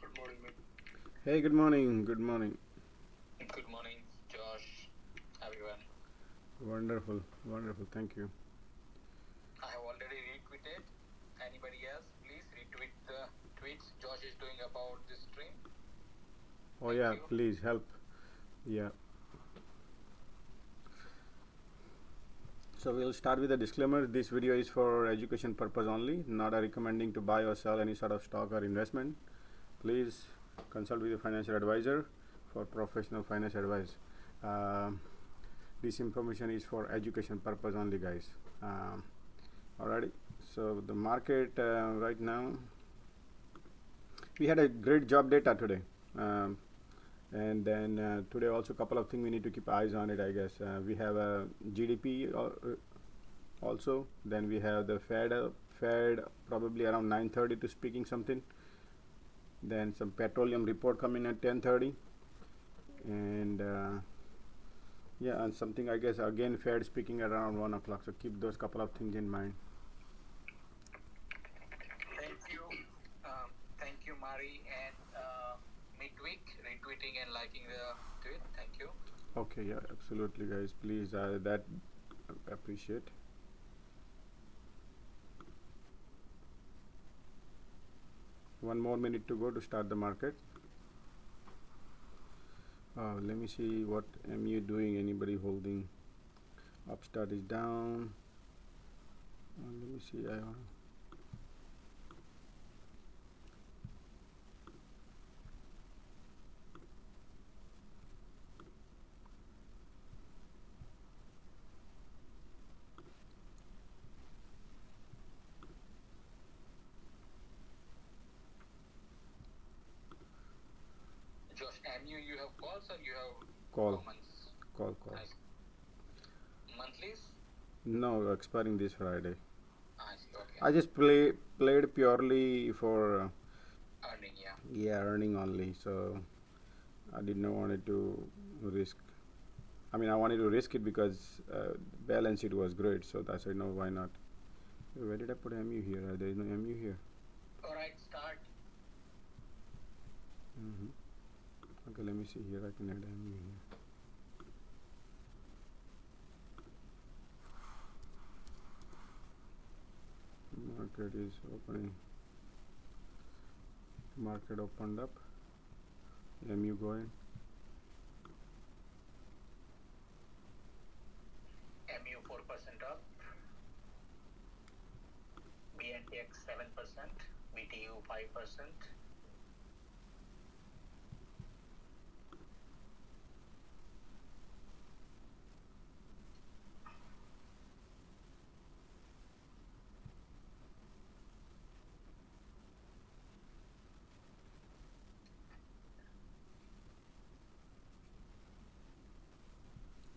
Good morning, mate. Hey, good morning. Good morning. Good morning, Josh, everyone. Wonderful, wonderful. Thank you. I have already retweeted. Anybody else, please retweet the tweets Josh is doing about this stream. Oh Thank yeah, you. please help. Yeah. So we'll start with a disclaimer. This video is for education purpose only, not a recommending to buy or sell any sort of stock or investment. Please consult with your financial advisor for professional finance advice. Um, this information is for education purpose only, guys. Alrighty. So the market right now, we had a great job data today. And then today also a couple of things we need to keep eyes on it, I guess. We have a GDP also. Then we have the Fed probably around 9:30 to speaking something. Then some petroleum report coming at 10:30. And yeah, and something I guess again Fed speaking around 1 o'clock. So keep those couple of things in mind. Thank you, Mari, and midweek retweeting and liking the tweet. Thank you. Okay, yeah, absolutely, guys. Please, that appreciate. One more minute to go to start the market. Let me see what MU doing. Anybody holding? Upstart is down. Let me see. Josh, MU, you have calls or you have call. commons? Call. Nice. Monthlies? No, expiring this Friday. I see. Okay. I just played purely for Earning, yeah. yeah, earning only. So I did not want it to risk. I mean, I wanted to risk it because balance sheet was great. So I said no, why not? Where did I put MU here? There is no MU here. All right, start. Okay, let me see here. I can add MU here. Market is opening. Market opened up. MU going. MU 4% up. BNTX 7%. BTU 5%.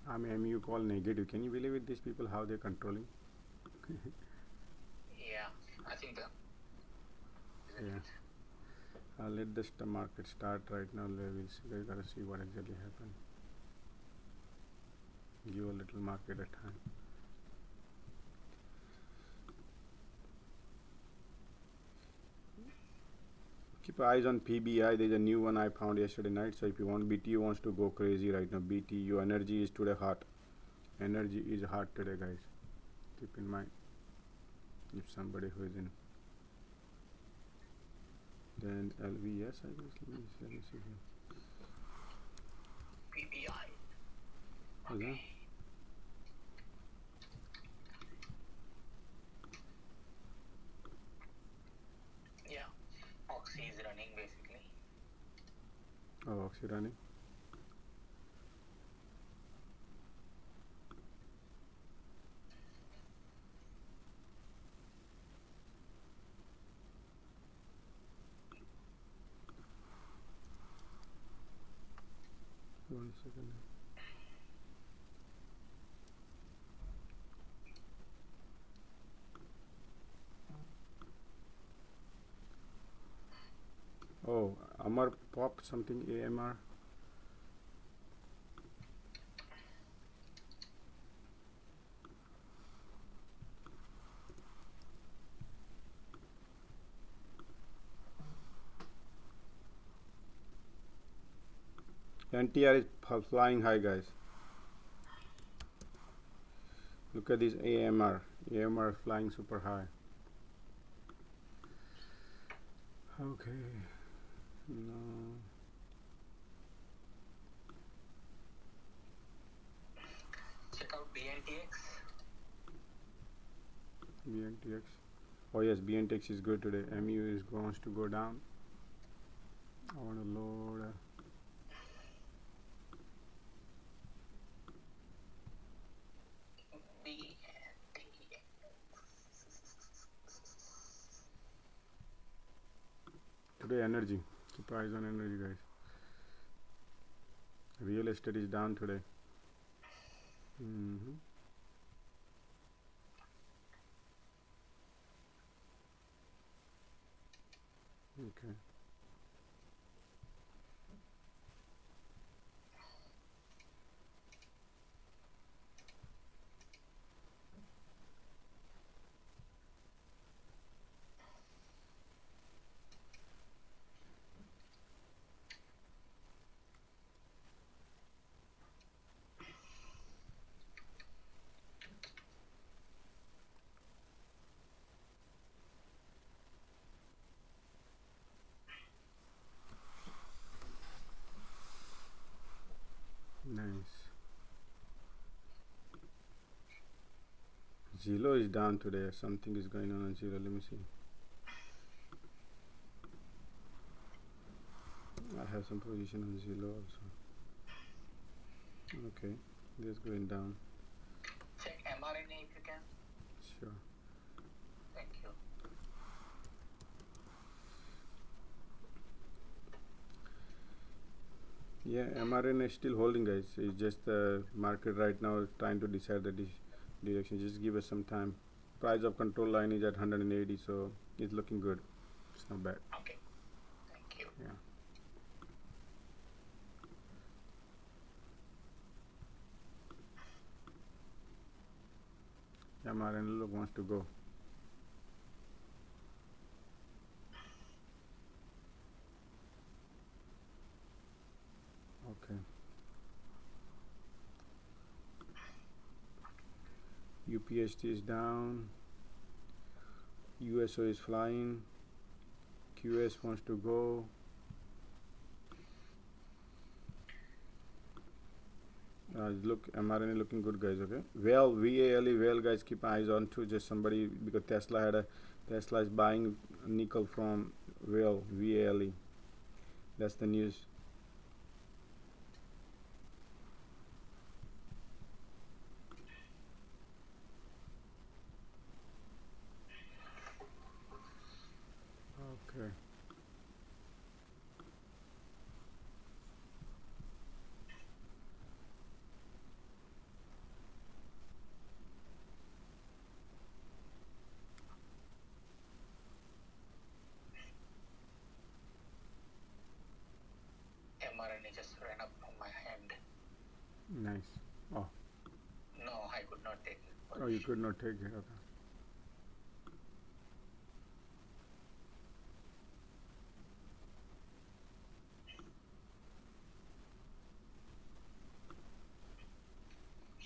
I mean, MU call negative. Can you believe it? These people, how they're controlling? Yeah, I think that. Yeah. Let this market start right now. We gotta see what exactly happened. Give a little market a time. Keep eyes on PBI. There's a new one I found yesterday night. So if you want, BTU wants to go crazy right now. BTU energy is today hot. Energy is hot today, guys. Keep in mind. If somebody who is in, then LVS, I guess. Let me see here. PBI. Okay. Yeah, Oxy is running basically. Oh, Oxy running. One second. Oh, Amar pop something AMR. NTR is flying high, guys. Look at this AMR. AMR flying super high. Okay. No. Check out BNTX. BNTX. Oh yes, BNTX is good today. MU is going to go down. I want to load. Today energy. Keep eyes on energy, guys. Real estate is down today. Okay. Nice. Zillow is down today. Something is going on Zillow. Let me see. I have some position on Zillow also. Okay, this going down. Check mRNA if you can. Sure. Thank you. Yeah, mRNA is still holding, guys. It's just the market right now is trying to decide the direction. Just give us some time. Price of control line is at 180, so it's looking good. It's not bad. Okay. Thank you. Yeah. mRNA look wants to go. Okay. UPST is down. USO is flying. QS wants to go. Look, mRNA looking good, guys. Okay. Well, VALE, well, guys, keep eyes on to just somebody because Tesla is buying nickel from VALE. That's the news. Okay. mRNA just ran up from my hand. Nice. Oh. No, I could not take it. Oh, you could not take it. Okay.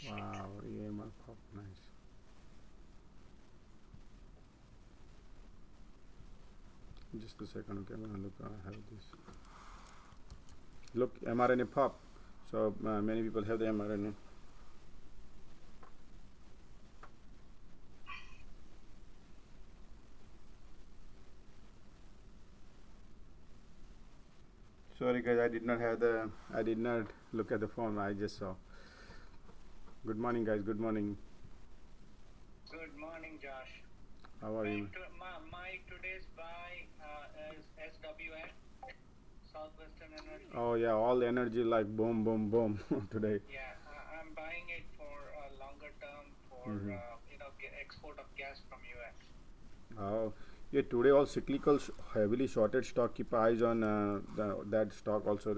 Wow, EMR pop, nice. Just a second, okay, I'm gonna look. I have this. Look, mRNA pop. So many people have the mRNA. Sorry, guys, I did not look at the phone. I just saw. Good morning, guys. Good morning. Good morning, Josh. How are you? My today's buy is SWN, Southwestern Energy. Oh yeah, all energy like boom, boom, boom today. Yeah, I'm buying it for a longer term for export of gas from US. Oh, yeah. Today all cyclical, heavily shorted stock. Keep eyes on that stock also.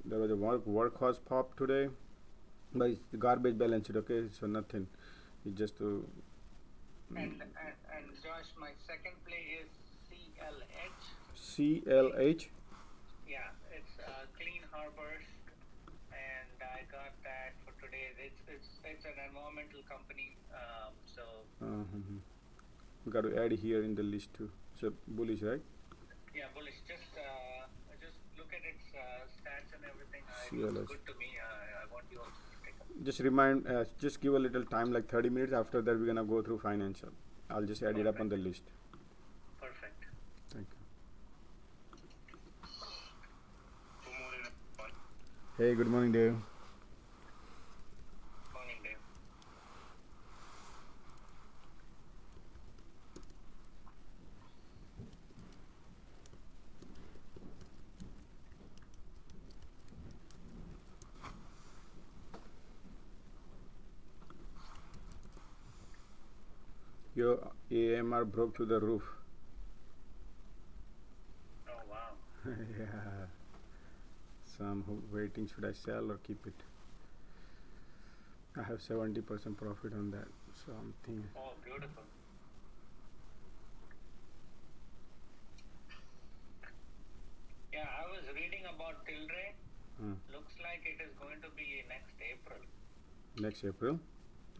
There was a workhorse pop today, but it's the garbage balance sheet. Okay, so nothing. It's just to. And Josh, my second play is CLH. CLH. Yeah, it's Clean Harbors, and I got that for today. It's an environmental company, so We got to add here in the list too. So bullish, right? yeah, bullish. Just look at its stats and everything. It CLS. looks good to me. I want you also to take a Just remind, just give a little time, like 30 minutes. After that, we're gonna go through financial. I'll just add it up on the list. perfect. Thank you. Good morning, everyone. Hey, good morning, Dave. Morning, Dave. Your AMR broke to the roof. Oh wow. Yeah. So I'm waiting. Should I sell or keep it? I have 70% profit on that. So I'm thinking. Oh, beautiful. Yeah, I was reading about Tilray. Looks like it is going to be next April. Next April?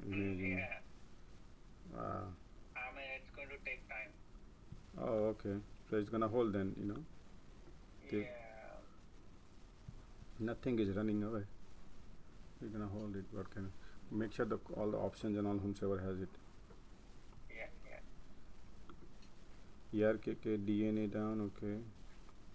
Amazing. Yeah. Wow. I mean, it's going to take time. Oh, okay. So it's gonna hold then, you know. Yeah. Nothing is running away. We're gonna hold it. What can? Make sure all the options and all whomsoever has it. Yeah, ERKK DNA down. Okay.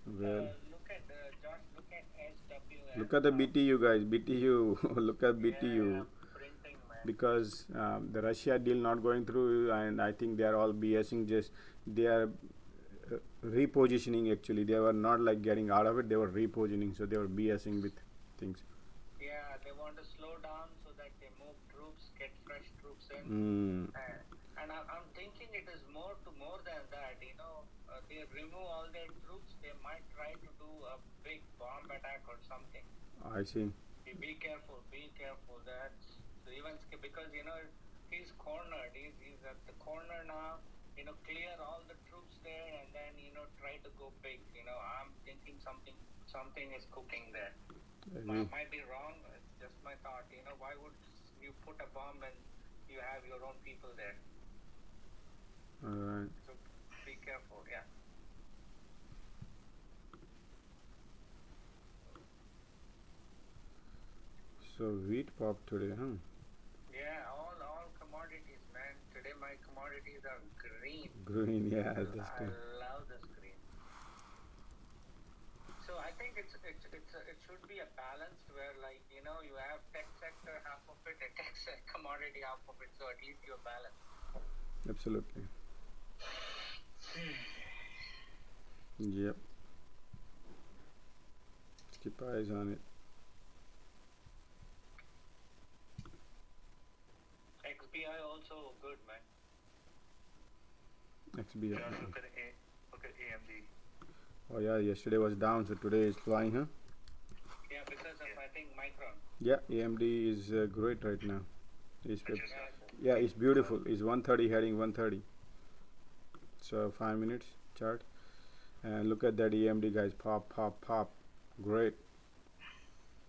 Well. look at Josh. Look at SW. Look at the BTU, guys. BTU. Look at BTU. Yeah, printing, man. Because the Russia deal not going through, and I think they are all BSing. Just they are repositioning. Actually, they were not like getting out of it. They were repositioning, so they were BSing with things. Yeah, they want to slow down so that they move troops, get fresh troops in. And I'm thinking it is more than that. You know, they remove all their troops. They might try to do a big bomb attack or something. I see. Be careful. That's even because you know he's cornered. He's at the corner now. You know, clear all the troops there, and then you know try to go big. You know, I'm thinking something is cooking there. Might be wrong. It's just my thought. You know, why would you put a bomb when you have your own people there? All right. So be careful. Yeah. So wheat popped today, huh? Yeah, all commodities, man. Today my commodities are green. Green, yeah. I love this green. So I think it should be a balanced where like you know you have tech sector half of it and tech commodity half of it. So at least you're balanced. Absolutely. Yep. Keep eyes on it. XBI also good, man. XBI. Yeah, look at AMD. Oh yeah, yesterday was down, so today is flying, huh? Yeah, because of I think Micron. Yeah, AMD is great right now. Yeah, it's beautiful. It's 130 heading 130. So 5 minutes chart, and look at that AMD, guys. Pop. Great.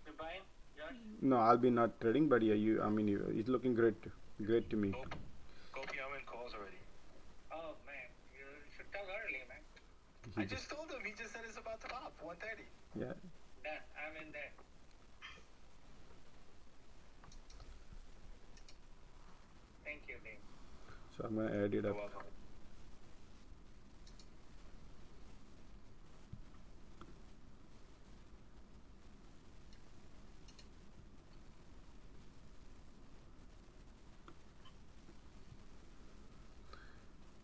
You buying, Josh? No, I'll be not trading, but yeah, it's looking great to me. Go PM and calls already. Oh man, you should tell early, man. I just told him. He just said it's about to pop 130. Yeah. Done. I'm in there. Thank you, Dave. So I'm gonna add it up.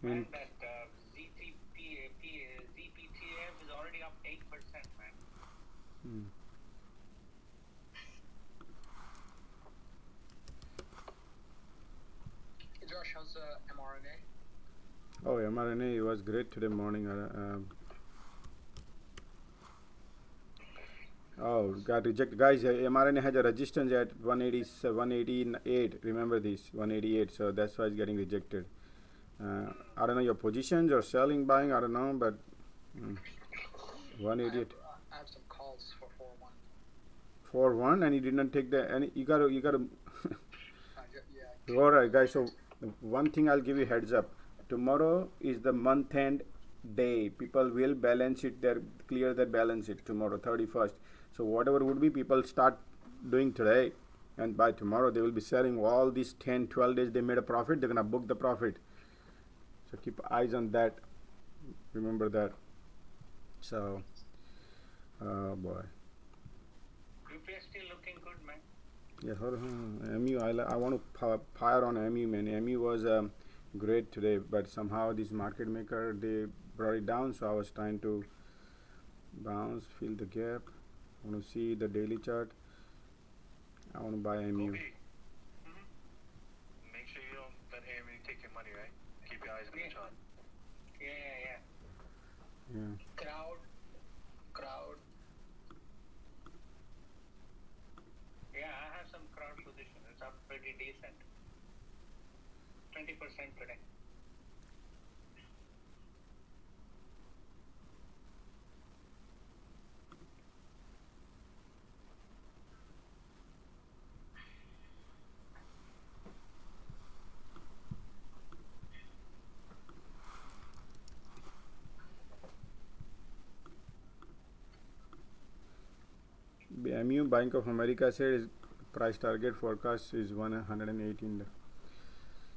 And that ZPTF is already up 8%, man. Josh, how's mRNA? Oh, mRNA was great today morning. Oh, got rejected. Guys, mRNA has a resistance at 188. Remember this, 188. So that's why it's getting rejected. I don't know your positions or selling, buying. I don't know, but 188. I have some calls for 401. 4-1, and he did not take the. And you gotta. All right, guys. So one thing I'll give you heads up. Tomorrow is the month end day. People will balance it. Their clear their balance sheet tomorrow, 31st. So whatever would be, people start doing today, and by tomorrow they will be selling all these 10, 12 days they made a profit. They're gonna book the profit. So keep eyes on that. Remember that. So, oh boy. UPS still looking good, man. Yeah, hold on. MU, I want to fire on MU, man. MU was great today, but somehow this market maker, they brought it down. So I was trying to bounce, fill the gap. I want to see the daily chart. I want to buy MU. Make sure you don't let AMU take your money, right? Keep your eyes on the chart. Yeah. Crowd. Yeah, I have some crowd position. It's up pretty decent. 20% today. MU Bank of America said is price target forecast is 118.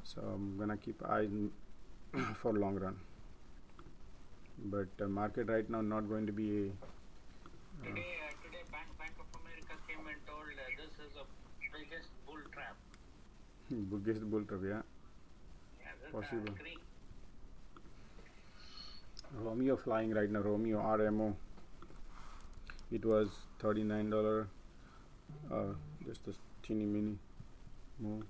So I'm gonna keep eyes for long run. But market right now not going to be Today Bank of America came and told this is a biggest bull trap. biggest bull trap, yeah. Yeah, this Possible. I agree. Romeo flying right now. Romeo RMO. It was $39. Just a teeny mini move.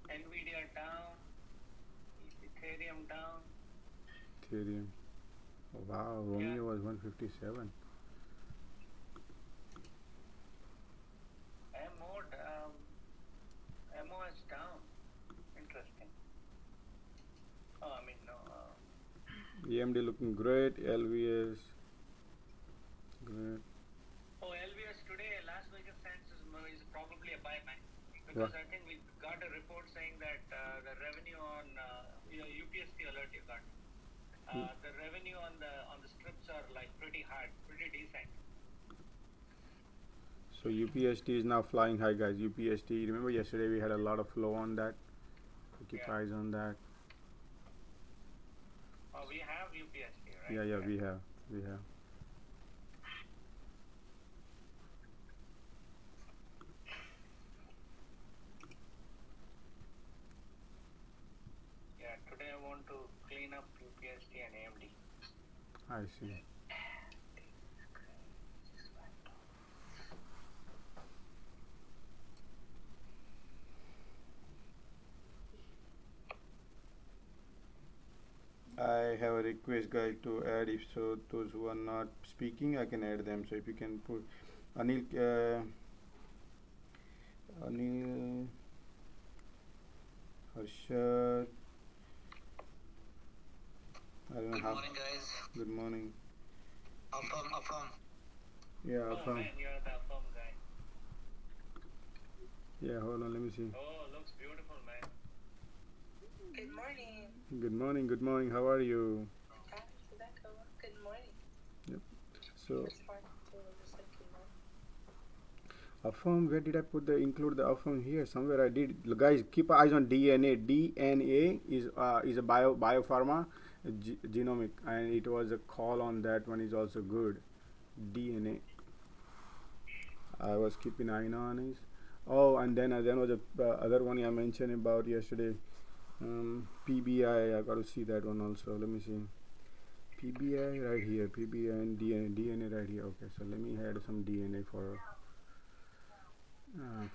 Nvidia down. Ethereum down. Ethereum. Oh, wow, Romeo was 157. MO is down. Interesting. Oh, I mean, no. EMD looking great. LVS great. Oh, LVS today, Las Vegas Sands is probably a buyback. Because I think we got a report saying that the revenue on UPST alert you got. The revenue on the strips are like pretty hard, pretty decent. So UPST is now flying high, guys. UPST. Remember yesterday we had a lot of flow on that. So keep eyes on that. Oh, we have UPST, right? Yeah, we have. Yeah, today I want to clean up UPST and AMD. I see. I have a request, guys, to add. If so, those who are not speaking, I can add them. So if you can put Anil, Harshad. I don't know Good how. morning, guys. Good morning. Affirm. Yeah, Oh Affirm. man, you're the Affirm guy. Yeah, hold on, let me see. Oh, looks beautiful, man. Good morning. Good morning. How are you? Good morning. Yep. So, It's hard to just like, Affirm, where did I put include the Affirm here? Somewhere I did. Guys, keep eyes on DNA. DNA is a biopharma genomic, and it was a call on that one is also good. DNA. I was keeping eye on it. Oh, and then was a other one I mentioned about yesterday. PBI. I got to see that one also. Let me see. PBI right here. PBI and DNA right here. Okay, so let me add some DNA for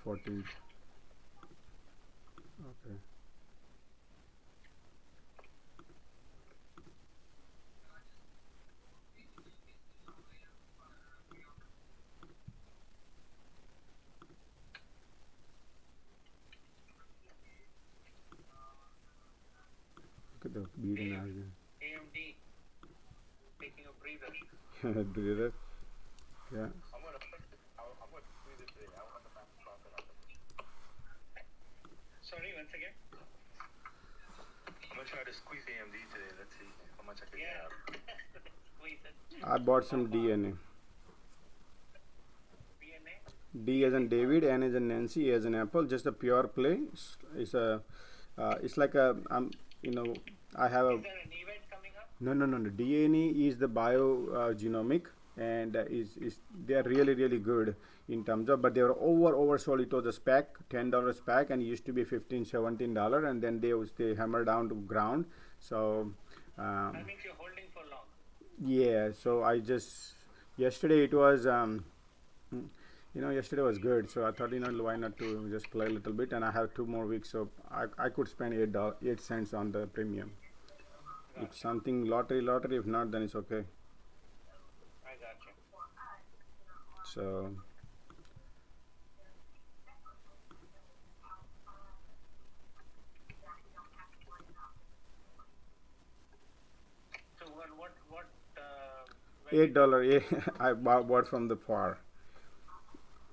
14th. Okay. Look at the bead and AMD taking a breather. Breather. Yeah. I'm gonna squeeze it today. I want the fast profit on it. Sorry, once again. I'm gonna try to squeeze AMD today. Let's see how much I can get Yeah. out. Squeeze it. I bought some DNA. DNA. D as in David, N as in Nancy, A as in Apple. Just a pure play. It's like a I have a Is there an event coming up? no. DNA is the genomic, and they are really good in terms of, but they were oversold. It was a spec, $10 spec, and it used to be $15-17, and then they hammered down to ground. So That means you're holding for long. yeah, so I just yesterday it was yesterday was good, so I thought why not to just play a little bit, and I have 2 more weeks, so I could spend 8 cents on the premium. If something lottery, if not, then it's okay. I got you. So So what $8, I bought from the FAR.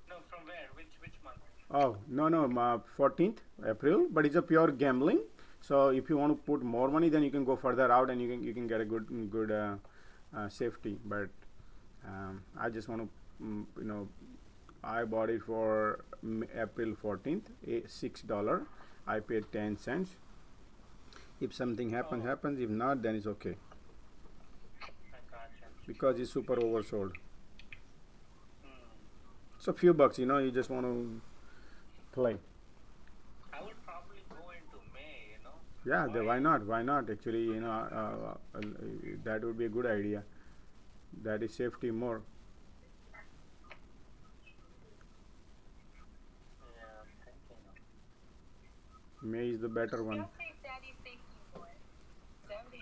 No, from where? Which month? Oh no, 14th April, but it's a pure gambling. So if you want to put more money, then you can go further out, and you can get a good safety. But I just want to I bought it for April 14th, $6. I paid 10 cents. If something happens. If not, then it's okay, I got you. because it's super oversold. So few bucks, you just want to play. I would probably go into May, Yeah, why not? Actually, that would be a good idea. That is safety more. Yeah, I'm thinking. May is the better one. Y'all say daddy safety more. Daddy.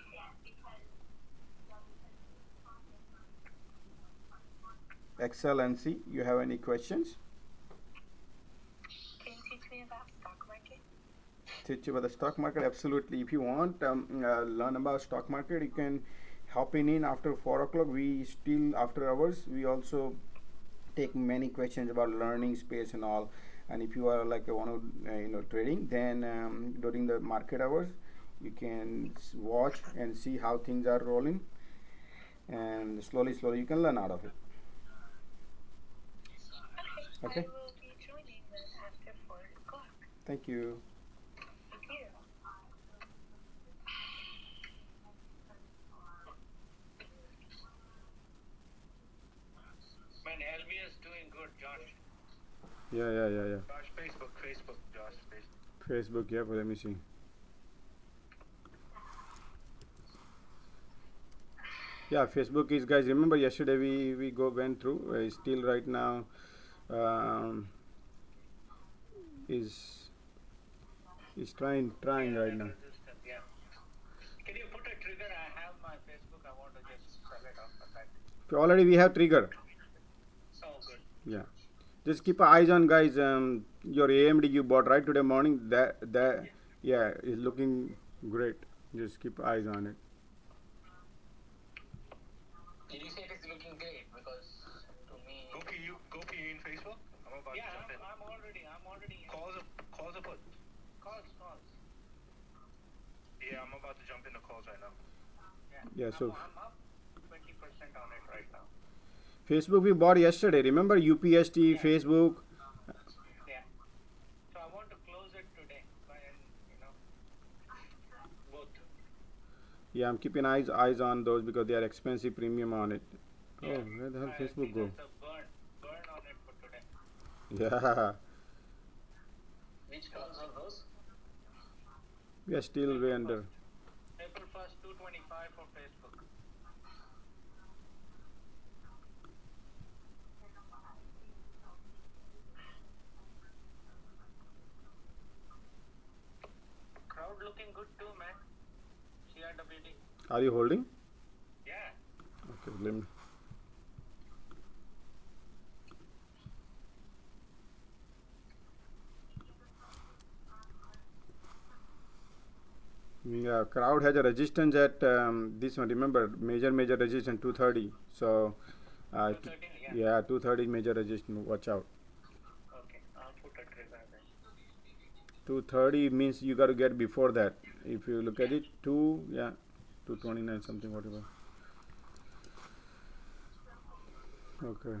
Excellency, you have any questions? Can you teach me about stock market? Teach you about the stock market? Absolutely. If you want learn about stock market, you can hop in after 4 o'clock. We still, after hours, we also take many questions about learning space and all. And if you are like want to trading, then during the market hours, you can watch and see how things are rolling, and slowly you can learn out of it. Okay. I will be joining then after 4 o'clock. Thank you. Thank you. Man, LV is doing good, Josh. Yeah. Josh, Facebook, Josh, Facebook. Facebook, yeah, but let me see. Yeah, Facebook is, guys, remember yesterday we went through, still right now is trying right now. Resistance, yeah. Can you put a trigger? I have my Facebook. I want to just sell it off the back. Already we have trigger. So good. Yeah, just keep eyes on, guys. Your AMD you bought right today morning, that yeah, is looking great. Just keep eyes on it. Did you say it is looking great? Because to me, Gopi, you in Facebook? I'm about to jump in. I'm already. Calls or put? Calls. Yeah, I'm about to jump into calls right now. Yeah, so I'm up 20% on it right now. Facebook we bought yesterday. Remember UPST, Yeah. Facebook. Yeah. So I want to close it today, both. Yeah, I'm keeping eyes on those because they are expensive premium on it. Oh, where the hell I Facebook think go? there's a burn on it for today. Yeah, Which calls are those? we are still way under. April 1st, 225 for Facebook. Crowd looking good too, man. CRWD. Are you holding? Yeah. Okay, let me. Yeah, crowd has a resistance at this one. Remember, major resistance 230. So, 230, yeah. 230 major resistance. Watch out. Okay, I'll put a trigger then. 230 means you got to get before that. If you look at it, 229 something, whatever. Okay.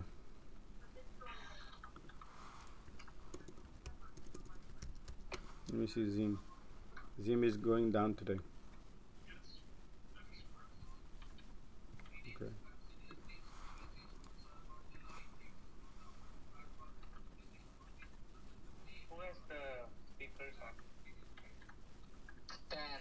Let me see Zim. Zim is going down today. Okay. Who has the speakers on? Stan.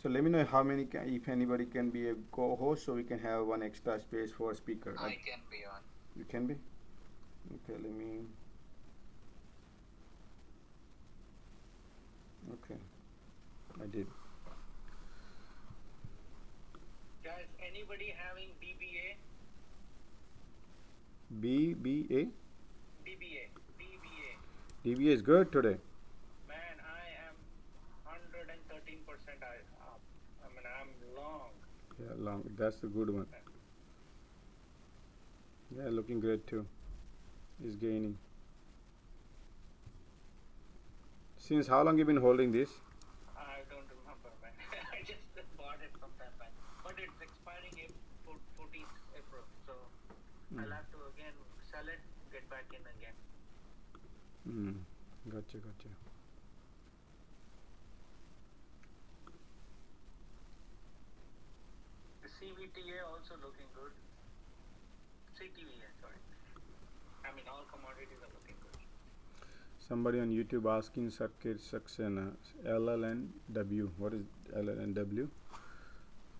So let me know how many, if anybody can be a co-host, so we can have one extra space for speaker. I can be on. You can be. Okay, let me. Okay, I did. Guys, anybody having DBA? BBA. DBA. DBA is good today. Man, I am 113% up. I mean, I'm long. Yeah, long. That's the good one. Yeah, looking great too. Is gaining. Since how long you been holding this? I don't remember, man. I just bought it some time back. But it's expiring 14th April. So I'll have to again sell it, get back in again. Gotcha. The CVTA also looking good. CTVA, sorry. I mean, all commodities are looking good. Somebody on YouTube asking circuit Saxena LLNW. What is LLNW?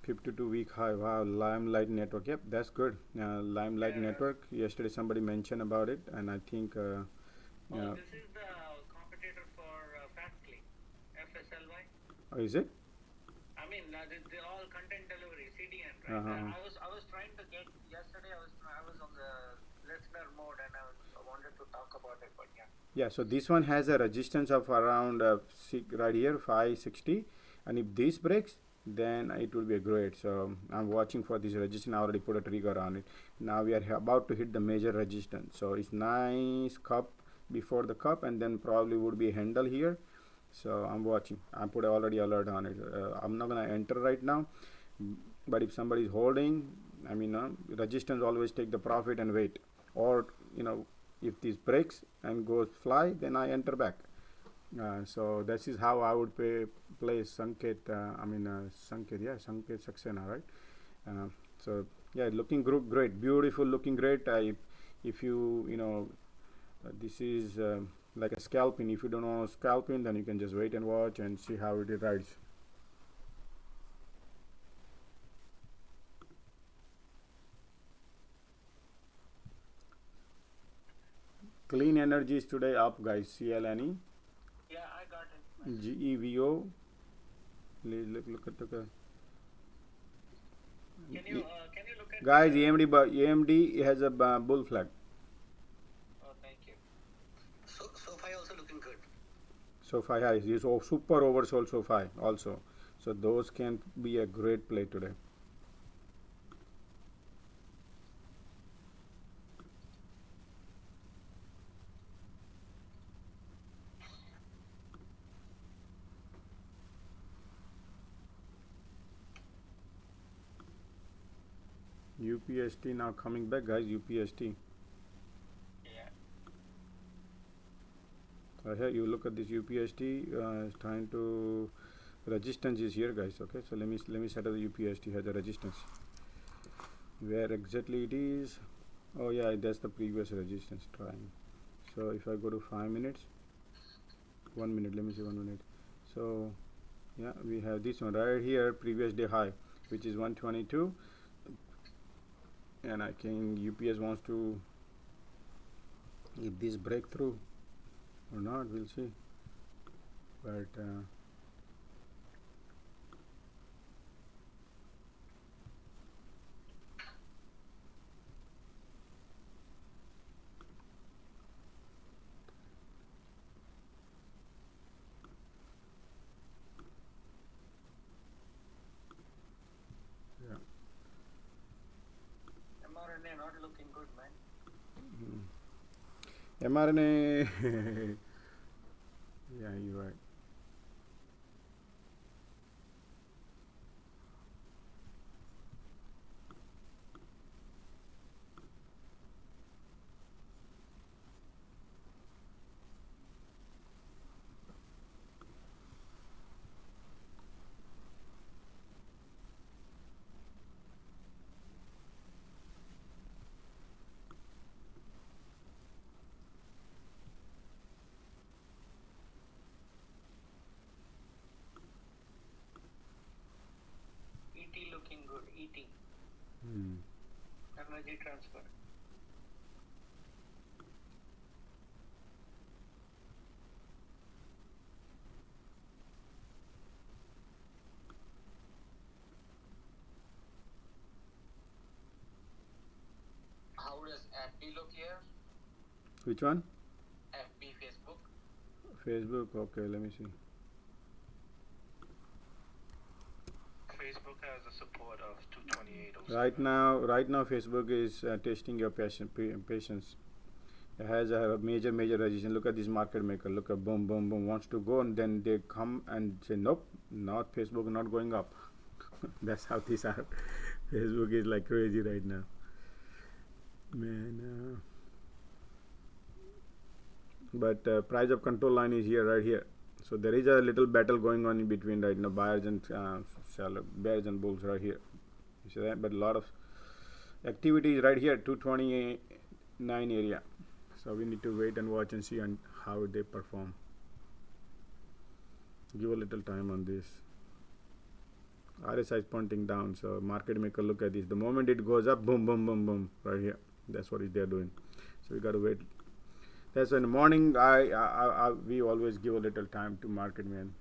52-week high. Wow, Limelight Network. Yep, that's good. Limelight Network. Yesterday somebody mentioned about it, and I think. This is the competitor for Fastly, FSLY. Oh, is it? I mean, they're all content delivery, CDN, right? I was trying to get yesterday. I was on the listener mode, and I wanted to talk about it, but yeah. Yeah. So this one has a resistance of around right here 560, and if this breaks, then it will be great. So I'm watching for this resistance. I already put a trigger on it. Now we are about to hit the major resistance. So it's nice cup before the cup, and then probably would be a handle here. So I'm watching. I put already alert on it. I'm not gonna enter right now, but if somebody is holding, I mean, resistance always take the profit and wait. Or if this breaks and goes fly, then I enter back. So this is how I would play Sanket. Sanket Saxena, right? So yeah, looking great, beautiful, looking great. If you this is like a scalping. If you don't want scalping, then you can just wait and watch and see how it rides. Clean energy is today up, guys. CLNE. Yeah, I got it. GEVO. Look at the. Can you look at guys? AMD has a bull flag. Oh, thank you. SoFi also looking good. SoFi is super oversold SoFi also. So those can be a great play today. UPST now coming back, guys. UPST. Yeah. Here you look at this UPST. It's trying to resistance is here, guys. Okay, so let me set up the UPST has a resistance. Where exactly it is? Oh yeah, that's the previous resistance trying. So if I go to 5 minutes, 1 minute. Let me see 1 minute. So yeah, we have this one right here, previous day high, which is 122. And I think UPS wants to, if this breakthrough or not, we'll see. but yeah. mRNA not looking good, man. mRNA. Yeah, you're right. ET looking good. ET. Hmm. Energy transfer. How does FB look here? Which one? FB, Facebook. Facebook. Okay, let me see. Facebook has a support of 228.07. Right now, Facebook is testing your patience. It has a major resistance. Look at this market maker. Look at boom, boom, boom. Wants to go, and then they come and say, nope, not Facebook, not going up. That's how these are. Facebook is like crazy right now, man. But price of control line is here, right here. So there is a little battle going on in between right now, buyers and bears and bulls right here. You see that? But a lot of activity is right here, 229 area. So we need to wait and watch and see on how they perform. Give a little time on this. RSI is pointing down, so market maker, look at this. The moment it goes up, boom, boom, boom, boom, right here. That's what they're doing. So we got to wait. That's why in the morning we always give a little time to market, man.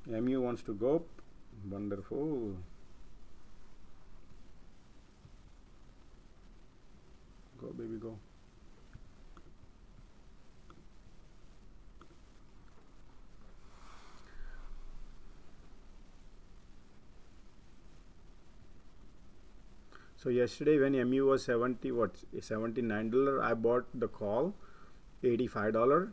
MU wants to go. Wonderful. Go, baby, go. So yesterday when MU was $79, I bought the call $85,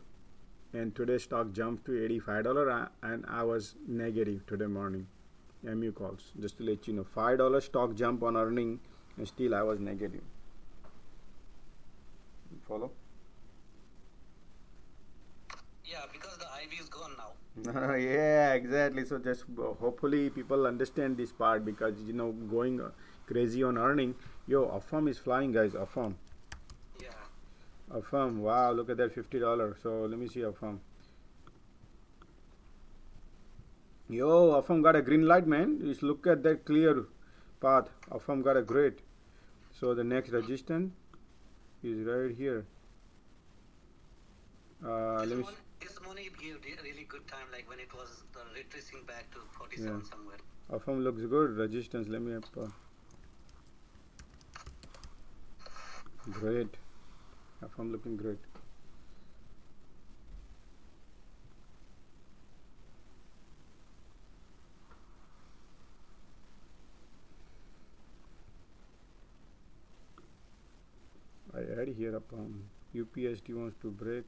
and today stock jumped to $85, and I was negative today morning. MU calls, just to let you know, $5 stock jump on earning, and still I was negative. Follow? Yeah, because the IV is gone now. Yeah, exactly. So just hopefully people understand this part, because going crazy on earning. Yo, Affirm is flying, guys. Affirm. Yeah. Affirm. Wow, look at that, $50. So let me see Affirm. Yo, Affirm got a green light, man. Just look at that clear path. Affirm got a great. So the next resistance is right here. Let me see. This morning it gave really good time, like when it was retracing back to 47 somewhere. Affirm looks good. Resistance. Let me great. Affirm looking great. I add here upon UPST wants to break,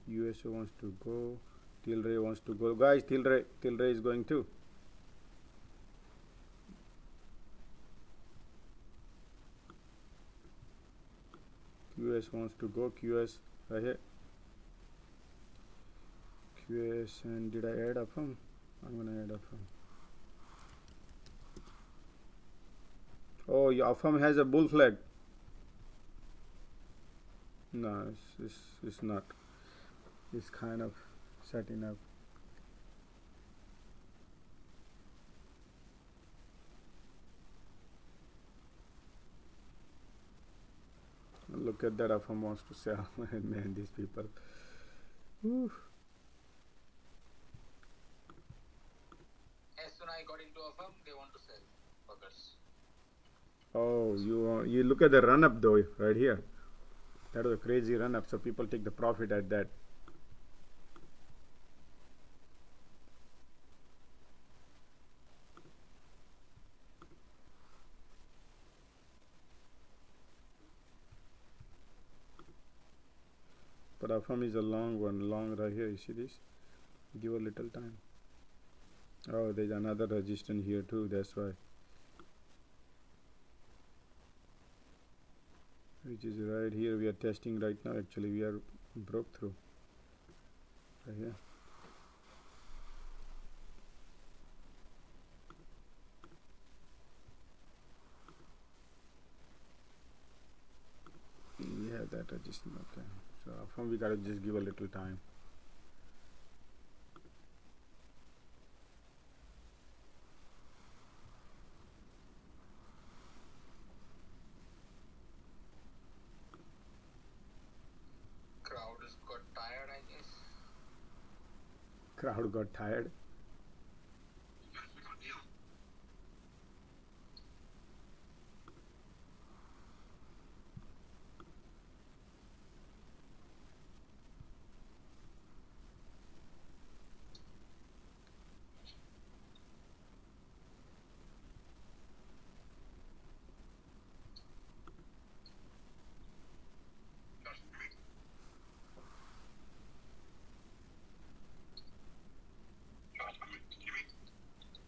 USO wants to go, Tilray wants to go. Guys, Tilray is going too. QS wants to go. QS right here. QS, and did I add Affirm? I'm gonna add Affirm. Oh, your Affirm has a bull flag. No, it's not. It's kind of setting up. Look at that. FOMO wants to sell. Man, these people. Whew. As soon as I got into a firm, they want to sell workers. Oh, you look at the run up though, right here. That was a crazy run up. So people take the profit at that. But our firm is a long one, long right here. You see this? Give a little time. Oh, there's another resistance here too. That's why. Which is right here. We are testing right now. Actually, we are broke through. Right here. We have that resistance. Okay. So our firm, we gotta just give a little time. Crowd has got tired, I guess. Crowd got tired.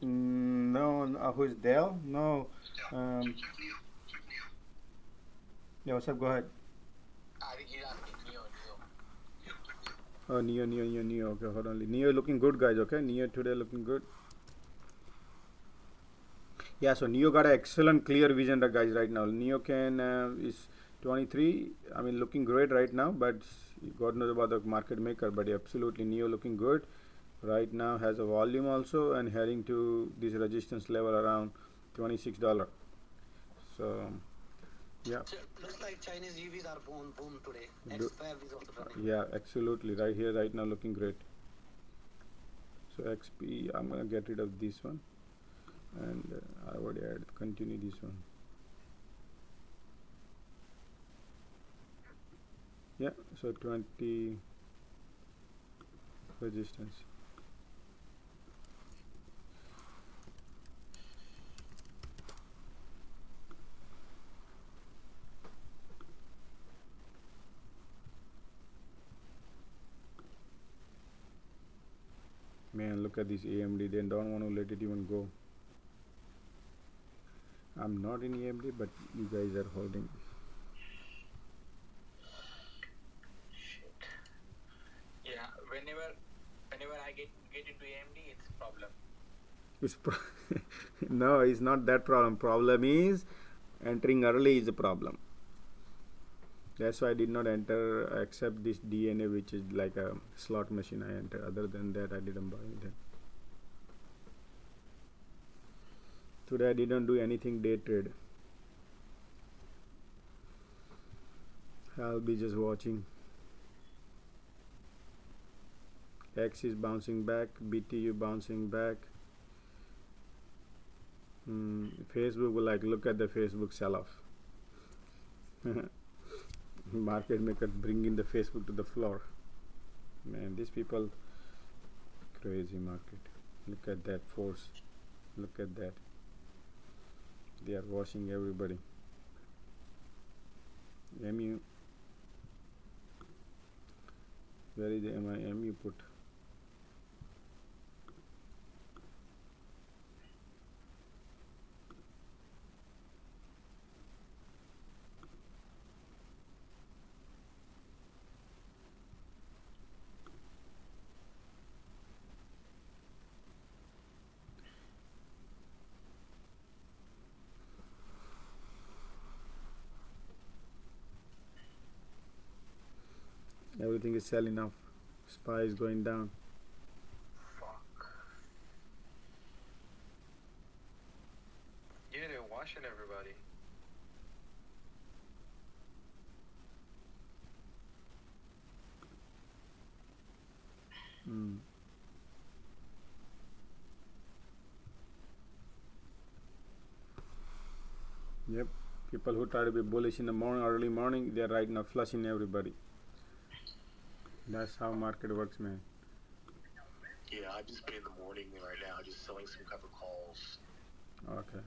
No, who's Dale? No. Yeah, what's up? Go ahead. I think he's asking Neo. Oh, Neo. Okay, hold on. Neo looking good, guys. Okay, Neo today looking good. Yeah, so Neo got an excellent clear vision, guys. Right now, Neo can is 23. I mean, looking great right now, but God knows about the market maker. But absolutely, Neo looking good right now. Has a volume also and heading to this resistance level around $26. So yeah. So looks like Chinese EVs are boom today. Do- X5 is also running. Yeah, absolutely. Right here, right now, looking great. So XP, I'm gonna get rid of this one, and I would add continue this one. Yeah, so 20 resistance. Man, look at this AMD. They don't want to let it even go. I'm not in AMD, but you guys are holding. Shit. Yeah, whenever I get into AMD, it's a problem. It's no, it's not that problem. Problem is entering early is a problem. That's why I did not enter except this DNA, which is like a slot machine I enter. Other than that, I didn't buy anything. Today I didn't do anything day trade. I'll be just watching. X is bouncing back, BTU bouncing back. Facebook will like look at the Facebook sell-off. Market maker bringing the Facebook to the floor. Man, these people, crazy market. Look at that force. Look at that. They are washing everybody. MU. Where is the MU put? Everything is selling off. SPY is going down. Fuck. Yeah, they're washing everybody. Mm. Yep. People who try to be bullish in the morning, early morning, they're right now flushing everybody. That's how market works, man. Yeah, I just been in the morning right now, just selling some cover calls. Okay.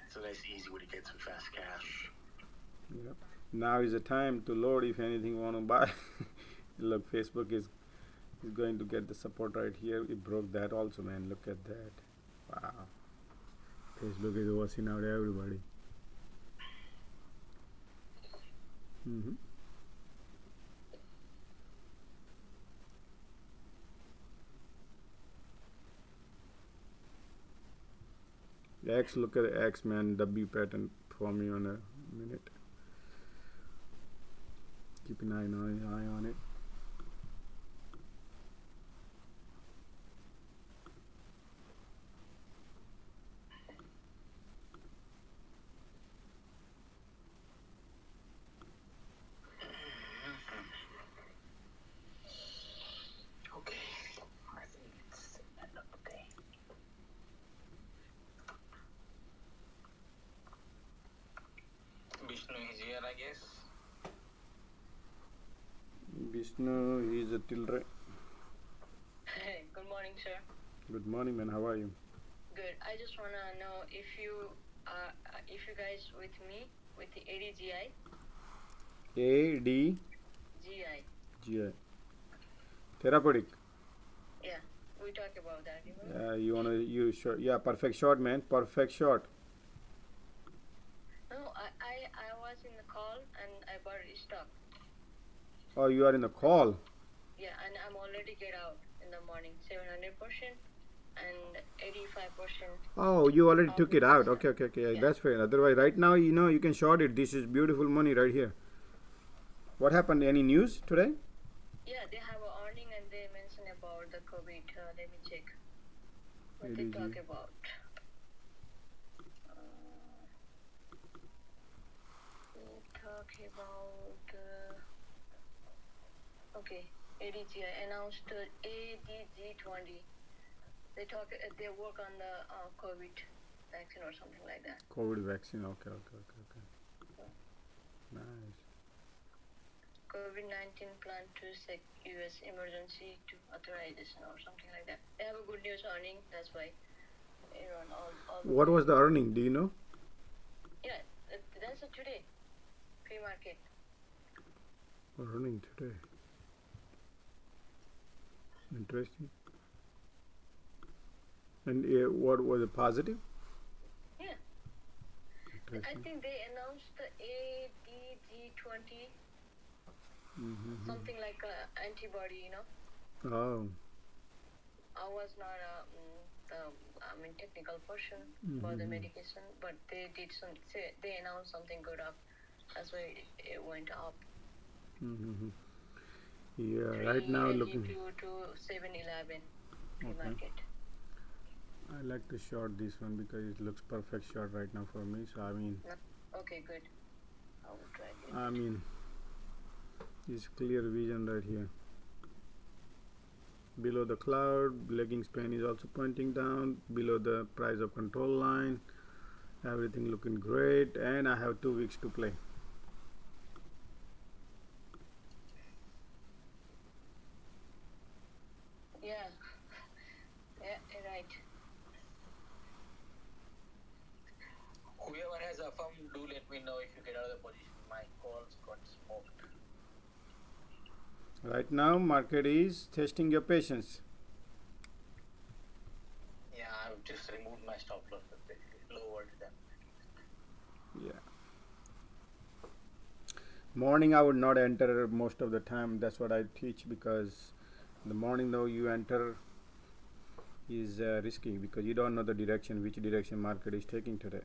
It's a nice, easy way to get some fast cash. Yep. Now is the time to load if anything you want to buy. Look, Facebook is going to get the support right here. It broke that also, man. Look at that. Wow. Facebook is washing out everybody. Mm-hmm. X, look at the X, man. W pattern for me on a minute. Keep an eye on it. Okay, I think it's the end of the day. Vishnu is here, I guess. Vishnu, he's a tilre. Hey, good morning, sir. Good morning, man. How are you? Good. I just wanna know if you guys with me with the ADGI. ADGI. GI. Therapeutic. Yeah, we talk about that. Remember? You wanna use short? Yeah, perfect short, man. Perfect short. No, I was in the call and I bought a stock. Oh, you are in the call. Yeah, and I'm already get out in the morning, 700% and 85%. Oh, you already took it out. stock. Okay. Yeah, Yeah. that's fair. Otherwise, right now, you can short it. This is beautiful money right here. What happened? Any news today? Yeah, they have an earning and they mention about the COVID. Let me check. What they ADG. talk about. They talk about. Okay, ADGI announced ADG20. They work on the COVID vaccine or something like that. COVID vaccine. Okay. Nice. COVID-19 plan to seek U.S. emergency to authorization or something like that. They have a good news earning. That's why. All What was the earning? Do you know? Yeah, that's today. Pre-market. Earning today. Interesting. And what was it? Positive? Yeah. I Interesting. think they announced the ADG20, Mm-hmm. something like a antibody, Oh. I was not technical person for the medication, but they announced something good up. That's why it went up. Mm-hmm. Yeah, right now looking. 382 to 711 pre-market. I like to short this one because it looks perfect short right now for me. So Okay, good. I will try it. It's clear vision right here. Below the cloud, lagging span is also pointing down. Below the price of control line, everything looking great, and I have 2 weeks to play. Yeah, right. Whoever has a firm, do let me know if you get out of the position. My calls got smoked. Right now, market is testing your patience. Yeah, I've just removed my stop loss, lowered them. Yeah. Morning, I would not enter most of the time. That's what I teach, because the morning though you enter is risky because you don't know the direction, which direction market is taking today.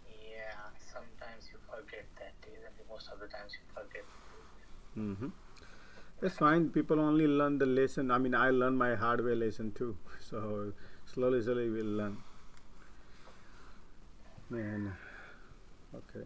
Yeah, sometimes you forget that, isn't it? Most of the times you forget. Mm-hmm. It's fine. People only learn the lesson. I learned my hard way lesson too. So slowly we'll learn. Man, okay.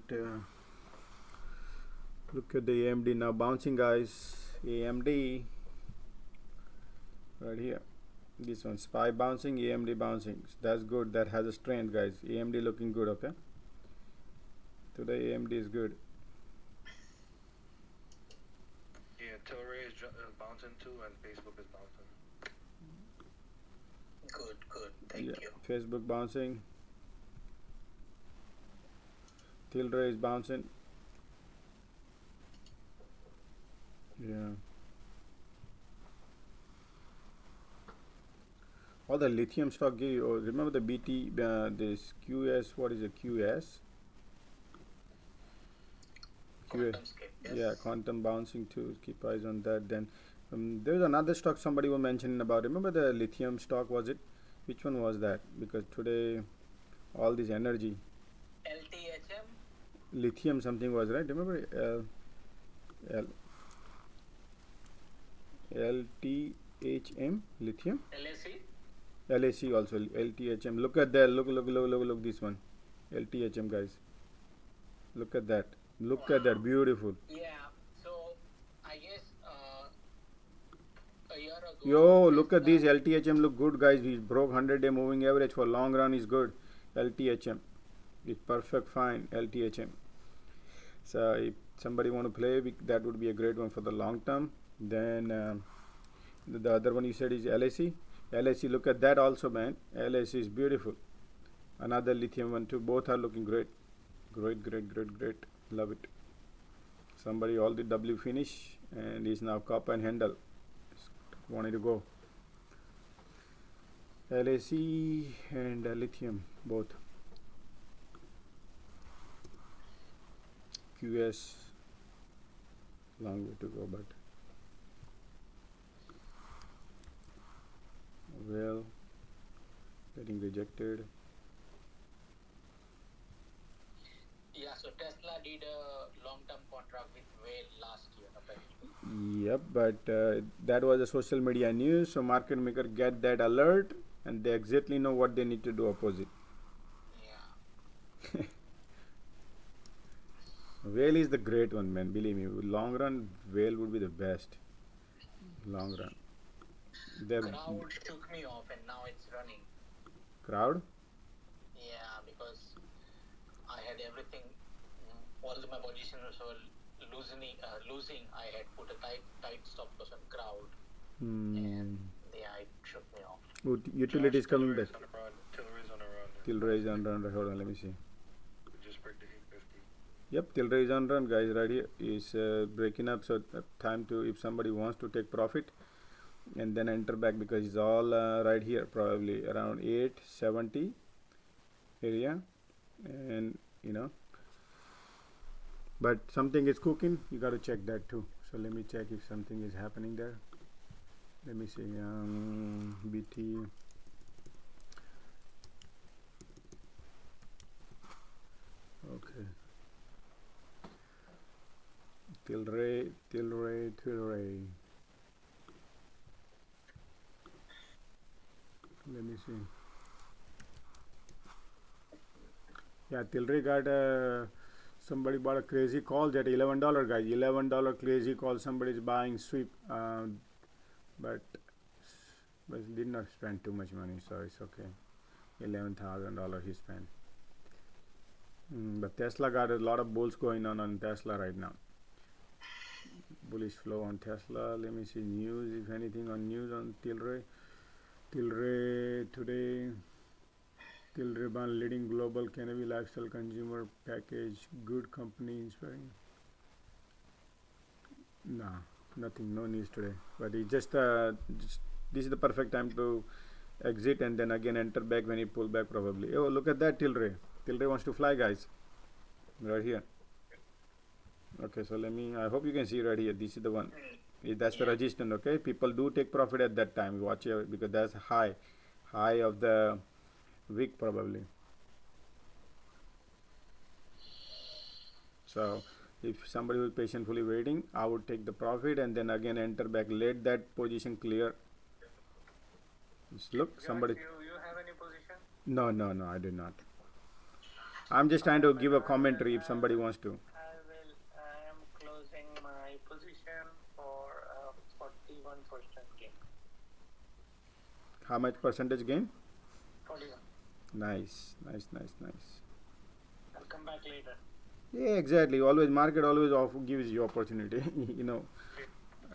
right. Look at the AMD now bouncing, guys. AMD right here. This one, SPY bouncing, AMD bouncing. That's good. That has a strength, guys. AMD looking good. Okay. Today AMD is good. Yeah, Tilray is bouncing too, and Facebook is bouncing. Good. Thank you. Facebook bouncing. Tilray is bouncing. Yeah. All the lithium stock give you. Remember the BT, this QS. What is it? QS. Quantum skip, yes. Yeah, quantum bouncing too. Keep eyes on that. Then there's another stock somebody was mentioning about. Remember the lithium stock? Was it? Which one was that? Because today, all this energy. LTHM. Lithium something was, right? Remember LTHM lithium. LAC also LTHM. Look at that. Look this one. LTHM, guys. Look at that. Look at that. Beautiful. Yeah. So I guess a year ago. Yo, look at this. LTHM look good, guys. We broke 100-day moving average. For long run is good. LTHM. It's perfect fine. LTHM. So if somebody want to play, that would be a great one for the long term. Then the other one you said is LAC. LAC, look at that also, man. LAC is beautiful. Another lithium one too. Both are looking great. Great. Love it. Somebody all the W finish and is now cup and handle. Wanted to go. LAC and lithium both. QS, long way to go, but well, getting rejected. Yeah, so Tesla did a long-term contract with Whale last year, apparently. Yep, but that was a social media news, so market maker get that alert and they exactly know what they need to do opposite. Yeah. Whale is the great one, man. Believe me, long run, Whale would be the best. Long run. Crowd shook me off and now it's running. Crowd? Yeah, because I had everything, all my positions were losing. I had put a tight stop loss on crowd. And yeah, it shook me off. Utility is coming back. Tilray is on a run. Tilray is on run. Hold on, let me see. Just break the 850. Yep, Tilray is on run, guys. Right here is breaking up. So time to, if somebody wants to take profit, and then enter back because it's all right here, probably around 870 area, and but something is cooking. You got to check that too. So let me check if something is happening there. Let me see. BT. Okay. Tilray. Let me see. Yeah, Tilray got somebody bought a crazy call at $11, guys. $11 crazy call. Somebody's buying sweep, but did not spend too much money, so it's okay. $11,000 he spent. But Tesla got a lot of bulls going on Tesla right now. Bullish flow on Tesla. Let me see news, if anything on news on Tilray. Tilray today. Tilray bond leading global cannabis lifestyle consumer package good company inspiring. No, nothing, no news today. But it's just this is the perfect time to exit and then again enter back when it pull back probably. Oh, look at that Tilray. Tilray wants to fly, guys. Right here. Okay, so I hope you can see right here. This is the one. That's the resistance. Okay, people do take profit at that time. Watch it because that's high of the week probably. So if somebody who is patiently waiting, I would take the profit and then again enter back. Let that position clear. Just look, somebody. You have any position? No, I do not. I'm just trying to give a commentary if somebody wants to. I am closing my position for 41% gain. How much percentage gain? 41. Nice. I'll come back later. Yeah, exactly. Always market always gives you opportunity. you know.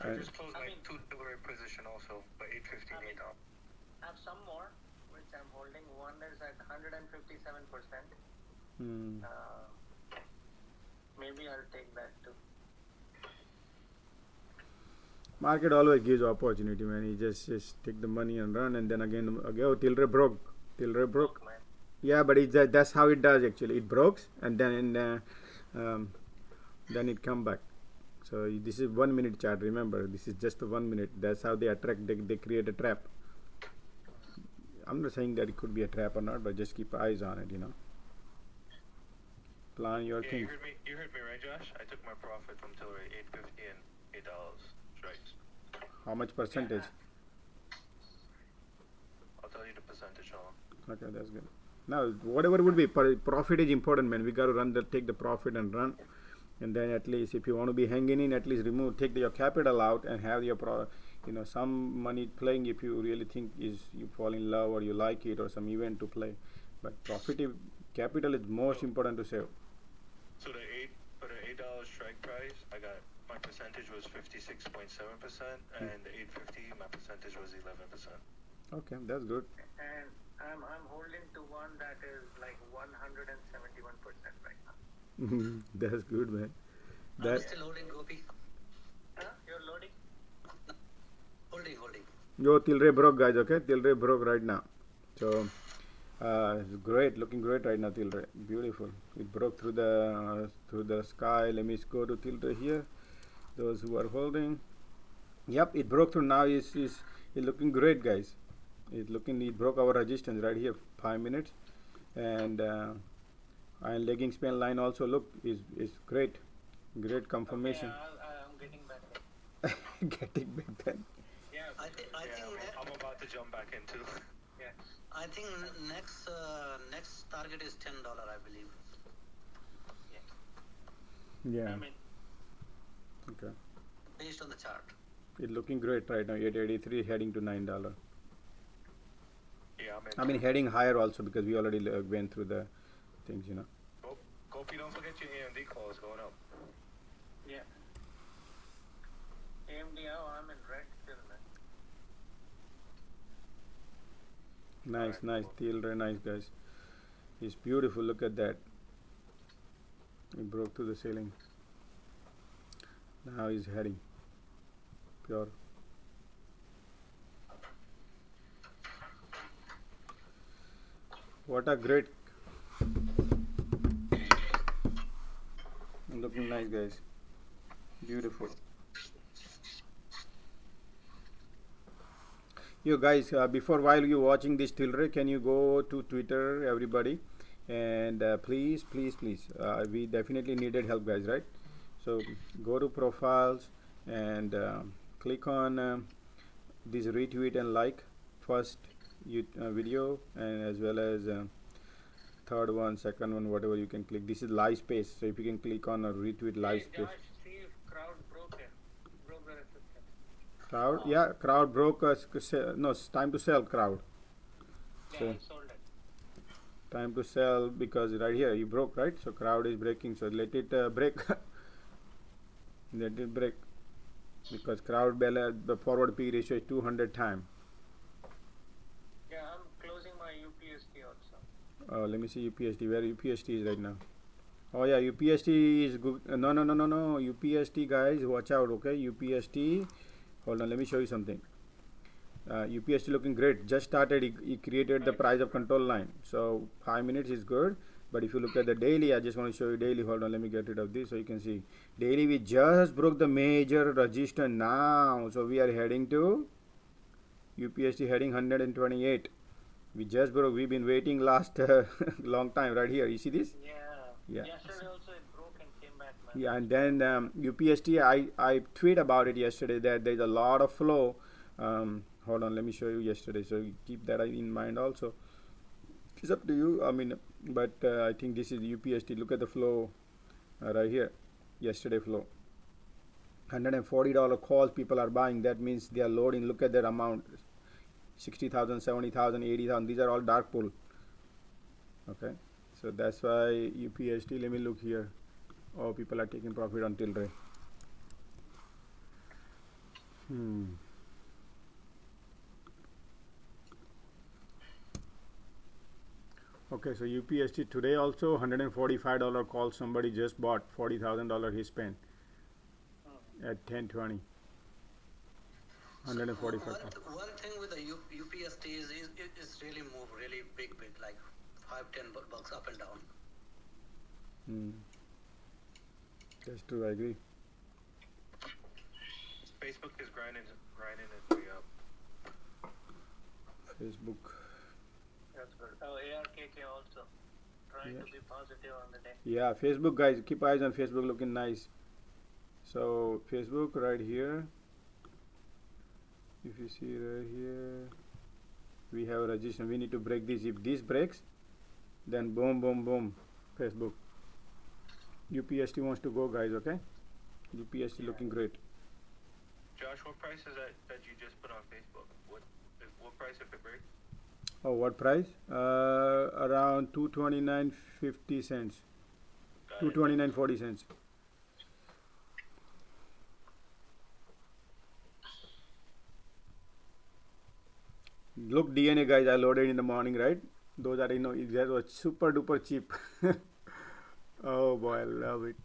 I just closed I my mean- $2 position also by 8.15 I mean- down. I have some more which I'm holding. One is at 157%. Hmm. Maybe I'll take that too. Market always gives opportunity, man. You just take the money and run, and then again, Tilray broke. Man. Yeah, but that's how it does actually. It breaks and then it come back. So this is 1 minute chart. Remember, this is just a 1 minute. That's how they attract. They create a trap. I'm not saying that it could be a trap or not, but just keep eyes on it. Plan your Yeah, thing. you heard me right, Josh? I took my profit from Tilray, 8.50 and $8 strikes. How much percentage? I'll tell you the percentage on. Okay, that's good. Now, whatever would be, profit is important, man. We got to take the profit and run. And then at least if you want to be hanging in, at least take your capital out and have your some money playing if you really think you fall in love or you like it or some event to play. But capital is most important to save. So for the $8 strike price, I got my percentage was 56.7%, and the 8.50 my percentage was 11%. Okay, that's good. And I'm holding to one that is like 171% right now. That's good, man. I'm still holding, Gopi. Huh? You're loading? Holding. Tilray broke, guys. Okay, Tilray broke right now. So it's great, looking great right now. Tilray, beautiful. It broke through the sky. Let me go to Tilray here. Those who are holding, yep, it broke through now. It's looking great, guys. It broke our resistance right here, 5 minutes, and lagging span line also is great confirmation. Okay, I'm getting back. Getting back then. Yeah. I think I'm about to jump back in too. Yeah. I think next target is $10, I believe. Yeah. I mean, Okay. Based on the chart. It's looking great right now. 883 heading to $9. Yeah, I mean heading higher also because we already went through the things. Gopi, don't forget your AMD calls going up. yeah. AMD, I'm in red still, man. Nice. Tilray, nice, guys. It's beautiful. Look at that. It broke through the ceiling. Now he's heading pure. What a great, looking nice, guys. Beautiful. You guys, while you watching this Tilray, can you go to Twitter, everybody, and please, we definitely needed help, guys, right? So go to profiles and click on this retweet and like first video, and as well as third one, second one, whatever you can click. This is live space, so if you can click on a retweet live Hey, space. Josh, see if crowd broke the resistance. Crowd, yeah, crowd broke us. No, it's time to sell, crowd. Yeah, So- I sold it. Time to sell because right here you broke, right? So crowd is breaking, so let it break. Let it break because crowd the forward P ratio is 200 times. Yeah, I'm closing my UPST also. Let me see UPST. Where UPST is right now? Oh yeah, UPST is good. No. UPST, guys, watch out. Okay, UPST. Hold on, let me show you something. UPST looking great. Just started. He created the price of control line. So 5 minutes is good. But if you look at the daily, I just want to show you daily. Hold on, let me get rid of this so you can see. Daily, we just broke the major resistance now. So we are heading to UPST heading 128. We just broke. We've been waiting last long time right here. You see this? Yeah. Yeah. Yesterday also it broke and came back, man. Yeah, and then UPST, I tweet about it yesterday that there's a lot of flow. Hold on, let me show you yesterday. So you keep that in mind also. It's up to you. I mean, but I think this is UPST. Look at the flow right here. Yesterday flow. $140 calls people are buying. That means they are loading. Look at that amount. 60,000, 70,000, 80,000. These are all dark pool. Okay. So that's why UPST. Let me look here. Oh, people are taking profit on Tilray. Okay, so UPST today also $145 call. Somebody just bought $40,000 he spent at 10:20. 145. One thing with the UPST is it's really moved really big, like $5-10 up and down. That's true. I agree. Facebook is grinding its way up. Facebook. That's good. Oh, ARKK also trying to be positive on the day. Yeah, Facebook guys, keep eyes on Facebook, looking nice. So Facebook right here. If you see right here, we have a resistance. We need to break this. If this breaks, then boom, boom, boom. Facebook. UPST wants to go, guys. Okay. UPST looking great. Josh, what price is that you just put on Facebook? What price if it breaks? Oh, what price? Around 229.50 cents. 229.40 cents. Look, DNA guys, I loaded in the morning, right? Those are, that was super duper cheap. Oh boy, I love it.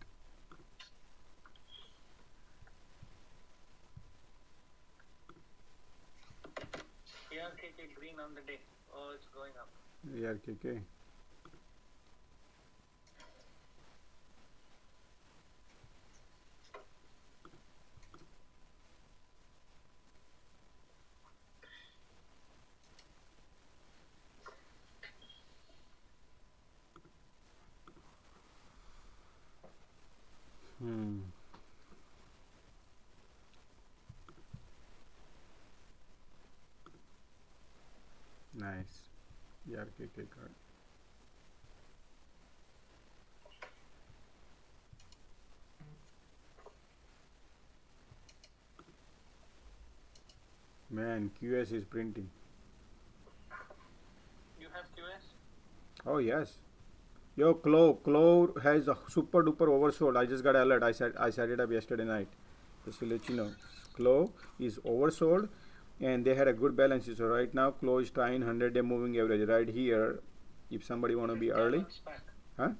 ARKK green on the day. Oh, it's going up. ARKK. Nice. ARKK card. Man, QS is printing. You have QS? Oh yes. Yo, Clo has a super duper oversold. I just got alert. I set it up yesterday night. Just to let you know. Clo is oversold and they had a good balance. So right now Clo is trying 100-day moving average right here. If somebody want to be early. Huh?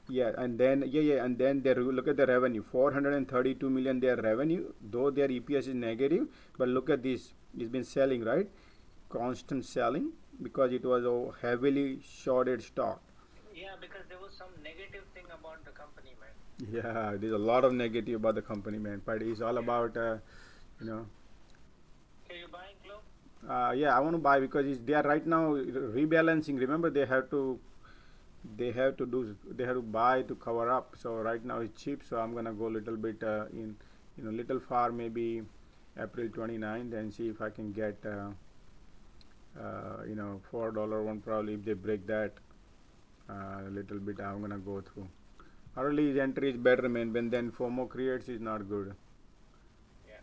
Yeah, and then and then they look at the revenue. 432 million their revenue, though their EPS is negative, but look at this. It's been selling, right? Constant selling because it was a heavily shorted stock. Yeah, because there was some negative thing about the company, man. Yeah, there's a lot of negative about the company, man. But it's all about So you buying Clo? yeah, I want to buy because they are right now rebalancing. Remember, they have to buy to cover up. So right now it's cheap, so I'm gonna go a little bit little far, maybe April 29th, and see if I can get $4 one. Probably if they break that a little bit, I'm gonna go through. Early entry is better, man. When then FOMO creates is not good. Yeah.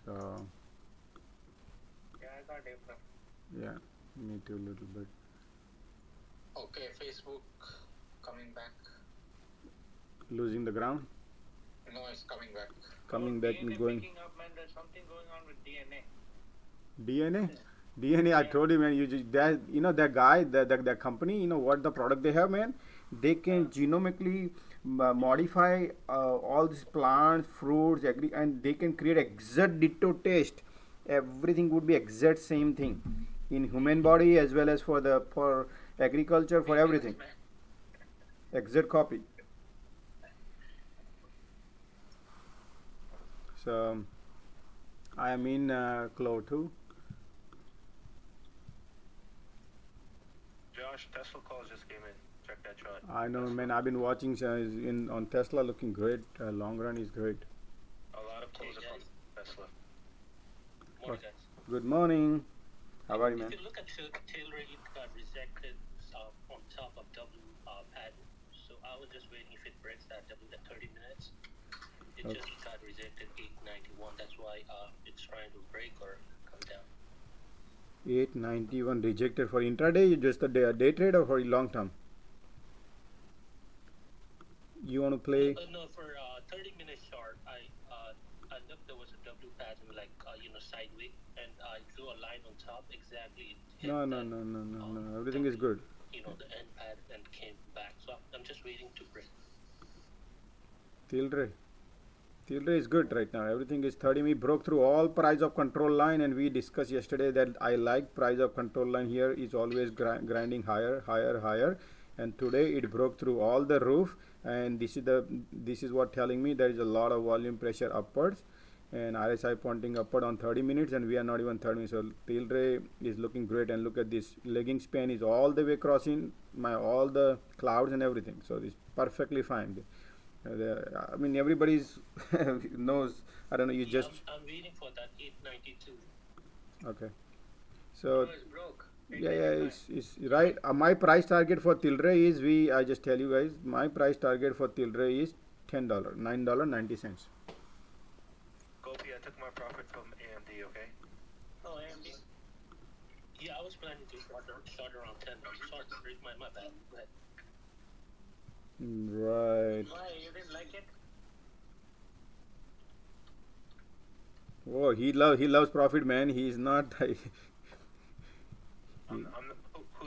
So Yeah, I got April. yeah, me too, a little bit. Okay, Facebook coming back. Losing the ground. No, it's coming back. Coming back and DNA going. picking up, man. There's something going on with DNA. DNA. I told you, man. You just that guy, that company. What the product they have, man. They can genomically modify all these plants, fruits, and they can create exact ditto taste. Everything would be exact same thing in human body as well as for agriculture, for everything. Exact copy. So I am in Clo too. Josh, Tesla calls just came in. Check that chart. I know, man. I've been watching on Tesla, looking great. Long run is great. A lot of calls are from Tesla. Morning, guys. Good morning. How are you, If man? you look at Tilray, it got rejected on top of W pattern. So I was just waiting if it breaks that W at 30 minutes. It Okay. just got rejected 891. That's why it's trying to break or come down. 891 rejected for intraday, just a day trade or for long term? You want to play? No, for 30 minutes chart, I looked. There was a W pattern like sideways, and I drew a line on top exactly. It hit No. that, Everything is good. the end pattern and came back. So I'm just waiting to break. Tilray is good right now. Everything is 30. We broke through all price of control line, and we discussed yesterday that I like price of control line here is always grinding higher, and today it broke through all the roof, and this is what telling me there is a lot of volume pressure upwards, and RSI pointing upward on 30 minutes, and we are not even 30 minutes. So Tilray is looking great, and look at this legging span is all the way crossing all the clouds and everything. So it's perfectly fine. I mean, everybody's knows. I don't know. You just I'm waiting for that 892. okay. So It's broke. yeah, it's right. My price target for Tilray is I just tell you guys, my price target for Tilray is $10, $9.90. Gopi, I took my profit from AMD, okay? Oh, AMD. Yeah, I was planning to short around 10. Sorry, my bad. Go ahead. Right. Why you didn't like it? Oh, he loves profit, man. He's not. Who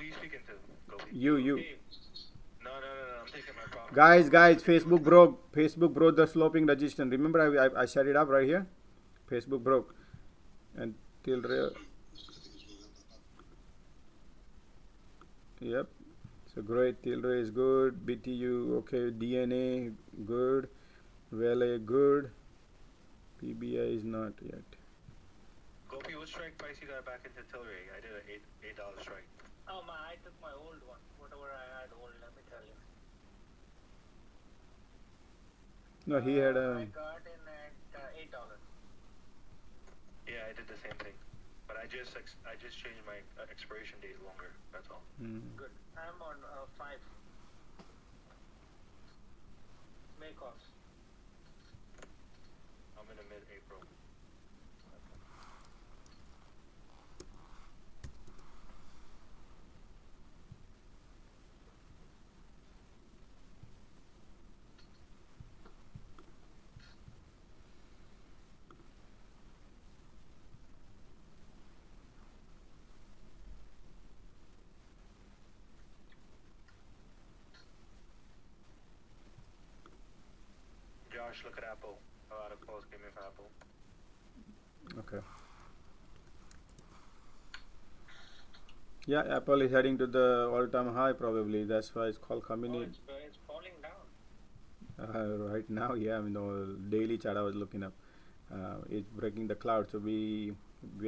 you speaking to, Gopi? you. No, I'm taking my profit. Guys, Facebook broke the sloping resistance. Remember, I set it up right here. Facebook broke, and Tilray. Yep. So great. Tilray is good. BTU okay. DNA good. Vele good. PBI is not yet. Gopi, what strike price you got back into Tilray? I did an $8 strike. Oh my! I took my old one. Whatever I had old, let me tell you. No, he had I got in at $8. Yeah, I did the same thing, but I just changed my expiration date longer. That's all. Good. I'm on 5. Make offs. I'm in the mid-April. Josh, look at Apple. A lot of calls came in for Apple. okay. Yeah, Apple is heading to the all-time high probably. That's why it's called coming in. It's falling down. Right now, yeah. I mean, the daily chart I was looking up, it's breaking the cloud. So we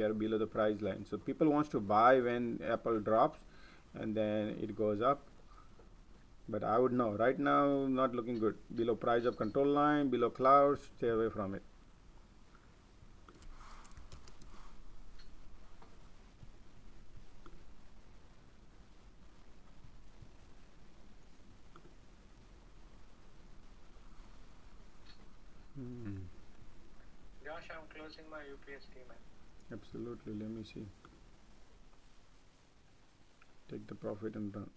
are below the price line. So people wants to buy when Apple drops, and then it goes up. But I would know right now, not looking good. Below price of control line, below clouds, stay away from it. Josh, I'm closing my UPST, man. Absolutely. Let me see. Take the profit and run.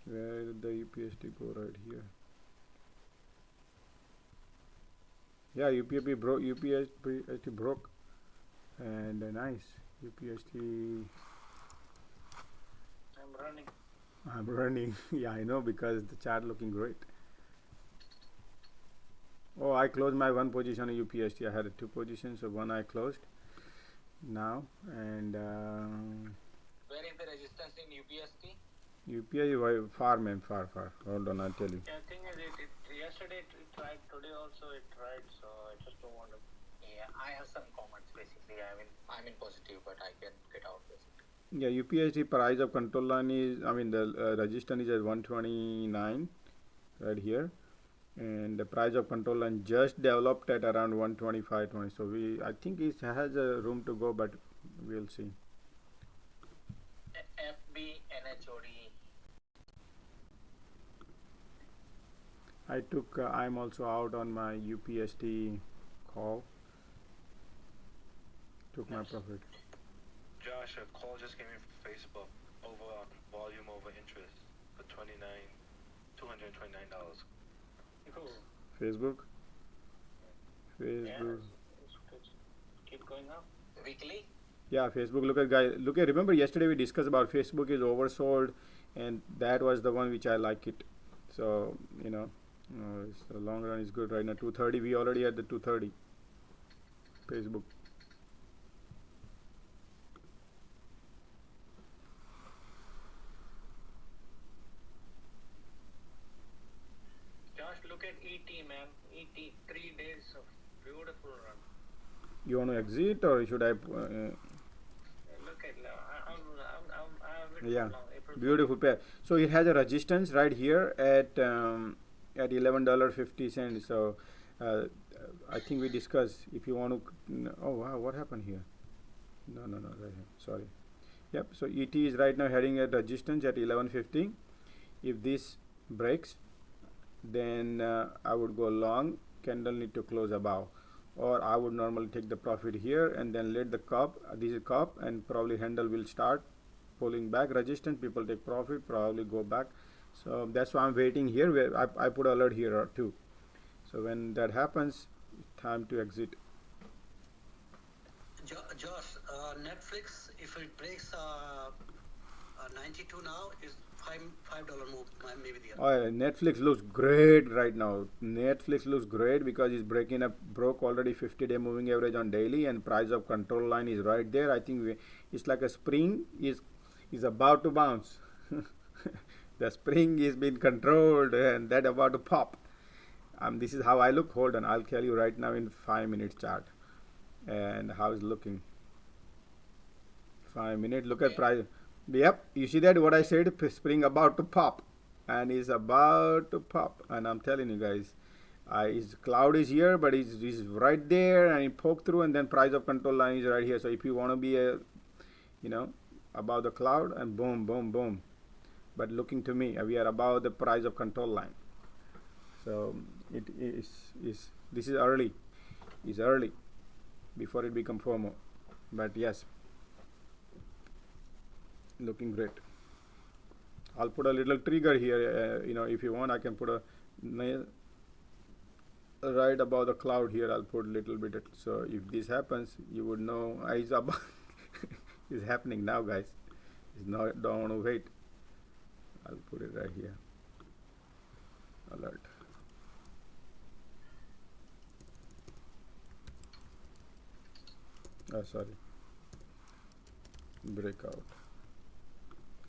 Where did the UPST go? Right here. Yeah, UPST broke, and nice. UPST. I'm running. Yeah, I know, because the chart looking great. Oh, I closed my one position on UPST. I had 2 positions, so one I closed now, and Where is the resistance in UPST? UPST far, man, far. Hold on, I'll tell you. Yeah, thing is, yesterday it tried, today also it tried, so I just don't want to. Yeah, I have some comments basically. I'm in positive, but I can get out basically. Yeah, UPST price of control line is, I mean, the resistance is at 129 right here, and the price of control line just developed at around 125.20. So I think it has a room to go, but we'll see. FB NHOD. I'm also out on my UPST call. Took my profit. Josh, a call just came in from Facebook over volume over interest for $229. Facebook. Yeah, keep going up. Weekly? Yeah, Facebook. Remember yesterday we discussed about Facebook is oversold, and that was the one which I like it. So it's the long run is good right now. 230. We already at the 230. Facebook. Josh, look at ET, man. ET, 3 days of beautiful run. You want to exit or should I? Look at I'm Yeah, long, April beautiful pair. So it has a resistance right here at $11.50. So I think we discussed if you want to. Oh wow, what happened here? No, right here. Sorry. Yep. So ET is right now heading at resistance at 11.50. If this breaks, then I would go long. Candle need to close above, or I would normally take the profit here and then let the cup. This is cup, and probably handle will start pulling back resistance. People take profit, probably go back. So that's why I'm waiting here. Where I put alert here too. So when that happens, time to exit. Josh, Netflix, if it breaks 92 now, is $5 move, maybe the other. Netflix looks great right now. Netflix looks great because it's broke already 50-day moving average on daily, and price of control line is right there. I think it's like a spring is about to bounce. The spring is being controlled and that about to pop. This is how I look. Hold on, I'll tell you right now in 5 minutes chart and how it's looking. 5 minutes. Look at price. Yep, you see that what I said? Spring about to pop, and is about to pop. And I'm telling you guys, his cloud is here, but he's right there, and he poked through, and then price of control line is right here. So if you want to be above the cloud, and boom, boom, boom. But looking to me, we are above the price of control line. So this is early. It's early before it become FOMO. But yes, looking great. I'll put a little trigger here. If you want, I can put a nail right above the cloud here. I'll put a little bit. So if this happens, you would know it's about. It's happening now, guys. It's not. Don't want to wait. I'll put it right here. Alert. Oh, sorry. Breakout.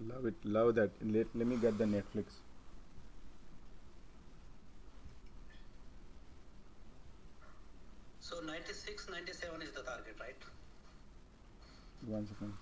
Love it. Love that. Let me get the Netflix. So 96, 97 is the target, right? 1 second.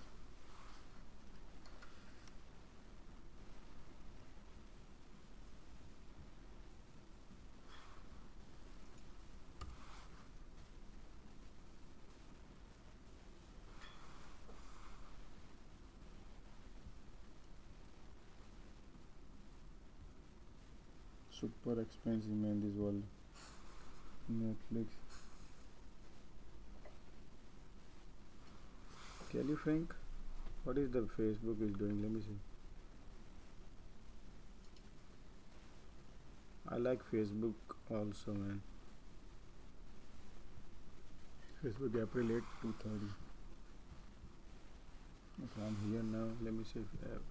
Super expensive, man, this world. Netflix. Kelly Frank, what is the Facebook is doing? Let me see. I like Facebook also, man. Facebook April 8, 230. Okay, I'm here now. Let me see if I have.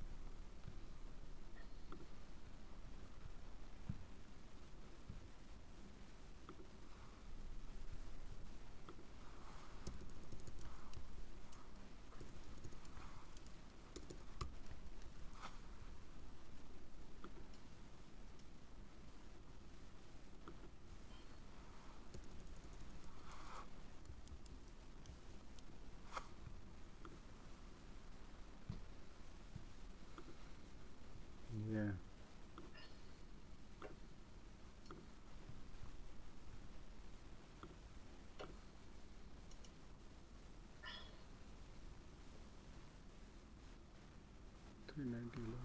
390 low.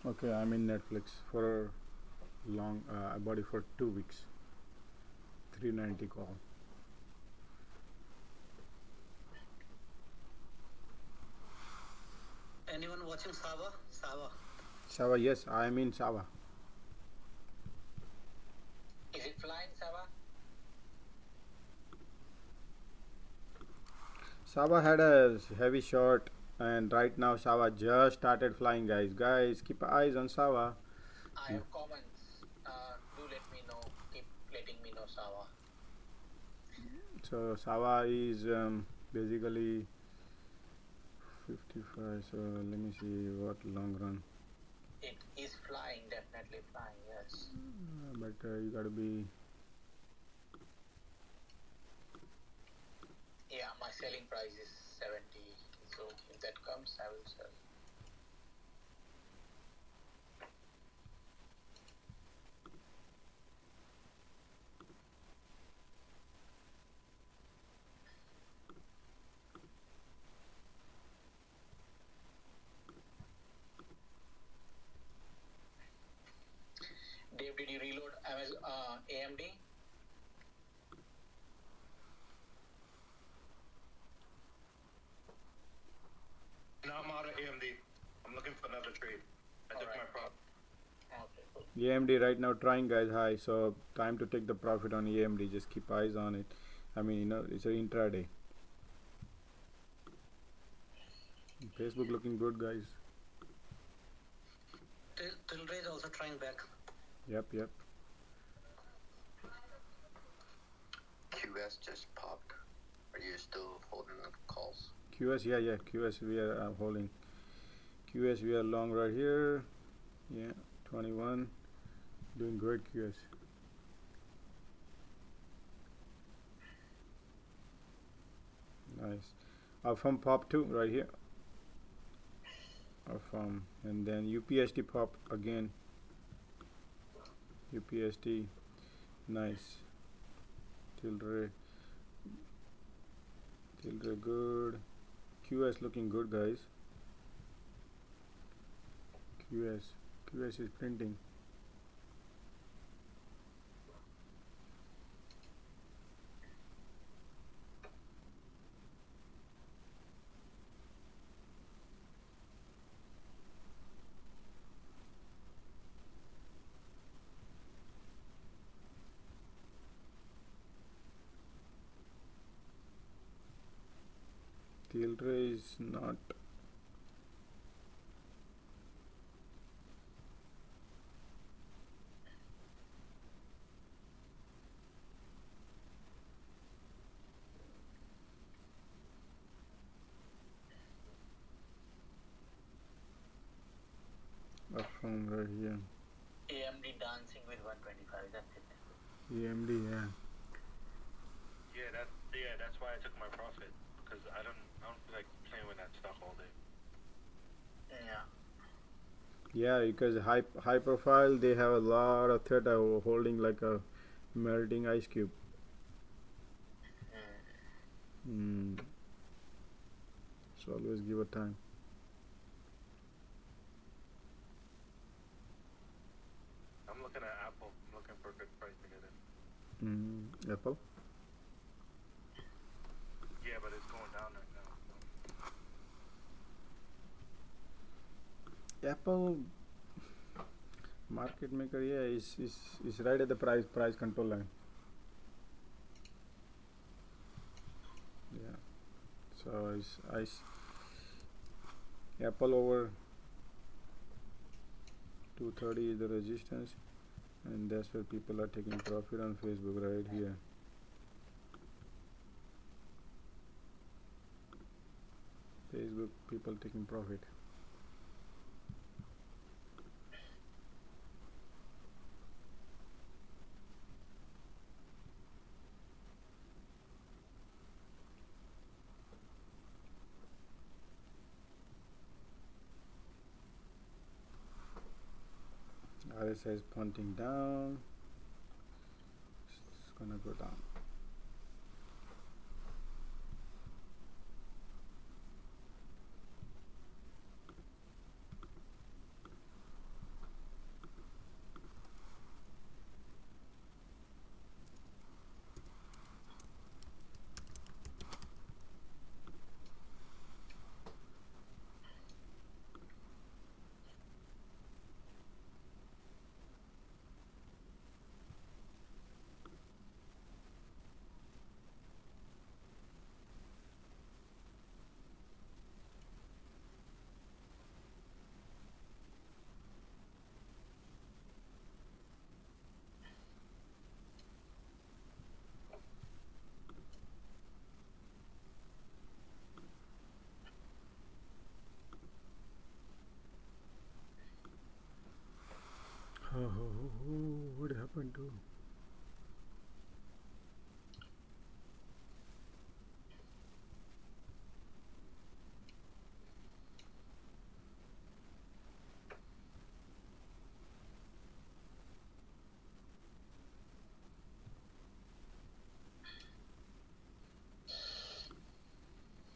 Okay, I'm in Netflix for long. I bought it for 2 weeks. 390 call. Anyone watching Sava? Sava, yes, I'm in Sava. Is it flying, Sava? Sava had a heavy short, and right now Sava just started flying, guys. Guys, keep eyes on Sava. I have comments. Do let me know. Keep letting me know, Sava. So Sava is basically 55. So let me see what long run. It is flying, definitely flying, yes. But you gotta be. Yeah, my selling price is 70. So if that comes, I will sell. Dave, did you reload AMD? No, I'm out of AMD. I'm looking for another trade. I took my profit. Okay, cool. AMD right now trying, guys, high. So time to take the profit on AMD. Just keep eyes on it. I mean, it's an intraday. Facebook looking good, guys. Tilray is also trying back. Yep. QS just popped. Are you still holding the calls? QS, yeah. QS we are holding. QS we are long right here. Yeah, 21. Doing great, QS. Nice. From pop too right here. From and then UPST pop again. UPST, nice. Tilray good. QS looking good, guys. QS is printing. Tilray is not. From right here. AMD dancing with 125, that's it. AMD, yeah. Yeah, that's why I took my profit, because I don't feel like playing with that stock all day. Yeah. Yeah, because high profile, they have a lot of threat holding like a melting ice cube. So always give it time. I'm looking at Apple. I'm looking for a good price to get in. Apple. Yeah, but it's going down right now. Apple market maker, yeah, is right at the price control line. Yeah, so it's Apple over 230 is the resistance, and that's where people are taking profit on Facebook right here. Facebook people taking profit. RSI is pointing down. It's gonna go down. What happened to?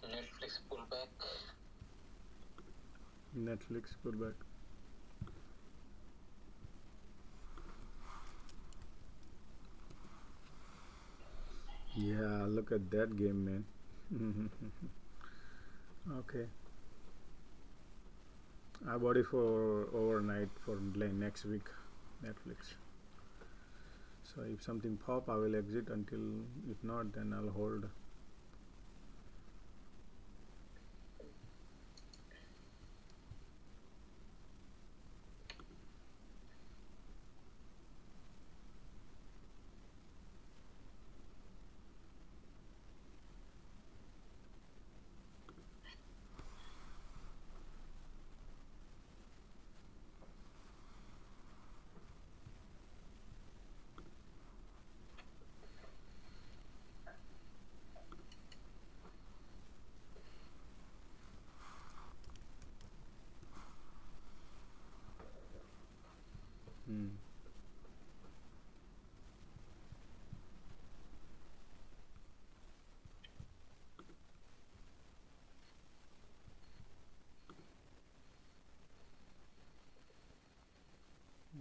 Netflix pullback. Netflix pullback. Yeah, look at that game, man. Okay. I bought it for overnight for next week, Netflix. So if something pop, I will exit until, if not, then I'll hold.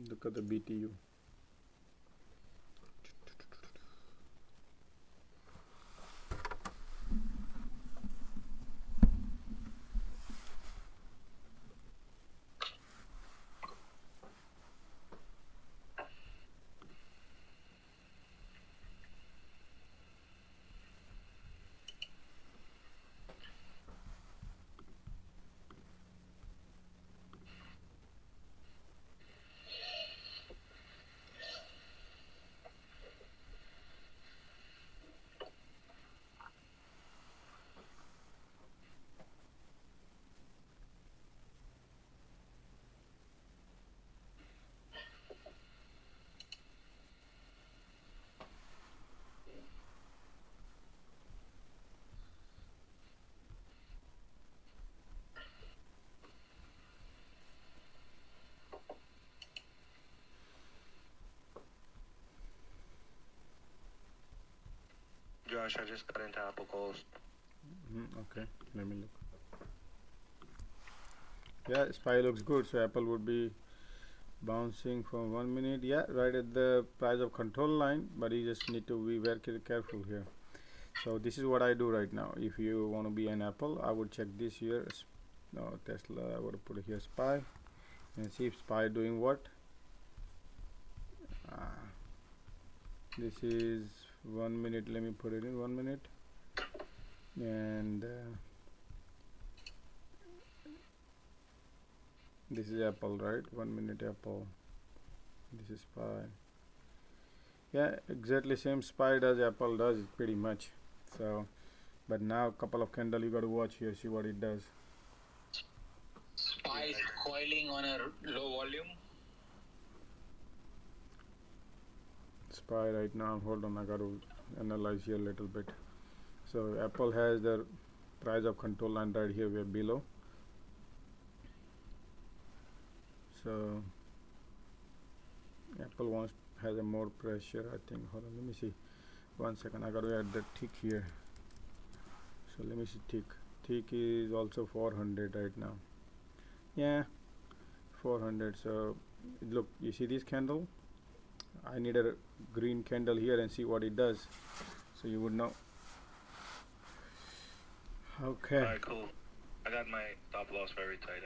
Look at the BTU. Josh, I just got into Apple calls. Okay, let me look. Yeah, SPY looks good, so Apple would be bouncing from 1 minute. Yeah, right at the price of control line, but you just need to be very careful here. So this is what I do right now. If you want to be an Apple, I would check this here. No, Tesla, I would put here SPY and see if SPY doing what. This is 1 minute. Let me put it in 1 minute, and this is Apple, right? 1 minute Apple. This is SPY. Yeah, exactly same SPY does Apple does pretty much. So, but now a couple of candle you got to watch here, see what it does. SPY is coiling on a low volume. SPY right now, hold on, I got to analyze here a little bit. So Apple has the price of control line right here, we're below. So Apple has a more pressure, I think. Hold on, let me see. 1 second, I gotta add the tick here. So let me see tick. Tick is also 400 right now. Yeah, 400. So look, you see this candle? I need a green candle here and see what it does, so you would know. Okay. Alright, cool. I got my stop loss very tight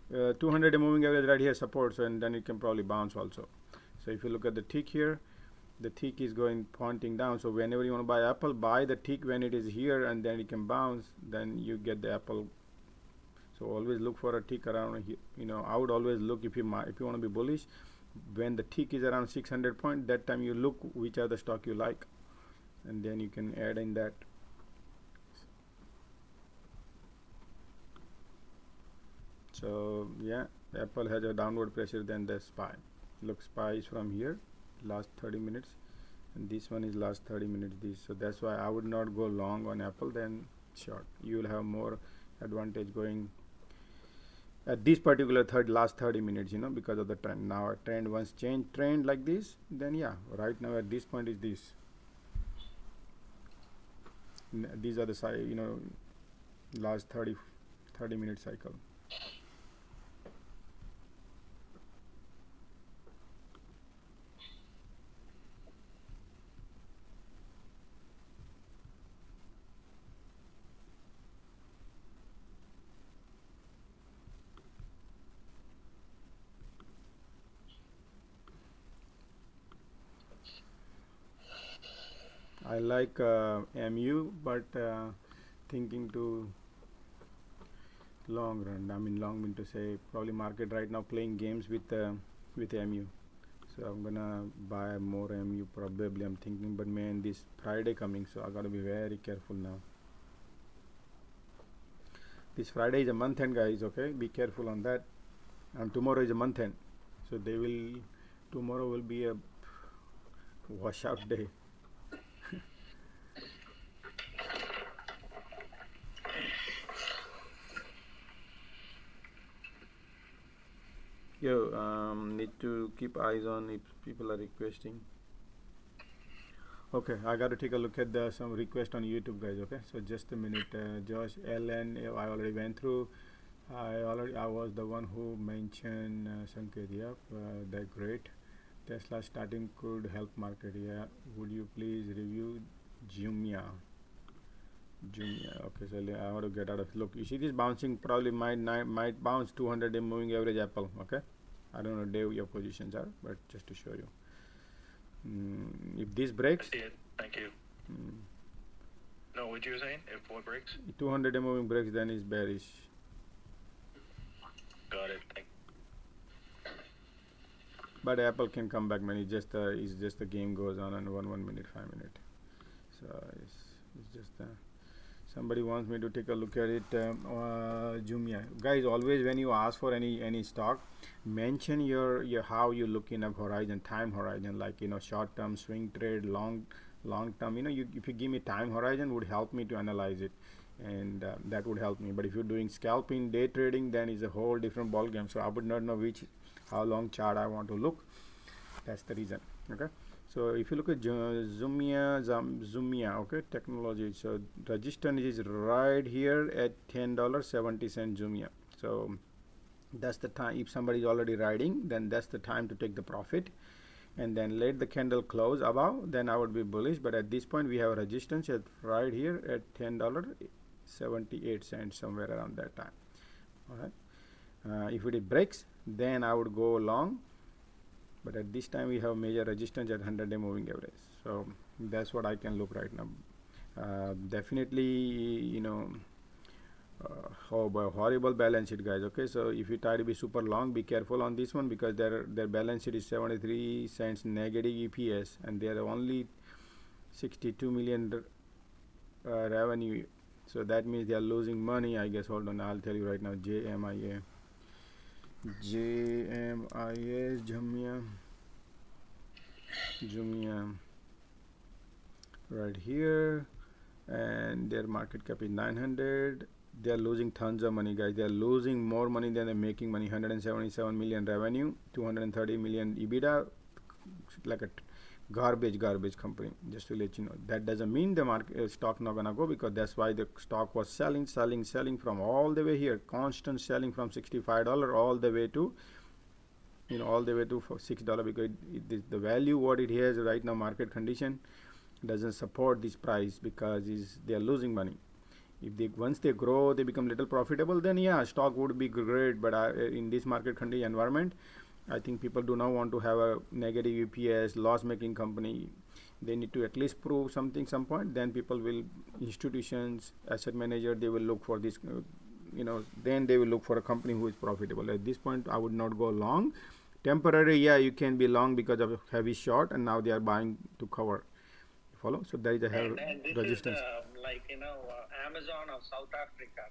anyways. 200 moving average right here supports, and then it can probably bounce also. So if you look at the tick here, the tick is going pointing down. So whenever you want to buy Apple, buy the tick when it is here, and then it can bounce. Then you get the Apple. So always look for a tick around here. You know, I would always look if you want to be bullish. When the tick is around 600 point, that time you look which are the stock you like, and then you can add in that. So yeah, Apple has a downward pressure than the SPY. Look, SPY is from here, last 30 minutes, and this one is last 30 minutes. So that's why I would not go long on Apple than short. You will have more advantage going at this particular last 30 minutes, you know, because of the trend. Now a trend once change trend like this, then yeah, right now at this point is this. These are the side, you know, last 30 minute cycle. I like MU, but thinking to long run. I mean long mean to say probably market right now playing games with MU. So I'm gonna buy more MU probably. I'm thinking, but man, this Friday coming, so I gotta be very careful now. This Friday is a month end, guys. Okay, be careful on that. And tomorrow is a month end, so tomorrow will be a washout day. Yo, need to keep eyes on if people are requesting. Okay, I got to take a look at some request on YouTube, guys. Okay, so just a minute. Josh Ellen, I already went through. I was the one who mentioned Sanket. Yep, that's great. Tesla starting could help market. Yeah, would you please review Jumia? Okay, so I want to get out of. Look, you see this bouncing probably might bounce 200 moving average Apple. Okay, I don't know Dave your positions are, but just to show you. If this breaks, I see it. Thank you. No, what you were saying? If what breaks? 200 moving breaks, then is bearish. Got it. But Apple can come back, man. It's just the game goes on 1 minute, 5 minute. So it's just somebody wants me to take a look at it. Jumia, guys, always when you ask for any stock, mention your how you look in a horizon, time horizon, like, you know, short term, swing trade, long term. You know, if you give me time horizon, would help me to analyze it, and that would help me. But if you're doing scalping, day trading, then it's a whole different ball game. So I would not know how long chart I want to look. That's the reason. Okay. So if you look at Jumia, okay, technology. So resistance is right here at $10.70 Jumia. So that's the time. If somebody is already riding, then that's the time to take the profit, and then let the candle close above. Then I would be bullish. But at this point, we have a resistance at right here at $10.78, somewhere around that time. All right. If it breaks, then I would go long. But at this time we have major resistance at 100-day moving average. So that's what I can look right now. Definitely, you know, horrible balance sheet, guys. Okay, so if you try to be super long, be careful on this one, because their balance sheet is 73 cents negative EPS, and they are only 62 million revenue. So that means they are losing money, I guess. Hold on, I'll tell you right now. JMIA Jumia right here, and their market cap is 900, They are losing tons of money, guys. They are losing more money than they're making money. 177 million revenue, 230 million EBITDA, like a garbage company. Just to let you know, that doesn't mean the market stock not gonna go, because that's why the stock was selling from all the way here, constant selling from $65 all the way to, all the way to $6, because the value what it has right now, market condition doesn't support this price, because they are losing money. If they once they grow, they become little profitable, then yeah, stock would be great. But in this market condition environment, I think people do not want to have a negative EPS loss making company. They need to at least prove something some point. Then people will, institutions, asset manager, they will look for this, then they will look for a company who is profitable. At this point, I would not go long. Temporary, yeah, you can be long because of heavy short, and now they are buying to cover. Follow? So there is a and this resistance. is Amazon of South Africa.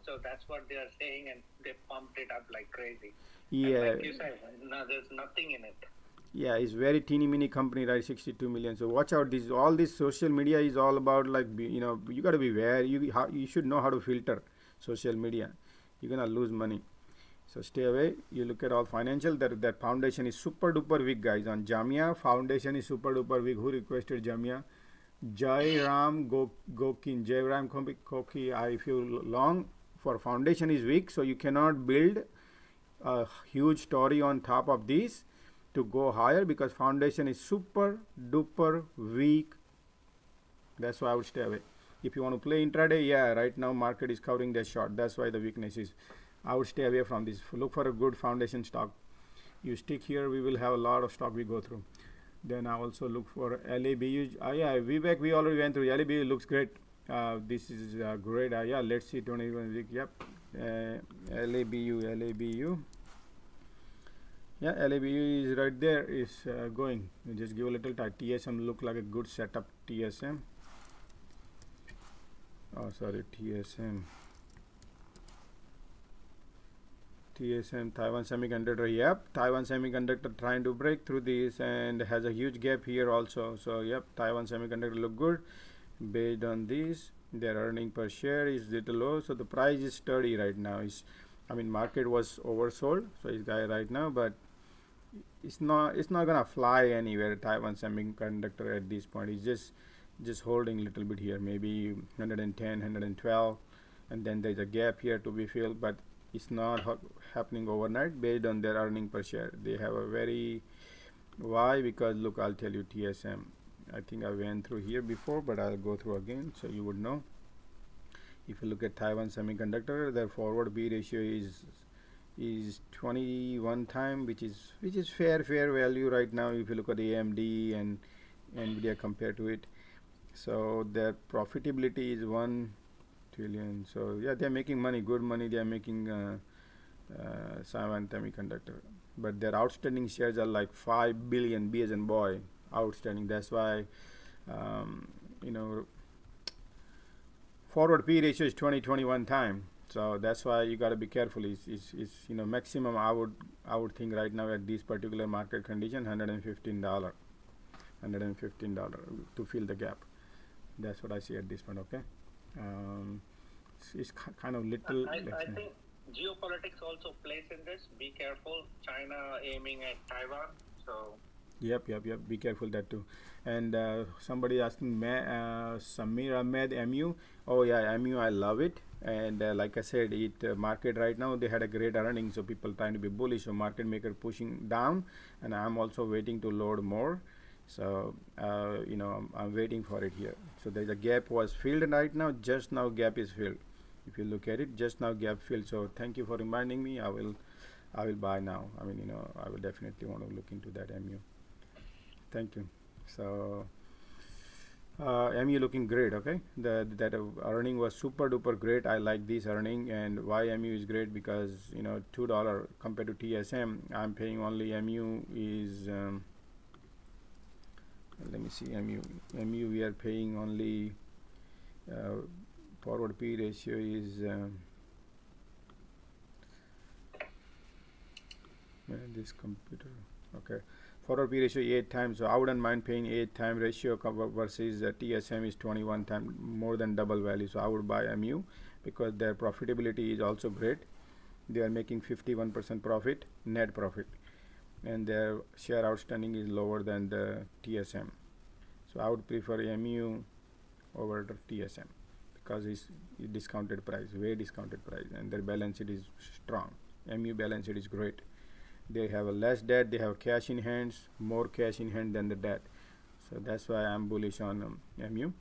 So that's what they are saying, and they pumped it up like crazy. Yeah. And like you said, no, there's nothing in it. Yeah, it's very teeny mini company, right? 62 million. So watch out. All this social media is all about, like, you got to be aware. You should know how to filter social media. You're gonna lose money. So stay away. You look at all financial. That foundation is super duper weak, guys. On Jamia, foundation is super duper weak. Who requested Jamia? Jairam Gokin. Jairam Koki. If you long for foundation is weak, so you cannot build a huge story on top of this to go higher, because foundation is super duper weak. That's why I would stay away. If you want to play intraday, yeah, right now market is covering that short. That's why the weakness is. I would stay away from this. Look for a good foundation stock. You stick here, we will have a lot of stock we go through. Then I also look for LABU. Yeah, Vivek, we already went through. LABU looks great. This is great. Yeah, let's see 21 week. Yep. LABU. Yeah, LABU is right there. Is going. You just give a little time. TSM look like a good setup. TSM. Oh, sorry, TSM, Taiwan Semiconductor. Yep, Taiwan Semiconductor trying to break through this and has a huge gap here also. So yep, Taiwan Semiconductor look good. Based on this, their earning per share is little low, so the price is sturdy right now. Market was oversold, so it's guy right now, but it's not gonna fly anywhere. Taiwan Semiconductor at this point is just holding a little bit here, maybe 110, 112, and then there's a gap here to be filled, but it's not happening overnight based on their earning per share. They have a very, why? Because look, I'll tell you. TSM, I think I went through here before, but I'll go through again so you would know. If you look at Taiwan Semiconductor, their forward B ratio is 21 time, which is fair value right now if you look at AMD and Nvidia compared to it. So their profitability is 1 trillion. So yeah, they're making money, good money. They are making Taiwan Semiconductor, but their outstanding shares are like 5 billion. B as in boy, outstanding. That's why forward P ratio is 20-21 time. So that's why you got to be careful. Is maximum I would think right now at this particular market condition $115 to fill the gap. That's what I see at this point. Okay. It's kind of little. I think geopolitics also plays in this. Be careful. China aiming at Taiwan. So. Yep. Be careful that too. And somebody asking Samir Ahmed MU. Oh yeah, MU. I love it. And like I said, market right now they had a great earning, so people trying to be bullish. So market maker pushing down, and I'm also waiting to load more. So I'm waiting for it here. So there's a gap was filled right now. Just now gap is filled. If you look at it, just now gap filled. So thank you for reminding me. I will buy now. I will definitely want to look into that MU. Thank you. So MU looking great. Okay, that earning was super duper great. I like this earning. And why MU is great? Because $2 compared to TSM, I'm paying only MU is let me see. MU we are paying only forward P ratio is this computer. Okay, forward P ratio 8 times, so I wouldn't mind paying 8 time ratio versus TSM is 21 times, more than double value. So I would buy MU, because their profitability is also great. They are making 51% profit, net profit, and their share outstanding is lower than the TSM. So I would prefer MU over the TSM because it's discounted price, way discounted price, and their balance sheet is strong. MU balance sheet is great. They have a less debt, they have cash in hands, more cash in hand than the debt. So that's why I'm bullish on MU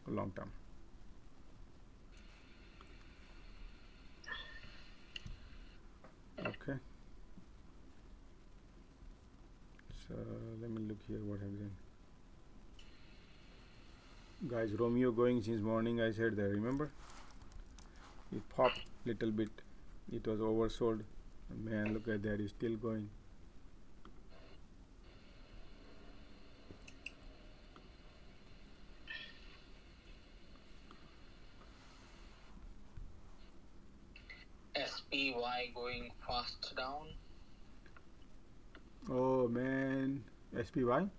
long term. Okay. So let me look here what I've done. Guys, Romeo going since morning, I said that, remember? It popped little bit. It was oversold. Man, look at that, it's still going. SPY going fast down. Oh man, SPY?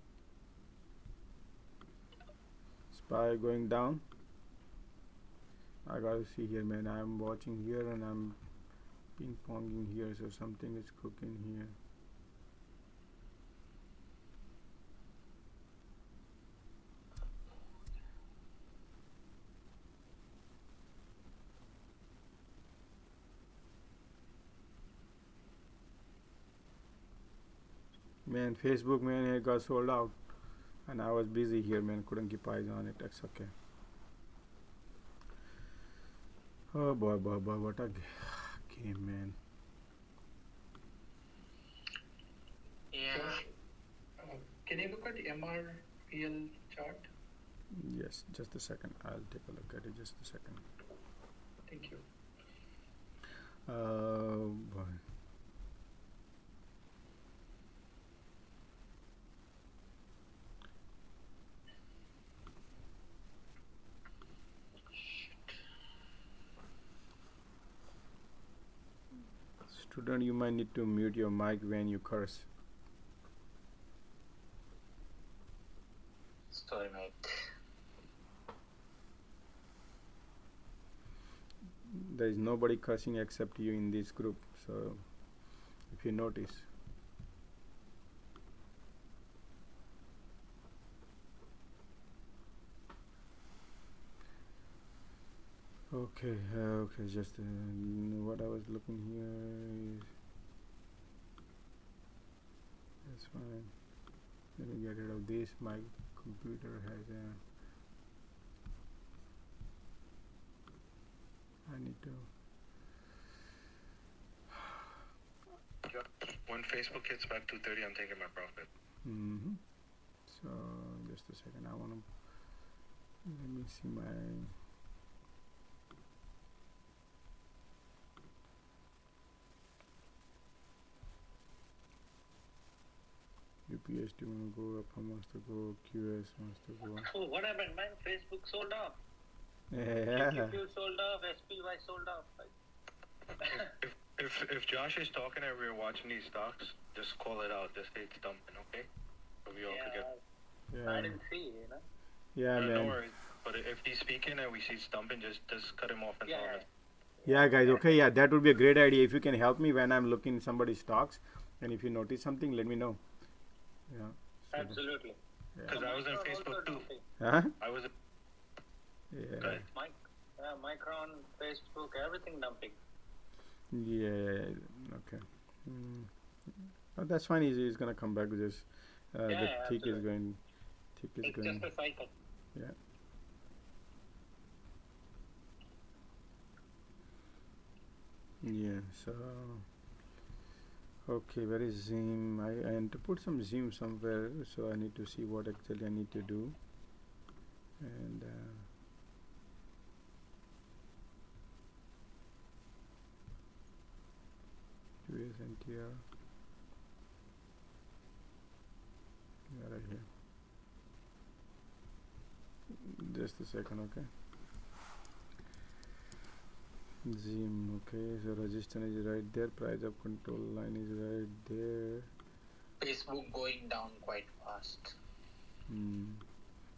SPY going down. I gotta see here, man. I'm watching here and I'm ping ponging here, so something is cooking here. Man, Facebook, man, it got sold out, and I was busy here, man. Couldn't keep eyes on it. That's okay. Oh boy, what a game, man. Yeah. Can you look at MRPL chart? Yes, just a second. I'll take a look at it. Just a second. Thank you. Oh boy. Student, you might need to mute your mic when you curse. Sorry, mate. There is nobody cursing except you in this group, so if you notice. Okay, just what I was looking here is, that's fine. Let me get rid of this. My computer has a, I need to, When Facebook hits back 230, I'm taking my profit. so just a second, I want to, let me see my, UPS do want to go up, how wants to go, QS wants to go up. Oh, what happened, man? Facebook sold off. Yeah. QQ sold off. SPY sold off. If Josh is talking and we're watching these stocks, just call it out. Just say it's dumping, okay? So we all could get. Yeah. I didn't see, you know. Yeah, No, man. no worries. But if he's speaking and we see it's dumping, just cut him off and tell him. Yeah, guys. Okay, yeah, that would be a great idea. If you can help me when I'm looking somebody's stocks, and if you notice something, let me know. Yeah. So Absolutely. Because I was in Facebook too. Huh? I was. Yeah. Micron, Facebook, everything dumping. Yeah. Okay. Oh, that's fine. He's gonna come back with this. The tick is absolutely. going. Tick is It's going. just a cycle. Yeah. Yeah. So. Okay, where is Zoom? I need to put some Zoom somewhere, so I need to see what actually I need to do. And US NTR. Yeah, right here. Just a second, okay. Zoom, okay, so resistance is right there, price of control line is right there. Facebook going down quite fast.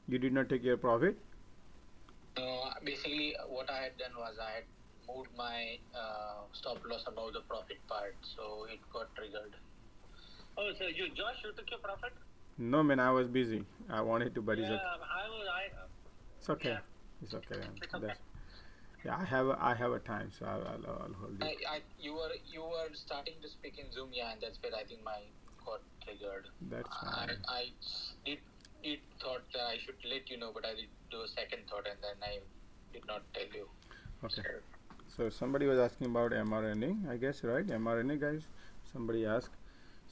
You did not take your profit? Basically, what I had done was I had moved my stop loss above the profit part, so it got triggered. Oh, so Josh, you took your profit? No, man, I was busy. I wanted to, but it's okay. It's okay. Yeah. It's okay. It's okay. Yeah, I have a time, so I'll hold it. You were starting to speak in Zoom, yeah, and that's where I think my got triggered. That's fine. I did thought that I should let you know, but I did do a second thought, and then I did not tell you. Okay. So somebody was asking about mRNA, I guess, right? mRNA, guys. Somebody asked.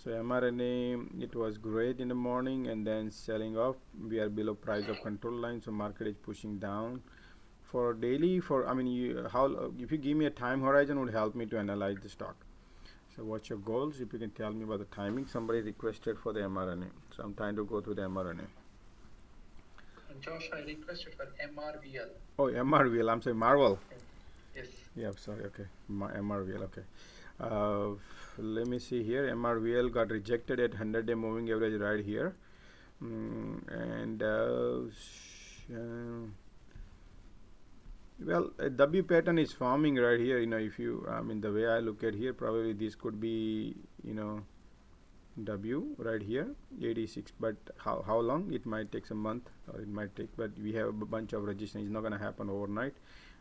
So mRNA, it was great in the morning and then selling off. We are below price of control line, so market is pushing down. For daily, if you give me a time horizon, would help me to analyze the stock. So what's your goals? If you can tell me about the timing. Somebody requested for the mRNA, so I'm trying to go through the mRNA. Josh, I requested for MRVL. Oh, MRVL. I'm sorry, Marvel. Yes. Yeah, sorry. Okay, MRVL. Okay. Let me see here. MRVL got rejected at 100-day moving average right here, well, a W pattern is forming right here. If you, the way I look at here, probably this could be, W right here, 86. But how long? It might take some month, or it might take. But we have a bunch of resistance. It's not gonna happen overnight.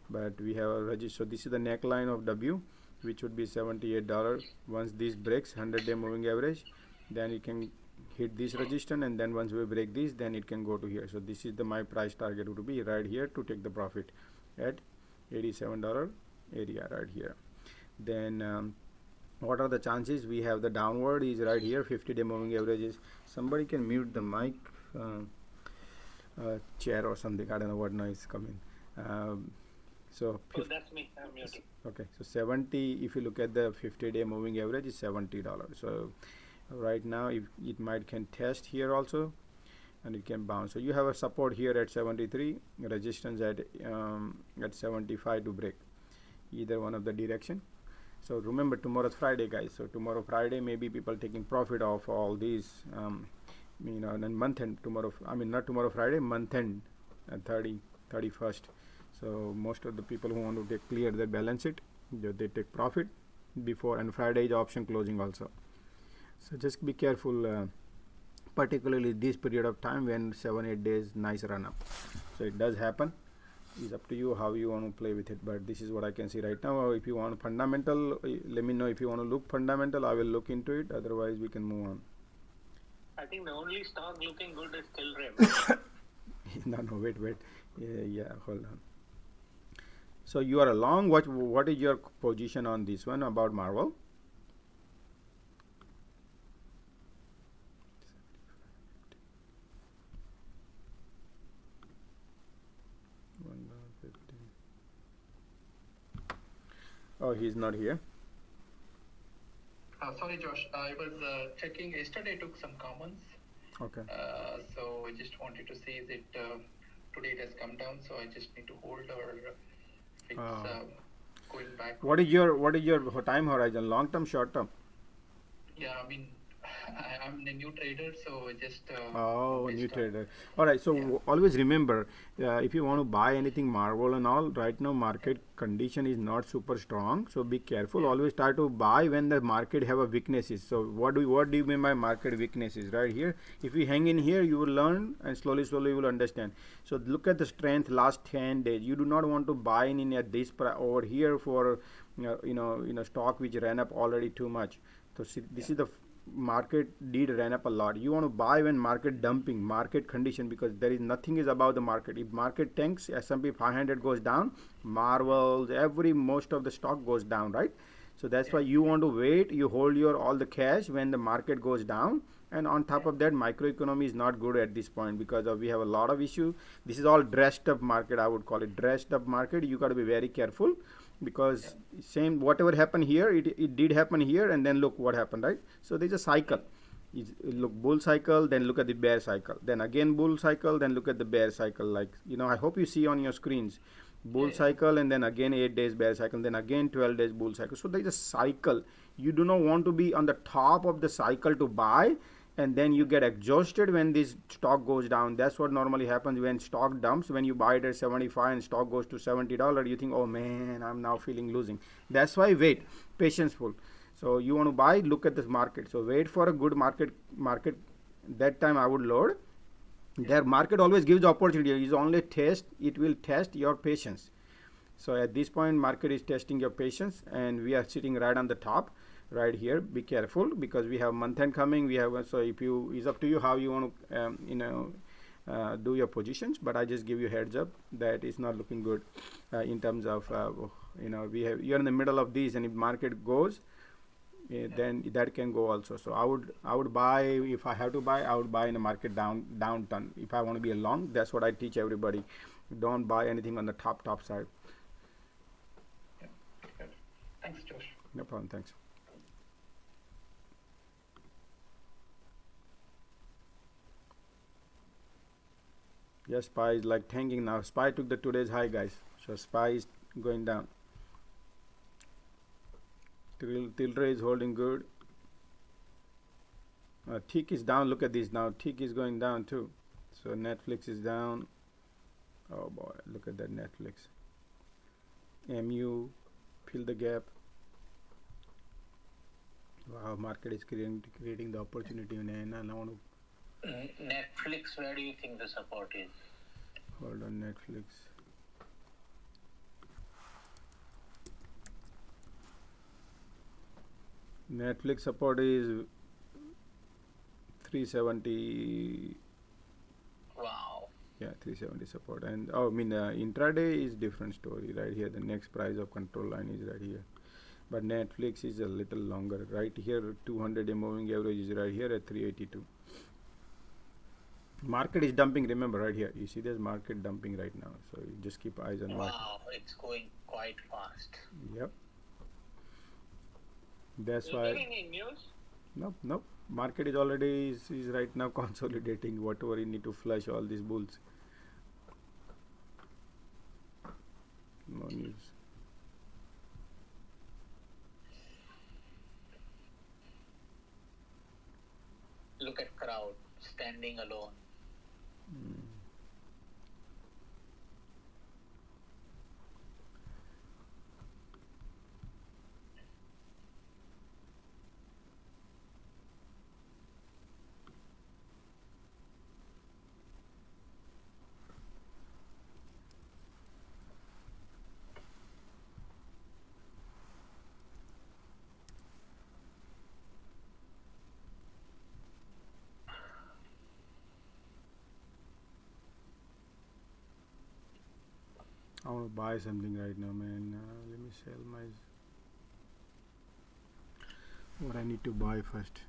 But we have a resistance. So this is the neckline of W, which would be $78. Once this breaks 100-day moving average, then it can hit this resistance, and then once we break this, then it can go to here. So this is my price target would be right here to take the profit at $87 area right here. Then what are the chances? We have the downward is right here, 50-day moving averages. Somebody can mute the mic, chair or something. I don't know what noise coming. So that's me. I'm muting. Okay, so 70. If you look at the 50-day moving average, is $70. So right now, if it might can test here also, and it can bounce. So you have a support here at 73, resistance at 75 to break either one of the direction. So remember, tomorrow's Friday, guys. So tomorrow Friday, maybe people taking profit off all these, and month end tomorrow. Not tomorrow Friday, month end, 31st. So most of the people who want to clear their balance sheet, they take profit before, and Friday is option closing also. So just be careful, particularly this period of time when 7-8 days nice run up. So it does happen. It's up to you how you want to play with it, but this is what I can see right now. If you want fundamental, let me know. If you want to look fundamental, I will look into it. Otherwise, we can move on. I think the only stock looking good is Tilray. No, wait. Yeah, hold on. So you are long. What is your position on this one about Marvel? Oh, he's not here. Sorry, Josh. I was checking. Yesterday I took some commons. Okay. So I just wanted to see that today it has come down. So I just need to hold, or if it's going back. What is your time horizon? Long term, short term? Yeah, I'm a new trader, so just. New trader. All right. So always remember, if you want to buy anything Marvel and all, right now market condition is not super strong. So be careful. Always try to buy when the market have a weaknesses. So what do you mean by market weaknesses? Right here, if you hang in here, you will learn, and slowly you will understand. So look at the strength last 10 days. You do not want to buy in at this over here for stock which ran up already too much. So see, this is the market did ran up a lot. You want to buy when market dumping, market condition, because there is nothing is about the market. If market tanks, S&P 500 goes down, Marvels, most of the stock goes down, right? So that's why you want to wait. You hold all the cash when the market goes down. And on top of that, microeconomy is not good at this point because we have a lot of issues. This is all dressed up market. I would call it dressed up market. You got to be very careful. Because same whatever happened here, it did happen here, and then look what happened, right? So there's a cycle. Look, bull cycle, then look at the bear cycle, then again bull cycle, then look at the bear cycle. I hope you see on your screens, bull cycle, and then again 8 days bear cycle, then again 12 days bull cycle. So there's a cycle. You do not want to be on the top of the cycle to buy. and then you get exhausted when this stock goes down. That's what normally happens when stock dumps. When you buy it at 75 and stock goes to $70, you think, oh man, I'm now feeling losing. That's why wait, patientful. So you want to buy, look at this market. So wait for a good market. That time I would load. Their market always gives opportunity. It's only test. It will test your patience. So at this point, market is testing your patience, and we are sitting right on the top, right here. Be careful because we have month end coming. We have, so if you, it's up to you how you want to do your positions, but I just give you heads up that it's not looking good in terms of we have, you're in the middle of these, and if market goes, then that can go also. So I would buy, if I have to buy, I would buy in a market downturn. If I want to be a long, that's what I teach everybody. Don't buy anything on the top side. Yeah. Good. Thanks, Josh. No problem. Thanks. Yes, SPY is like tanking now. SPY took the today's high, guys. So SPY is going down. Tilray is holding good. Tick is down. Look at this now. Tick is going down too. So Netflix is down. Oh boy, look at that Netflix. MU, fill the gap. Wow, market is creating the opportunity. Netflix, where do you think the support is? Hold on, Netflix. Netflix support is 370. Wow. Yeah, 370 support. And intraday is different story right here. The next price of control line is right here. But Netflix is a little longer. Right here, 200 moving average is right here at 382. Market is dumping, remember, right here. You see there's market dumping right now. So you just keep eyes on market. Wow, it's going quite fast. Yep. That's why. Any news? Nope. Market is already is right now consolidating. Whatever you need to flush all these bulls. No news. Look at crowd standing alone. I want to buy something right now, man. Let me sell my. What I need to buy first.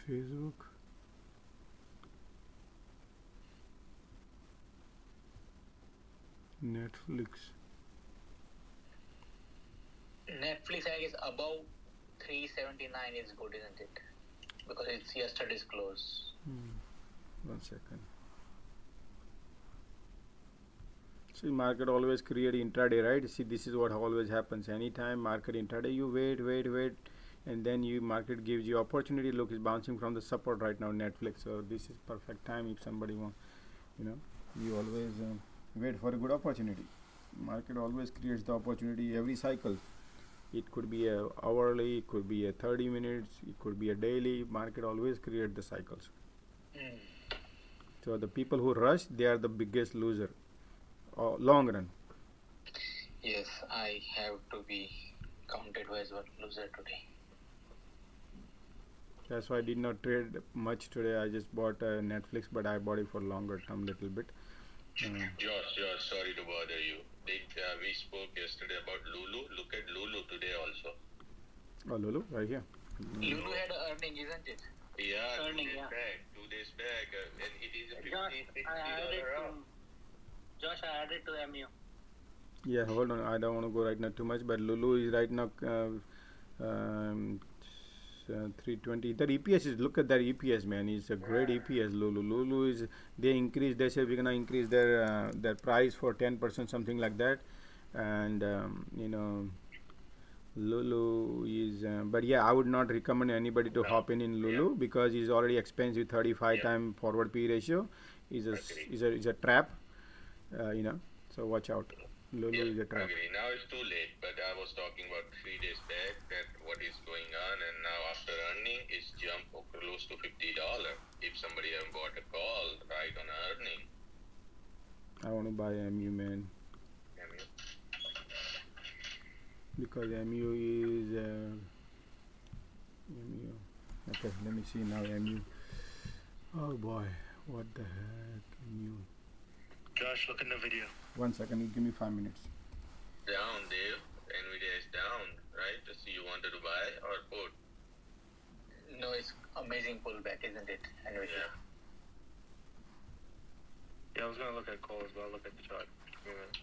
Facebook. Netflix. Netflix, I guess, above 379 is good, isn't it? Because it's yesterday's close. 1 second. See, market always create intraday, right? See, this is what always happens. Anytime market intraday, you wait, and then market gives you opportunity. Look, it's bouncing from the support right now, Netflix. So this is perfect time if somebody wants, you always wait for a good opportunity. Market always creates the opportunity every cycle. It could be a hourly, it could be a 30 minutes, it could be a daily. Market always create the cycles. So the people who rush, they are the biggest loser. Long run. Yes, I have to be counted as a loser today. That's why I did not trade much today. I just bought Netflix, but I bought it for longer term little bit. Josh, sorry to bother you. We spoke yesterday about Lulu. Look at Lulu today also. Oh, Lulu, right here. Lulu had an earning, isn't it? Yeah, Earning, 2 days back, and it is a $50 Josh, I added to MU. Yeah, hold on. I don't want to go right now too much, but Lulu is right now 320. That EPS is, look at that EPS, man. It's a great EPS. Lulu is, they say we're gonna increase their price for 10%, something like that, and Lulu is, but yeah, I would not recommend anybody to hop in Lulu because it's already expensive. 35 time forward P ratio is a trap. So watch out. Lulu is a trap. Agree. Now it's too late, but I was talking about 3 days back that what is going on, and now after earning, it's jumped close to $50. If somebody have bought a call right on earning, I want to buy MU, man, MU. because MU is MU. Okay, let me see now MU. Oh boy, what the heck, MU. Josh, look in the video. 1 second, you give me 5 minutes. Down, Dave. Nvidia is down, right? So you wanted to buy or put? No, it's amazing pullback, isn't it? Yeah. Yeah, I was gonna look at calls, but I'll look at the chart. Give me a minute.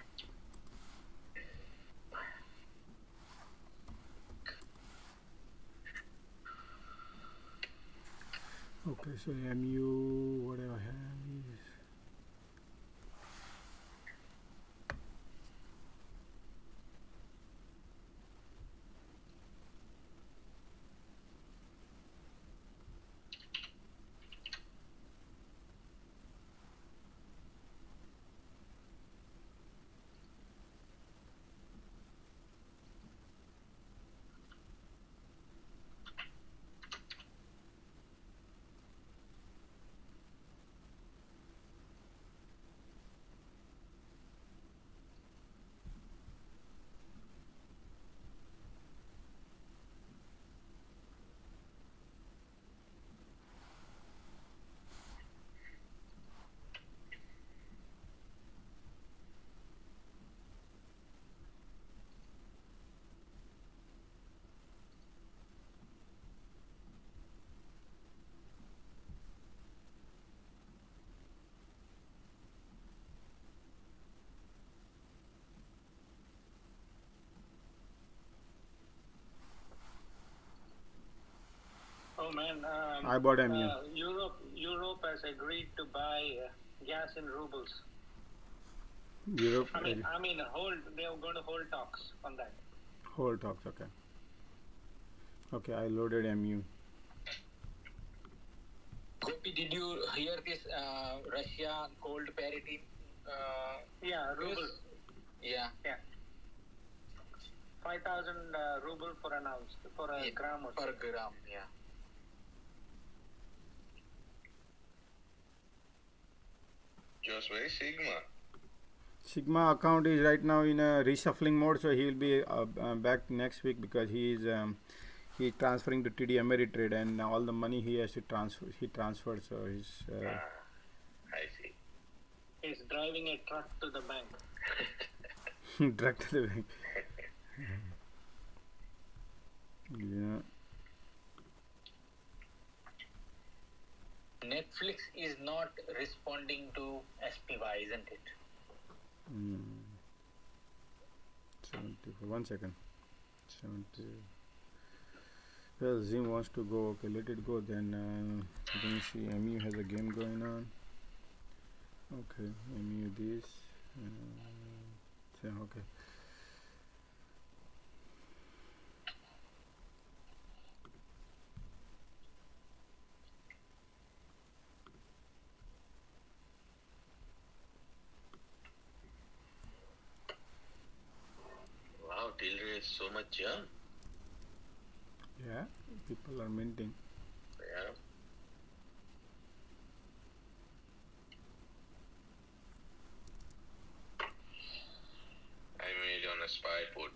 Okay, so MU, what do I have is Oh man, I bought MU. Europe has agreed to buy gas in rubles. Europe. I mean, hold. They are going to hold talks on that. Hold talks. Okay. Okay, I loaded MU. Gopi, did you hear this Russia gold parity? Yeah, ruble. Yeah. 5,000 ruble for an ounce, for a gram or per gram, yeah. Just very Sigma. Sigma account is right now in a reshuffling mode, so he will be back next week because he is transferring to TD Ameritrade, and all the money he has to transfer, he transferred. So he's. I see. He's driving a truck to the bank. Direct to the bank. Yeah. Netflix is not responding to SPY, isn't it? 74. 1 second. 70. Well, Zim wants to go. Okay, let it go then. Let me see. MU has a game going on. Okay, MU this. Okay. Wow, Tilray is so much jump. Yeah, people are minting. Yeah. I made on a spy put.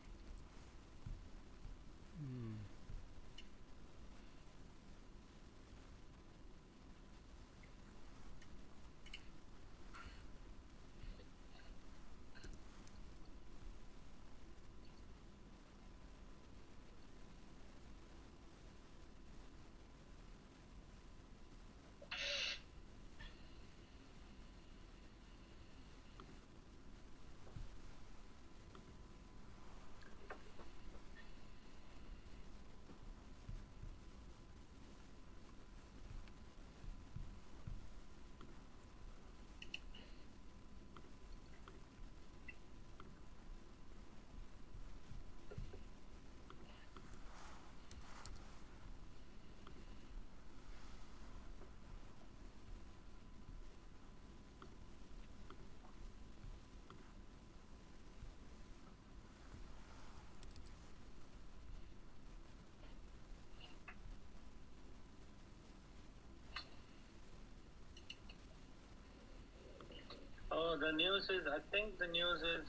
news is, I think the news is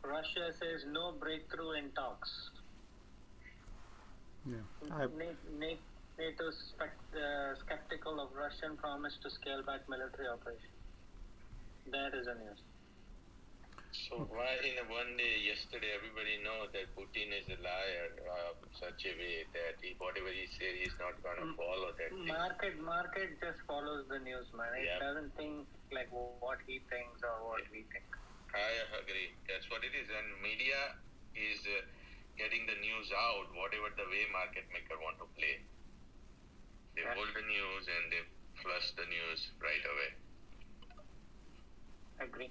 Russia says no breakthrough in talks. Yeah. NATO skeptical of Russian promise to scale back military operation. That is a news. So why in one day yesterday everybody know that Putin is a liar such a way that whatever he said he's not gonna follow that thing. Market just follows the news, man. It doesn't think like what he thinks or what we think. I agree. That's what it is. And media is getting the news out whatever the way market maker want to play. They hold the news and they flush the news right away. Agree.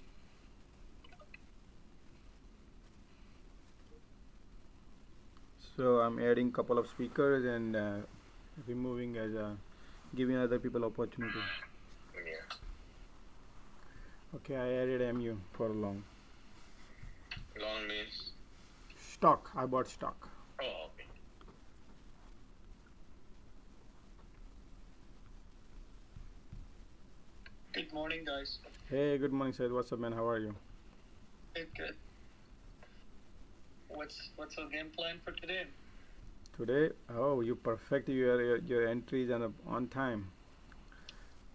So I'm adding couple of speakers and removing as giving other people opportunity. Yeah. Okay, I added MU for long. Long means? Stock. I bought stock. Oh, okay. Good morning, guys. Hey, good morning, Said. What's up, man? How are you? Good. What's our game plan for today? Today, oh, you perfect your entries and on time.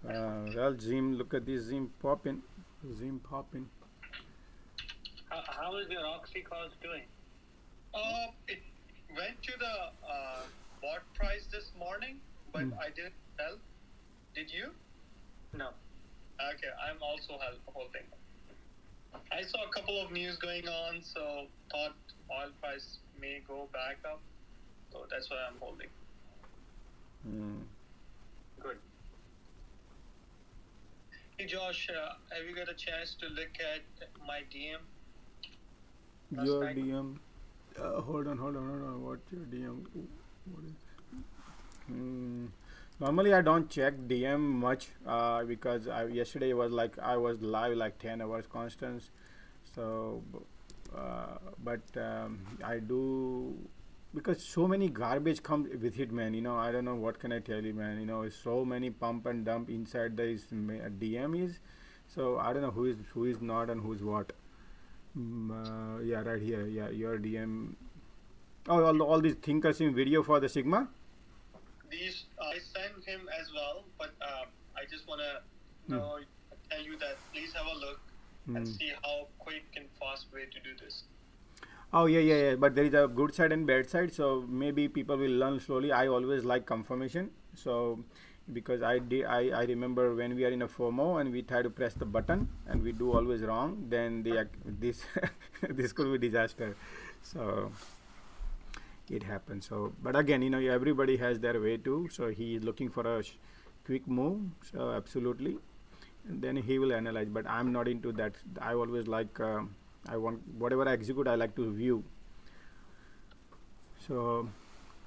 Well, Zim, look at this Zim popping. How is your Oxy calls doing? It went to the bought price this morning, but I didn't sell. Did you? No. Okay, I'm also holding. I saw a couple of news going on, so thought oil price may go back up. So that's why I'm holding. Good. Hey Josh, have you got a chance to look at my DM? Your DM. Hold on. What's your DM? What is? Normally I don't check DM much because yesterday was like I was live like 10 hours constant. So, but I do because so many garbage comes with it, man. I don't know what can I tell you, man. So many pump and dump inside this DM is. So I don't know who is not and who's what. Yeah, right here. Yeah, your DM. Oh, all these thinkers in video for the Sigma. These I sent him as well, but I just want to tell you that please have a look and see how quick and fast way to do this. Oh yeah. But there is a good side and bad side, so maybe people will learn slowly. I always like confirmation, so because I remember when we are in a FOMO and we try to press the button and we do always wrong, then this this could be disaster. So it happens. So but again, everybody has their way too. So he is looking for a quick move. So absolutely, and then he will analyze. But I'm not into that. I always like I want whatever I execute, I like to view. So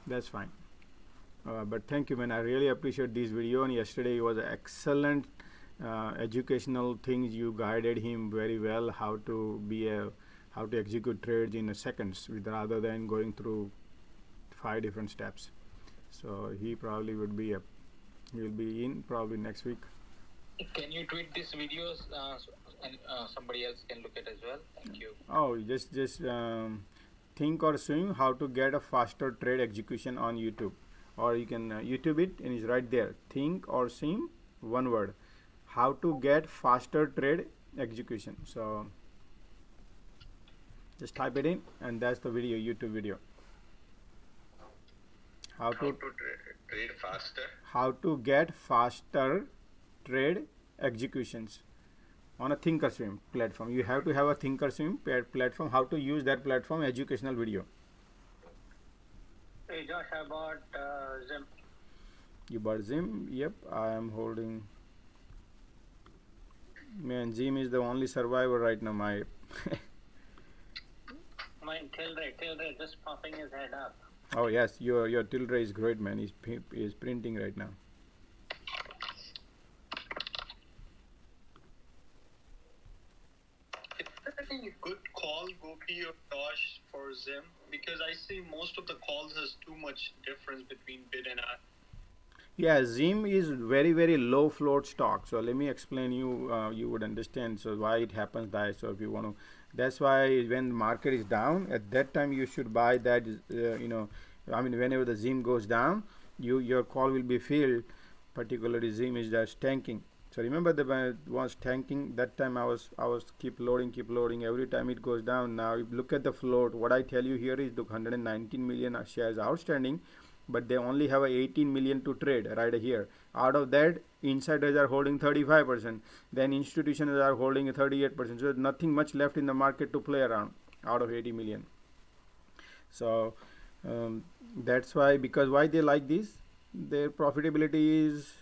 that's fine. But thank you, man. I really appreciate this video. And yesterday was excellent educational things. You guided him very well how to execute trades in seconds rather than going through 5 different steps. So he probably will be in probably next week. Can you tweet these videos and somebody else can look at as well? Thank you. Oh, just think or swim how to get a faster trade execution on YouTube, or you can YouTube it and it's right there. Think or swim, one word. How to get faster trade execution. So just type it in, and that's the video, YouTube video. How to trade faster? How to get faster trade executions on a Thinkorswim platform. You have to have a Thinkorswim platform. How to use that platform? Educational video. Hey Josh, I bought Zim. You bought Zim? Yep, I am holding. Man, Zim is the only survivor right now. Mine Tilray, just popping his head up. Oh yes, your Tilray is great, man. He's printing right now. Is there any good call, Gopi or Josh, for Zim? Because I see most of the calls has too much difference between bid and ask. Yeah, Zim is very low float stock. So let me explain you. You would understand. So why it happens that. So if you want to, that's why when the market is down, at that time you should buy that. I mean, whenever the Zim goes down, your call will be filled. Particularly Zim is just tanking. So remember the when it was tanking that time I was keep loading every time it goes down. Now if you look at the float, what I tell you here is the 119 million shares outstanding, but they only have a 18 million to trade right here. Out of that, insiders are holding 35%, then institutions are holding 38%. So there's nothing much left in the market to play around out of 80 million. So that's why, because why they like this, their profitability is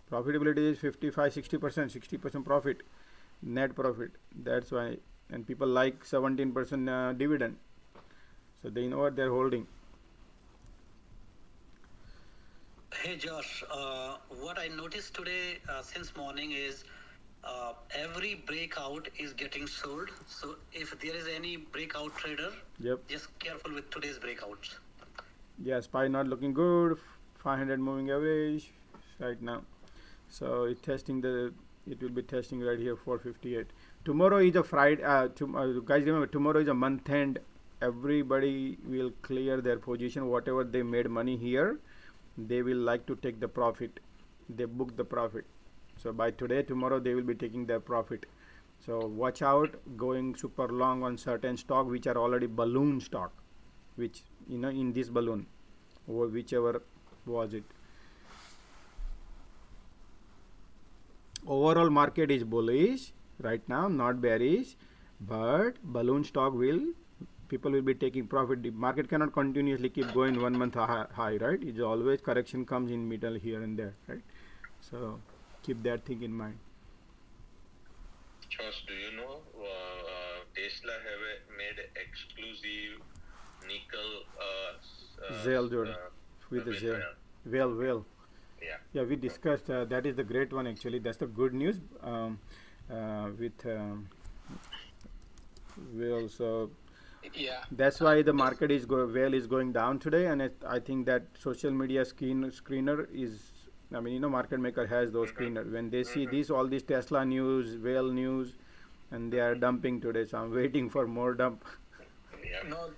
55 60% profit, net profit. That's why, and people like 17% dividend, so they know what they're holding. Hey Josh, what I noticed today since morning is every breakout is getting sold. So if there is any breakout trader, Yep. just careful with today's breakouts. Yeah, SPY not looking good. 500 moving average right now. So it will be testing right here 458. Tomorrow is a Friday. Guys, remember tomorrow is a month end. Everybody will clear their position. Whatever they made money here, they will like to take the profit. They book the profit. So by today, tomorrow they will be taking their profit. So watch out going super long on certain stock which are already balloon stock, which in this balloon or whichever was it. Overall market is bullish right now, not bearish, but balloon stock people will be taking profit. The market cannot continuously keep going 1 month high, right? It's always correction comes in middle here and there, right? So keep that thing in mind. Josh, do you know Tesla have made exclusive nickel Zale Jordan with the Zale. Well. Yeah, we discussed that is the great one actually. That's the good news with Will. So Yeah. that's why the market is going down today, and I think that social media screener is. I mean, market maker has those screener. When they see all this Tesla news, Whale news, and they are dumping today. So I'm waiting for more dump. No.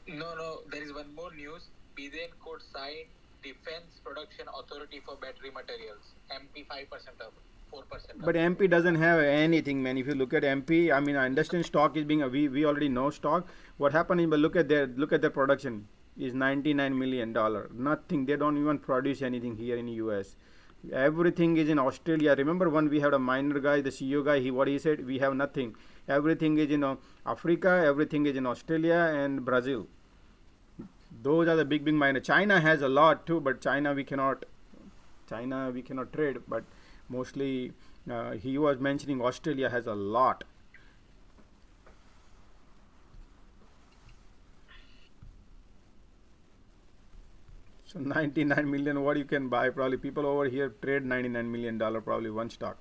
There is one more news. Biden could sign Defense Production Authority for Battery Materials. MP 5% up, 4%. But MP doesn't have anything, man. If you look at MP, I mean, I understand stock is being we already know stock. What happened is, but look at their production is $99 million. Nothing. They don't even produce anything here in the US. Everything is in Australia. Remember when we had a miner guy, the CEO guy, what he said, we have nothing. Everything is in Africa, everything is in Australia and Brazil. Those are the big miners. China has a lot too, but China we cannot trade. But mostly he was mentioning Australia has a lot. So 99 million, what you can buy? Probably people over here trade $99 million, probably one stock.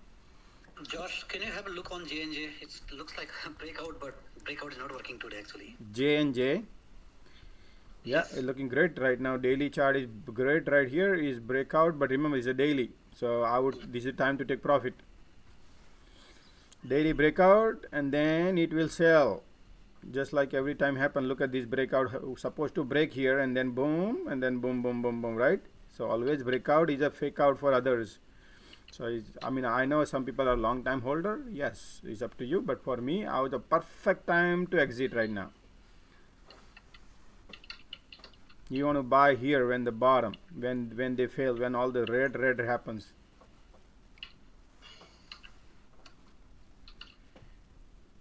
Josh, can you have a look on J&J? It looks like a breakout, but breakout is not working today actually. J&J. Yeah, Yes. it's looking great right now. Daily chart is great right here. Is breakout, but remember it's a daily. So this is time to take profit. Daily breakout, and then it will sell. Just like every time happen. Look at this breakout. Supposed to break here and then boom, right? So always breakout is a fake out for others. So I know some people are long time holder. Yes, it's up to you. But for me, I was a perfect time to exit right now. You want to buy here when the bottom, when they fail, when all the red happens.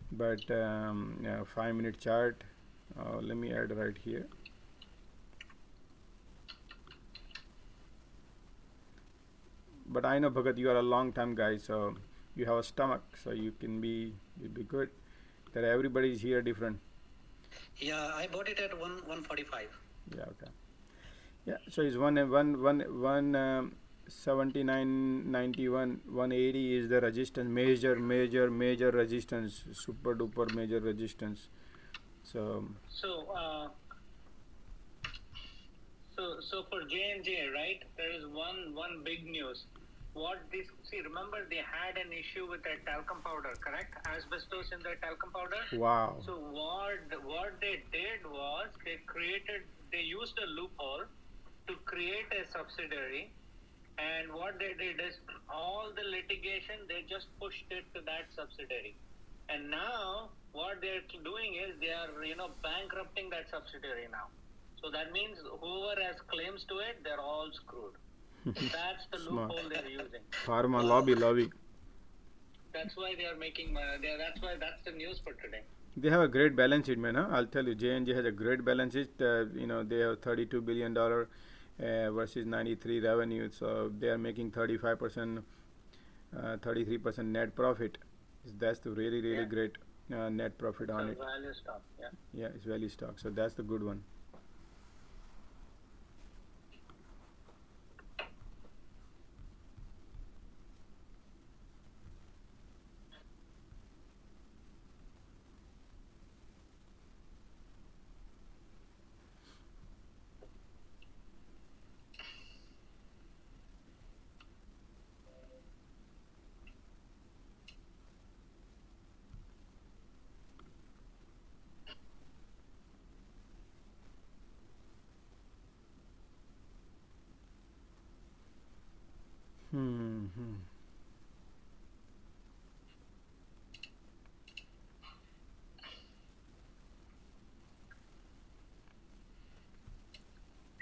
But 5-minute chart. Let me add right here. But I know, Bhagat, you are a long time guy, so you have a stomach, so you'll be good. That everybody is here different. Yeah, I bought it at 145. Yeah, okay. Yeah, so it's 79.91, 180 is the resistance, major resistance, super duper major resistance. So So for J&J, right? There is one big news. Remember they had an issue with their talcum powder, correct? Asbestos in their talcum powder. Wow. So what they did was they used a loophole to create a subsidiary, and what they did is all the litigation they just pushed it to that subsidiary, and now what they're doing is they are bankrupting that subsidiary now. So that means whoever has claims to it, they're all screwed. That's the loophole they're using. Pharma lobby. That's why they are making. That's the news for today. They have a great balance sheet, man. I'll tell you, J&J has a great balance sheet. They have $32 billion versus 93 revenue, so they are making 35%, 33% net profit. That's the really great net profit on it. Value stock, yeah. Yeah, it's value stock. So that's the good one.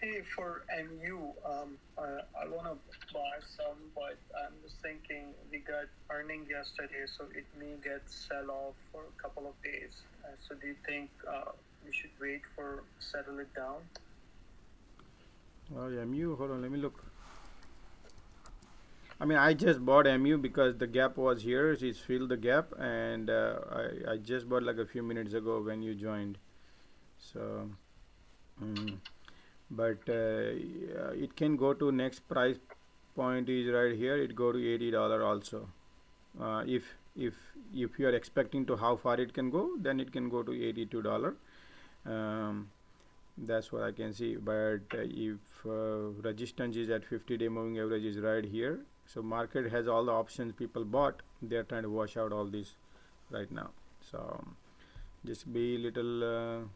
Hey, for MU, I want to buy some, but I'm just thinking we got earning yesterday, so it may get sell off for a couple of days. So do you think we should wait for settle it down? Oh, MU, hold on, let me look. I mean, I just bought MU because the gap was here. It's filled the gap, and I just bought like a few minutes ago when you joined. So, but it can go to next price point is right here. It go to $80 also. If you are expecting to how far it can go, then it can go to $82. That's what I can see. But if resistance is at 50-day moving average is right here. So market has all the options people bought. They are trying to wash out all this right now. So just be little.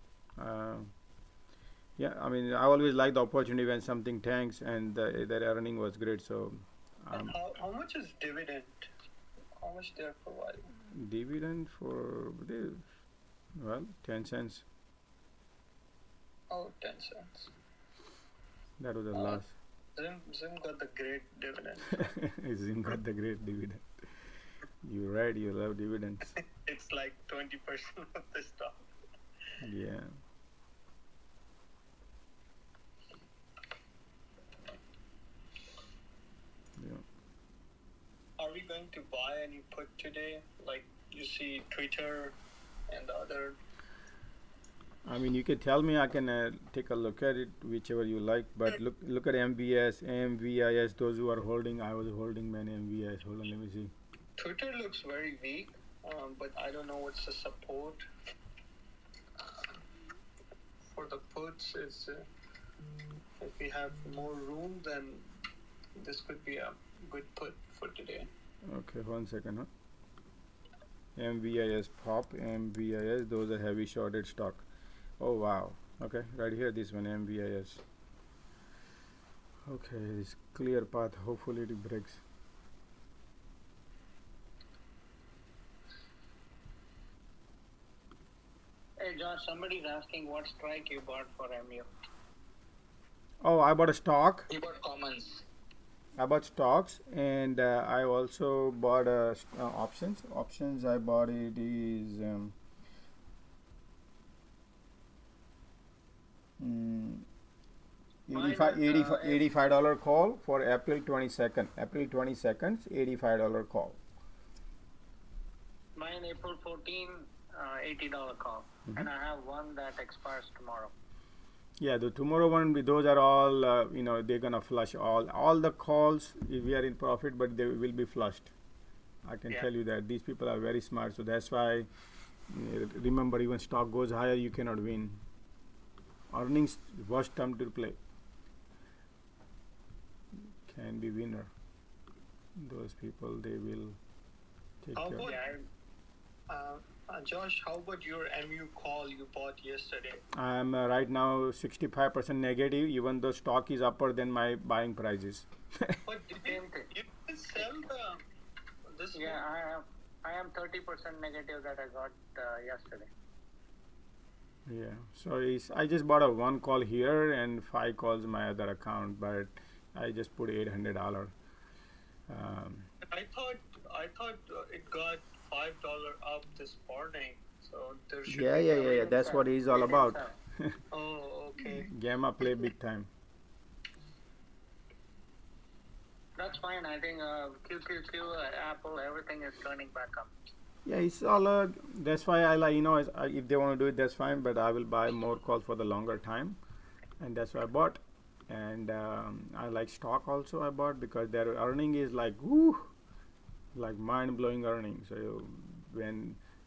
Yeah, I mean, I always like the opportunity when something tanks, and their earning was great. So And how much is dividend? How much they're providing? dividend for 10 cents. Oh, 10 cents. That was the last. Zim got the great dividend. Zim got the great dividend. You're right. You love dividends. It's like 20% of the stock. Yeah. Are we going to buy any put today? Like you see Twitter and the other. I mean, you can tell me. I can take a look at it, whichever you like. But look at MVS, MVIS. Those who are holding, I was holding many MVIS. Hold on, let me see. Twitter looks very weak, but I don't know what's the support. For the puts, is if we have more room, then this could be a good put for today. Okay, 1 second. MVIS pop, MVIS. Those are heavy shorted stock. Oh wow. Okay, right here, this one MVIS. Okay, this clear path. Hopefully it breaks. Hey Josh, somebody's asking what strike you bought for MU. Oh, I bought a stock. He bought commons. I bought stocks, and I also bought options. Options I bought it is $85 call for April 22nd. April 22nd, $85 call. Mine April 14, $80 call, and I have one that expires tomorrow. Yeah, the tomorrow one, those are all, they're gonna flush all the calls. We are in profit, but they will be flushed. I can tell you that these people are very smart. So that's why, remember, even stock goes higher, you cannot win. Earnings worst time to play. and be winner. Those people, they will take How care. about, Josh, how about your MU call you bought yesterday? I'm right now 65% negative, even though stock is upper than my buying prices. But did you sell this one? Yeah, I am 30% negative that I got yesterday. Yeah, so I just bought a one call here and 5 calls my other account, but I just put $800. I thought it got $5 up this morning, so there should Yeah. That's what it is all about. Oh, okay. Gamma play big time. That's fine. I think QQQ, Apple, everything is turning back up. Yeah, it's all. That's why I like, if they want to do it, that's fine. But I will buy more calls for the longer time, and that's what I bought. And I like stock also. I bought because their earning is like like mind blowing earnings. So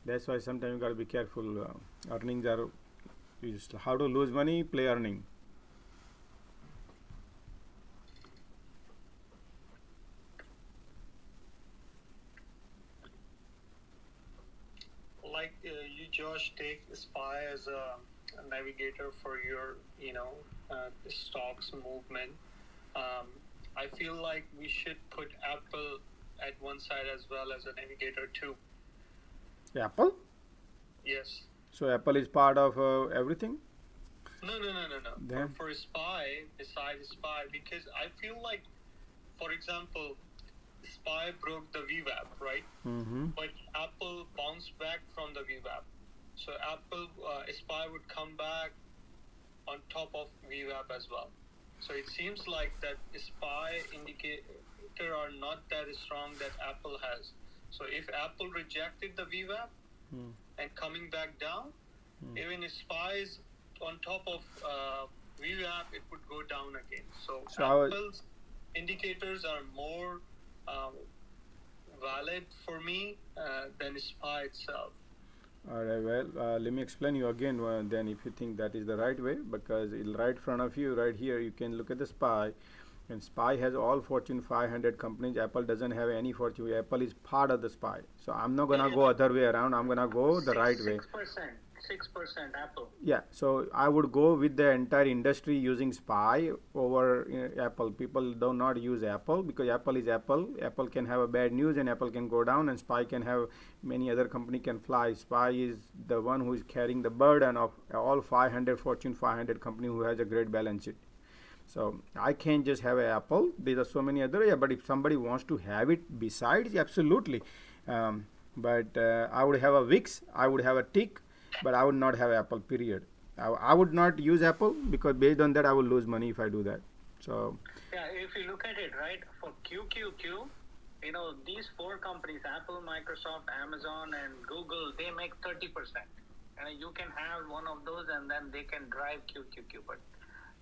that's why sometimes you gotta be careful. Earnings is how to lose money. Play earning. Like you, Josh, take SPY as a navigator for your, stocks movement. I feel like we should put Apple at one side as well as a navigator too. Apple? Yes. So Apple is part of everything? No. Then? For SPY, besides SPY, because I feel like, for example, SPY broke the VWAP, right? Mm-hmm. But Apple bounced back from the VWAP. So Apple, SPY would come back on top of VWAP as well. So it seems like that SPY indicator are not that strong that Apple has. So if Apple rejected the VWAP and coming back down, even if SPY is on top of VWAP, it would go down again. So Apple's indicators are more valid for me than SPY itself. All right, well, let me explain you again then if you think that is the right way, because right in front of you, right here, you can look at the SPY, and SPY has all Fortune 500 companies. Apple doesn't have any Fortune. Apple is part of the SPY. So I'm not going to go other way around. I'm going to go the right way. 6% Apple. Yeah, so I would go with the entire industry using SPY over Apple. People do not use Apple because Apple is Apple. Apple can have a bad news and Apple can go down, and SPY can have many other company can fly. SPY is the one who is carrying the burden of all 500 Fortune 500 company who has a great balance sheet. So I can't just have an Apple. There are so many other, but if somebody wants to have it besides, absolutely. But I would have a VIX, I would have a tick, but I would not have Apple, period. I would not use Apple because based on that I will lose money if I do that. So yeah, if you look at it, right, for QQQ, these 4 companies, Apple, Microsoft, Amazon, and Google, they make 30%. And you can have one of those and then they can drive QQQ. But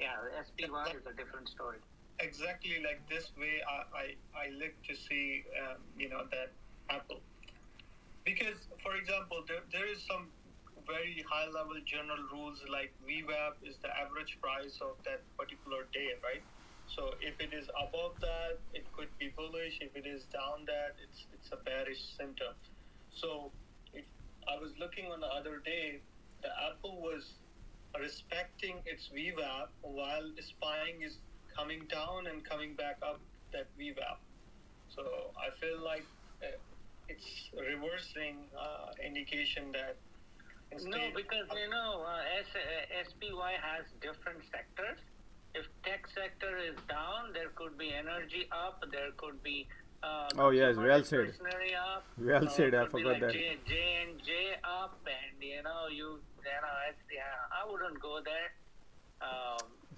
yeah, SPY is a different story. Exactly like this way I look to see, that Apple. Because, for example, there is some very high level general rules like VWAP is the average price of that particular day, right? So if it is above that, it could be bullish. If it is down that, it's a bearish symptom. So if I was looking on the other day, the Apple was respecting its VWAP while SPYing is coming down and coming back up that VWAP. So I feel like it's reversing indication that no, because SPY has different sectors. If tech sector is down, there could be energy up, there could be oh yes, well said. Up, well said. I forgot like that. J&J up, and I wouldn't go there.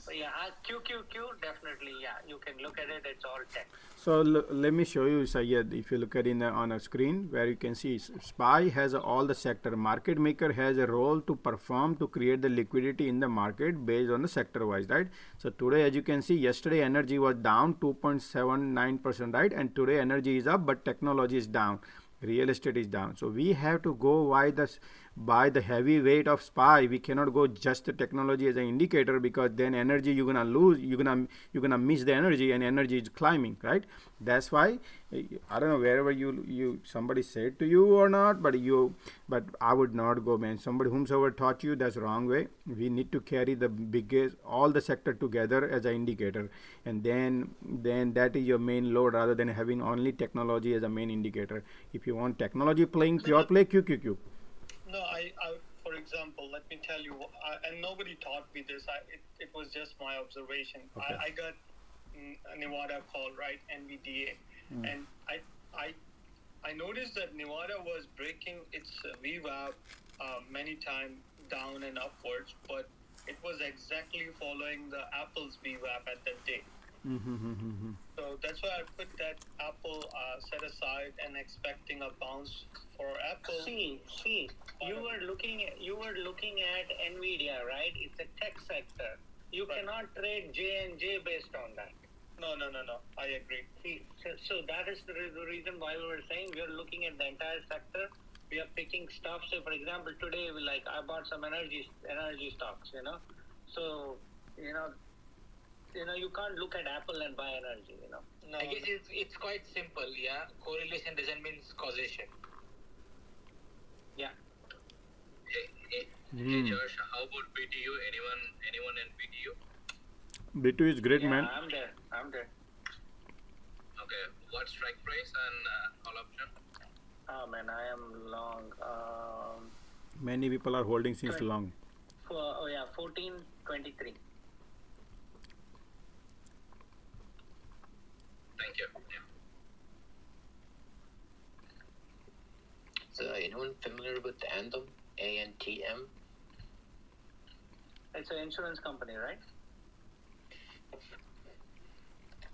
But yeah, QQQ definitely, yeah, you can look at it. It's all tech. So let me show you, Syed. If you look at it on a screen where you can see SPY has all the sector. Market maker has a role to perform to create the liquidity in the market based on the sector wise, right? So today, as you can see, yesterday energy was down 2.79%, right? And today energy is up, but technology is down. Real estate is down. So we have to go buy the heavy weight of SPY. We cannot go just the technology as an indicator, because then energy you're gonna lose, you're gonna miss the energy, and energy is climbing, right? That's why I don't know wherever you somebody said to you or not, but I would not go, man. Somebody whomsoever taught you, that's wrong way. We need to carry the biggest all the sector together as an indicator, and then that is your main load, rather than having only technology as a main indicator. If you want technology playing pure play, QQQ. No, for example, let me tell you, and nobody taught me this. It was just my observation. Okay. I got a Nevada call, right, NVDA, and I noticed that Nevada was breaking its VWAP many times down and upwards, but it was exactly following the Apple's VWAP at that day. So that's why I put that Apple set aside and expecting a bounce for Apple. See, you were looking at Nvidia, right? It's a tech sector. You cannot trade J&J based on that. No. I agree. See, so that is the reason why we were saying we are looking at the entire sector. We are picking stuff. So, for example, today I bought some energy stocks. So you can't look at Apple and buy energy. No. I guess it's quite simple. Yeah, correlation doesn't mean causation. Yeah. Hey, Josh, how about BTU? Anyone in BTU? B2 is great, Yeah, man. I'm there. Okay, what strike price and call option? Oh man, I am long. Many people are holding since long. 14.23. Thank you. Yeah. So, anyone familiar with Anthem? ANTM? It's an insurance company, right?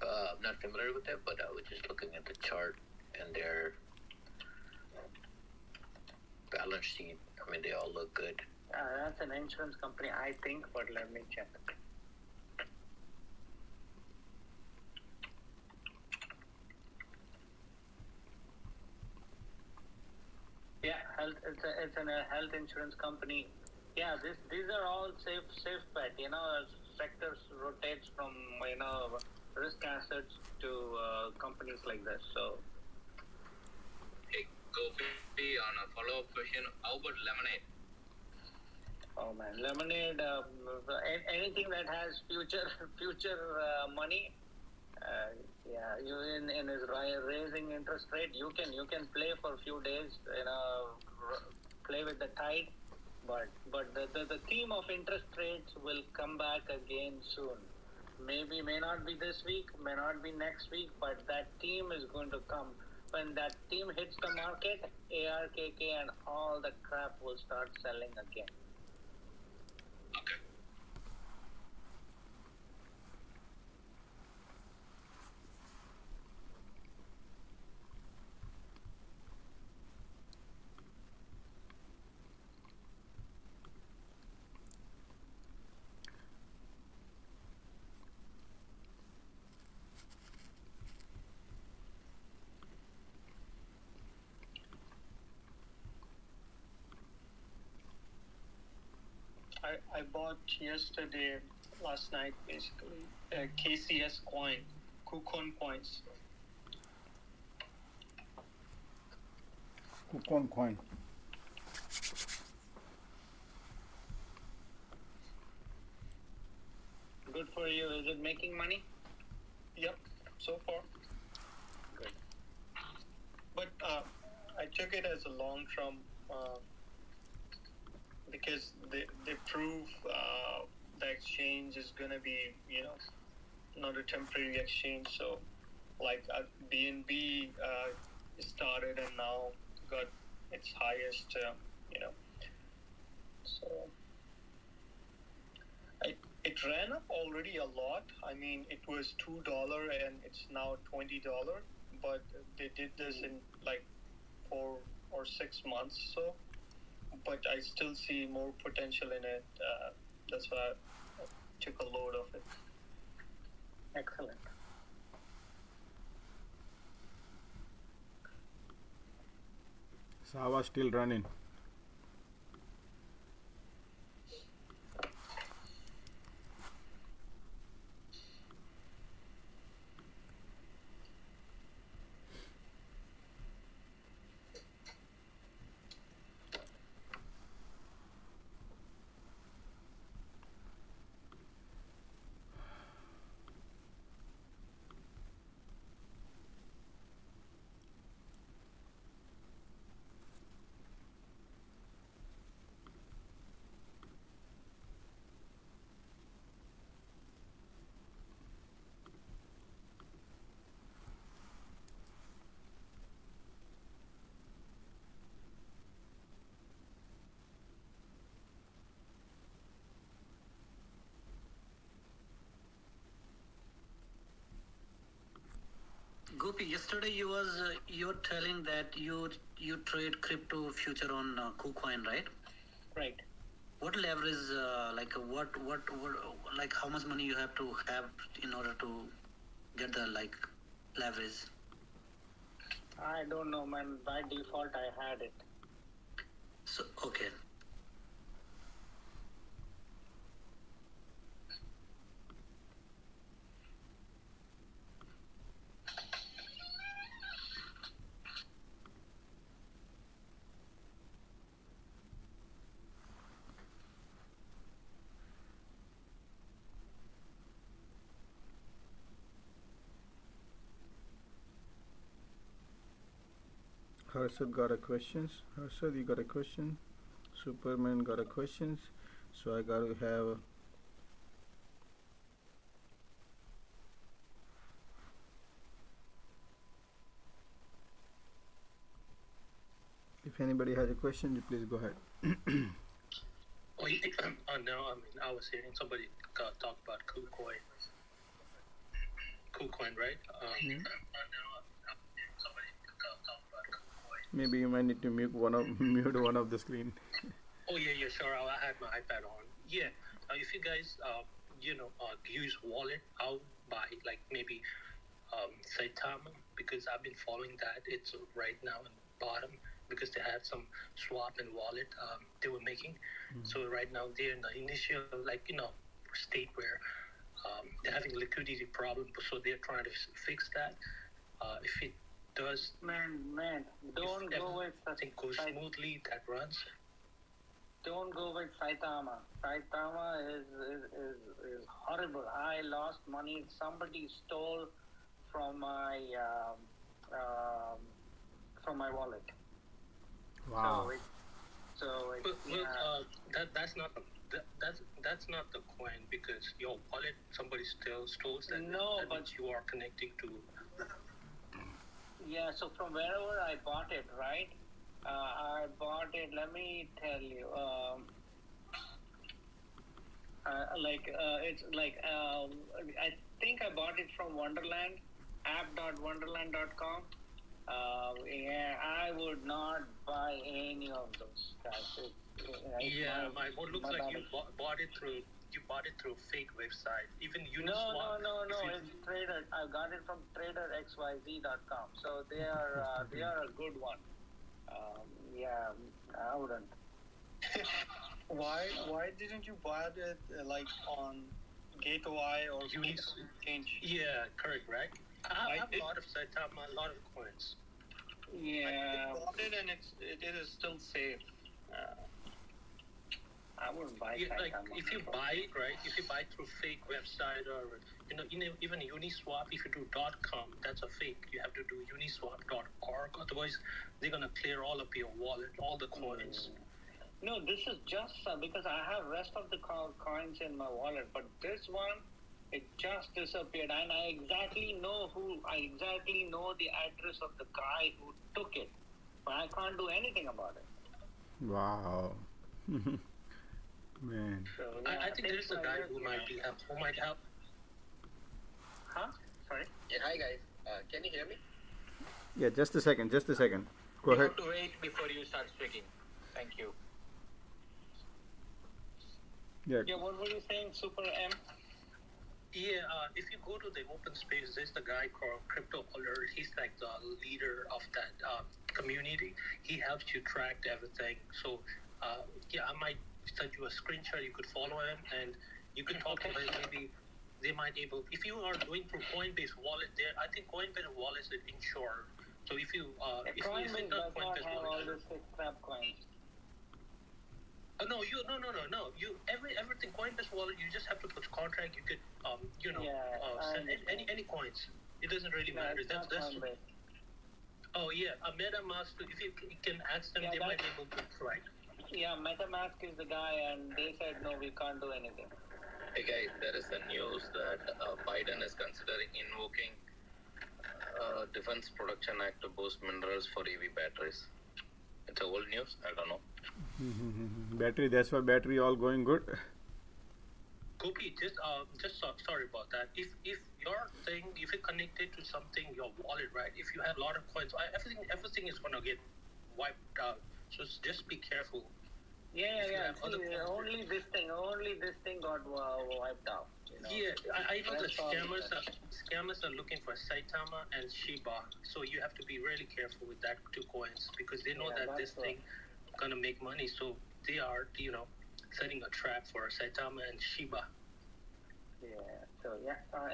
I'm not familiar with that, but I was just looking at the chart and their balance sheet. I mean, they all look good. That's an insurance company, I think, but let me check. Yeah, it's a health insurance company. Yeah, these are all safe bet. Sectors rotates from risk assets to companies like this. So. Hey, go on a follow-up question. How about Lemonade? Oh man, Lemonade. Anything that has future money. You in his raising interest rate, you can play for a few days, play with the tide, but the theme of interest rates will come back again soon. May not be this week, may not be next week, but that theme is going to come. When that theme hits the market, ARKK and all the crap will start selling again. Okay. I bought last night, basically, KCS coin, KuCoin coins. KuCoin coin. Good for you. Is it making money? Yep, so far. Good. But I took it as a long term because they prove the exchange is going to be, not a temporary exchange. So, like BNB started and now got its highest, So, it ran up already a lot. I mean, it was $2 and it's now $20. But they did this in like 4 or 6 months. So, but I still see more potential in it. That's why I took a load of it. Excellent. Sava still running. Gopi, yesterday you were telling that you trade crypto future on KuCoin, right? Right. What leverage, what like how much money you have to have in order to get the leverage? I don't know, man. By default, I had it. So okay. Harshad got a questions. Harshad, you got a question. Superman got a questions. So I got to have. If anybody has a question, you please go ahead. Oh, no, I was hearing somebody talk about KuCoin. KuCoin, right? Maybe you might need to mute one of the screen. Oh yeah, sure. I had my iPad on. Yeah, if you guys use wallet, I'll buy like maybe Saitama because I've been following that. It's right now in bottom because they had some swap and wallet they were making. So right now they're in the initial state where they're having liquidity problem. So they're trying to fix that. If it does, Man, don't go with everything goes smoothly, that runs. Don't go with Saitama. Saitama is horrible. I lost money. Somebody stole from my wallet. Wow. That's not the coin because your wallet somebody still stole that. No, that but means you are connecting to. Yeah, so from wherever I bought it, right? I bought it. Let me tell you. It's like I think I bought it from Wonderland, app.wonderland.com. Yeah, I would not buy any of those guys. What looks like you bought it through. You bought it through a fake website. Even Uniswap. No. It's Trader. I got it from TraderXYZ.com. So they are a good one. Yeah, I wouldn't. Why didn't you buy it on Gateway or Exchange? Yeah, correct, right? I have a lot of Saitama, a lot of coins. Yeah. I bought it and it is still safe. I wouldn't buy Saitama. Like if you buy it, right? If you buy through fake website or even Uniswap, if you do .com, that's a fake. You have to do Uniswap.org. Otherwise, they're gonna clear all of your wallet, all the coins. No, this is just because I have rest of the coins in my wallet, but this one, it just disappeared, and I exactly know the address of the guy who took it, but I can't do anything about it. Wow. Man. So, yeah, I think there's a guy who might help. Huh? Sorry? Yeah, hi guys. Can you hear me? Yeah, just a second. Go ahead. You have to wait before you start speaking. Thank you. Yeah, what were you saying, Super M? Yeah, if you go to the open space, there's the guy called Crypto Alert. He's like the leader of that community. He helps you track everything. So, I might send you a screenshot. You could follow him, and you can talk to him. Maybe they might able. If you are doing through Coinbase wallet, there, I think Coinbase wallet is insured. So if you Coinbase does not have all this crap coins. No. You everything Coinbase wallet. You just have to put contract. You could send any coins. It doesn't really matter. That's oh yeah, a MetaMask. If you can ask them, they might be able to try. Yeah, MetaMask is the guy, and they said no, we can't do anything. Hey guys, there is a news that Biden is considering invoking Defense Production Act to boost minerals for EV batteries. It's a old news. I don't know. Battery. That's why battery all going good. Gopi, sorry about that. If your thing, if it connected to something, your wallet, right? If you have a lot of coins, everything is gonna get wiped out. So just be careful. Yeah. See, only this thing got wiped out. Yeah, I know that scammers are looking for Saitama and Shiba, so you have to be really careful with that two coins because they know that this thing gonna make money, so they are setting a trap for Saitama and Shiba. Yeah. So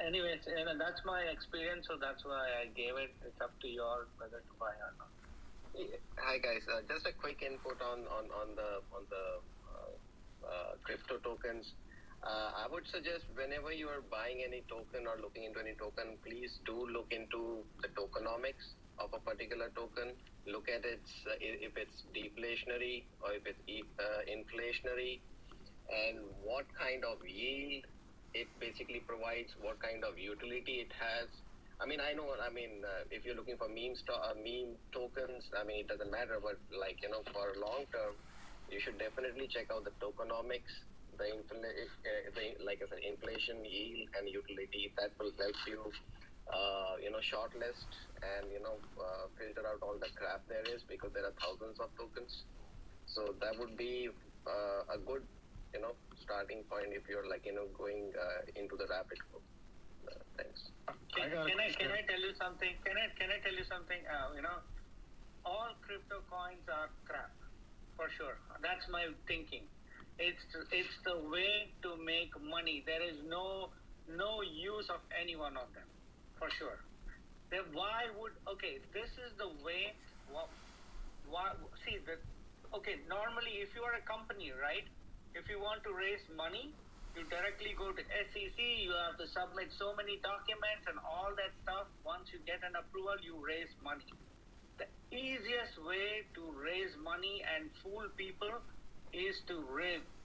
anyways, that's my experience, so that's why I gave it. It's up to you all whether to buy or not. Hi guys, just a quick input on the crypto tokens. I would suggest whenever you are buying any token or looking into any token, please do look into the tokenomics of a particular token. Look at its if it's deflationary or if it's inflationary, and what kind of yield it basically provides, what kind of utility it has. I mean, if you're looking for meme tokens, it doesn't matter, but for long term, you should definitely check out the tokenomics, like I said, inflation, yield, and utility. That will help you, shortlist and filter out all the crap there is, because there are thousands of tokens. So that would be a good, starting point if you're going into the rabbit hole. Thanks. Can I tell you something? Can I tell you something? All crypto coins are crap, for sure. That's my thinking. It's the way to make money. There is no use of any one of them, for sure. Then this is the way. Normally if you are a company, right? If you want to raise money, you directly go to SEC, you have to submit so many documents and all that stuff. Once you get an approval, you raise money. The easiest way to raise money and fool people is to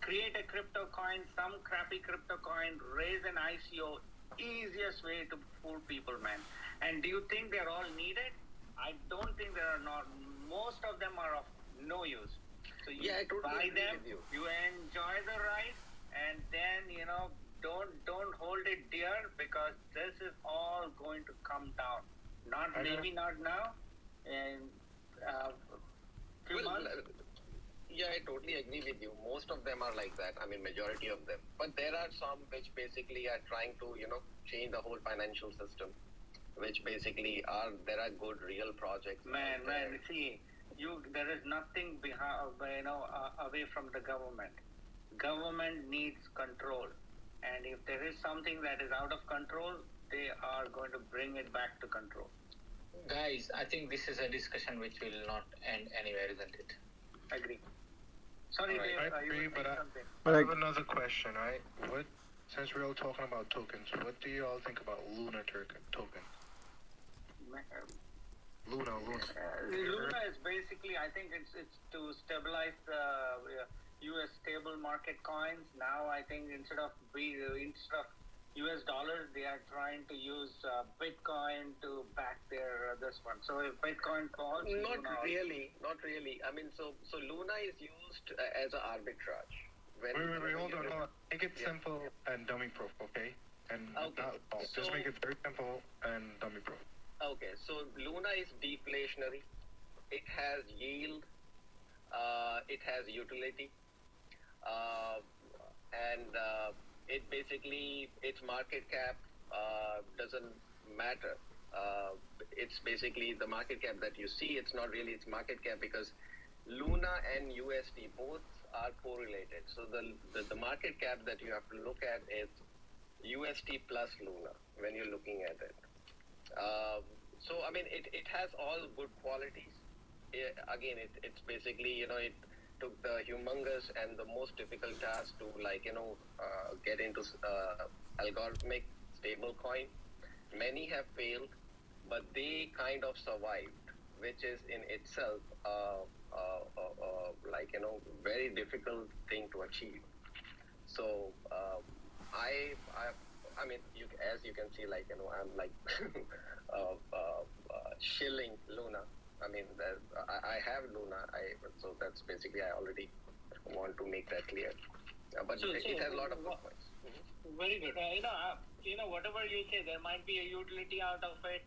create a crypto coin, some crappy crypto coin, raise an ICO. Easiest way to fool people, man. And do you think they're all needed? I don't think there are not. Most of them are of no use. So you buy them, you enjoy the ride, and then don't hold it dear, because this is all going to come down. Not now, and few months. Yeah, I totally agree with you. Most of them are like that. Majority of them. But there are some which basically are trying to, change the whole financial system, which basically there are good real projects. Man, see, there is nothing away from the government. Government needs control, and if there is something that is out of control, they are going to bring it back to control. Guys, I think this is a discussion which will not end anywhere, isn't it? Agree. Sorry, Dave, I agree, but something. I have another question, right? Since we're all talking about tokens, what do you all think about Luna token? Luna. Luna is basically, I think it's to stabilize the U.S. stable market coins. Now I think instead of U.S. dollars, they are trying to use Bitcoin to back their this one. So if Bitcoin falls, not really. So Luna is used as an arbitrage. Wait, hold on. Make it simple and dummy proof, okay? Just make it very simple and dummy proof. Okay, so Luna is deflationary. It has yield. It has utility. And it basically, its market cap doesn't matter. It's basically the market cap that you see. It's not really its market cap, because Luna and USD both are correlated. So the market cap that you have to look at is USD plus Luna when you're looking at it. It has all good qualities. It's basically, it took the humongous and the most difficult task to get into algorithmic stablecoin. Many have failed, but they kind of survived, which is in itself very difficult thing to achieve. So as you can see, I'm shilling Luna. I have Luna. So that's basically, I already want to make that clear. But it has a lot of good points. Very good. Whatever you say, there might be a utility out of it.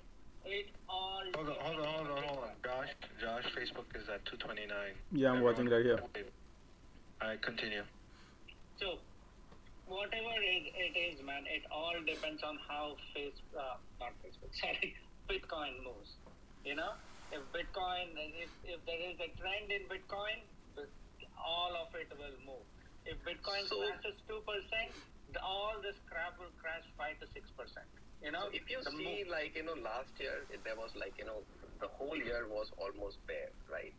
It all. Hold on. Josh, Facebook is at 229. Yeah, I'm watching right here. Alright, continue. So, whatever it is, man, it all depends on how Bitcoin moves. If Bitcoin, if there is a trend in Bitcoin, all of it will move. If Bitcoin crashes 2%, all this crap will crash 5 to 6%. So if you see, last year, there was the whole year was almost bare, right?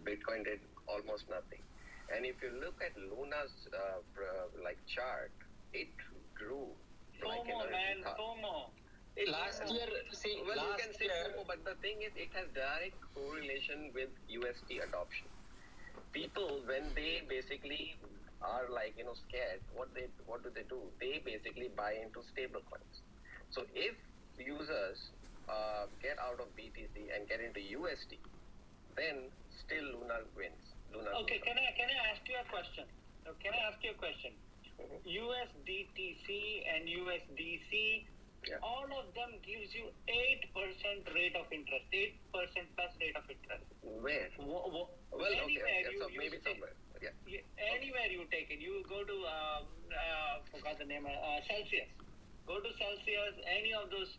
Bitcoin did almost nothing. And if you look at Luna's chart, it grew. FOMO, man, FOMO. Last year, you can say FOMO, but the thing is, it has direct correlation with USD adoption. People, when they basically are scared, what do they do? They basically buy into stable coins. So if users get out of BTC and get into USD, then still Luna wins. Okay, can I ask you a question? USDTC and USDC, all of them gives you 8% rate of interest, 8% plus rate of interest. Where? Maybe somewhere. Yeah. Anywhere you take it, you go to forgot the name, Celsius. Go to Celsius, any of those.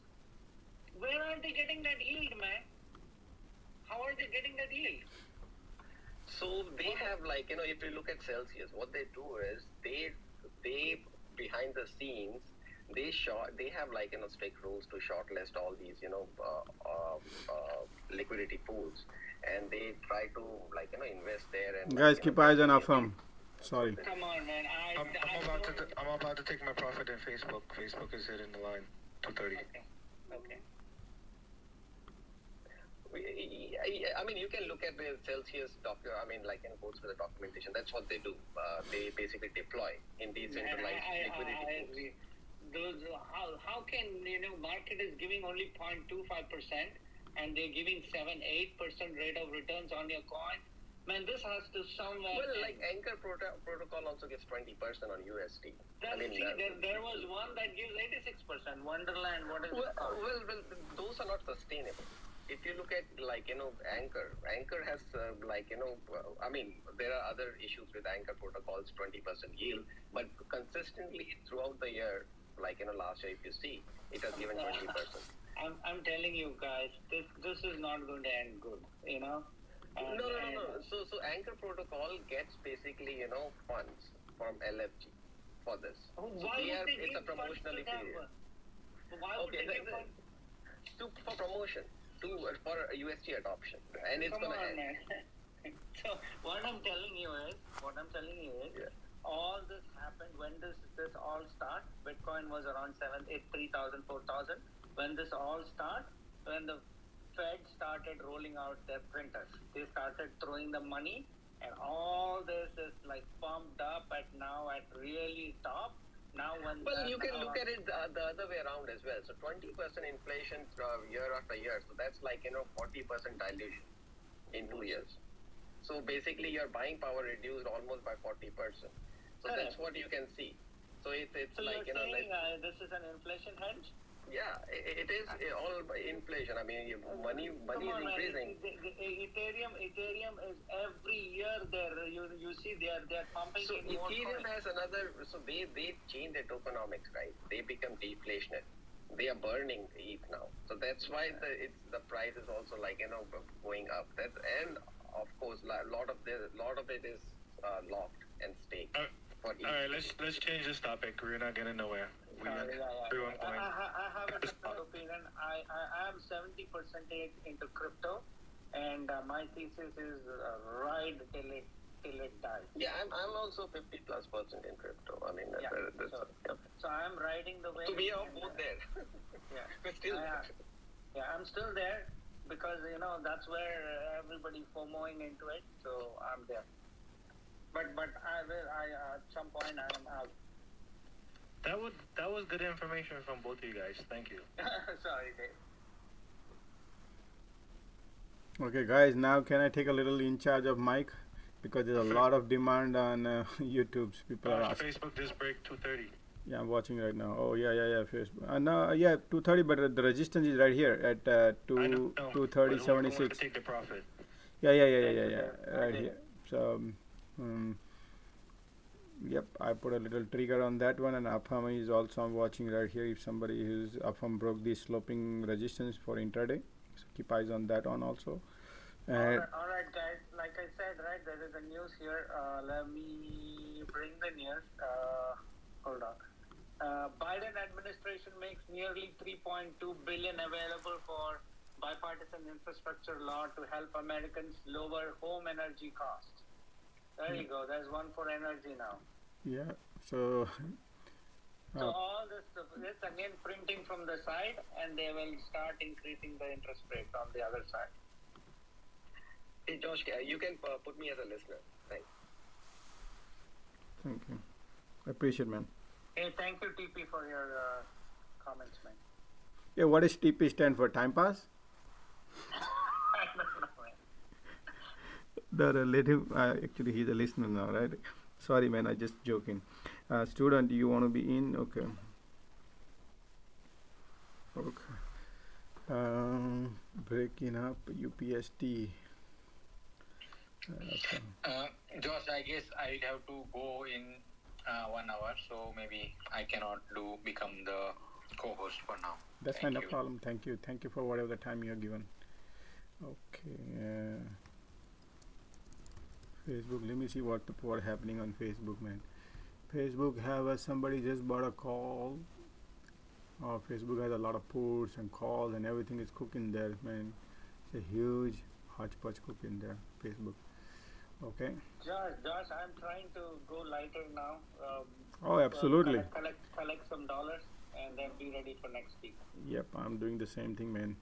Where are they getting that yield, man? How are they getting that yield? So they have if you look at Celsius, what they do is they behind the scenes they have strict rules to shortlist all these liquidity pools, and they try to invest there. And guys, keep eyes on our firm. Sorry. Come on, man. I'm about to take my profit in Facebook. Facebook is hitting the line 230. Okay. I mean, you can look at the Celsius goes with the documentation. That's what they do. They basically deploy in these centralized liquidity pools. How can market is giving only 0.25% and they're giving 7-8% rate of returns on your coin? Man, this has to somewhere. Well, Anchor protocol also gets 20% on USD. There was one that gives 86%. Wonderland, what is it called? Well, those are not sustainable. If you look at Anchor has there are other issues with Anchor protocols, 20% yield, but consistently throughout the year, last year, if you see, it has given 20%. I'm telling you guys, this is not going to end good. No. So Anchor protocol gets basically funds from LFG for this. It's a promotional period. Why would they give funds? For promotion. For USD adoption, and it's gonna end. So what I'm telling you is, all this happened when this all start. Bitcoin was around 3,000, 4,000. When this all start, when the Fed started rolling out their printers, they started throwing the money, and all this is pumped up at really top. Now you can look at it the other way around as well. So 20% inflation year after year. So that's 40% dilution in 2 years. So basically your buying power reduced almost by 40%. So that's what you can see. So it's so you're saying this is an inflation hedge? Yeah, it is all by inflation. I mean, money is increasing. Ethereum is every year there. You see they're pumping. So Ethereum has another. So they change their tokenomics, right? They become deflationary. They are burning ETH now. So that's why the price is also going up. And of course, a lot of it is locked and staked. All right, let's change this topic. We're not getting nowhere. I have a different opinion. I am 70% into crypto, and my thesis is ride till it dies. Yeah, I'm also 50+% in crypto. I mean, so I'm riding the wave. So we are both there. Yeah, we're still there. Yeah, I'm still there because that's where everybody's FOMOing into it. So I'm there. But I will. At some point I'm out. That was good information from both of you guys. Thank you. Sorry, Dave. Okay, guys. Now can I take a little in charge of Mike, because there's a lot of demand on YouTube. People are asking. Facebook just break 230. Yeah, I'm watching right now. Oh yeah, Facebook. No, yeah, 230, but the resistance is right here at I know, 230, but who wants to 76. take the profit? Yeah. Right here. So, yep, I put a little trigger on that one, and Affirm is also I'm watching right here. If somebody who's Affirm broke the sloping resistance for intraday, so keep eyes on that one also. And all right, guys. Like I said, right, there is a news here. Let me bring the news. Hold on. Biden administration makes nearly 3.2 billion available for bipartisan infrastructure law to help Americans lower home energy costs. There you go. There's one for energy now. yeah, so So all this stuff, it's again printing from the side, and they will start increasing the interest rate on the other side. Hey Josh, you can put me as a listener. Thanks. thank you. I appreciate, man. Hey, thank you, TP, for your comments, man. Yeah, what does TP stand for? Time pass? I don't know, man. Let him. Actually, he's a listener now, right? Sorry, man. I just joking. Student, do you want to be in? Okay. Breaking up UPST. Okay. Josh, I guess I have to go in 1 hour, so maybe I cannot become the co-host for now. That's fine, no problem. Thank you. Thank you for whatever the time you have given. Okay. Facebook. Let me see what happening on Facebook, man. Facebook have somebody just bought a call. Oh, Facebook has a lot of puts and calls and everything is cooking there, man. It's a huge hodgepodge cooking there. Facebook. Okay. Josh, I'm trying to go lighter now. Oh, absolutely. Collect some dollars and then be ready for next week. Yep, I'm doing the same thing, man.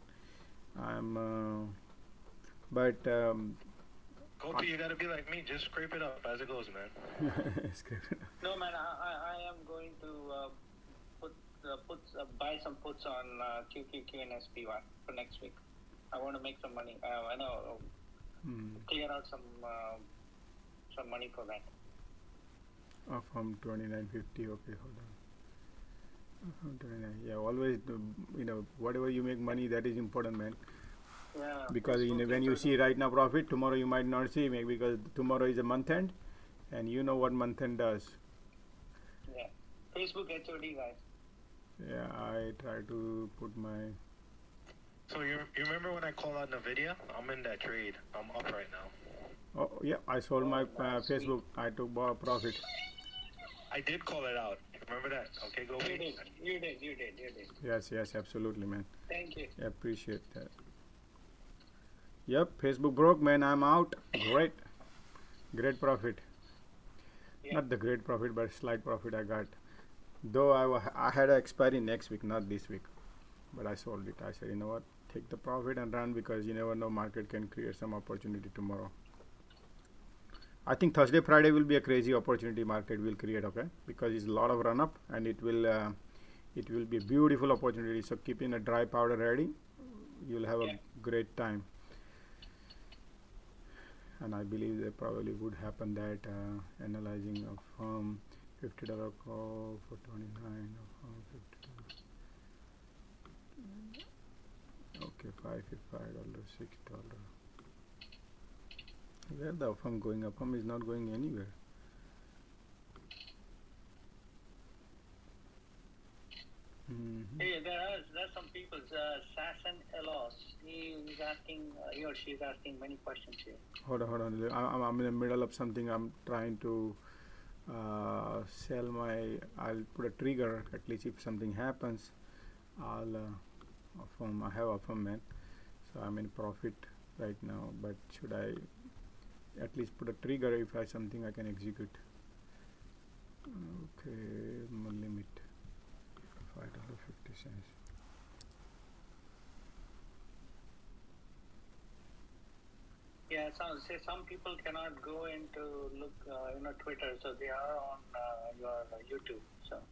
Kopi, you gotta be like me. Just scrape it up as it goes, man. Scrape it up. No, man, I am going to buy some puts on QQQ and SPY for next week. I want to make some money. I know. Clear out some money for that. From 2950. Okay, hold on. From 29. Yeah, always. Whatever you make money, that is important, man. Yeah. Because when you see right now profit, tomorrow you might not see, maybe because tomorrow is a month end, and you know what month end does. Yeah. Facebook HOD, guys. Yeah, I try to put my. So you remember when I called out NVIDIA? I'm in that trade. I'm up right now. Oh yeah, I sold my Facebook. I took profit. I did call it out. Remember that? Okay, go. You did. Yes, absolutely, man. Thank you. I appreciate that. Yep, Facebook broke, man. I'm out. Great profit. Yeah. Not the great profit, but slight profit I got. Though I had an expiry next week, not this week. But I sold it. I said, you know what? Take the profit and run, because you never know, market can create some opportunity tomorrow. I think Thursday, Friday will be a crazy opportunity market will create, okay? Because it's a lot of run up, and it will be a beautiful opportunity. So keeping a dry powder ready, you'll have a great time. And I believe they probably would happen that analyzing of $50 call for 29 of $50. Okay, $555, $6. Where the firm going up? Firm is not going anywhere. Hey, there's some people. Sasson Elos, he's asking, he or she is asking many questions here. Hold on. I'm in the middle of something. I'm trying to sell my. I'll put a trigger. At least if something happens, I'll affirm. I have affirm, man. So I'm in profit right now. But should I at least put a trigger if I something I can execute? Okay, my limit. $5.50. Yeah, some people cannot go into look, Twitter, so they are on your YouTube. So.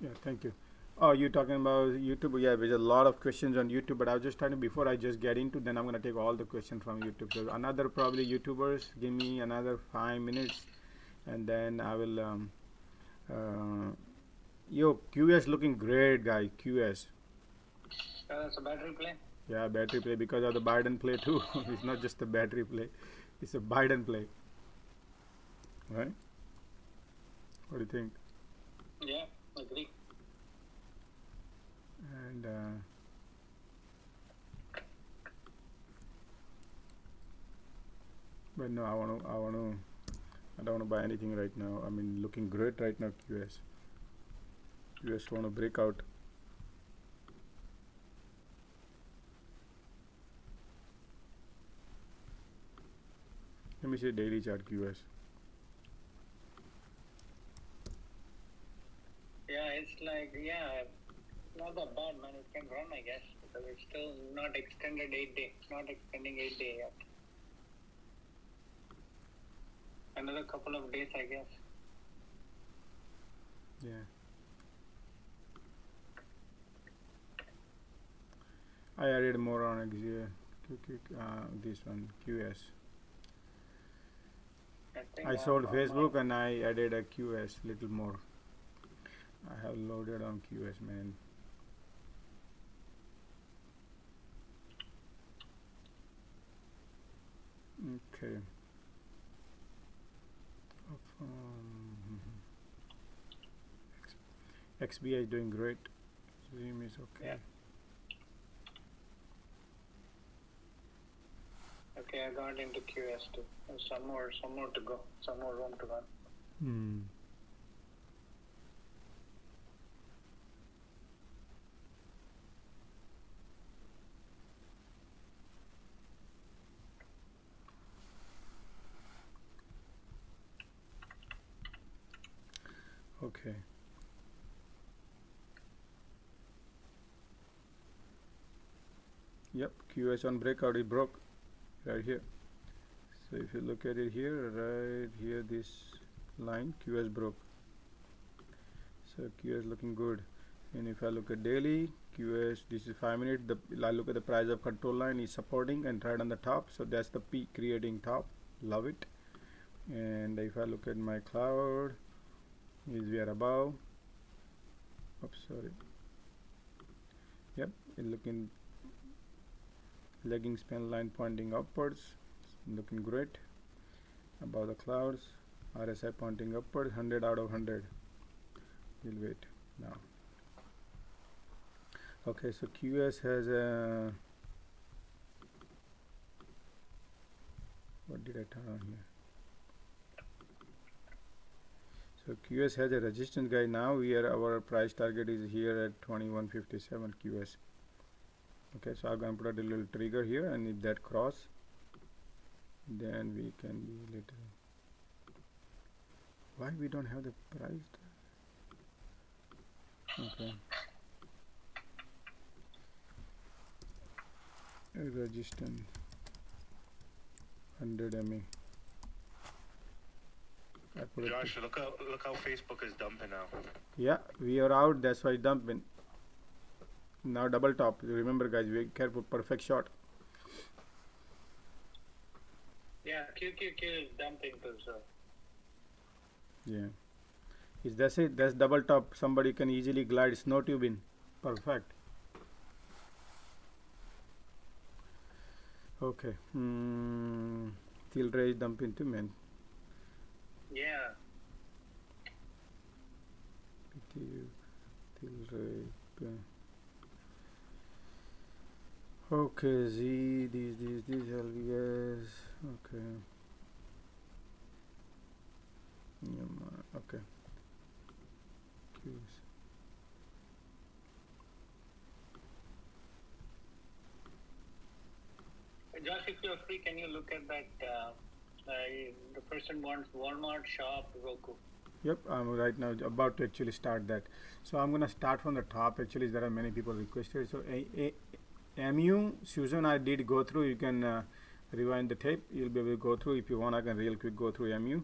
Yeah, thank you. Oh, you're talking about YouTube? Yeah, there's a lot of questions on YouTube, but I was just trying to, before I just get into, then I'm going to take all the questions from YouTube. So another probably YouTubers, give me another 5 minutes, and then I will Yo, QS looking great, guy. QS. That's a battery play. Yeah, battery play because of the Biden play too. It's not just the battery play; it's a Biden play, right? What do you think? Yeah, agree. And but no, I don't want to buy anything right now. I mean, looking great right now. QS want to break out. Let me see daily chart QS. Yeah, it's like, not that bad, man. It can run, I guess, because it's still not extended 8 day. It's not extending 8 day yet. Another couple of days, I guess. Yeah. I added more on this one QS. I sold Facebook and I added a QS little more. I have loaded on QS, man. Okay. XBI is doing great. Zoom is okay. Yeah. Okay, I got into QS too. There's some more to go. Some more room to run. Okay. Yep, QS on breakout, it broke right here. So if you look at it here, right here, this line QS broke. So QS looking good. And if I look at daily QS, this is 5 minutes. I look at the price of control line is supporting and right on the top. So that's the peak creating top. Love it. And if I look at my cloud, is we are above. Oops, sorry. Yep, it looking lagging span line pointing upwards, looking great. Above the clouds, RSI pointing upward, 100 out of 100. We'll wait now. Okay, so QS has a, what did I turn on here? So QS has a resistance, guy. Now our price target is here at 2157 QS. Okay, so I'm going to put a little trigger here, and if that cross, then we can be little. Why we don't have the price? Okay. Resistance 100 MA. Josh, look how Facebook is dumping now. Yeah, we are out. That's why dumping. Now double top. Remember, guys, be careful. Perfect shot. Yeah, QQQ is dumping too. So. Yeah. Is that's it? That's double top. Somebody can easily glide snow tube in. Perfect. Okay. Tilray is dumping too, man. Yeah. Tilray. Okay, Z, these LVS. Okay. Okay. Qs. Josh, if you're free, can you look at that? The person wants Walmart shop Roku. Yep, I'm right now about to actually start that. So I'm gonna start from the top. Actually, there are many people requested. So MU, Susan, I did go through. You can rewind the tape. You'll be able to go through. If you want, I can real quick go through MU.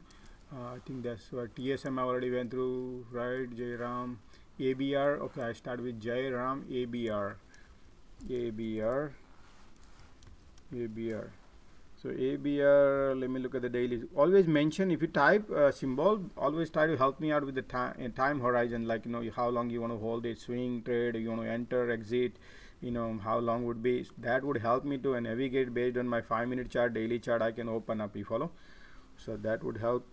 I think that's what TSM I already went through, right? Jairam, ABR. Okay, I start with Jairam, ABR. So ABR, let me look at the daily. Always mention, if you type symbol, always try to help me out with the time horizon, like how long you want to hold it, swing trade, you want to enter, exit, how long would be. That would help me to navigate based on my 5-minute chart, daily chart. I can open up, you follow. So that would help.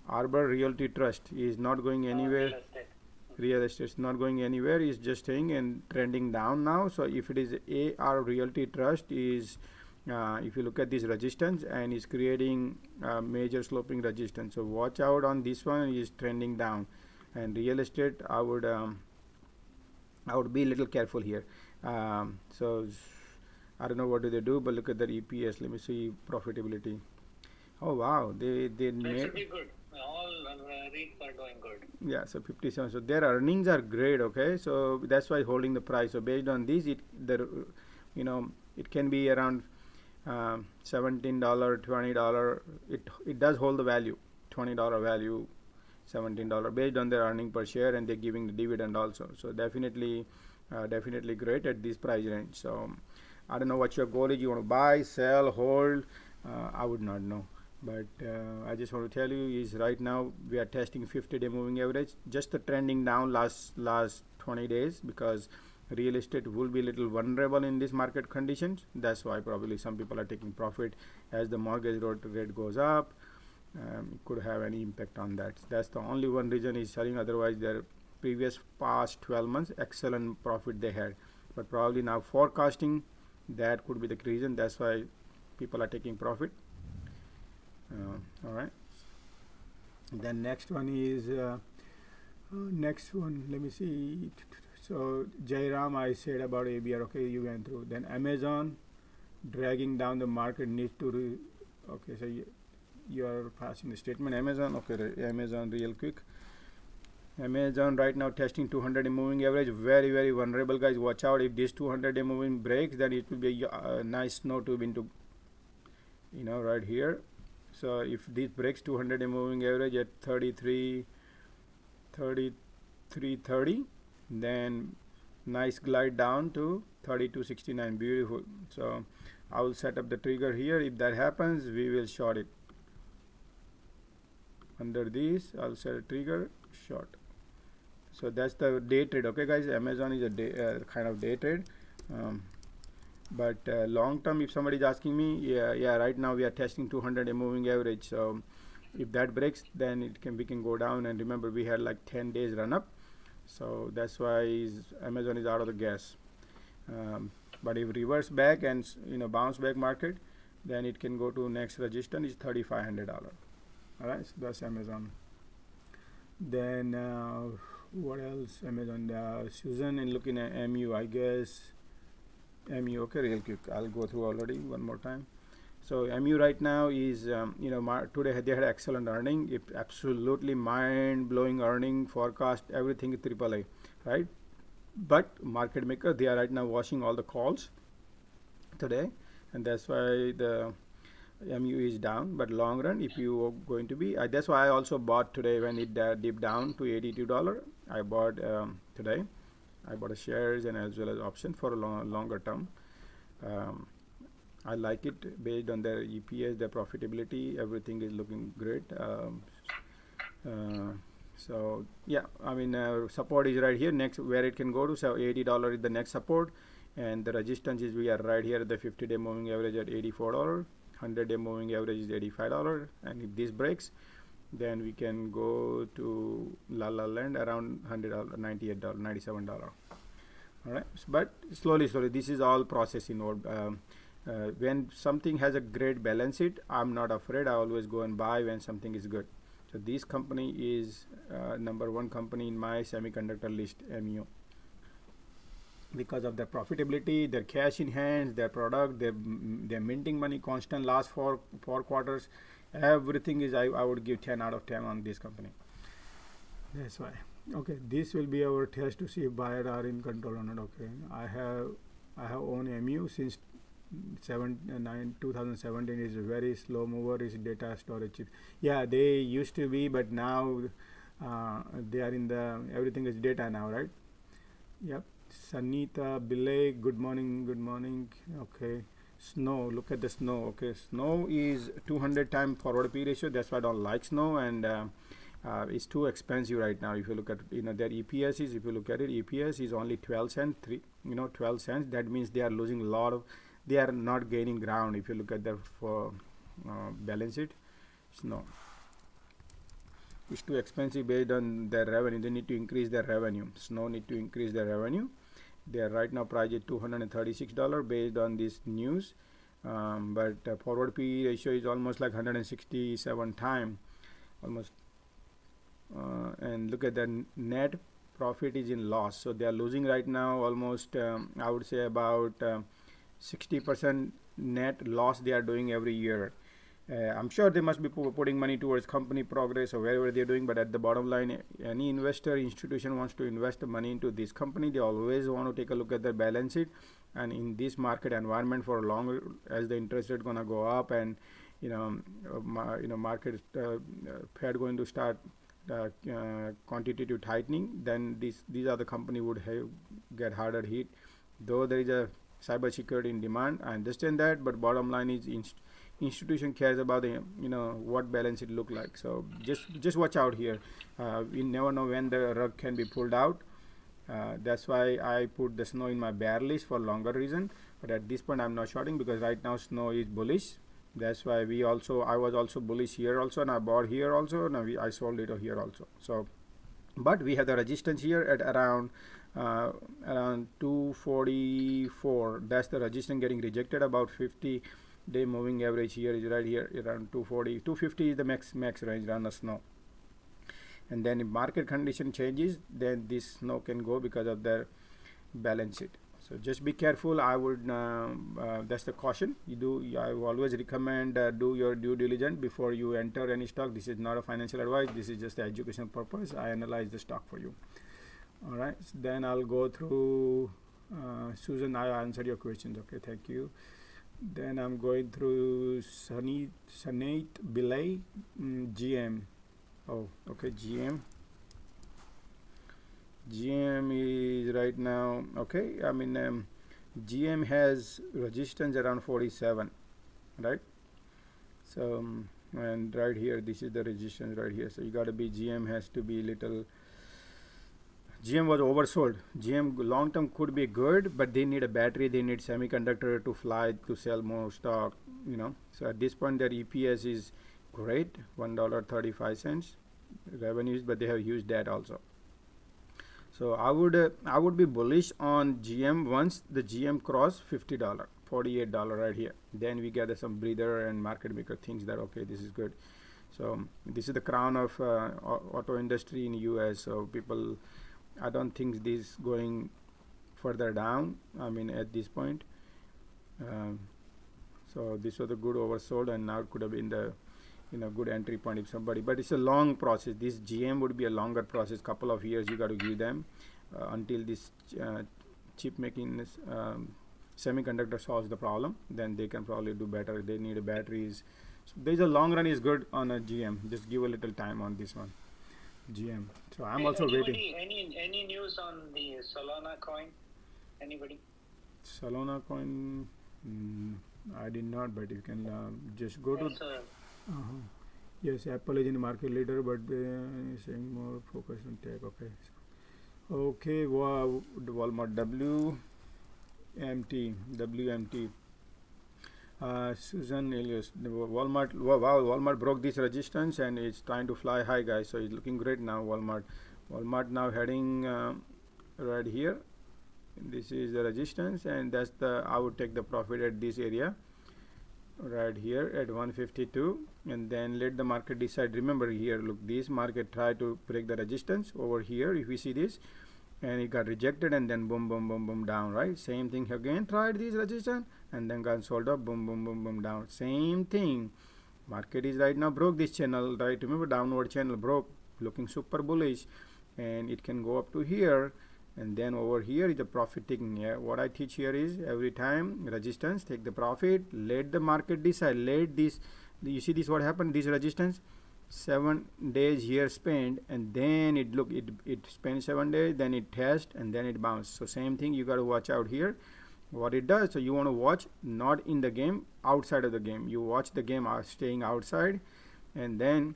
Arbor Realty Trust is not going anywhere. Real estate is not going anywhere, is just staying and trending down now. So if it is AR Realty Trust is if you look at this resistance, and is creating major sloping resistance, so watch out on this one, is trending down. And real estate, I would be a little careful here. So I don't know what do they do, but look at their EPS. Let me see profitability. Oh wow, they made, should be good. All REITs are doing good. Yeah, so 57. So their earnings are great. Okay, so that's why holding the price. So based on this, it can be around $17, $20. It does hold the value, $20 value, $17 based on their earning per share, and they're giving the dividend also. So definitely great at this price range. So I don't know what your goal is. You want to buy, sell, hold? I would not know. But I just want to tell you is right now we are testing 50-day moving average, just the trending down last 20 days, because real estate will be a little vulnerable in this market conditions. That's why probably some people are taking profit as the mortgage rate goes up. It could have any impact on that. That's the only one reason is selling. Otherwise, their previous past 12 months excellent profit they had, but probably now forecasting, that could be the reason. That's why people are taking profit. All right, then next one is next one, let me see. So Jairam, I said about ABR. Okay, you went through. Then Amazon dragging down the market, needs to okay, so you are passing the statement. Amazon, okay, Amazon real quick. Amazon right now testing 200-day moving average, very vulnerable, guys. Watch out, if this 200-day moving breaks, then it will be a nice snow tube into right here. So if this breaks 200-day moving average at 33.30, then nice glide down to 32.69, beautiful. So I will set up the trigger here. If that happens, we will short it. Under this, I'll set a trigger, short. So that's the day trade. Okay, guys, Amazon is a day, kind of day trade. But long term, if somebody is asking me, yeah, right now we are testing 200-day moving average. So if that breaks, then we can go down. And remember, we had like 10 days run up. So that's why Amazon is out of the gas. But if reverse back and bounce back market, then it can go to next resistance is $3,500. All right, so that's Amazon. Then what else? Amazon, Susan, and looking at MU, I guess. MU, okay, real quick, I'll go through already one more time. So MU right now is today they had excellent earning. It absolutely mind-blowing earning forecast, everything is AAA, right? But market maker, they are right now watching all the calls today, and that's why the MU is down. But long run, if you are going to be, that's why I also bought today when it dipped down to $82. I bought today. I bought a shares and as well as option for a longer term. I like it based on their EPS, their profitability, everything is looking great. So yeah, I mean support is right here next where it can go to. So $80 is the next support, and the resistance is we are right here at the 50-day moving average at $84. 100-day moving average is $85, and if this breaks, then we can go to La La Land around $100, $98, $97. All right, but slowly, this is all process involved. When something has a great balance sheet, I'm not afraid. I always go and buy when something is good. So this company is number one company in my semiconductor list, MU, because of their profitability, their cash in hand, their product, they're minting money constant last four quarters. Everything is I would give 10 out of 10 on this company. That's why. Okay, this will be our test to see if buyers are in control or not. Okay, I have owned MU since 2017. Is a very slow mover. Is data storage. Yeah, they used to be, but now they are in the everything is data now, right? Yep. Sanita Billay, good morning. Okay, Snow, look at the snow. Okay, snow is 200 time forward P ratio. That's why I don't like snow, and it's too expensive right now. If you look at, their EPS is, if you look at it, EPS is only 12 cents, 12 cents. That means they are losing a lot of, they are not gaining ground. If you look at their balance sheet, snow, it's too expensive based on their revenue. They need to increase their revenue. Snow need to increase their revenue. They are right now priced at $236 based on this news, but forward P ratio is almost like 167 time, almost. And look at the net profit is in loss, so they are losing right now almost, I would say about 60% net loss they are doing every year. I'm sure they must be putting money towards company progress or wherever they're doing, but at the bottom line, any investor institution wants to invest the money into this company, they always want to take a look at their balance sheet. And in this market environment, for longer, as the interest rate gonna go up, and market Fed going to start quantitative tightening, then these are the company would get harder hit. Though there is a cyber security in demand, I understand that, but bottom line is institution cares about the what balance it look like. So just watch out here. We never know when the rug can be pulled out. That's why I put the snow in my bear list for longer reason, but at this point I'm not shorting because right now snow is bullish. That's why I was also bullish here also, and I bought here also. Now I sold it here also. So, but we have the resistance here at around 244. That's the resistance getting rejected. About 50-day moving average here is right here around 240. 250 is the max range around the snow. And then if market condition changes, then this snow can go because of their balance sheet. So just be careful. I would that's the caution. I always recommend do your due diligence before you enter any stock. This is not a financial advice. This is just the educational purpose. I analyze the stock for you. All right. So then I'll go through. Susan, I answered your questions. Okay, thank you. Then I'm going through Sanate Belay, GM. Oh, okay, GM. GM is right now, okay, I mean, GM has resistance around 47, right? So, and right here, this is the resistance right here. So you got to be, GM has to be little, GM was oversold. GM long term could be good, but they need a battery, they need semiconductor to fly, to sell more stock, So at this point, their EPS is great, $1.35 revenues, but they have huge debt also. So I would be bullish on GM once the GM cross $50, $48 right here. Then we get some breather and market maker thinks that okay, this is good. So this is the crown of auto industry in US. So people, I don't think this going further down. I mean at this point. So this was a good oversold, and now it could have been the good entry point if somebody, but it's a long process. This GM would be a longer process, couple of years you got to give them until this chip making semiconductor solves the problem, then they can probably do better. They need batteries. So there's a long run is good on a GM. Just give a little time on this one, GM. So I'm also waiting. Any news on the Solana coin? Anybody? Solana coin, I did not, but you can just go to. Yes, Apple is in the market leader, but saying more focus on tech. Okay. Okay, Walmart WMT. Susan Elias, Walmart broke this resistance and it's trying to fly high, guys. So it's looking great now. Walmart now heading right here. This is the resistance, and that's I would take the profit at this area right here at 152, and then let the market decide. Remember here, look, this market tried to break the resistance over here, if we see this, and it got rejected, and then boom boom boom boom down, right? Same thing again, tried this resistance and then got sold up, boom boom boom boom down. Same thing, market is right now broke this channel, right? Remember, downward channel broke, looking super bullish, and it can go up to here. And then over here is the profit taking. Yeah, what I teach here is every time resistance, take the profit, let the market decide. Let this, you see this what happened, this resistance 7 days here spent, and then it spent 7 days, then it test, and then it bounced. So same thing, you got to watch out here. what it does. So you want to watch not in the game, outside of the game. You watch the game staying outside, and then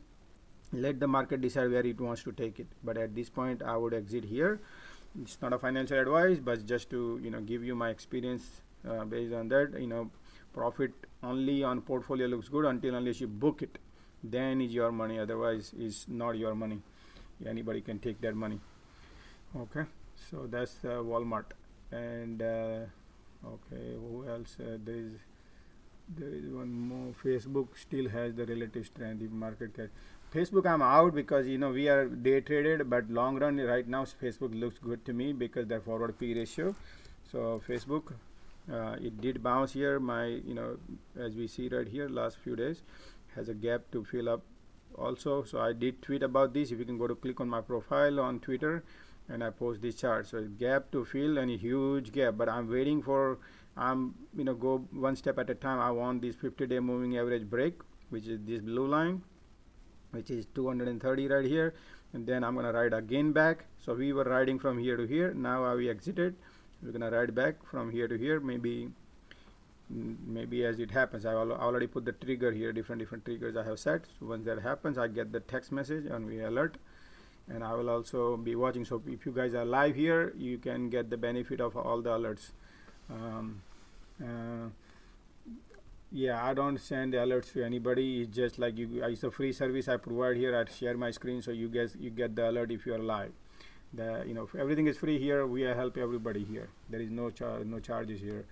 let the market decide where it wants to take it. But at this point I would exit here. It's not a financial advice, but just to give you my experience based on that. Profit only on portfolio looks good until unless you book it, then is your money, otherwise is not your money. Anybody can take that money. Okay, so that's Walmart. And okay, who else? There is one more. Facebook still has the relative strength in market cap. Facebook I'm out because we are day traded, but long run right now Facebook looks good to me because their forward P ratio. So Facebook, it did bounce here. My as we see right here, last few days has a gap to fill up also. So I did tweet about this. If you can go to click on my profile on Twitter, and I post this chart. So gap to fill and a huge gap, but I'm waiting for go one step at a time. I want this 50-day moving average break, which is this blue line, which is 230 right here, and then I'm gonna ride again back. So we were riding from here to here. Now we exited. We're gonna ride back from here to here. Maybe as it happens. I already put the trigger here. Different triggers I have set. So once that happens, I get the text message and we alert. And I will also be watching. So if you guys are live here, you can get the benefit of all the alerts. Yeah, I don't send the alerts to anybody. It's just like it's a free service I provide here. I share my screen so you get the alert if you are live. Everything is free here. We help everybody here. There is no charges here.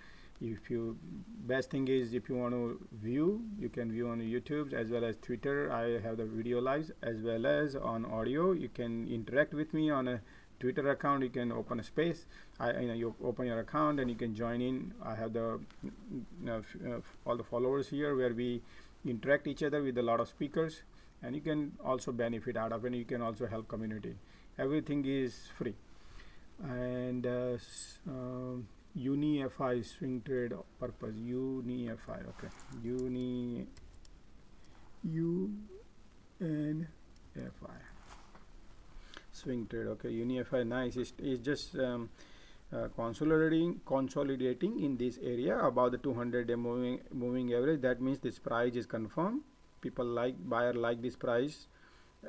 Best thing is if you want to view, you can view on YouTube as well as Twitter. I have the video lives as well as on audio. You can interact with me on a Twitter account. You can open a space. You open your account and you can join in. I have the all the followers here where we interact each other with a lot of speakers, and you can also benefit out of it. And you can also help community. Everything is free. And UniFi swing trade purpose. UniFi, okay. UNFI swing trade, okay. UniFi, nice. It's just consolidating in this area about the 200-day moving average. That means this price is confirmed. Buyer like this price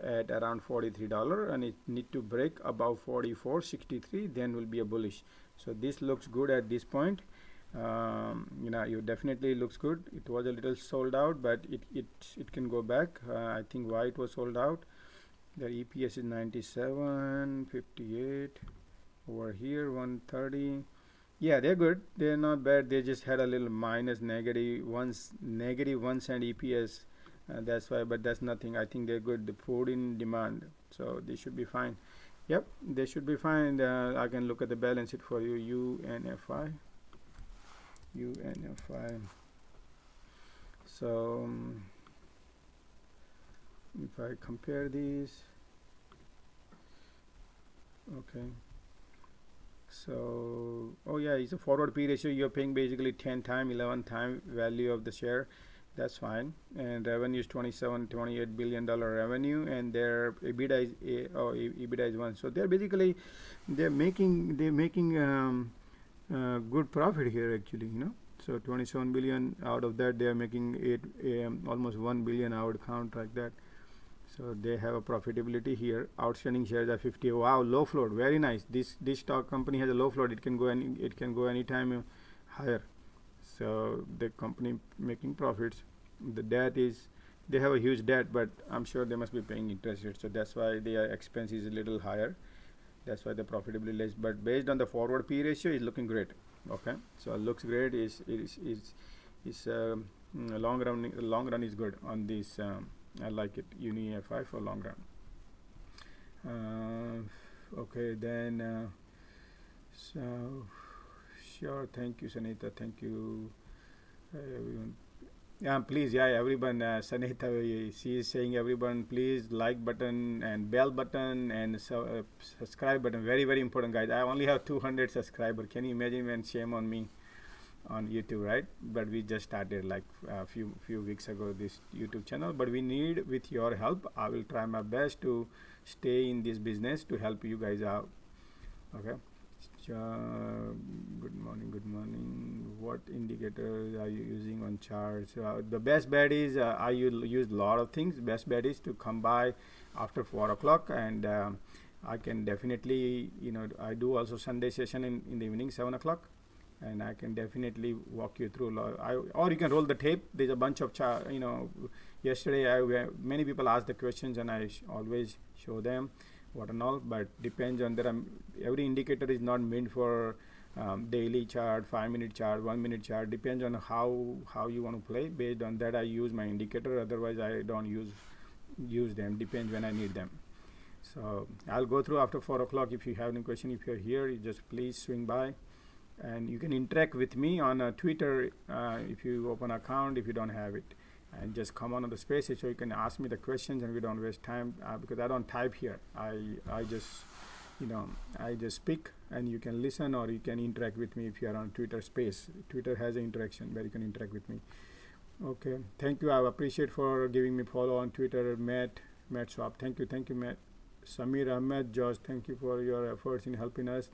at around $43, and it need to break above 44.63, then will be a bullish. So this looks good at this point. It definitely looks good. It was a little sold out, but it can go back. I think why it was sold out. The EPS is 97.58. Over here 130. Yeah, they're good. They're not bad. They just had a little negative 1 cent EPS. That's why, but that's nothing. I think they're good. The food in demand, so they should be fine. Yep, they should be fine. I can look at the balance sheet for you. UNFI. So if I compare these, okay. So it's a forward P ratio. You're paying basically 10 time, 11 time value of the share. That's fine. And revenue is $28 billion revenue, and their EBITDA is 1. So they're basically making good profit here actually. So 27 billion out of that they are making almost 1 billion. I would count like that. So they have a profitability here. Outstanding shares are 50. Wow, low float, very nice. This stock company has a low float. It can go anytime higher. So the company making profits. The debt is, they have a huge debt, but I'm sure they must be paying interest rates. So that's why their expense is a little higher. That's why the profitability less. But based on the forward P ratio, is looking great. Okay, so it looks great. Long run is good on this. I like it. UniFi for long run. Okay, then. So sure. Thank you, Sanita. Thank you, everyone. Yeah, please, everyone. Sanita, she is saying everyone, please like button and bell button and subscribe button. Very, very important, guys. I only have 200 subscribers. Can you imagine? And shame on me on YouTube, right? But we just started like a few weeks ago this YouTube channel. But we need with your help. I will try my best to stay in this business to help you guys out. Okay. Good morning. Good morning. What indicators are you using on charts? The best bet is I use a lot of things. Best bet is to come by after 4 o'clock, and I can definitely, I do also Sunday session in the evening 7 o'clock, and I can definitely walk you through. Or you can roll the tape. There's a bunch of yesterday many people asked the questions, and I always show them what and all, but depends on that. Every indicator is not meant for daily chart, 5-minute chart, 1-minute chart. Depends on how you want to play. Based on that, I use my indicator. Otherwise, I don't use them. Depends when I need them. So I'll go through after 4 o'clock. If you have any question, if you're here, you just please swing by, and you can interact with me on Twitter if you open an account. If you don't have it, and just come on the spaces so you can ask me the questions, and we don't waste time because I don't type here. I just I just speak, and you can listen or you can interact with me if you are on Twitter space. Twitter has an interaction where you can interact with me. Okay, thank you. I appreciate for giving me follow on Twitter. Matt Swap, thank you Matt. Samir Ahmed, Josh, thank you for your efforts in helping us.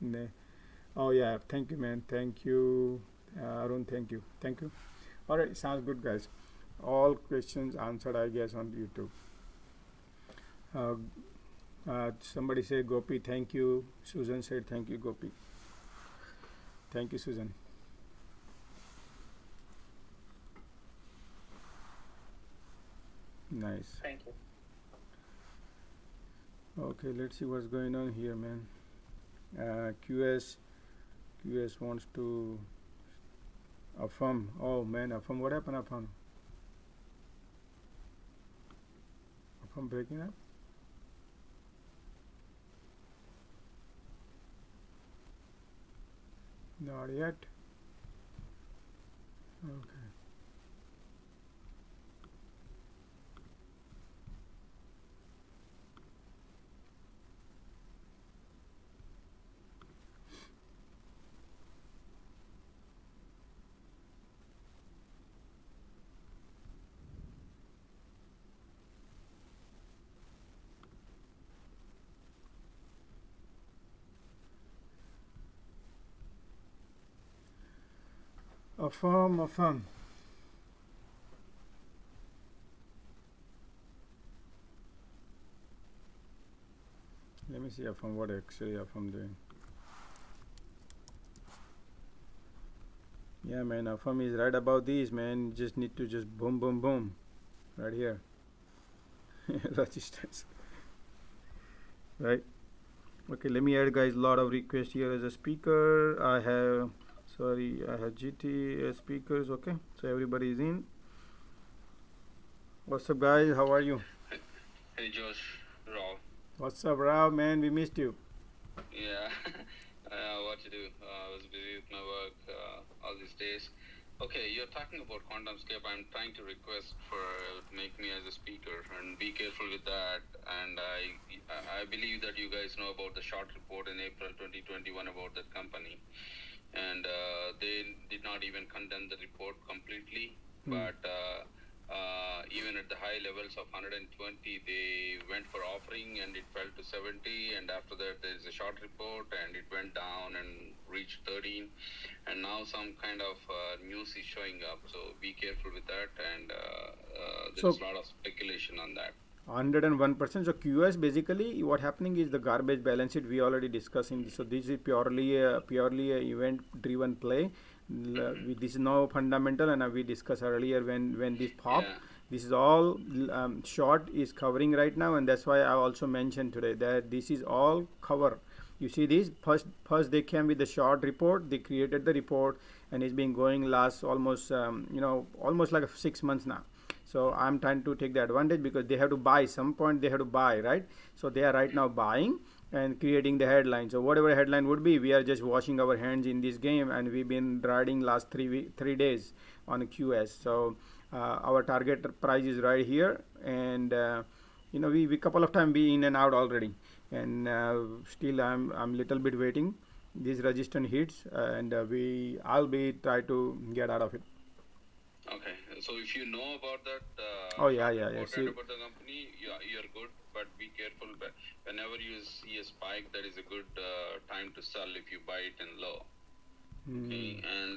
Oh yeah, thank you, man. Thank you, Arun. Thank you. All right, sounds good, guys. All questions answered, I guess, on YouTube. Somebody said Gopi, thank you. Susan said thank you, Gopi. Thank you, Susan. Nice. Thank you. Okay, let's see what's going on here, man. QS wants to affirm. Oh man, affirm. What happened, affirm? Affirm breaking up? Not yet. Okay. Affirm. Let me see affirm what actually affirm doing. Yeah, man, affirm is right about these, man. Just need to just boom right here. Resistance. Right. Okay, let me add, guys, a lot of requests here as a speaker. I have GT as speakers. Okay, so everybody is in. What's up, guys? How are you? Hey Josh, Rao. What's up, Rao? Man, we missed you. Yeah, what to do? I was busy with my work all these days. Okay, you're talking about QuantumScape. I'm trying to request for make me as a speaker, and be careful with that. And I believe that you guys know about the short report in April 2021 about that company, and they did not even condemn the report completely, but even at the high levels of 120, they went for offering, and it fell to 70, and after that there is a short report, and it went down and reached 13, and now some kind of news is showing up, so be careful with that, and there's a lot of speculation on that. 101%. So QS, basically what happening is the garbage balance sheet we already discussing. So this is purely a event driven play. This is no fundamental, and we discussed earlier when this pop. Yeah. This is all short is covering right now, and that's why I also mentioned today that this is all cover. You see this first they came with the short report. They created the report, and it's been going last almost almost like 6 months now. So I'm trying to take the advantage because they have to buy. Some point they have to buy, right? So they are right now buying and creating the headline. So whatever headline would be, we are just washing our hands in this game, and we've been riding last 3 days on QS. So our target price is right here, and we couple of times be in and out already, and still I'm little bit waiting. This resistance hits, and I'll be try to get out of it. Okay, so if you know about that, oh yeah. about the company, you're good, but be careful whenever you see a spike, that is a good time to sell if you buy it in low. Okay, and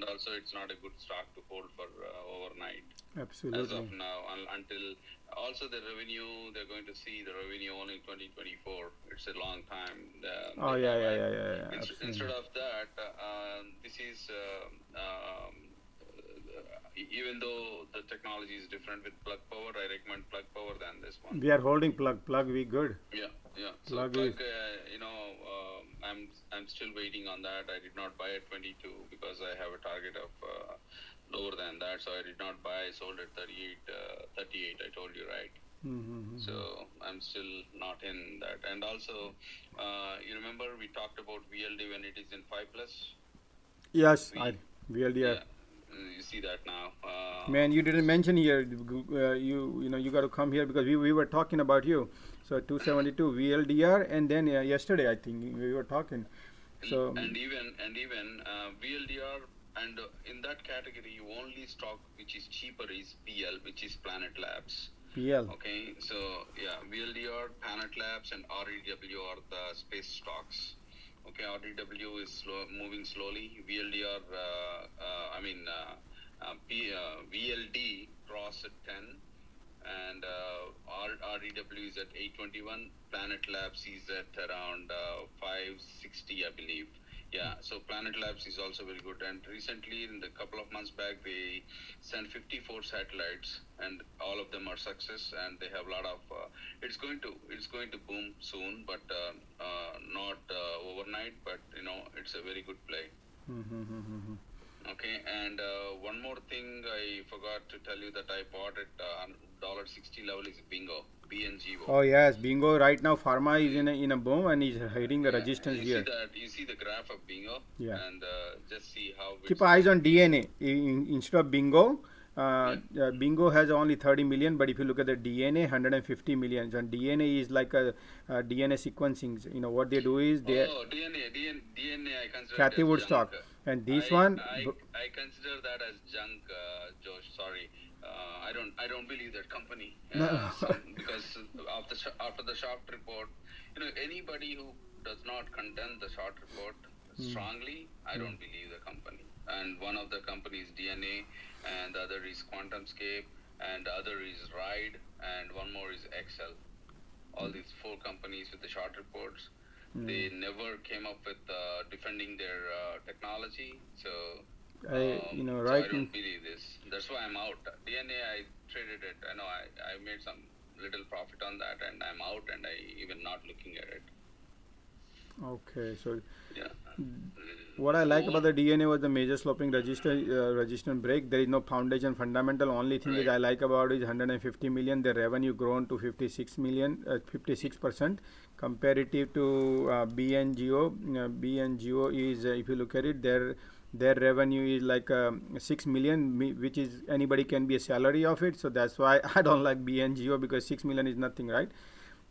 also it's not a good stock to hold for overnight. Absolutely. As of now, until also the revenue, they're going to see the revenue only in 2024. It's a long time. Instead of that, this is even though the technology is different with plug power, I recommend plug power than this one. We are holding plug. Plug, we good. Yeah. So plug I'm still waiting on that. I did not buy at 22 because I have a target of lower than that. So I did not buy. I sold at 38. I told you, right? So I'm still not in that. And also, you remember we talked about VLD when it is in 5 plus? Yes, VLDR. Yeah. You see that now. Man, you didn't mention here. You got to come here because we were talking about you. So 272 VLDR, and then yesterday I think we were talking. So and even VLDR, and in that category, you only stock which is cheaper is PL, which is Planet Labs. PL. Okay, so yeah, VLDR, Planet Labs, and REW are the space stocks. Okay, REW is moving slowly. VLDR, VLD crossed at 10, and REW is at 821. Planet Labs is at around 560, I believe. Yeah, so Planet Labs is also very good. And recently, in the couple of months back, they sent 54 satellites, and all of them are success. And they have a lot of. It's going to boom soon, but not overnight. But it's a very good play. Okay, and one more thing I forgot to tell you that I bought at $60 level is Bingo, BNGO. Oh yes, Bingo. Right now, Pharma is in a boom and is hitting the resistance here. You see the graph of Bingo. Yeah. And just see how. Keep eyes on DNA instead of Bingo. Bingo has only 30 million, but if you look at the DNA, 150 million. And DNA is like a DNA sequencing. What they do is they. Oh, DNA. I consider. Kathy Woodstock. And this one. I consider that as junk, Josh. Sorry. I don't believe that company because after the short report, anybody who does not condemn the short report strongly, I don't believe the company. And one of the companies DNA, and the other is QuantumScape, and the other is Ride, and one more is Excel. All these 4 companies with the short reports, they never came up with defending their technology. So. Right. So I don't believe this. That's why I'm out. DNA, I traded it. I know I made some little profit on that, and I'm out, and I even not looking at it. Okay, so yeah. What I like about the DNA was the major sloping resistance break. There is no foundation fundamental. Only thing that I like about it is 150 million. The revenue grown to 56 million, 56% comparative to BNGO. BNGO is if you look at it, their revenue is like 6 million, which is anybody can be a salary of it. So that's why I don't like BNGO, because 6 million is nothing, right?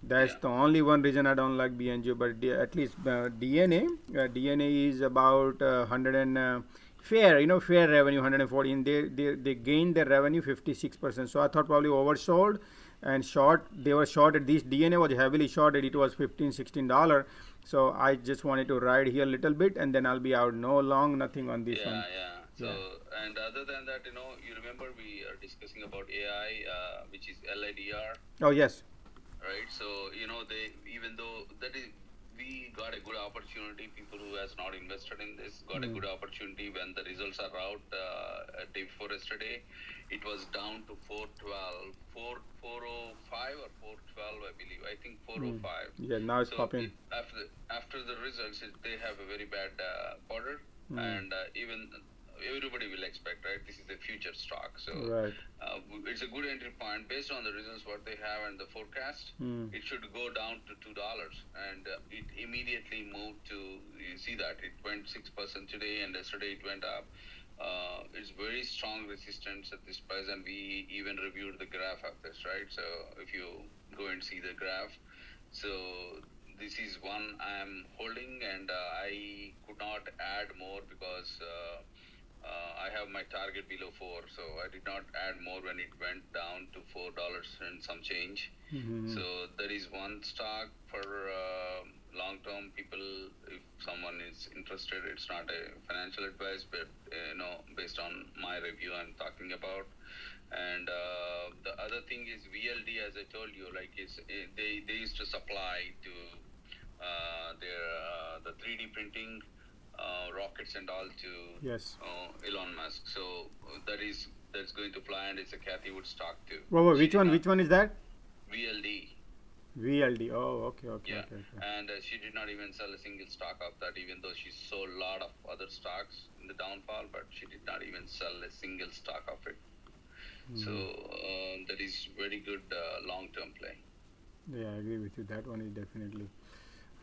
That's the only one reason I don't like BNGO. But at least DNA is about 100 and fair revenue 140, and they gained their revenue 56%. So I thought probably oversold and short. They were short at this. DNA was heavily shorted. It was $15-16. So I just wanted to ride here a little bit, and then I'll be out. No long, nothing on this one. Yeah. So, and other than that, you remember we are discussing about AI, which is LIDR. Oh, yes. Right. So, even though we got a good opportunity, people who has not invested in this got a good opportunity when the results are out day before yesterday. It was down to 412, 405 or 412, I believe. I think 405. Yeah, now it's popping. After the results, they have a very bad quarter, and even everybody will expect, right? This is a future stock, so it's a good entry point based on the results what they have and the forecast. It should go down to $2, and it immediately moved to. You see that it went 6% today, and yesterday it went up. It's very strong resistance at this price, and we even reviewed the graph of this, right? So if you go and see the graph, so this is one I'm holding, and I could not add more because I have my target below 4, so I did not add more when it went down to $4 and some change. So there is one stock for long-term people. If someone is interested, it's not a financial advice, but based on my review, I'm talking about. And the other thing is VLD, as I told you, like they used to supply to the 3D printing rockets and all to Yes. Elon Musk. So that's going to fly, and it's a Cathy Wood stock too. Whoa, which one? Which one is that? VLD. VLD. Oh, okay. Yeah. Okay. And she did not even sell a single stock of that, even though she sold a lot of other stocks in the downfall, but she did not even sell a single stock of it. So that is very good long-term play. Yeah, I agree with you. That one is definitely.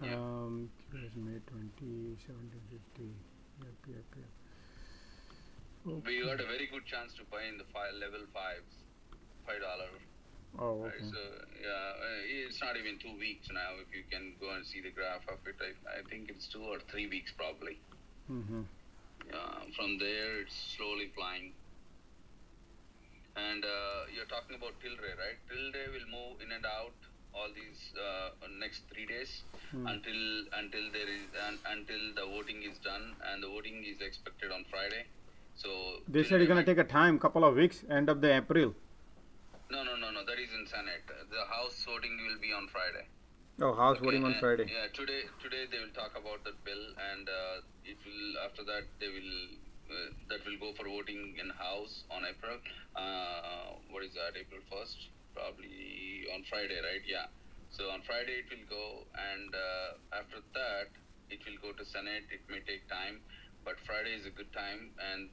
Yeah. May 20, 1750. Yep. Okay. We got a very good chance to buy in the level 5s, $5. Oh, okay. Right, so yeah, it's not even 2 weeks now. If you can go and see the graph of it, I think it's 2 or 3 weeks probably. From there, it's slowly flying. And you're talking about Tilray, right? Tilray will move in and out all these next 3 days until the voting is done, and the voting is expected on Friday. So they said it's gonna take a time, couple of weeks, end of the April. No. That is in Senate. The House voting will be on Friday. Oh, House voting on Friday. Yeah, today they will talk about that bill, and it will after that they will. That will go for voting in House on April. What is that? April 1st? Probably on Friday, right? Yeah. So on Friday it will go, and after that it will go to Senate. It may take time, but Friday is a good time, and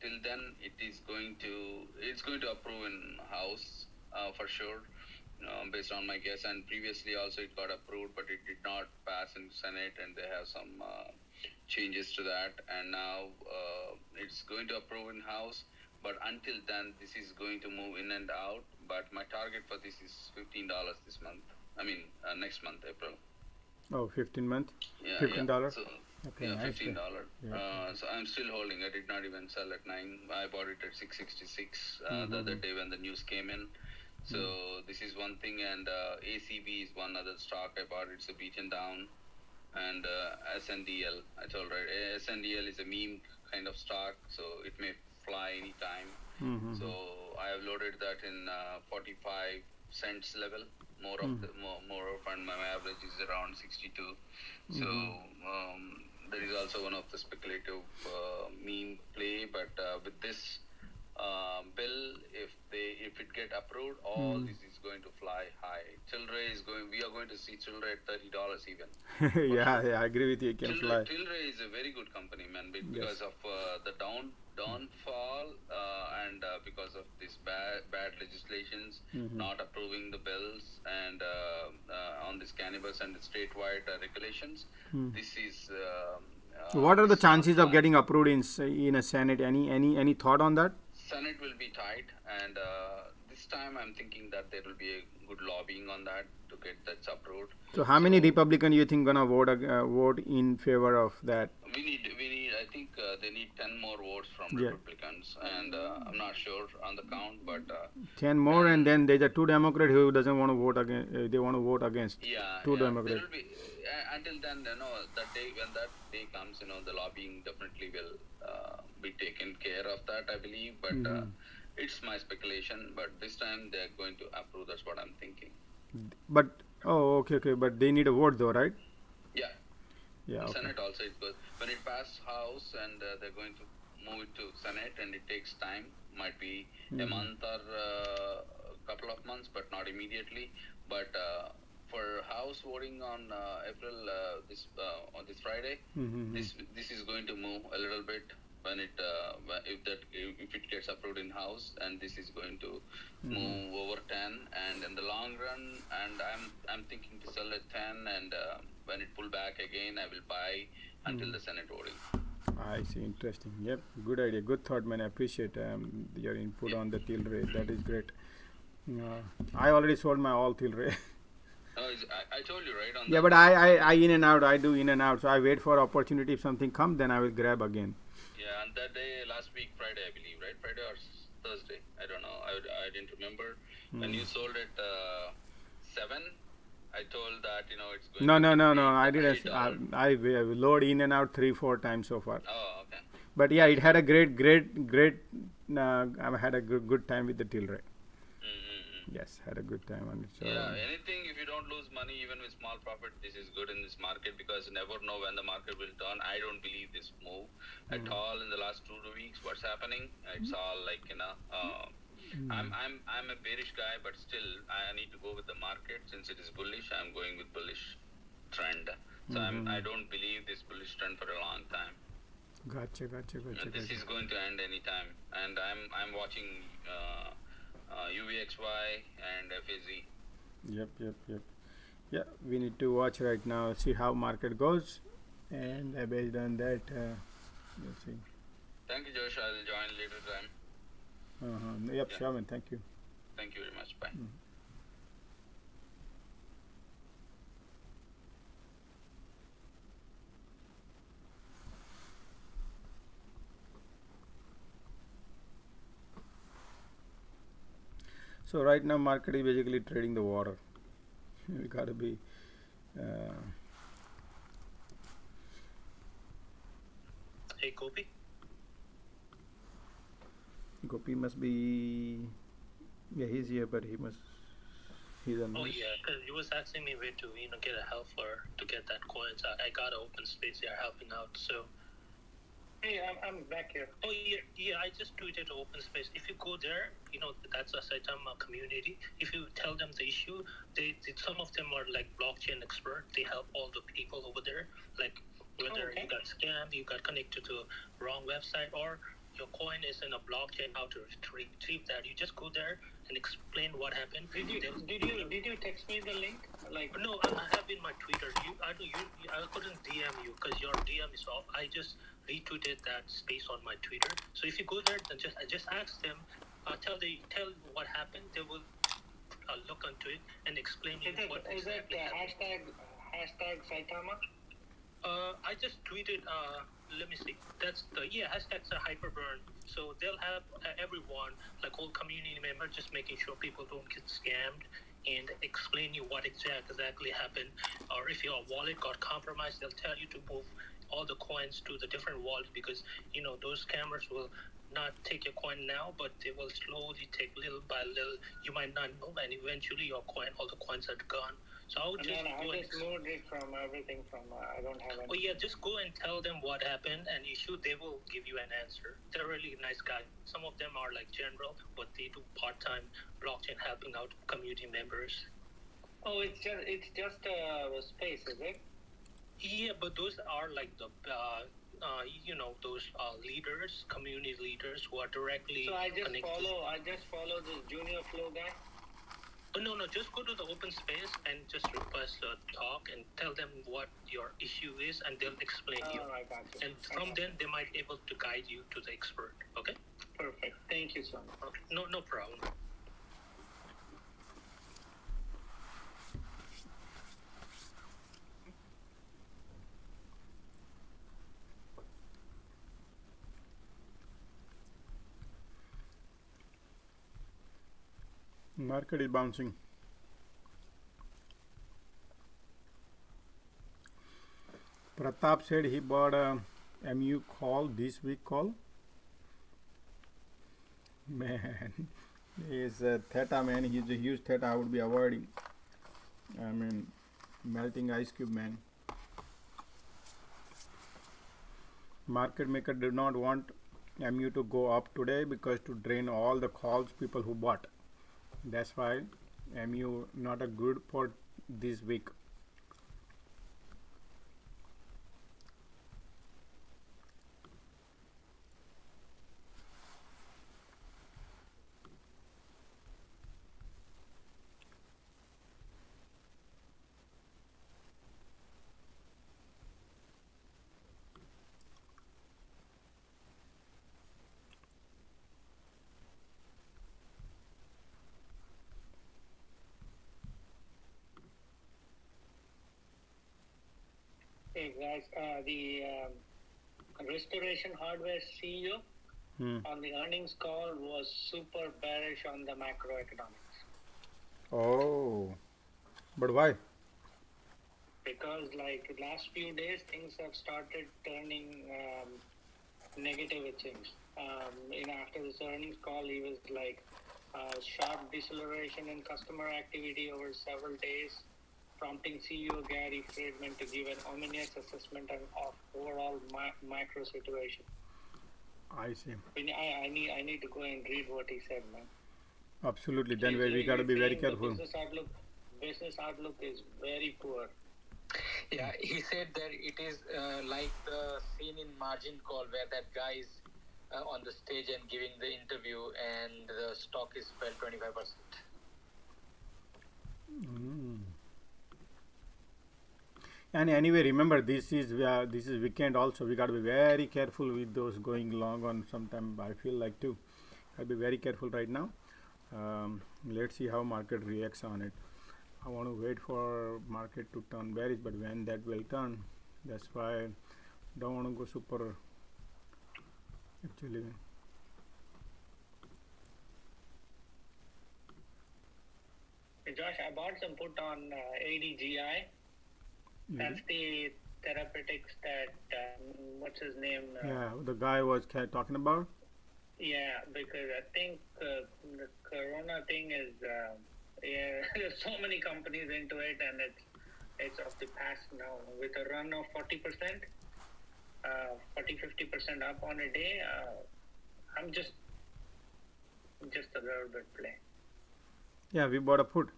till then it's going to approve in House for sure, based on my guess. And previously also it got approved, but it did not pass in Senate, and they have some changes to that, and now it's going to approve in House, but until then this is going to move in and out. But my target for this is $15 this month. I mean next month, April. Oh, 15 month? Yeah, $15? Yeah. So, okay, yeah, nice. $15. So I'm still holding. I did not even sell at 9. I bought it at 666 the other day when the news came in. So this is one thing, and ACB is one other stock I bought. It's a beaten down. And SNDL, I told right. SNDL is a meme kind of stock, so it may fly anytime. So I have loaded that in 45 cents level. More of, and my average is around 62. So there is also one of the speculative meme play, but with this bill, if it get approved, all this is going to fly high. Tilray is going. We are going to see Tilray at $30 even. yeah, I agree with you. It can fly. Tilray is a very good company, man, because of the downfall and because of this bad legislations, not approving the bills, and on this cannabis and the statewide regulations. This is. What are the chances of getting approved in a Senate? Any thought on that? Senate will be tight, and this time I'm thinking that there will be a good lobbying on that to get that approved. So how many Republicans you think gonna vote in favor of that? We need. I think they need 10 more votes from Republicans, and I'm not sure on the count, but 10 more, and then there's a 2 Democrat who doesn't want to vote against. They want to vote against. Two Democrats. There will be, until then, that day when that day comes, the lobbying definitely will be taken care of that, I believe. But it's my speculation. But this time they're going to approve. That's what I'm thinking. But okay. But they need a vote though, right? Yeah. Yeah. Okay. Senate also it goes when it passes House, and they're going to move it to Senate, and it takes time. Might be a month or a couple of months, but not immediately. But for House voting on April on this Friday, this is going to move a little bit when it if it gets approved in House, and this is going to move over 10, and in the long run, and I'm thinking to sell at 10, and when it pull back again, I will buy until the Senate voting. I see. Interesting. Yep. Good idea. Good thought, man. I appreciate your input on the Tilray. That is great. I already sold my all Tilray. No, I told you right on. Yeah, but I in and out. I do in and out. So I wait for opportunity. If something comes, then I will grab again. Yeah, on that day last week, Friday, I believe, right? Friday or Thursday? I don't know. I didn't remember. When you sold it 7, I told that it's going. No. I did. I load in and out 3-4 times so far. Oh, okay. But yeah, it had a great. I had a good time with the Tilray. Yes, had a good time on it. So yeah, anything if you don't lose money even with small profit, this is good in this market because you never know when the market will turn. I don't believe this move at all in the last 2 weeks. What's happening? It's all like I'm a bearish guy, but still I need to go with the market since it is bullish. I'm going with bullish trend. So I don't believe this bullish trend for a long time. Gotcha. This is going to end anytime, and I'm watching UVXY and FAZ. Yep. Yeah, we need to watch right now, see how market goes, and based on that, we'll see. Thank you, Josh. I'll join later time. Yep, yeah. Sure, man. Thank you. Thank you very much. Bye. So right now market is basically trading the water. We gotta be Hey Gopi must be, yeah, he's here, but he's on. Oh yeah, because he was asking me where to get a help to get that coins. I got an open space here helping out, so hey, I'm back here. Oh yeah, I just tweeted open space. If you go there, that's a Saitama community. If you tell them the issue, some of them are like blockchain expert. They help all the people over there, like whether you got scammed, you got connected to wrong website, or your coin is in a blockchain, how to retrieve that. You just go there and explain what happened. Did you text me the link? Like no, I have in my Twitter. I couldn't DM you because your DM is off. I just retweeted that space on my Twitter. So if you go there, then just ask them. Tell what happened. They will look into it and explain what exactly happened. hashtag Saitama? I just tweeted. Let me see. That's the hashtags are hyperburn. So they'll have everyone, like whole community member, just making sure people don't get scammed and explain you what exactly happened. Or if your wallet got compromised, they'll tell you to move all the coins to the different wallet because those scammers will not take your coin now, but they will slowly take little by little. You might not know, and eventually all the coins are gone. So I would just go. I just moved it from everything from. I don't have any. Oh yeah, just go and tell them what happened and issue. They will give you an answer. They're really nice guys. Some of them are like general, but they do part-time blockchain helping out community members. Oh, it's just a space, is it? Yeah, but those are like the those leaders, community leaders who are directly. So I just follow this Junior Flow guy. Oh, no, just go to the open space and just request a talk and tell them what your issue is, and they'll explain you. I got you. And from then, they might be able to guide you to the expert. Okay. Perfect. Thank you so much. Okay. No problem. Market is bouncing. Pratap said he bought a MU call this week call. Man, he is a theta man. He's a huge theta. I would be avoiding. I mean, melting ice cube man. Market maker did not want MU to go up today because to drain all the calls people who bought. That's why MU not a good for this week. Hey guys, the Restoration Hardware CEO on the earnings call was super bearish on the macroeconomics. Oh, but why? Because like last few days things have started turning negative, it seems. After this earnings call, he was like sharp deceleration in customer activity over several days, prompting CEO Gary Friedman to give an ominous assessment of overall macro situation. I see. I need to go and read what he said, man. Absolutely. Then we got to be very careful. Business outlook is very poor. Yeah, he said that it is like the scene in Margin Call where that guy is on the stage and giving the interview and the stock is fell 25%. And anyway, remember this is weekend also. We got to be very careful with those going long on sometime. I feel like too. I'll be very careful right now. Let's see how market reacts on it. I want to wait for market to turn bearish, but when that will turn, that's why I don't want to go super. Actually, Hey Josh, I bought some put on ADGI. That's the therapeutics that what's his name? Yeah, the guy was talking about. Yeah, because I think the corona thing is there's so many companies into it, and it's of the past now. With a run of 40%, 40-50% up on a day, I'm just a little bit play. Yeah, we bought a put.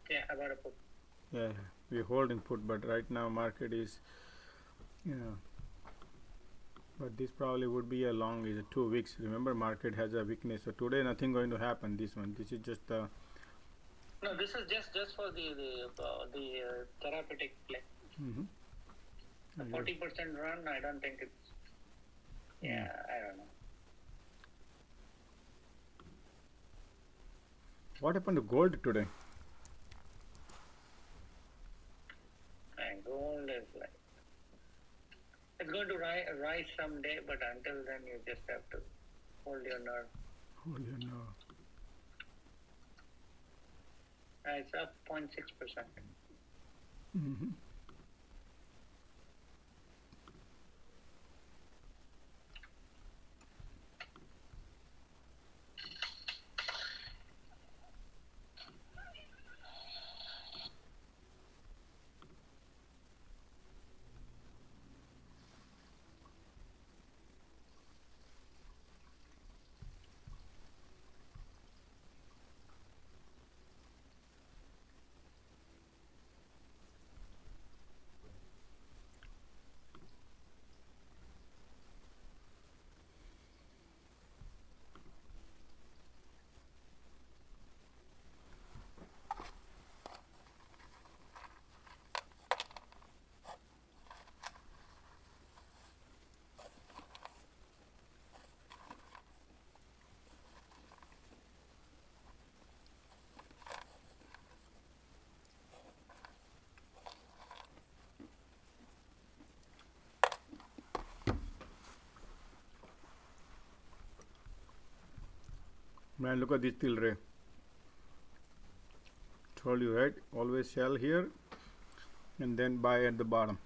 Yeah, I bought a put. Yeah, we're holding put, but right now market is, but this probably would be a long, is 2 weeks. Remember, market has a weakness. So today nothing going to happen. This is just the. No, this is just for the therapeutic play. 40% run, I don't think it's. Yeah, I don't know. What happened to gold today? And gold is like, it's going to rise someday, but until then you just have to hold your nerve. Hold your nerve. It's up 0.6%. Man, look at this till ray. Told you, right? Always sell here and then buy at the bottom.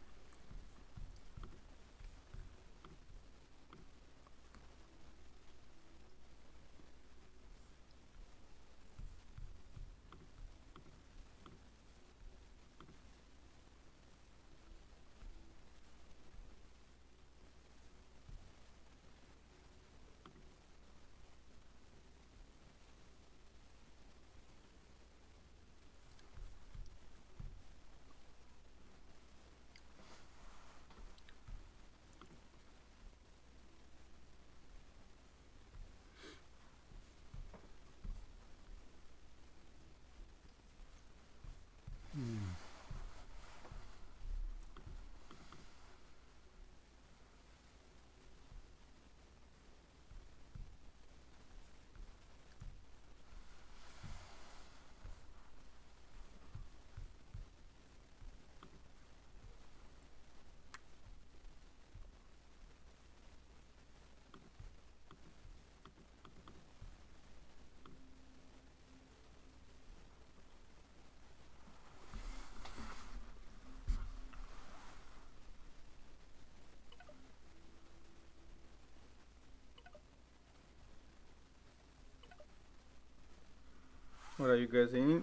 What are you guys saying?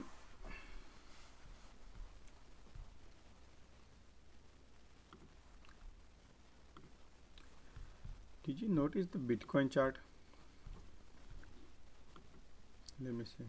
Did you notice the Bitcoin chart? Let me see.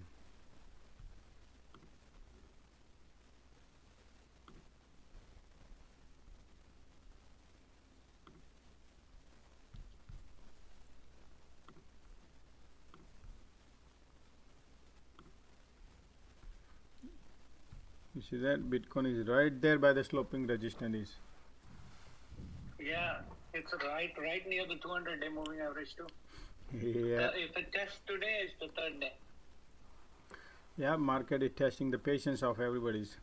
You see that Bitcoin is right there by the sloping resistance. Yeah, it's right near the 200-day moving average too. Yeah. If it tests today, it's the third day. Yeah, market is testing the patience of everybody's.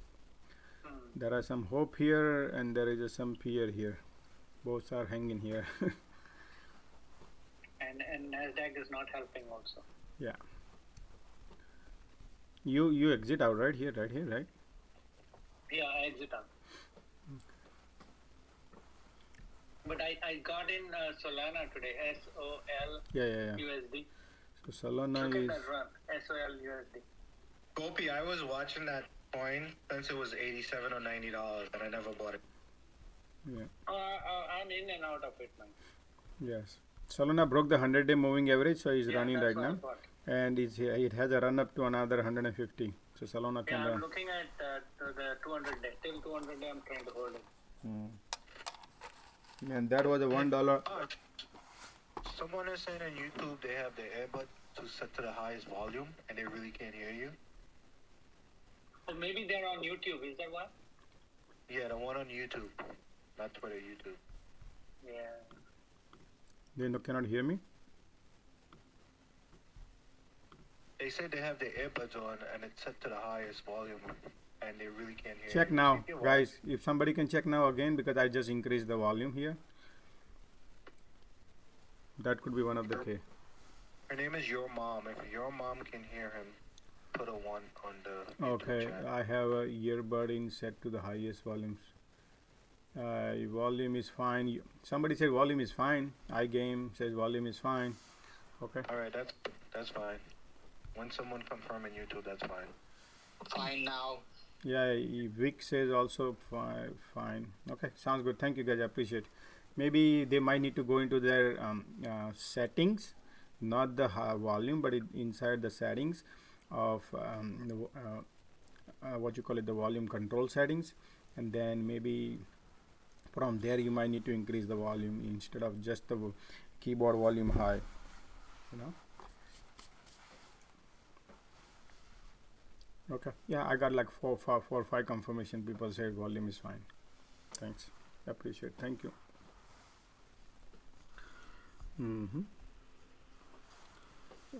There are some hope here and there is some fear here. Both are hanging here. And Nasdaq is not helping also. Yeah. You exit out right here, right? Yeah, I exit out. But I got in Solana today, SOL Yeah. USD. So Solana Look at is. that run, SOL USD. Gopi, I was watching that coin since it was $87 or $90, and I never bought it. Yeah. I'm in and out of it, man. Yes. Solana broke the 100-day moving average, so it's running right that's what I now, thought. and it has a run up to another 150. So Solana can Yeah, I'm run. looking at the 200-day. Till 200-day, I'm trying to hold it. And that was a $1. Someone is saying on YouTube they have their earbud to set to the highest volume, and they really can't hear you. So maybe they're on YouTube. Is that why? Yeah, the one on YouTube, not Twitter, YouTube. Yeah. They cannot hear me. They say they have their earbuds on, and it's set to the highest volume, and they really can't hear Check you. now, Check your guys. If somebody can check now again, because I just increased the volume here. That could be one of the case. Her name is Your Mom. If Your Mom can hear him, put a 1 on the YouTube Okay, chat. I have a earbud in set to the highest volumes. Volume is fine. Somebody said volume is fine. iGame says volume is fine. Okay. All right, that's fine. When someone confirm in YouTube, that's fine. Fine now. Yeah, Vic says also fine. Okay, sounds good. Thank you guys. I appreciate. Maybe they might need to go into their settings, not the volume, but inside the settings of what you call it, the volume control settings, and then maybe from there you might need to increase the volume instead of just the keyboard volume high. You know. Okay. Yeah, I got like four or five confirmation. People said volume is fine. Thanks. Appreciate. Thank you.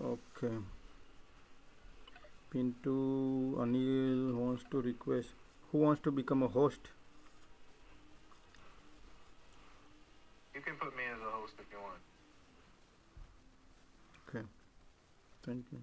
Okay. Pintu Anil wants to request. Who wants to become a host? You can put me as a host if you want. Okay. Thank you.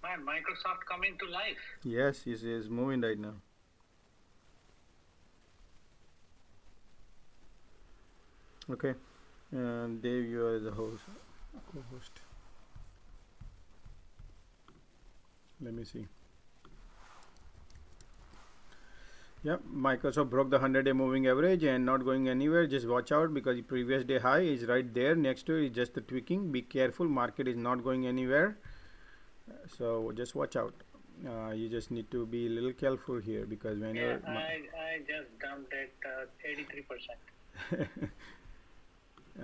Man, Microsoft coming to life. Yes, he is moving right now. Okay. Dave, you are the host. Co-host. Let me see. Yep, Microsoft broke the 100-day moving average and not going anywhere. Just watch out because the previous day high is right there next to it. Is just the tweaking. Be careful. Market is not going anywhere. So just watch out. You just need to be a little careful here because whenever I just dumped it 83%.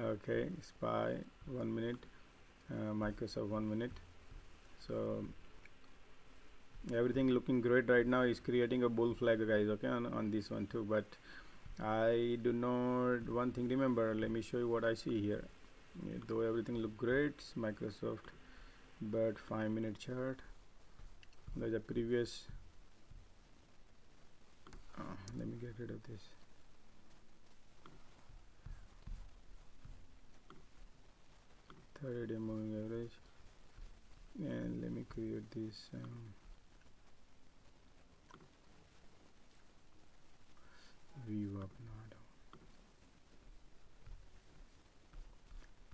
Okay, SPY 1 minute, Microsoft 1 minute. So everything looking great right now. Is creating a bull flag, guys. Okay, on this one too. But I do not. One thing remember. Let me show you what I see here. Though everything look great, Microsoft, but 5-minute chart. There's a previous. Let me get rid of this. this view up now.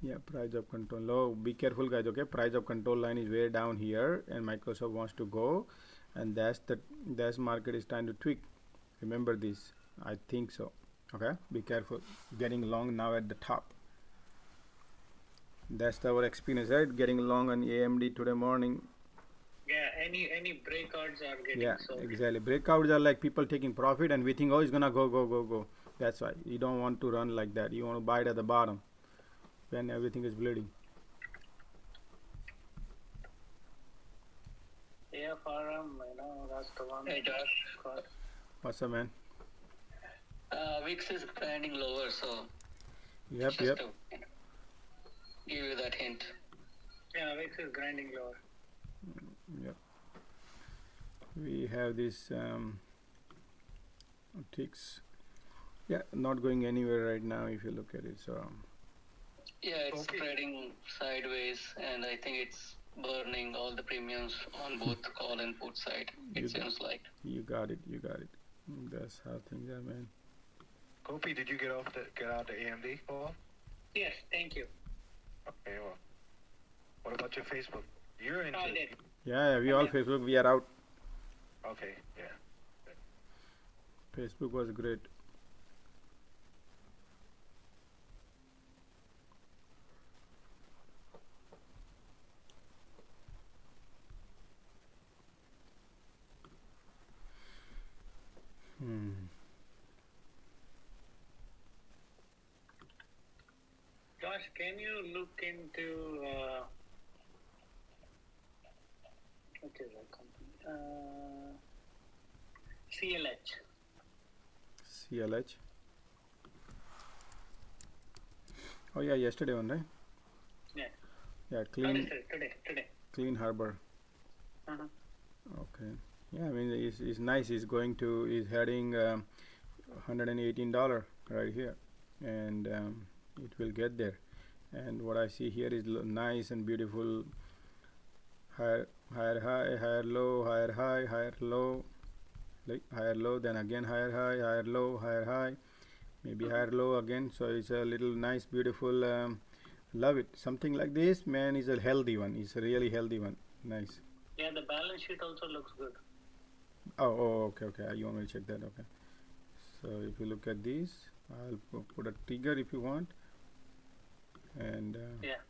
Yeah, price of control low. Be careful, guys. Okay, price of control line is way down here, and Microsoft wants to go, and that's market is trying to tweak. Remember this. I think so. Okay, be careful. Getting long now at the top. That's our experience, right? Getting long on AMD today morning. Yeah, any breakouts are getting Yeah, sold. exactly. Breakouts are like people taking profit, and we think, oh, it's gonna go. That's why you don't want to run like that. You want to buy it at the bottom when everything is bleeding. Yeah, Farham, that's the one. Hey Josh, What's up, man? VIX is grinding lower, so Yep. just to give you that hint. Yeah, VIX is grinding lower. Yep. We have this ticks. Yeah, not going anywhere right now if you look at it. So Yeah, it's spreading sideways, and I think it's burning all the premiums on both call and put side. It seems like. you got it. That's how things are, man. Kopi, did you get out the AMD call? Yes, thank you. Okay, well, what about your Facebook? You're into I did. Yeah, we all Facebook. We are out. Okay, yeah. Facebook was great. Josh, can you look into what is that company? CLH. CLH. Oh yeah, yesterday one, right? Yeah. Yeah, clean. Today. Clean Harbor. Uh-huh. Okay. Yeah, I mean it's nice. He's heading $118 right here, and it will get there. And what I see here is nice and beautiful. Higher high, higher low, higher high, higher low, like higher low, then again higher high, higher low, higher high, maybe higher low again. So it's a little nice, beautiful. Love it. Something like this, man, is a healthy one. It's a really healthy one. Nice. Yeah, the balance sheet also looks good. Oh, okay. You want me to check that? Okay. So if you look at these, I'll put a trigger if you want. And yeah.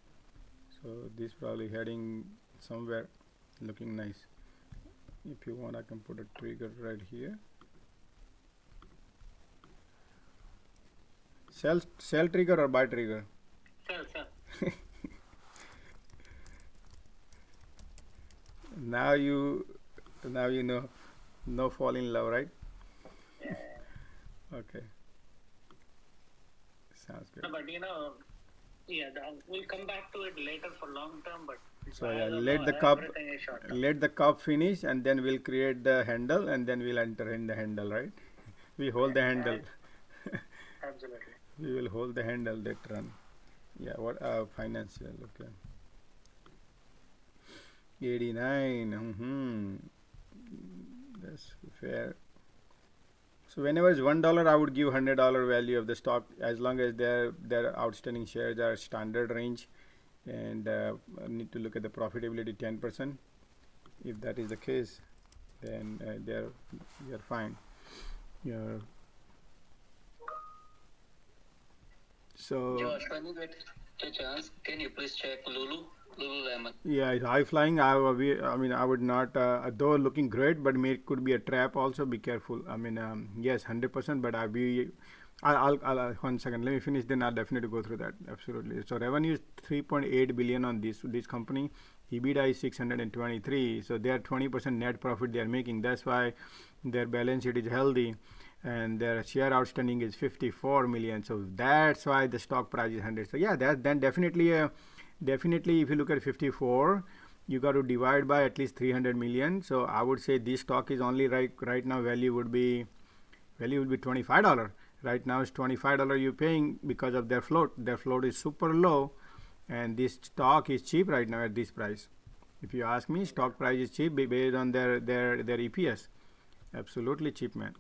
So this probably heading somewhere, looking nice. If you want, I can put a trigger right here. Sell trigger or buy trigger? Sell. Now you know. No fall in love, right? Yeah. Okay. Sounds good. No, but we'll come back to it later for long term. But so yeah, let the cup finish, and then we'll create the handle, and then we'll enter in the handle, right? We hold the handle. Absolutely. We will hold the handle that run. Yeah. What financial? Okay. 89. That's fair. So whenever it's $1, I would give $100 value of the stock, as long as their outstanding shares are standard range, and I need to look at the profitability 10%. If that is the case, then you're fine. So Josh, when you get a chance, can you please check Lululemon? Yeah, it's high flying. I mean, I would not, though looking great, but could be a trap also. Be careful. I mean, yes, 100%, but I'll 1 second. Let me finish. Then I'll definitely go through that. Absolutely. So revenue is 3.8 billion on this company. EBITDA is 623. So they are 20% net profit they are making. That's why their balance sheet is healthy, and their share outstanding is 54 million. So that's why the stock price is 100. So yeah, then definitely if you look at 54, you got to divide by at least 300 million. So I would say this stock is only right now value would be $25. Right now it's $25 you're paying because of their float. Their float is super low, and this stock is cheap right now at this price. If you ask me, stock price is cheap based on their EPS. Absolutely cheap, man.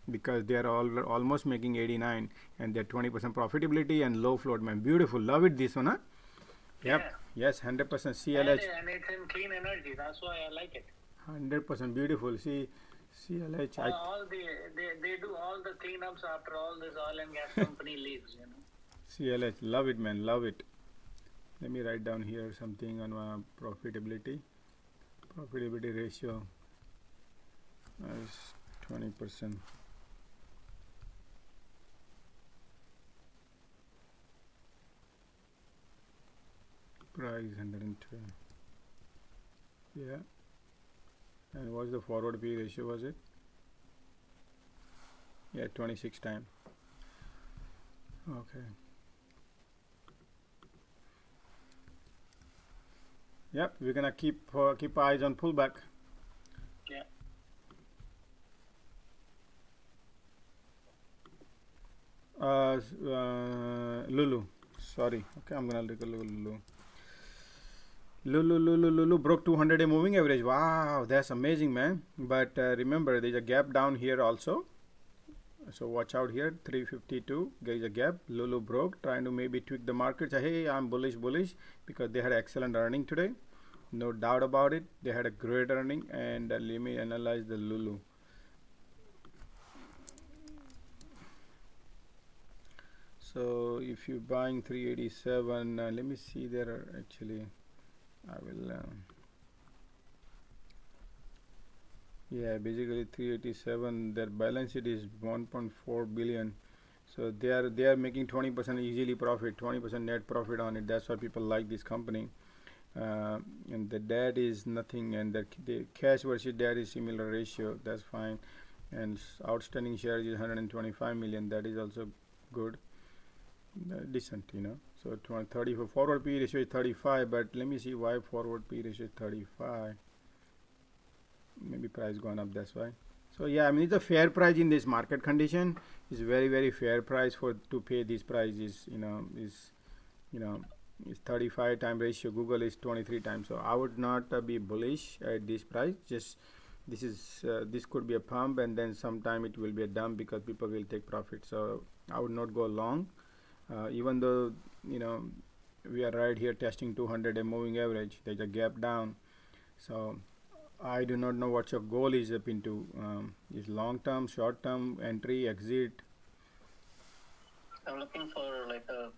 Because they are almost making 89 and they're 20% profitability and low float, man. Beautiful. Love it, this one, huh? Yep. Yeah. Yes, 100% CLH. And it's in clean energy. That's why I like it. 100% beautiful. See, CLH. They do all the cleanups after all this oil and gas company leaves, you know. CLH. Love it, man. Love it. Let me write down here something on profitability. Profitability ratio is 20%. Price 112. Yeah. And what's the forward P ratio, was it? Yeah, 26 times. Okay. Yep, we're gonna keep eyes on pullback. Yeah. Lulu. Sorry. Okay, I'm gonna look at Lulu. Lulu broke 200-day moving average. Wow, that's amazing, man. But remember, there's a gap down here also. So watch out here, 352. There is a gap. Lulu broke, trying to maybe tweak the market. Say, hey, I'm bullish because they had excellent earning today. No doubt about it. They had a great earning. And let me analyze the Lulu. So if you're buying 387, let me see there actually. I will. Yeah, basically 387. Their balance sheet is 1.4 billion. So they are making 20% easily profit, 20% net profit on it. That's why people like this company. And the debt is nothing, and the cash versus debt is similar ratio. That's fine. And outstanding shares is 125 million. That is also good, decent, you know. So 30 for forward P ratio is 35. But let me see why forward P ratio is 35. Maybe price gone up, that's why. So yeah, I mean, it's a fair price in this market condition. It's very fair price to pay this price. Is 35 time ratio. Google is 23 times. So I would not be bullish at this price. Just this could be a pump, and then sometime it will be a dump because people will take profit. So I would not go long, even though we are right here testing 200-day moving average. There's a gap down. So I do not know what your goal is up into. Is long term, short term, entry, exit? I'm looking for like a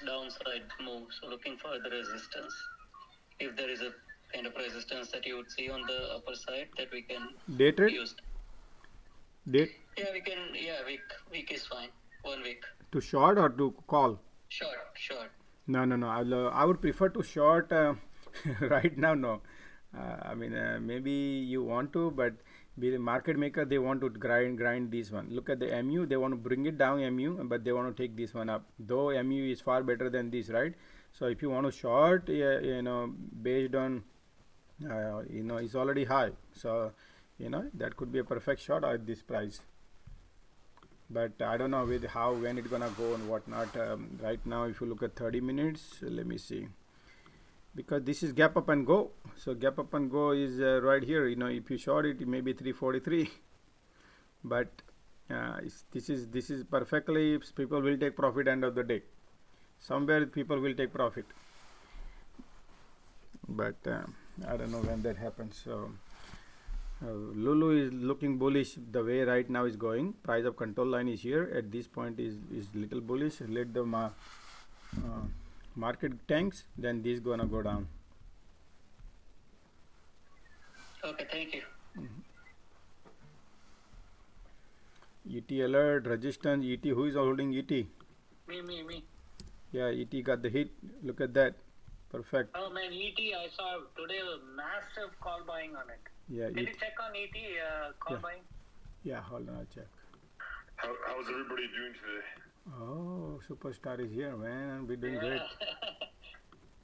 downside move, so looking for the resistance. If there is a kind of resistance that you would see on the upper side that we can day trade use. Day? Yeah, we can. Yeah, week is fine. 1 week. To short or to call? Short. No. I would prefer to short right now. No. I mean, maybe you want to, but be a market maker, they want to grind this one. Look at the MU, they want to bring it down MU, but they want to take this one up. Though MU is far better than this, right? So if you want to short, based on, it's already high. So, that could be a perfect shot at this price. But I don't know when it's gonna go and whatnot. Right now, if you look at 30 minutes, let me see. Because this is gap up and go, so gap up and go is right here. If you short it, it may be 343, but this is perfectly. People will take profit end of the day. Somewhere people will take profit, but I don't know when that happens. So Lulu is looking bullish the way right now is going. Price of control line is here at this point is little bullish. Let the market tanks, then this gonna go down. Okay, thank you. ET alert, resistance, ET. Who is holding ET? Me. Yeah, ET got the hit. Look at that. Perfect. Oh man, ET, I saw today a massive call buying on it. Yeah. Can you check on ET call buying? Yeah, hold on, I'll check. How's everybody doing today? Oh, superstar is here, man. We're doing great.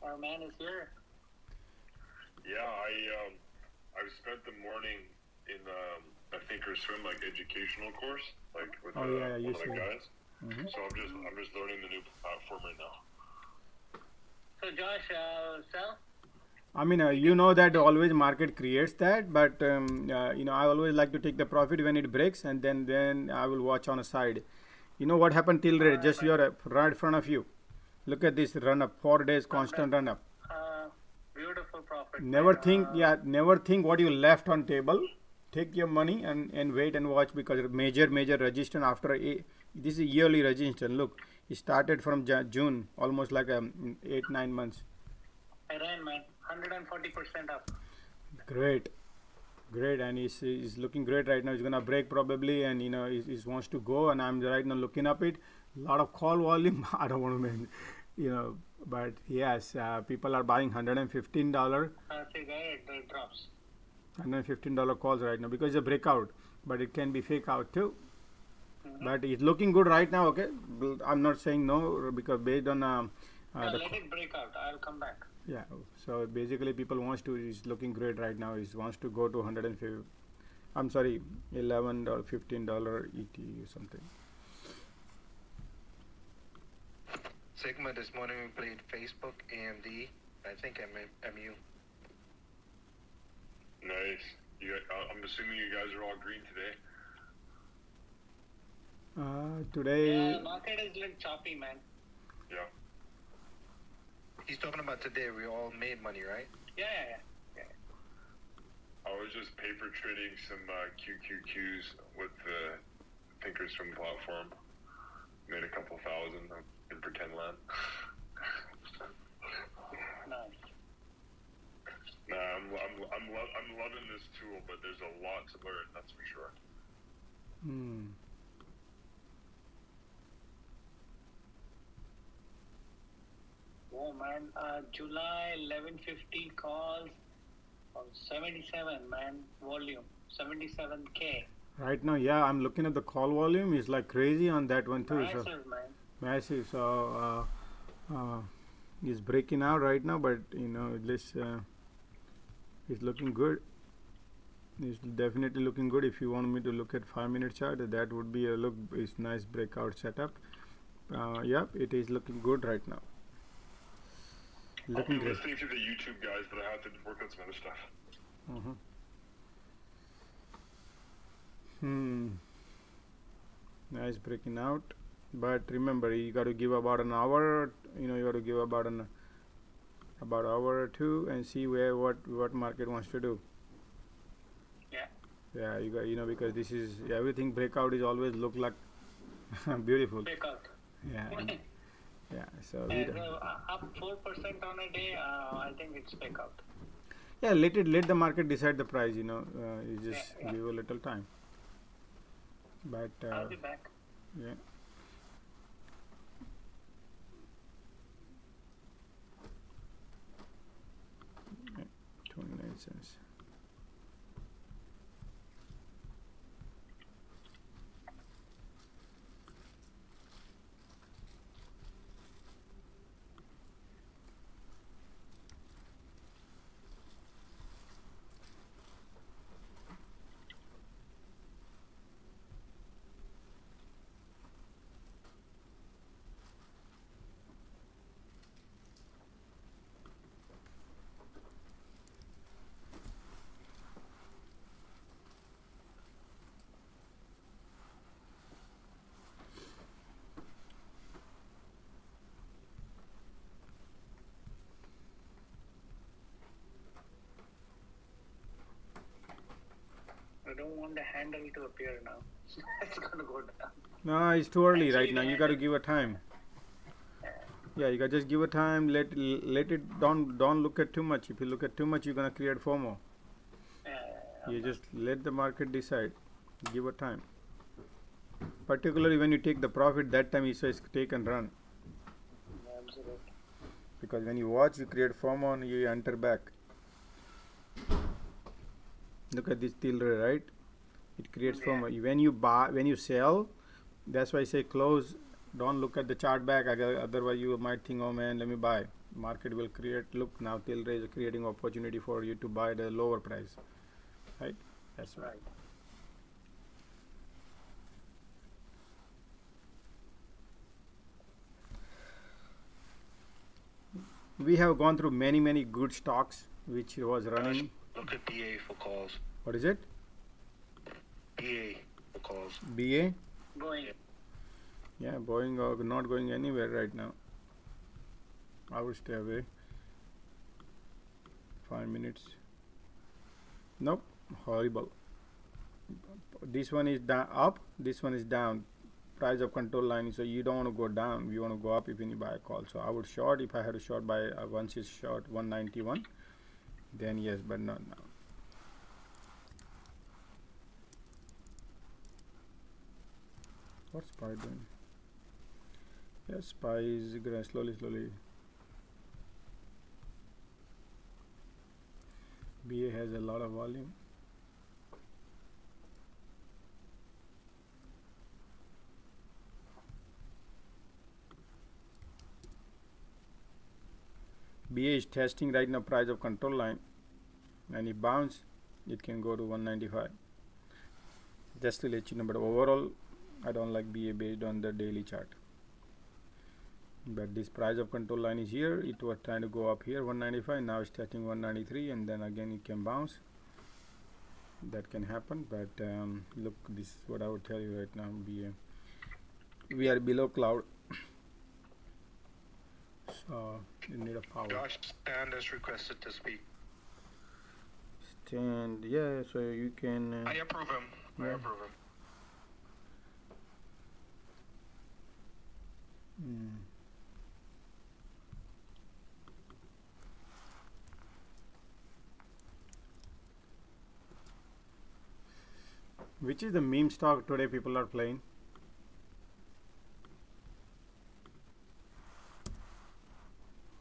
Our man is here. Yeah, I've spent the morning in a thinkorswim educational course, with one of the guys. Mm-hmm. So I'm just learning the new platform right now. So Josh, sell? I mean, you know that always market creates that, but I always like to take the profit when it breaks, and then I will watch on a side. You know what happened till just your right in front of you. Look at this run up, 4 days constant run up. Beautiful profit. Never think, never think what you left on table. Take your money and wait and watch, because major resistance after this is yearly resistance. Look, it started from June, almost like 8-9 months. I ran, man, 140% up. Great, and he's looking great right now. He's gonna break probably, and he wants to go. And I'm right now looking up it. A lot of call volume. I don't want to but yes, people are buying $115. It drops. $115 calls right now because it's a breakout, but it can be fake out too. But it's looking good right now. Okay, I'm not saying no, because based on let it break out. I'll come back. Yeah, so basically people is looking great right now. He wants to go to 150. I'm sorry, $11, $15 ET or something. Sigma, this morning we played Facebook, AMD, I think MU. Nice. I'm assuming you guys are all green today. Today. Yeah, market is a little choppy, man. Yeah. He's talking about today. We all made money, right? Yeah. I was just paper trading some QQQs with the Thinkorswim platform. Made a couple thousand in pretend land. Nice. Nah, I'm loving this tool, but there's a lot to learn. That's for sure. Oh man, July 11:50 calls on 77, man, volume 77K. Right now, yeah, I'm looking at the call volume. It's like crazy on that one too. Massive, man. Massive. So it's breaking out right now, but this it's looking good. It's definitely looking good. If you want me to look at 5-minute chart, that would be a look. It's nice breakout setup. Yep, it is looking good right now. I'll be listening to the YouTube guys, but I have to work on some other stuff. Nice breaking out, but remember, you got to give about an hour. You got to give about hour or two and see what market wants to do. Yeah, you got because this is everything breakout is always look like beautiful. Breakout. Yeah. Yeah, so up 4% on a day, I think it's breakout. Yeah, let the market decide the price. You just give a little time. But I'll be back. Yeah. Okay, 29 cents. I don't want the handle to appear now. It's gonna go down. No, it's too early right now. You got to give a time. Yeah, you got to just give a time. Let it don't look at too much. If you look at too much, you're gonna create FOMO. You just let the market decide. Give a time. Particularly when you take the profit, that time he says take and run. Absolutely. Because when you watch, you create FOMO and you enter back. Look at this tilde, right? It creates FOMO. When you buy, when you sell, that's why I say close. Don't look at the chart back. Otherwise, you might think, oh man, let me buy. Market will create. Look now, tilde is creating opportunity for you to buy the lower price. Right? That's right. We have gone through many good stocks. which was running. Look at BA for calls. What is it? BA for calls. BA? Boeing. Yeah, Boeing are not going anywhere right now. I would stay away. 5 minutes. Nope, horrible. This one is up, this one is down. Price of control line, so you don't want to go down, you want to go up if you buy a call. So I would short if I had to short by once it's short 191, then yes, but not now. What's SPY doing? Yes, SPY is going slowly. BA has a lot of volume. BA is testing right now price of control line, and if bounce it can go to 195, just to let you know. But overall I don't like BA based on the daily chart, but this price of control line is here. It was trying to go up here 195, now it's testing 193, and then again it can bounce. That can happen, but look, this is what I would tell you right now. BA, we are below cloud, so you need a power. Josh Stand has requested to speak. Stand, yeah, so you can. I approve him. Yeah. I approve him. Which is the meme stock today people are playing?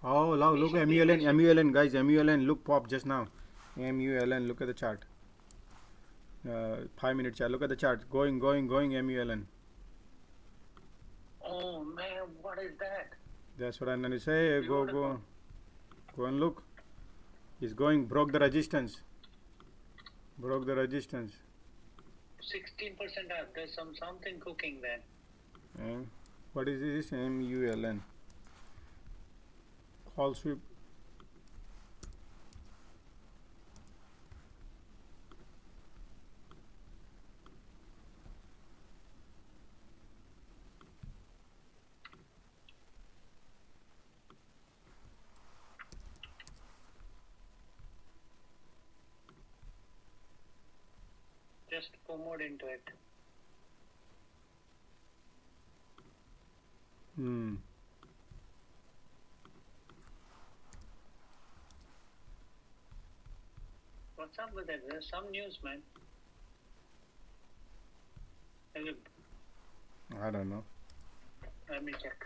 Oh, now look at MULN, guys, MULN, look, pop just now. MULN, look at the chart. 5 minute chart, look at the chart, going, MULN. Oh man, what is that? That's what I'm going to say. Go and look. It's going, broke the resistance. 16% up. There's something cooking there. And what is this? MULN. Call sweep. Just FOMO'd into it. What's up with it? There's some news, man. I don't know. Let me check.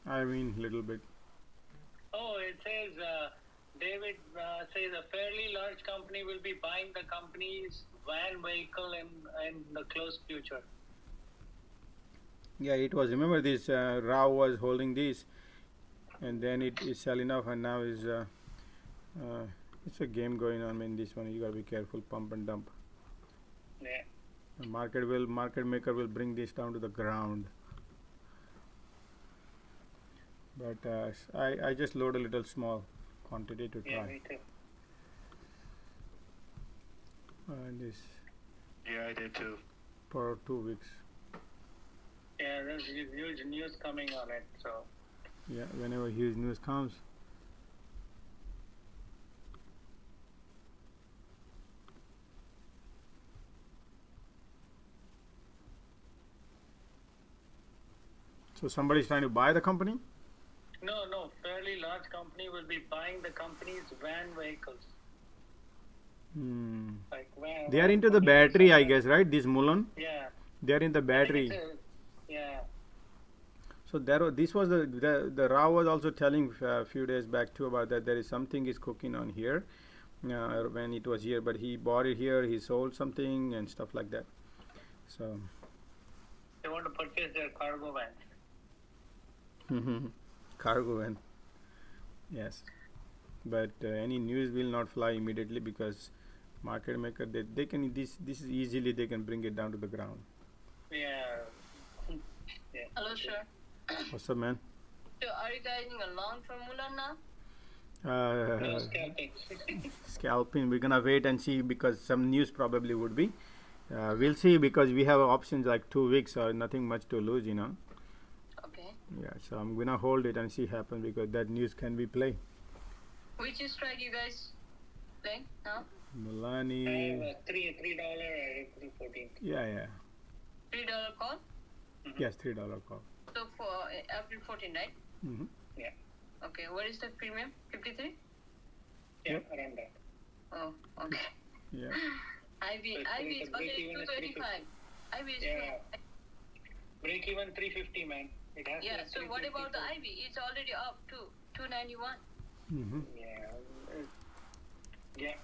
I mean, little bit. Oh, it says David says a fairly large company will be buying the company's van vehicle in the close future. Yeah, it was. Remember this? Rao was holding this, and then it is selling off, and now is it's a game going on. I mean, this one you gotta be careful. Pump and dump. Yeah. The market maker will bring this down to the ground. But I just load a little small quantity to try. Yeah, me too. And this. Yeah, I did too. For 2 weeks. Yeah, there's huge news coming on it, so. Yeah, whenever huge news comes. So somebody's trying to buy the company? No, fairly large company will be buying the company's van vehicles. Like van. They are into the battery, I guess, right? This Mullen? Yeah. They are in the battery. Yeah. So this was the Rao was also telling a few days back too about that there is something is cooking on here, when it was here, but he bought it here, he sold something and stuff like that. So They want to purchase their cargo van. cargo van, yes, but any news will not fly immediately because market maker they can this is easily they can bring it down to the ground. Yeah. Hello, sir. What's up, man? So, are you guys in a long for Mulan now? No scalping. Scalping, we're gonna wait and see because some news probably would be. We'll see because we have options like 2 weeks, so nothing much to lose, Okay. Yeah, so I'm gonna hold it and see happen because that news can be play. Which strike you guys playing now? Mulani. I have $3 $3.14. Yeah. $3 call? Yes, $3 call. So for April 14, right? Mm-hmm. Yeah. Okay. What is the premium? 53? Yeah, around that. Oh, okay. Yeah. IB is already 225. IB is break even 350, man. It has yeah. So what about the IB? It's already up to 291. Mm-hmm. Yeah.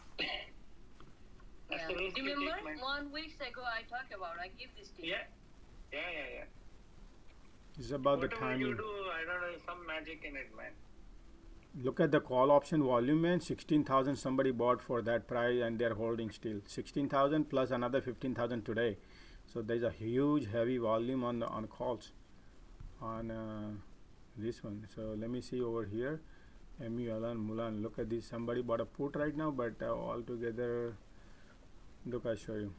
Remember 1 week ago I talked about I give this to you. Yeah. It's about whatever the timing. You do, I don't know, some magic in it, man. Look at the call option volume, man. 16,000 somebody bought for that price and they're holding still. 16,000 plus another 15,000 today. So there's a huge heavy volume on calls on this one. So let me see over here. MULN Mulan. Look at this. Somebody bought a put right now, but all together, look, I'll show you.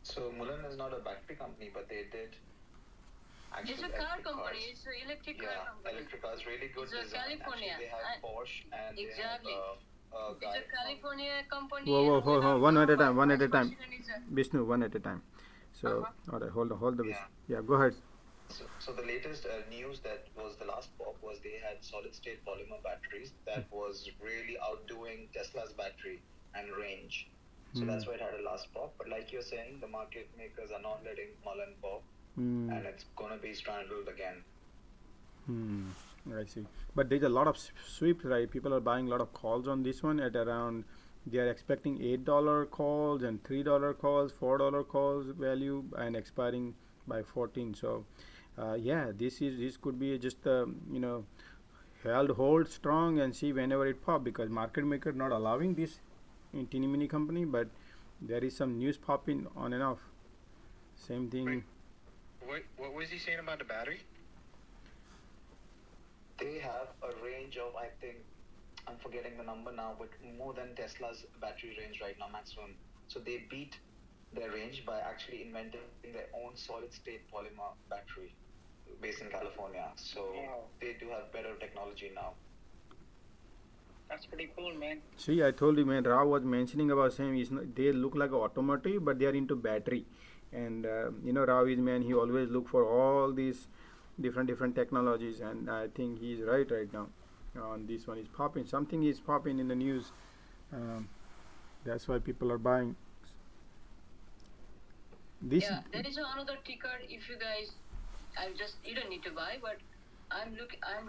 So Mulan is not a battery company, but they did. It's a car company. It's an electric car company. Electric cars, really good design. California. Actually, they have Porsche and exactly. They have it's a California company. Whoa. One at a time. One at a time. Vishnu, one at a time. So, all right, hold the Vishnu. Yeah, go ahead. So the latest news that was the last pop was they had solid state polymer batteries that was really outdoing Tesla's battery and range. So that's why it had a last pop. But like you're saying, the market makers are not letting Mullen pop, and it's gonna be strangled again. I see. But there's a lot of sweeps, right? People are buying a lot of calls on this one at around. They are expecting $8 calls and $3 calls, $4 calls value, and expiring by 14. So, this could be just hold strong and see whenever it pop because market maker not allowing this in teeny mini company, but there is some news popping on and off. Same thing. Wait, what was he saying about the battery? They have a range of, I think, I'm forgetting the number now, but more than Tesla's battery range right now, maximum. So they beat their range by actually inventing their own solid state polymer battery based in California. So they do have better technology now. That's pretty cool, man. See, I told you, man. Rao was mentioning about saying they look like automotive, but they are into battery. And Rao is man. He always look for all these different technologies, and I think he's right now. On this one is popping. Something is popping in the news. That's why people are buying. This. Yeah, there is another ticker. If you guys, you don't need to buy, but I'm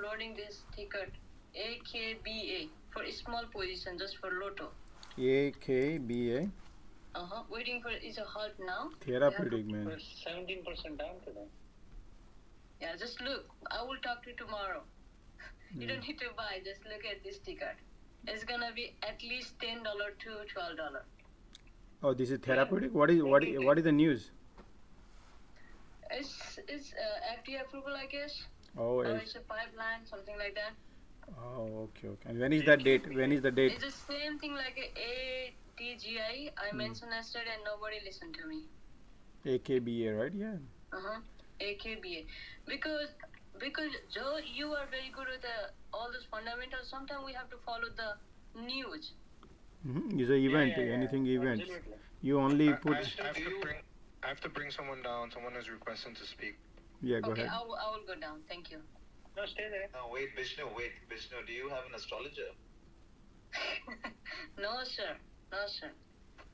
loading this ticket AKBA for a small position just for Lotto. AKBA. Waiting for it's a halt now. Therapeutic, man. 17% down today. Yeah, just look. I will talk to you tomorrow. You don't need to buy. Just look at this ticket. It's gonna be at least $10 to $12. Oh, this is therapeutic. What is the news? It's FDA approval, I guess. Oh, it's a pipeline, something like that. Oh, okay. And when is that date? It's the same thing like a ADGI. I mentioned yesterday and nobody listened to me. AKBA, right? Yeah. AKBA. Because Joe, you are very good with all those fundamentals. Sometimes we have to follow the news. It's an event. Anything events. Absolutely. You only put. I have to bring someone down. Someone is requesting to speak. Yeah, go ahead. I will go down. Thank you. No, stay there. No, wait, Vishnu, do you have an astrologer? No, sir.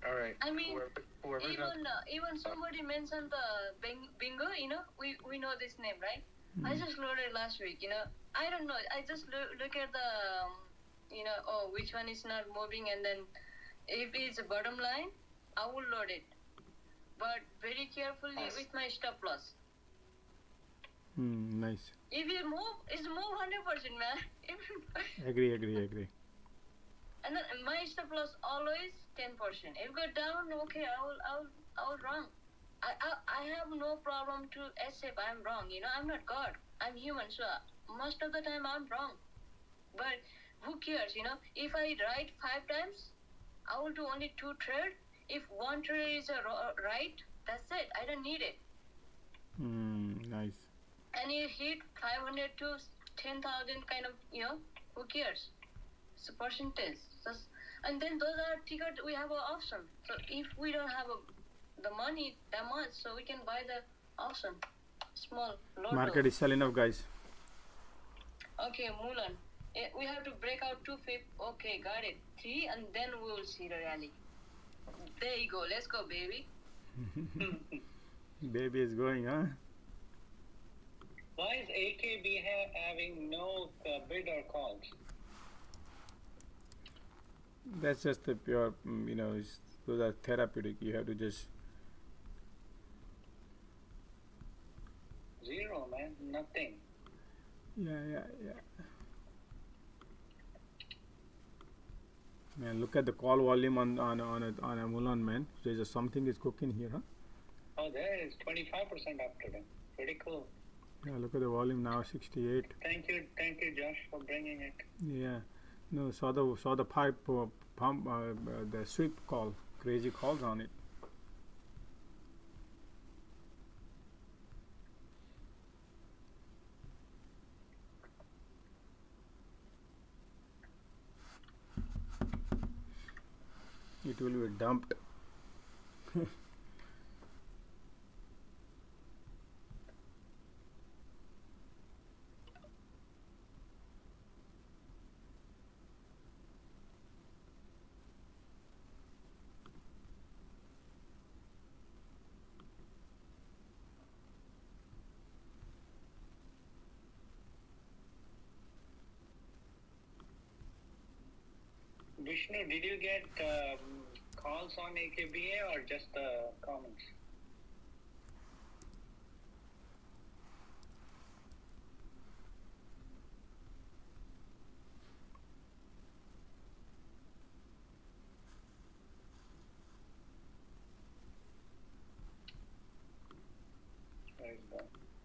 All right. I mean, whoever's even somebody mentioned the bingo. We know this name, right? I just loaded last week. I don't know. I just look at the, which one is not moving, and then if it's a bottom line, I will load it, but very carefully with my stop loss. Nice. If it move, it's move 100%, man. Agree. And then my stop loss always 10%. If go down, okay, I will wrong. I have no problem to accept I'm wrong. I'm not God. I'm human, so most of the time I'm wrong. But who cares? If I write 5 times, I will do only 2 trades. If 1 trade is right, that's it. I don't need it. Nice. And you hit 500 to 10,000 kind of, who cares? It's a percentage. And then those are tickets we have an option. So if we don't have the money that much, so we can buy the option. Small. Market is selling off, guys. Okay, Mulan. We have to break out 2 5. Okay, got it. 3, and then we will see the rally. There you go. Let's go, baby. Baby is going, huh? Why is AKB having no bid or calls? That's just the pure, those are therapeutic. You have to just... Zero, man. Nothing. Yeah. Man, look at the call volume on a Mulan, man. There's something is cooking here, huh? Oh, there is 25% up today. Pretty cool. Yeah, look at the volume now, 68. Thank you, Josh, for bringing it. Yeah, no, saw the pipe pump, the sweep call, crazy calls on it. It will be dumped. Vishnu, did you get calls on AKBA or just comments?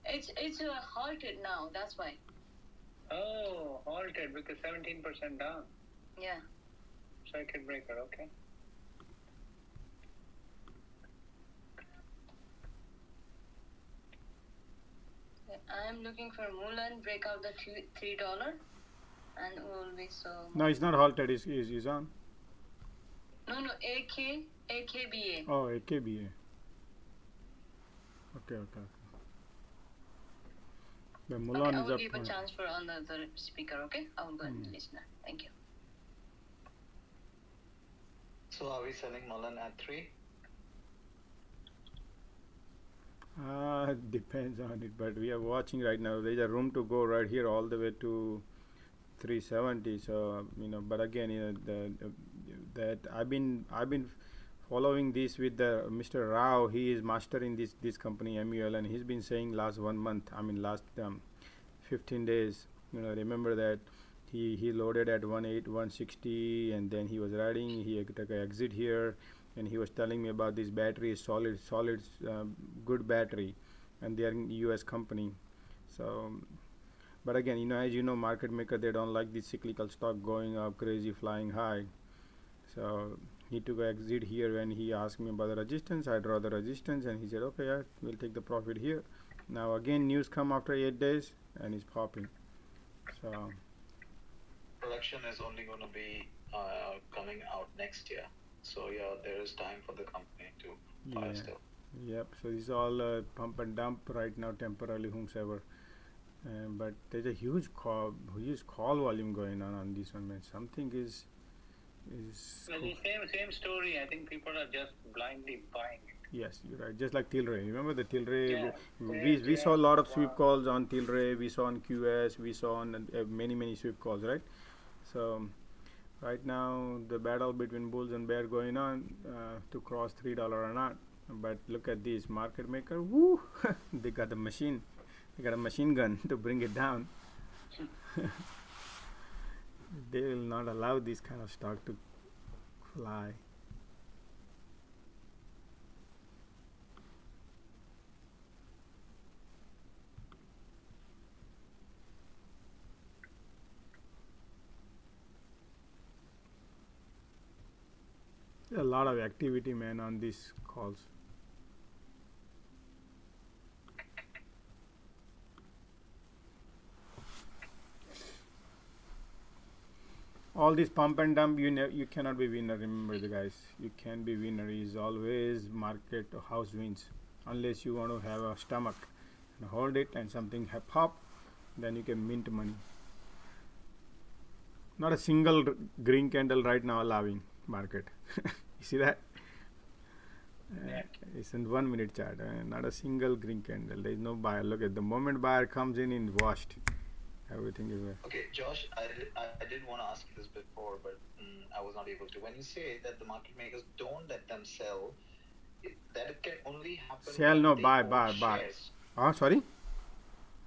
It's halted now. That's why. Oh, halted because 17% down. Yeah. Circuit breaker, okay. I'm looking for Mulan, break out the $3, and will be so. No, it's not halted. It's on. No, AKBA. Oh, AKBA. Okay. The Mulan I is will up. give a chance for another speaker. Okay, I will go and listener. Thank you. So are we selling Mulan at 3? Depends on it, but we are watching right now. There's a room to go right here all the way to 370. So but again, that I've been following this with the Mr. Rao. He is mastering this company MUL, and he's been saying last 1 month. Last 15 days. Remember that he loaded at 160, and then he was riding. He took an exit here. And he was telling me about this battery, solid, good battery, and they are in US company. So, but again, as you know, market maker, they don't like this cyclical stock going up crazy, flying high. So he took an exit here when he asked me about the resistance. I draw the resistance, and he said, okay, yeah, we'll take the profit here. Now again, news come after 8 days, and it's popping. So Production is only going to be coming out next year. So yeah, there is time for the company to fire still. Yep. So this is all pump and dump right now, temporarily, whomsoever. But there's a huge call volume going on this one. Man, something is. Well, the same story. I think people are just blindly buying it. Yes, you're right. Just like Tilray. Remember the Tilray? Yeah, We saw a lot of sweep wow. calls on Tilray. We saw on QS. We saw on many sweep calls, right? So right now the battle between bulls and bear going on to cross $3 or not. But look at this market maker. Woo! They got a machine. They got a machine gun to bring it down. They will not allow this kind of stock to fly. A lot of activity, man, on these calls. All this pump and dump, you cannot be winner. Remember, the guys, you can be winner. Is always market or house wins, unless you want to have a stomach and hold it and something pop, then you can mint money. Not a single green candle right now allowing market. You see that? It's in 1 minute chart. Not a single green candle. There is no buyer. Look at the moment buyer comes in washed. Everything is there. Okay, Josh, I did want to ask you this before, but I was not able to. When you say that the market makers don't let them sell, that it can only happen Sell, when no, they buy. hold shares. Sorry?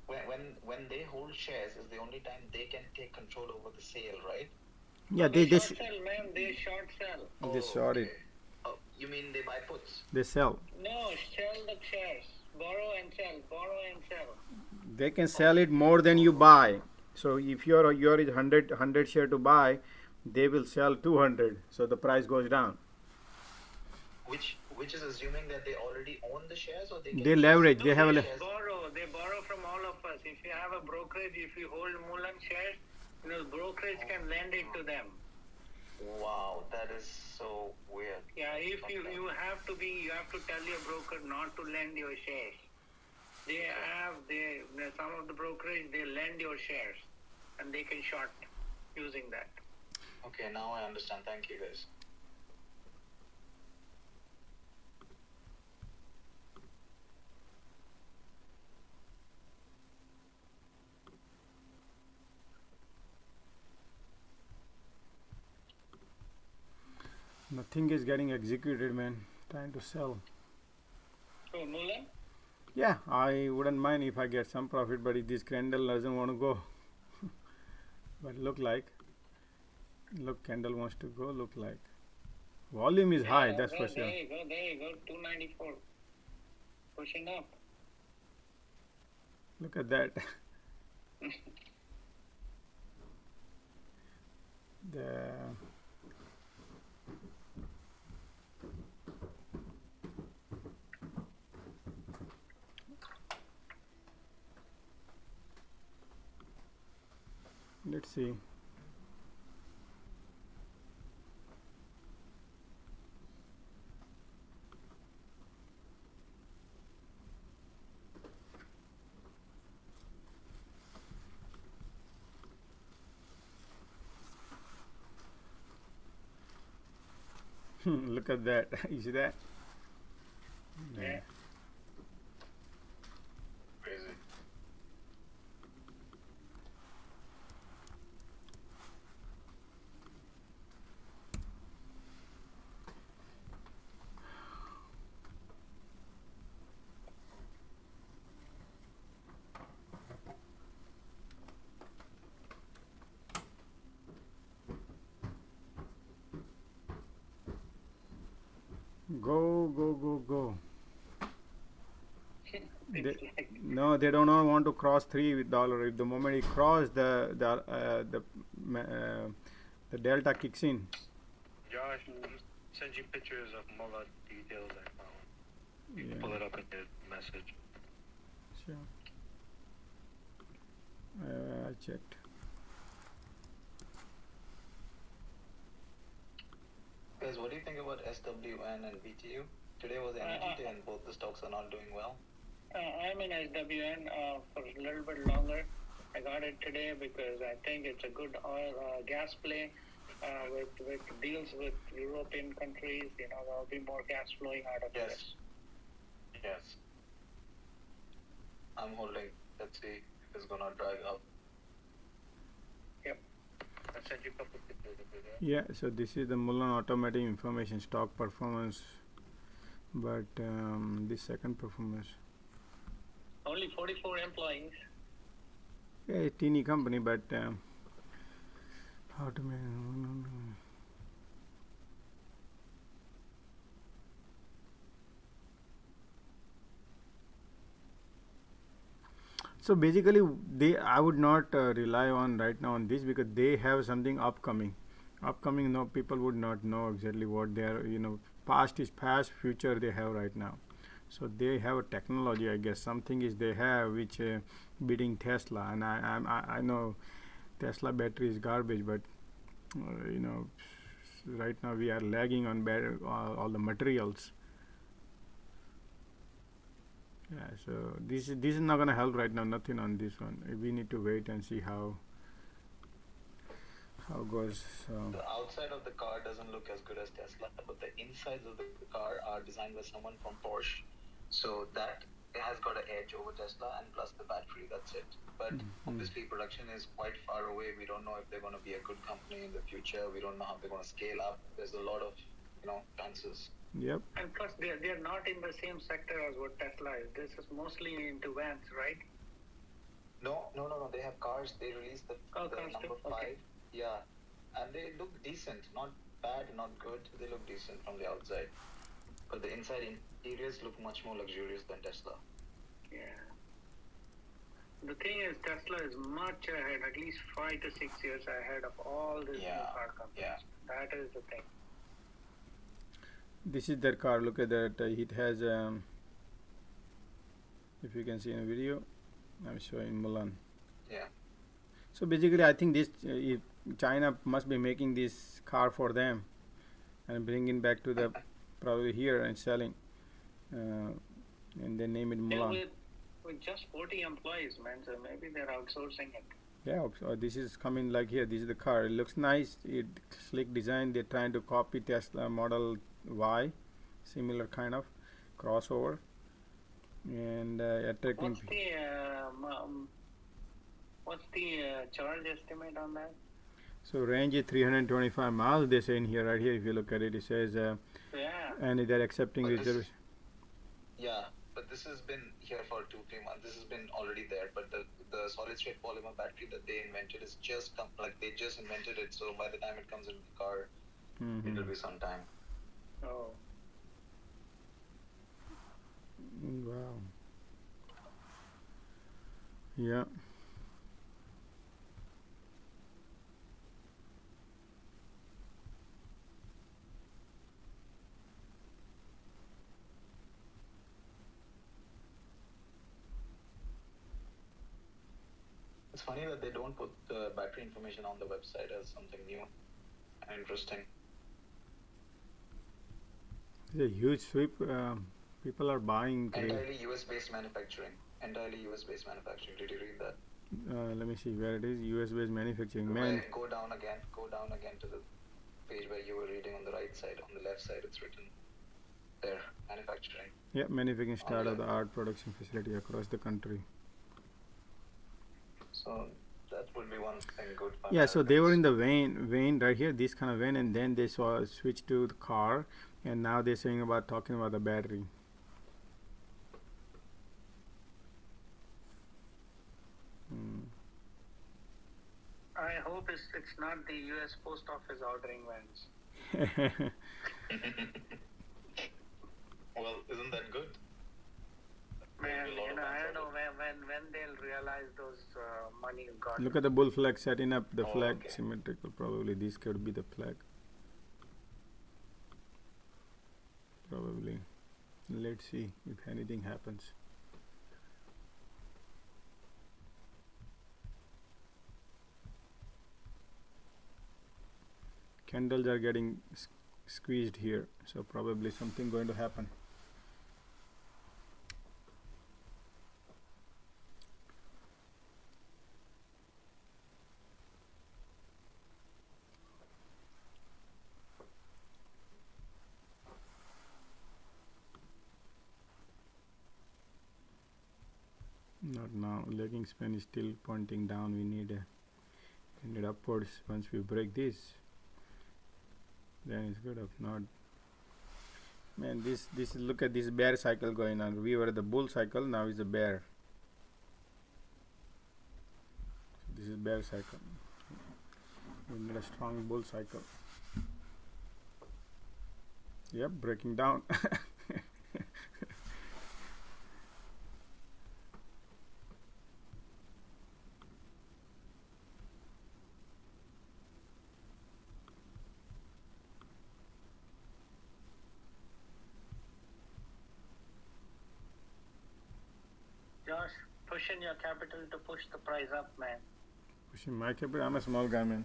When they hold shares is the only time they can take control over the sale, right? Yeah, they short sell, man. They short sell. They short it. Oh, you mean they buy puts? They sell. No, sell the shares. Borrow and sell. Borrow and sell. They can sell it more than you buy. So if your is 100 share to buy, they will sell 200. So the price goes down. Which is assuming that they already own the shares, or they leverage. They have a They borrow from all of us. If you have a brokerage, if you hold Mulan shares, brokerage can lend it to them. Wow, that is so weird. Yeah, if you have to tell your broker not to lend your shares. Some of the brokerage, they lend your shares and they can short using that. Okay, now I understand. Thank you, guys. Nothing is getting executed, man. Trying to sell. So, Mulan? Yeah, I wouldn't mind if I get some profit, but if this candle doesn't want to go. But candle wants to go, look like. Volume is high, that's for sure. There you go, 294. Pushing up. Look at that. Let's see. Look at that. You see that? Yeah. Crazy. Go. They do not want to cross $3. If the moment it crosses, the delta kicks in. Josh, send you pictures of Mullah details I found. You can pull it up in your message. Sure. I checked. Guys, what do you think about SWN and BTU? Today was energy day and both the stocks are not doing well. I'm in SWN for a little bit longer. I got it today because I think it's a good gas play with deals with European countries. There'll be more gas flowing out of this. Yes. I'm holding. Let's see if it's gonna drag up. Yep. I sent you a couple of pictures of it. Yeah, so this is the Mullen Automatic Information Stock Performance, but this second performance. Only 44 employees. Yeah, a teeny company, but automatic. So basically, I would not rely on right now on this because they have something upcoming. No, people would not know exactly what they are. Past is past, future they have right now. So they have a technology, I guess. Something is they have which beating Tesla, and I know Tesla battery is garbage, but right now we are lagging on all the materials. Yeah, so this is not gonna help right now. Nothing on this one. We need to wait and see how goes. The outside of the car doesn't look as good as Tesla, but the insides of the car are designed by someone from Porsche, so that has got an edge over Tesla, and plus the battery. That's it. But obviously, production is quite far away. We don't know if they're going to be a good company in the future. We don't know how they're going to scale up. There's a lot of chances. Yep. And plus, they're not in the same sector as what Tesla is. This is mostly into vans, right? No. They have cars. They released the number 5. Okay. Yeah, and they look decent. Not bad, not good. They look decent from the outside. But the inside interiors look much more luxurious than Tesla. Yeah. The thing is, Tesla is much ahead, at least 5 to 6 years ahead of all these new car companies. Yeah. That is the thing. This is their car. Look at that. It has, if you can see in a video, I'm showing Mulan. Yeah. So basically, I think this China must be making this car for them and bringing back to the probably here and selling, and they name it Mulan. Yeah, with just 40 employees, man. So maybe they're outsourcing it. Yeah, so this is coming like here. This is the car. It looks nice. It slick design. They're trying to copy Tesla Model Y, similar kind of crossover, and attracting. What's the charge estimate on that? So range is 325 miles. They say in here, right here. If you look at it, it says, and they're accepting reservation. Yeah, but this has been here for 2-3 months. This has been already there, but the solid state polymer battery that they invented is just they just invented it. So by the time it comes in the car, it will be some time. Oh. Wow. Yeah. It's funny that they don't put the battery information on the website as something new and interesting. It's a huge sweep. People are buying. Entirely US-based manufacturing. Did you read that? Let me see where it is. US-based manufacturing. Go down again to the page where you were reading on the right side. On the left side, it's written there, manufacturing. Yeah, manufacturing state-of-the-art production facility across the country. So that would be one thing good for Yeah, so they were in the vein right here, this kind of vein, and then they switch to the car, and now they're talking about the battery. I hope it's not the U.S. Post Office ordering vans. Well, isn't that good? Man, I don't know when they'll realize those money is gone. Look at the bull flag setting up the flag symmetrical. Probably this could be the flag. Probably. Let's see if anything happens. Candles are getting squeezed here, so probably something going to happen. Not now. Lagging span is still pointing down. We need upwards. Once we break this, then it's good. If not, man, this look at this bear cycle going on. We were the bull cycle. Now is the bear. This is bear cycle. We need a strong bull cycle. Yep, breaking down. Josh, push in your capital to push the price up, man. Pushing my capital. I'm a small guy, man.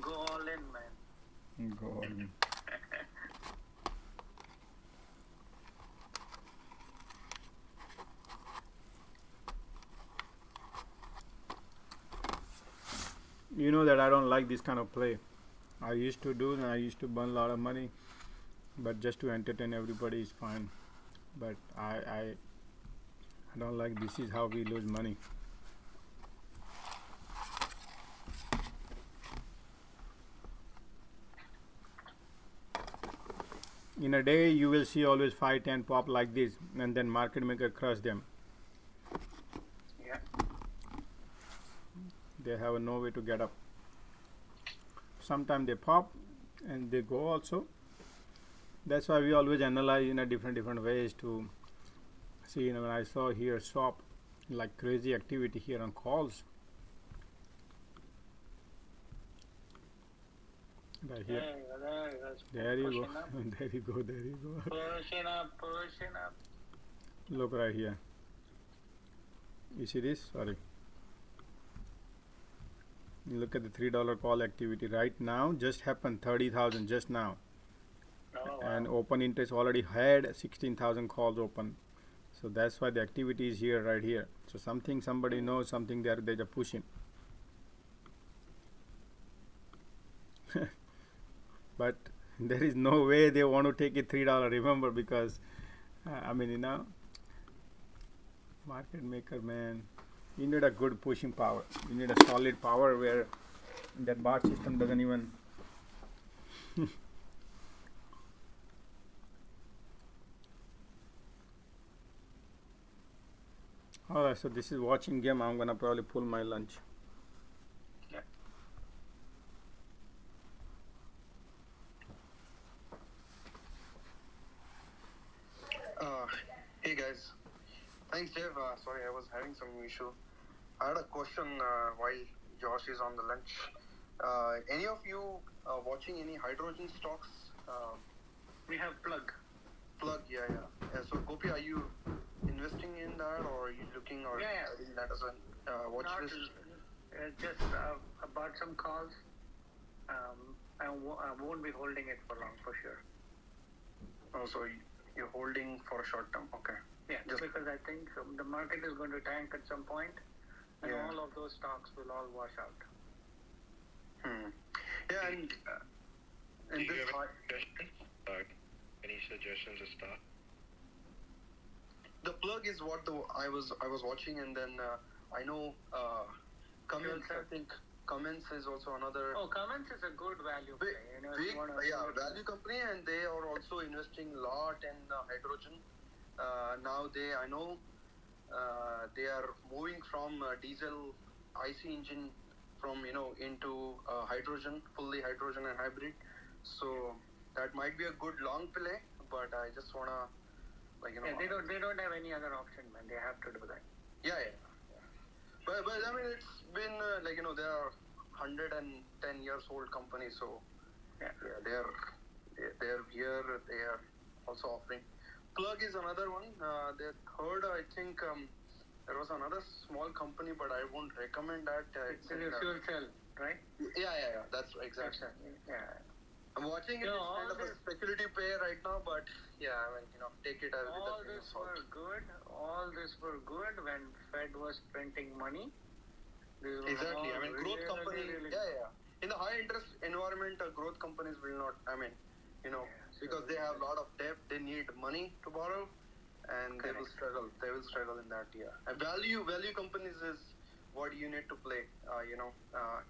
Go all in, man. Go all in. You know that I don't like this kind of play. I used to do, and I used to burn a lot of money, but just to entertain everybody is fine. But I don't like, this is how we lose money. In a day you will see always 5-10 pop like this, and then market maker crush them. Yeah. They have no way to get up. Sometimes they pop and they go also. That's why we always analyze in a different ways to see. You know, when I saw here swap, like crazy activity here on calls. Right here. There you go. There you go. There you go. Pushing up, pushing up. Look right here. You see this? Sorry. Look at the $3 call activity right now. Just happened 30,000 just now. Oh, wow. And open interest already had 16,000 calls open. So that's why the activity is here, right here. So somebody knows something there, they're pushing. But there is no way they want to take it $3, remember, because I mean, you know, market maker, man, you need a good pushing power. You need a solid power where that bar system doesn't even Alright, so this is watching game. I'm gonna probably pull my lunch. Yeah. Hey guys, thanks Jeff. Sorry, I was having some issue. I had a question while Josh is on the lunch. Any of you watching any hydrogen stocks? We have plug. Plug, yeah. So Gopi, are you investing in that, or are you looking, or adding that as a watch list? Just about some calls. I won't be holding it for long, for sure. Oh, so you're holding for a short term, okay? Yeah, just because I think the market is going to tank at some point, and all of those stocks will all wash out. Yeah, and do you have any suggestions of stock? The plug is what I was watching, and then I know Cummins. I think Cummins is also another. Oh, Cummins is a good value play. Big value company, and they are also investing a lot in hydrogen. Now I know they are moving from diesel IC engine into hydrogen, fully hydrogen and hybrid. So that might be a good long play, but I just wanna they don't have any other option, man. They have to do that. Yeah. But I mean, it's been they are 110 years old company, so they're here. They are also offering. Plug is another one. The third, I think there was another small company, but I won't recommend that. It's in fuel cell, right? Yeah. That's exactly. Yeah. I'm watching it. It's kind of a speculative play right now, but I mean, take it as all this were good. All this were good when Fed was printing money. Exactly. I mean, growth companies. In the high interest environment, growth companies will not. I mean, because they have a lot of debt, they need money to borrow. and they will struggle. They will struggle in that year. And value companies is what you need to play.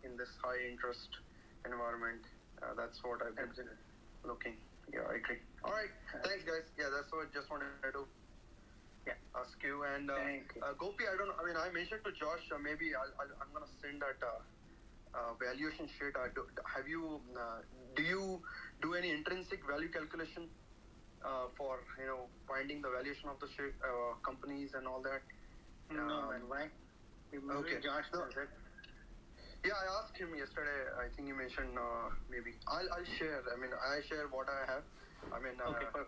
In this high interest environment, that's what I've been looking. Yeah, I agree. All right, thanks guys. Yeah, that's what I just wanted to ask you. And Gopi, I don't know. I mean, I mentioned to Josh. Maybe I'm gonna send that valuation sheet. Have you? Do you do any intrinsic value calculation for finding the valuation of the companies and all that? No, man. Why? Okay. Josh does it. Yeah, I asked him yesterday. I think he mentioned maybe. I'll share. I mean, I share what I have. I mean,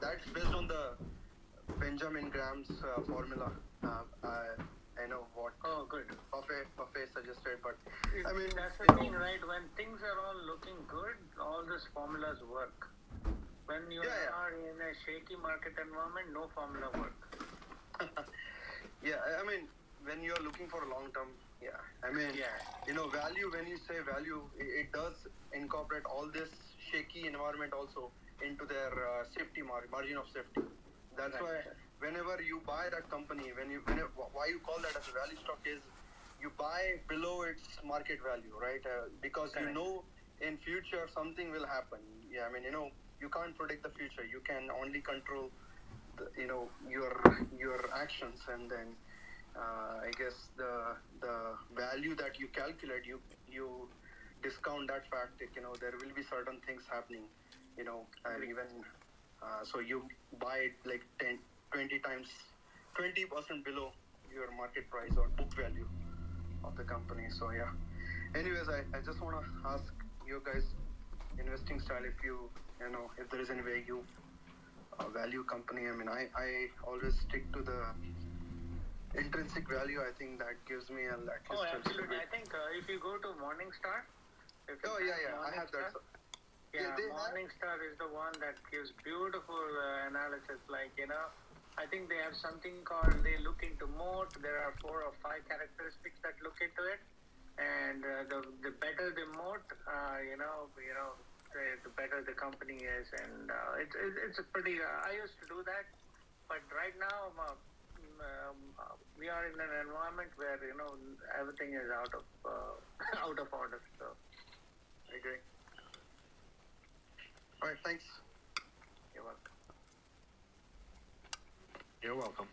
that's based on the Benjamin Graham's formula. I know what. Oh, good. Buffet suggested, but I mean that's the thing, right? When things are all looking good, all these formulas work. When you are in a shaky market environment, no formula work. Yeah, I mean, when you are looking for a long term, I mean, value. When you say value, it does incorporate all this shaky environment also into their safety margin of safety. That's why whenever you buy that company, why you call that as a value stock is you buy below its market value, right? Because in future something will happen. Yeah, I mean, you can't predict the future. You can only control your actions, and then I guess the value that you calculate, you discount that fact. There will be certain things happening, and even so you buy it like 20% below your market price or book value of the company. So yeah. Anyways, I just want to ask you guys investing style if if there is any way you value company. I mean, I always stick to the intrinsic value. I think that gives me at least absolutely. I think if you go to Morningstar. I have that. Morningstar is the one that gives beautiful analysis. Like, I think they have something called, they look into moat. There are 4 or 5 characteristics that look into it. And the better the moat, the better the company is. And it's a pretty, I used to do that. But right now, we are in an environment where, everything is out of order. So, I agree. All right, thanks. You're welcome. You're welcome.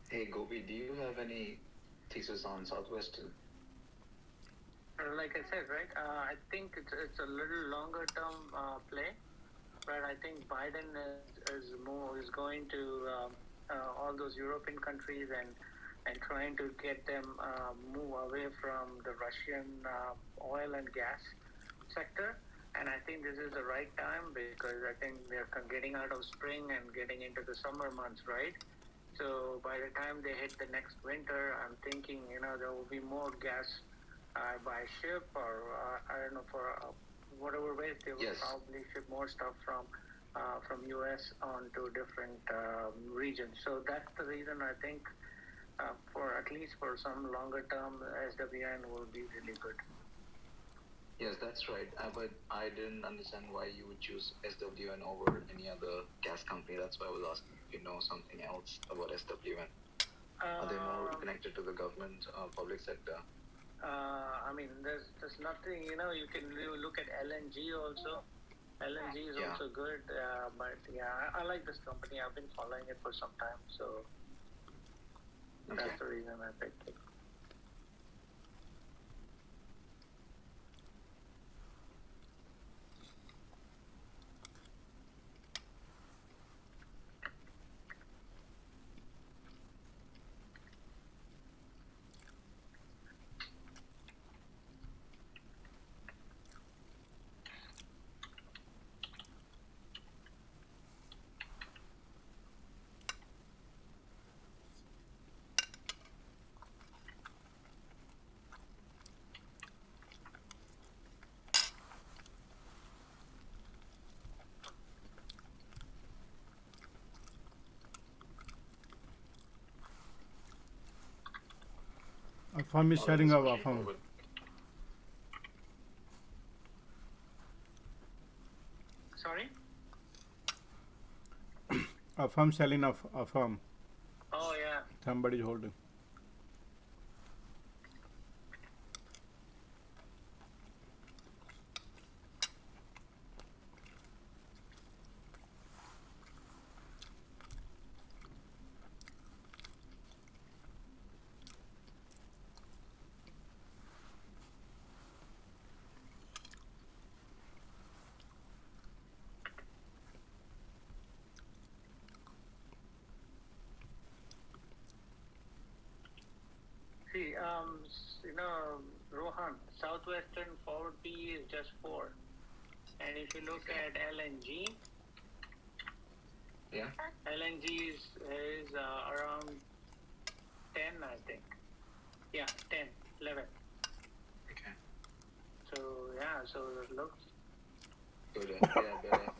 Hey Gopi, do you have any thesis on Southwestern? Like I said, right? I think it's a little longer term play, but I think Biden is going to all those European countries and trying to get them move away from the Russian oil and gas sector. And I think this is the right time because I think they're getting out of spring and getting into the summer months, right? So by the time they hit the next winter, I'm thinking, there will be more gas by ship or I don't know, for whatever ways they will probably ship more stuff from US onto different regions. So that's the reason I think for at least for some longer term, SWN will be really good. Yes, that's right. But I didn't understand why you would choose SWN over any other gas company. That's why I was asking if you know something else about SWN. Are they more connected to the government, public sector? I mean, there's nothing, you can look at LNG also. LNG is also good, but I like this company. I've been following it for some time, so that's the reason I picked it. Affirm is selling of Affirm. Sorry? Affirm selling of Affirm. Oh yeah. Somebody is holding. See, Rohan, Southwestern forward PE is just 4. And if you look at LNG, Yeah. LNG is around 10, I think. Yeah, 10, 11. Okay. So, yeah, so it looks Good. Yeah, better.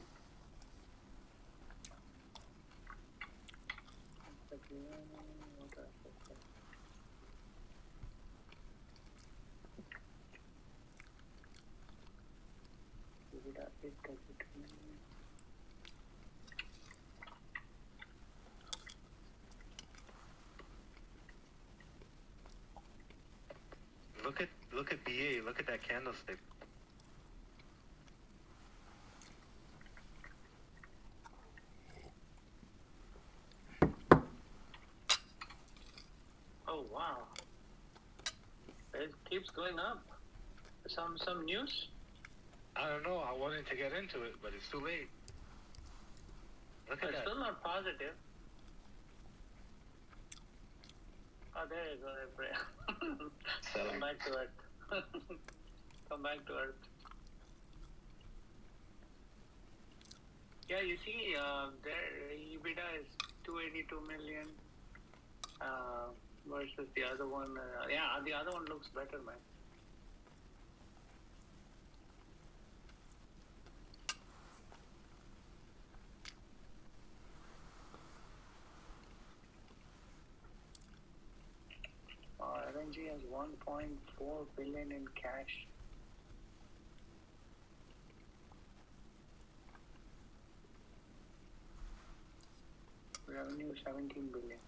Look at BA. Look at that candlestick. Oh wow! It keeps going up. Some news? I don't know. I wanted to get into it, but it's too late. Look at It's that. still not positive. Oh, there you go. Come back to earth. Come back to earth. Yeah, you see, their EBITDA is 282 million versus the other one. Yeah, the other one looks better, man. LNG has 1.4 billion in cash. Revenue 17 billion.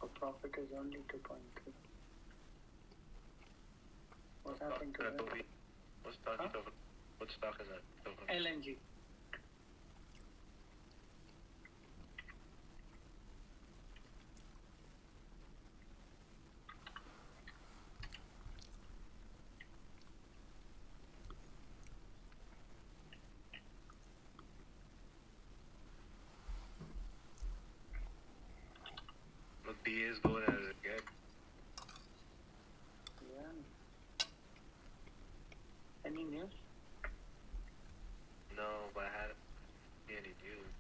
Our profit is only 2.3. What's happening to that? What stock is over? What stock is that? Over? LNG. Look, BA is going at it again. Yeah. Any news? No, but I hadn't seen any news.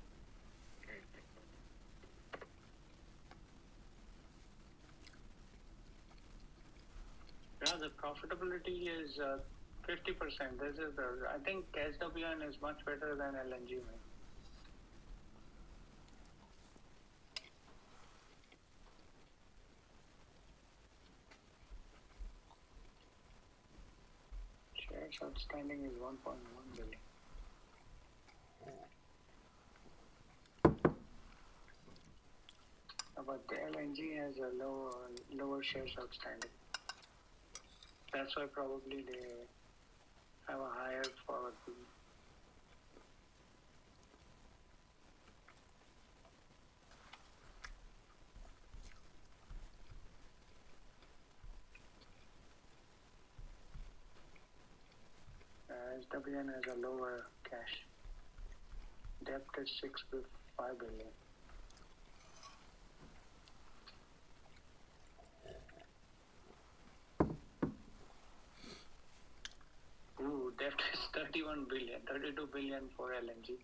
Yeah, the profitability is 50%. This is I think SWN is much better than LNG, man. Shares outstanding is 1.1 billion. But the LNG has a lower shares outstanding. That's why probably they have a higher forward PE. SWN has a lower cash. Debt is 6.5 billion. Ooh, debt is 31 billion, 32 billion for LNG.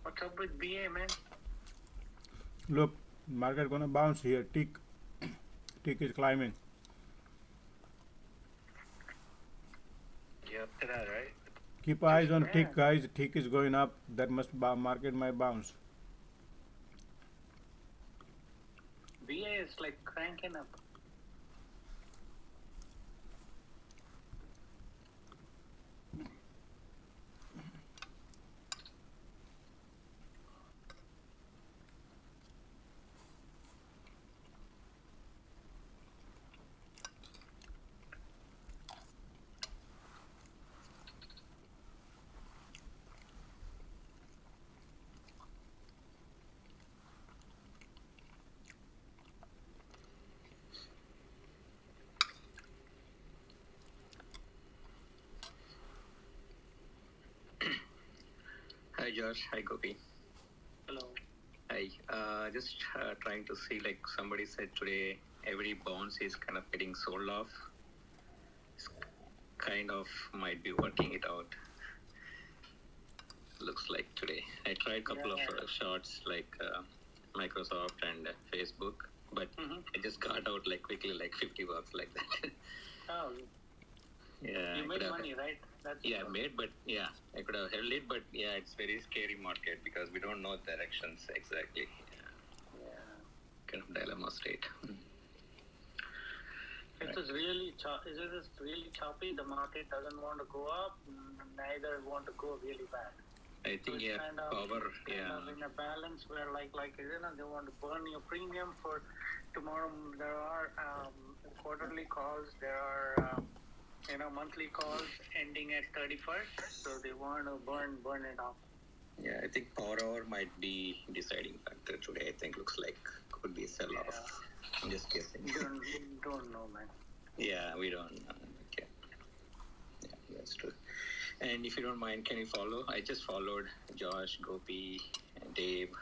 What's up with BA, man? Look, market gonna bounce here. Tick is climbing. Keep eyes on tick, guys. Tick is going up. That market might bounce. VA is like cranking up. Hi Josh, hi Gopi. Hello. Hi. Just trying to see, like somebody said today, every bonds is kind of getting sold off. It's kind of might be working it out. Looks like today. I tried a couple of shorts like Microsoft and Facebook, but I just got out like quickly, like $50 like that. Oh. Yeah. You made money, right? That's I made, but I could have held it, but it's very scary market because we don't know directions exactly. Kind of dilemma state. It is really choppy. The market doesn't want to go up, neither want to go really bad. I think so kind of in a balance where like they want to burn your premium for tomorrow. There are quarterly calls. There are monthly calls ending at 31st, so they want to burn it off. Yeah, I think power hour might be deciding factor today. I think looks like could be sell off. I'm just guessing. Don't know, man. Yeah, we don't know. Okay. Yeah, that's true. And if you don't mind, can you follow? I just followed Josh, Gopi, and Dave.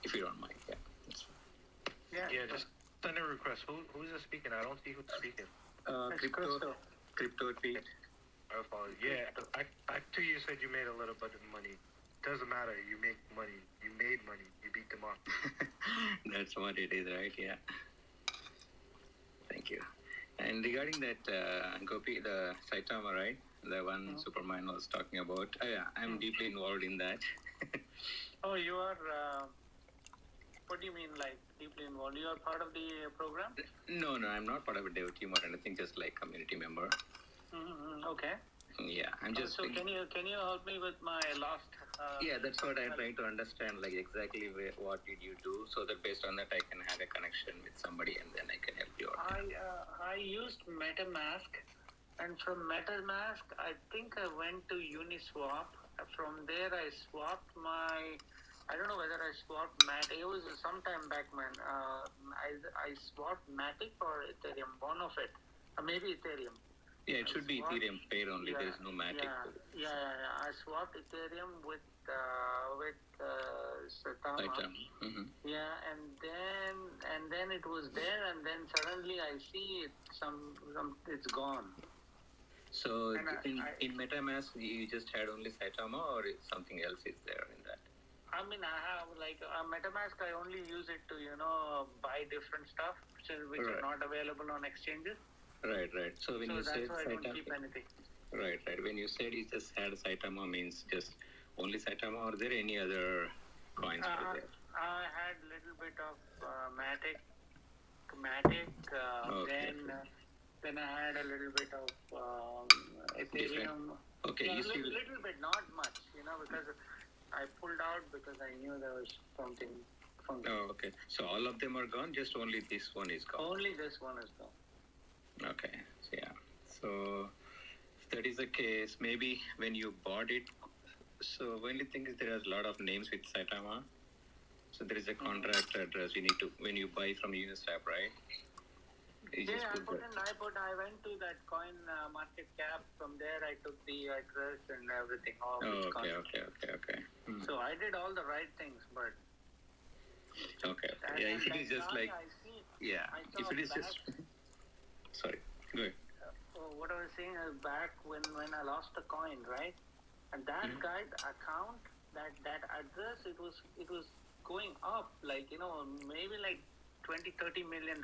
If you don't mind, that's fine. Yeah, just send a request. Who's speaking? I don't see who's speaking. Crypto tweet. I apologize. Yeah, back to you said you made a little bit of money. Doesn't matter. You make money. You made money. You beat them up. That's what it is, right? Yeah. Thank you. And regarding that, Gopi, the Saitama, right? The one Superman was talking about. I'm deeply involved in that. Oh, you are. What do you mean, like deeply involved? You are part of the program? No, I'm not part of a dev team or anything. Just like community member. Okay. Yeah, I'm just. So can you help me with my last? That's what I'm trying to understand. Like exactly what did you do, so that based on that I can have a connection with somebody and then I can help you out. I used MetaMask, and from MetaMask I think I went to Uniswap. From there I swapped my. I don't know whether I swapped Matic. It was some time back, man. I swapped Matic or Ethereum, one of it. Maybe Ethereum. Yeah, it should be Ethereum pair only. There is no Matic. Yeah. I swapped Ethereum with Saitama. Mm-hmm. Yeah, and then it was there, and then suddenly I see it's gone. So in MetaMask, you just had only Saitama, or something else is there in that? I mean, I have like MetaMask. I only use it to buy different stuff which are not available on exchanges. Right. So when you said why I don't Saitama, keep anything. Right. When you said you just had Saitama, means just only Saitama, or are there any other coins over there? I had a little bit of Matic. Then I had a little bit of Ethereum. Okay, a little bit, not much, because I pulled out because I knew there was something funky. Oh, okay. So all of them are gone. Just only this one is gone. Only this one is gone. Okay. So if that is the case, maybe when you bought it. So only thing is there are a lot of names with Saitama. So there is a contract address you need to when you buy from Uniswap, right? I went to that coin market cap. From there, I took the address and everything. Okay. So I did all the right things, but. Okay. If it is just like. If it is just. Sorry. Go ahead. What I was saying is back when I lost the coin, right? And that guy's account, that address, it was going up like maybe like $20-30 million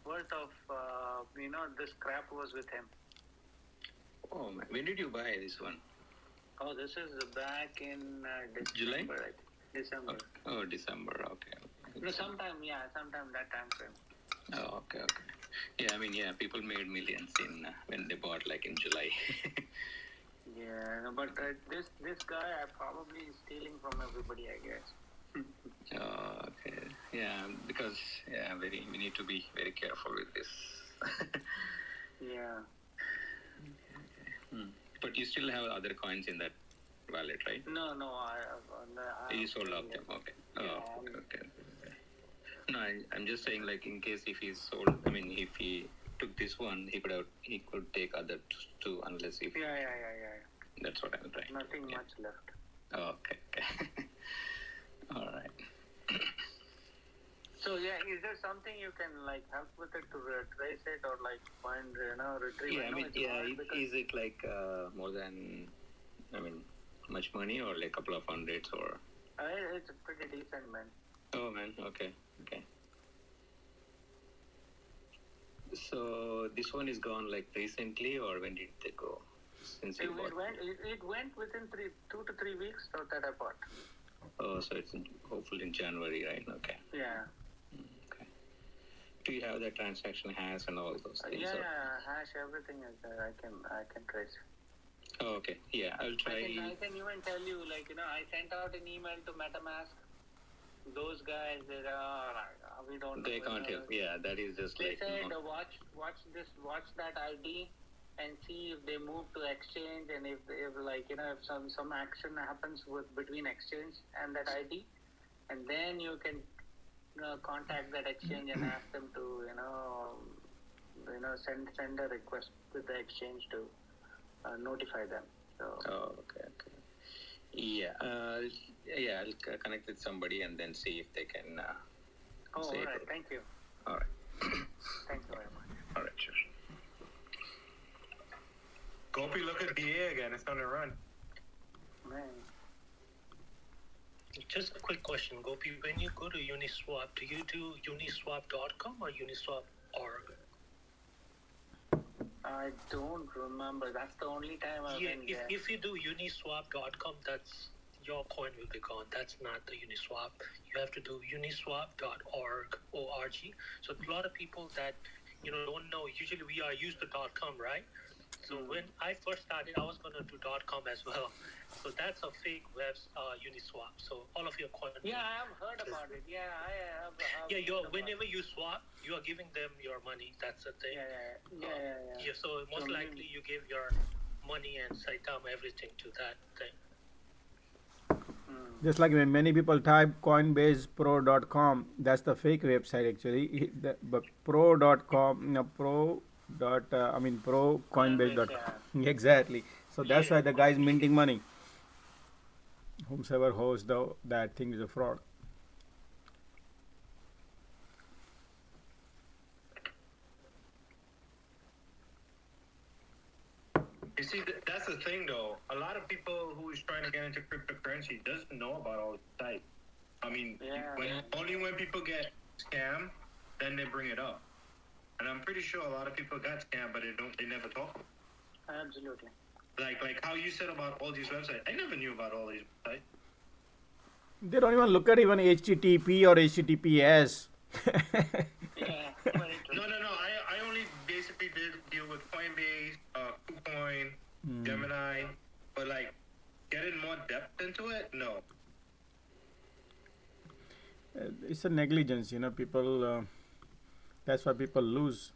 worth of this crap was with him. Oh man, when did you buy this one? Oh, this is back in July? December, I think. December. Oh, December. Okay. No, sometime that time frame. Oh, okay. Yeah, I mean, people made millions in when they bought like in July. Yeah, no, but this guy I probably is stealing from everybody, I guess. Oh, okay. Yeah, because we need to be very careful with this. Yeah. But you still have other coins in that wallet, right? No, You sold off them. Okay. Oh, okay. No, I'm just saying, like, in case if he sold, I mean, if he took this one, he could take other two, unless if. Yeah. That's what I'm trying. Nothing much left. Okay. All right. So is there something you can like help with it to trace it or like find retrieve? Yeah, I mean, is it like more than, I mean, much money or like a couple of hundreds or? It's pretty decent, man. Oh man, okay. So this one is gone like recently, or when did they go? Since It went within 2 to 3 weeks that I bought. Oh, so it's hopefully in January, right? Okay. Yeah. Okay. Do you have the transaction hash and all those things? Yeah, hash, everything is there. I can trace. Oh, okay. Yeah, I'll try. I can even tell you, like, I sent out an email to MetaMask. Those guys, we don't. They can't help. Yeah, that is just they like. They said, watch that ID, and see if they move to exchange, and if some action happens between exchange and that ID, and then you can contact that exchange and ask them to send a request to the exchange to notify them. So. Oh, okay. Yeah, I'll connect with somebody and then see if they can. All right. Thank you. All right. Thank you very much. All right, sure. Gopi, look at BA again. It's gonna run. Man. Just a quick question, Gopi. When you go to Uniswap, do you do uniswap.com or uniswap.org? I don't remember. That's the only time I've been there. If you do uniswap.com, that's your coin will be gone. That's not the Uniswap. You have to do uniswap.org. So a lot of people that don't know. Usually we are used to .com, right? So when I first started, I was gonna do .com as well. So that's a fake Uniswap. So all of your coins. Yeah, I have heard about it. Yeah, I have. Whenever you swap, you are giving them your money. That's the thing. Yeah. So most likely you give your money and Saitama everything to that thing. Just like when many people type coinbasepro.com, that's the fake website actually. But pro.com, pro coinbase.com. Exactly. So that's why the guy's minting money. Whomsoever hosts that thing is a fraud. You see, that's the thing though. A lot of people who is trying to get into cryptocurrency doesn't know about all the type. I mean, only when people get scammed, then they bring it up. And I'm pretty sure a lot of people got scammed, but they never talk about it. Absolutely. Like how you said about all these websites. I never knew about all these websites. They don't even look at even HTTP or HTTPS. No. I only basically did deal with Coinbase, KuCoin, Gemini, but like getting more depth into it, no. It's a negligence, people. That's why people lose.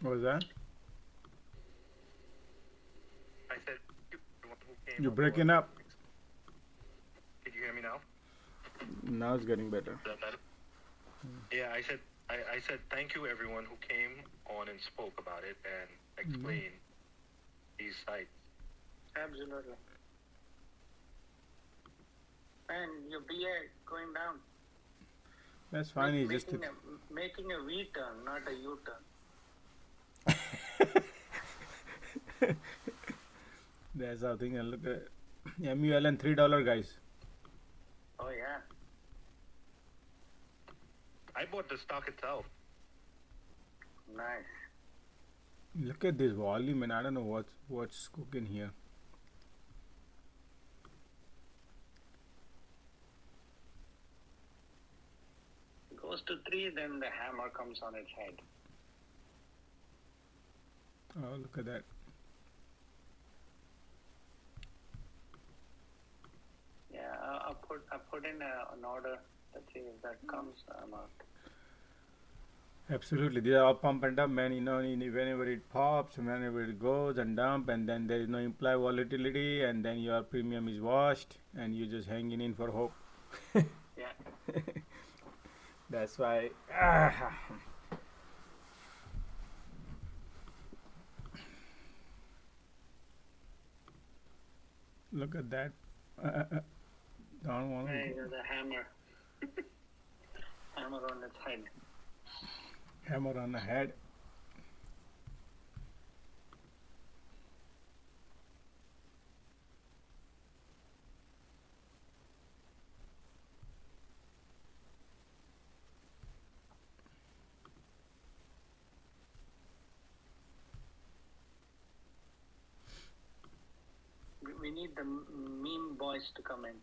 What was that? I said You're breaking up. Did you hear me now? Now it's getting better. Is that better? Yeah, I said thank you everyone who came on and spoke about it and explained these sites. Absolutely. And your BA going down. That's fine. He's just making a V turn, not a U turn. That's our thing. And look at MULN $3, guys. Oh yeah. I bought the stock itself. Nice. Look at this volume, and I don't know what's cooking here. Goes to 3, then the hammer comes on its head. Oh, look at that. Yeah, I put in an order. Let's see if that comes. I'm out. Absolutely, they are all pump and dump, man. Whenever it pops, whenever it goes and dump, and then there is no implied volatility, and then your premium is washed, and you're just hanging in for hope. Yeah. That's why. Look at that. Don't want Hey, to. the hammer. Hammer on its head. Hammer on the head. We need the meme boys to come in.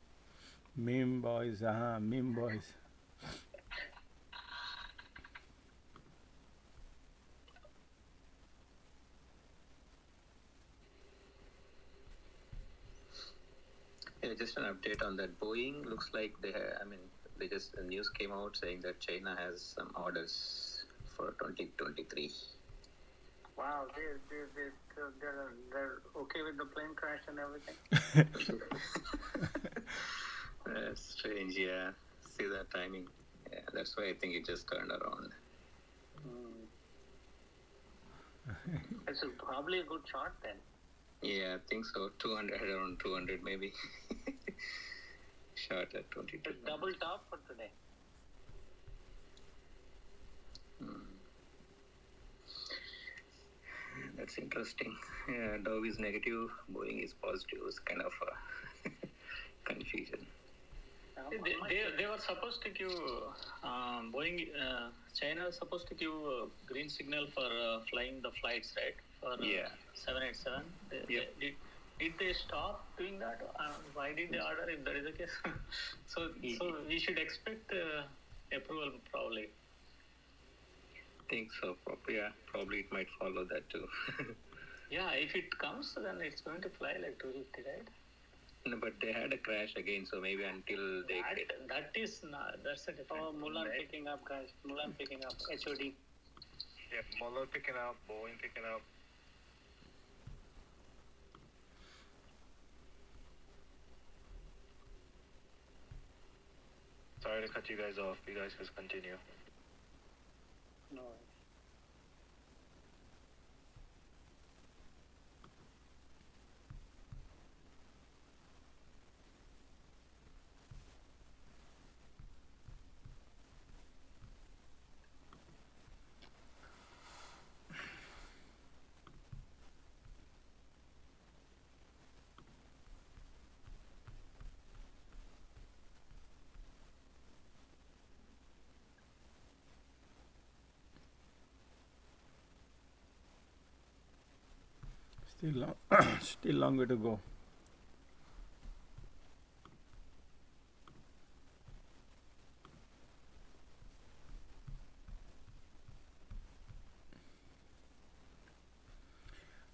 Meme boys, meme boys. Yeah, just an update on that. Boeing looks like they just the news came out saying that China has some orders for 2023. Wow, they're okay with the plane crash and everything. That's strange, yeah. See that timing. Yeah, that's why I think it just turned around. It's probably a good shot then. Yeah, I think so. 200, around 200 maybe. Shot at 22. It's double top for today. That's interesting. Yeah, Dow is negative, Boeing is positive. It's kind of a confusion. They were supposed to give Boeing. China was supposed to give a green signal for flying the flights, right? For 787. Did they stop doing that? Why did they order if that is the case? so we should expect approval probably. Think so. Probably it might follow that too. Yeah, if it comes, then it's going to fly like 250, right? No, but they had a crash again, so maybe until they that's a different. Oh, Mulan picking up, guys. Mulan picking up. HOD. Yeah, Mulan picking up, Boeing picking up. Sorry to cut you guys off. You guys just continue. No. Still long way to go.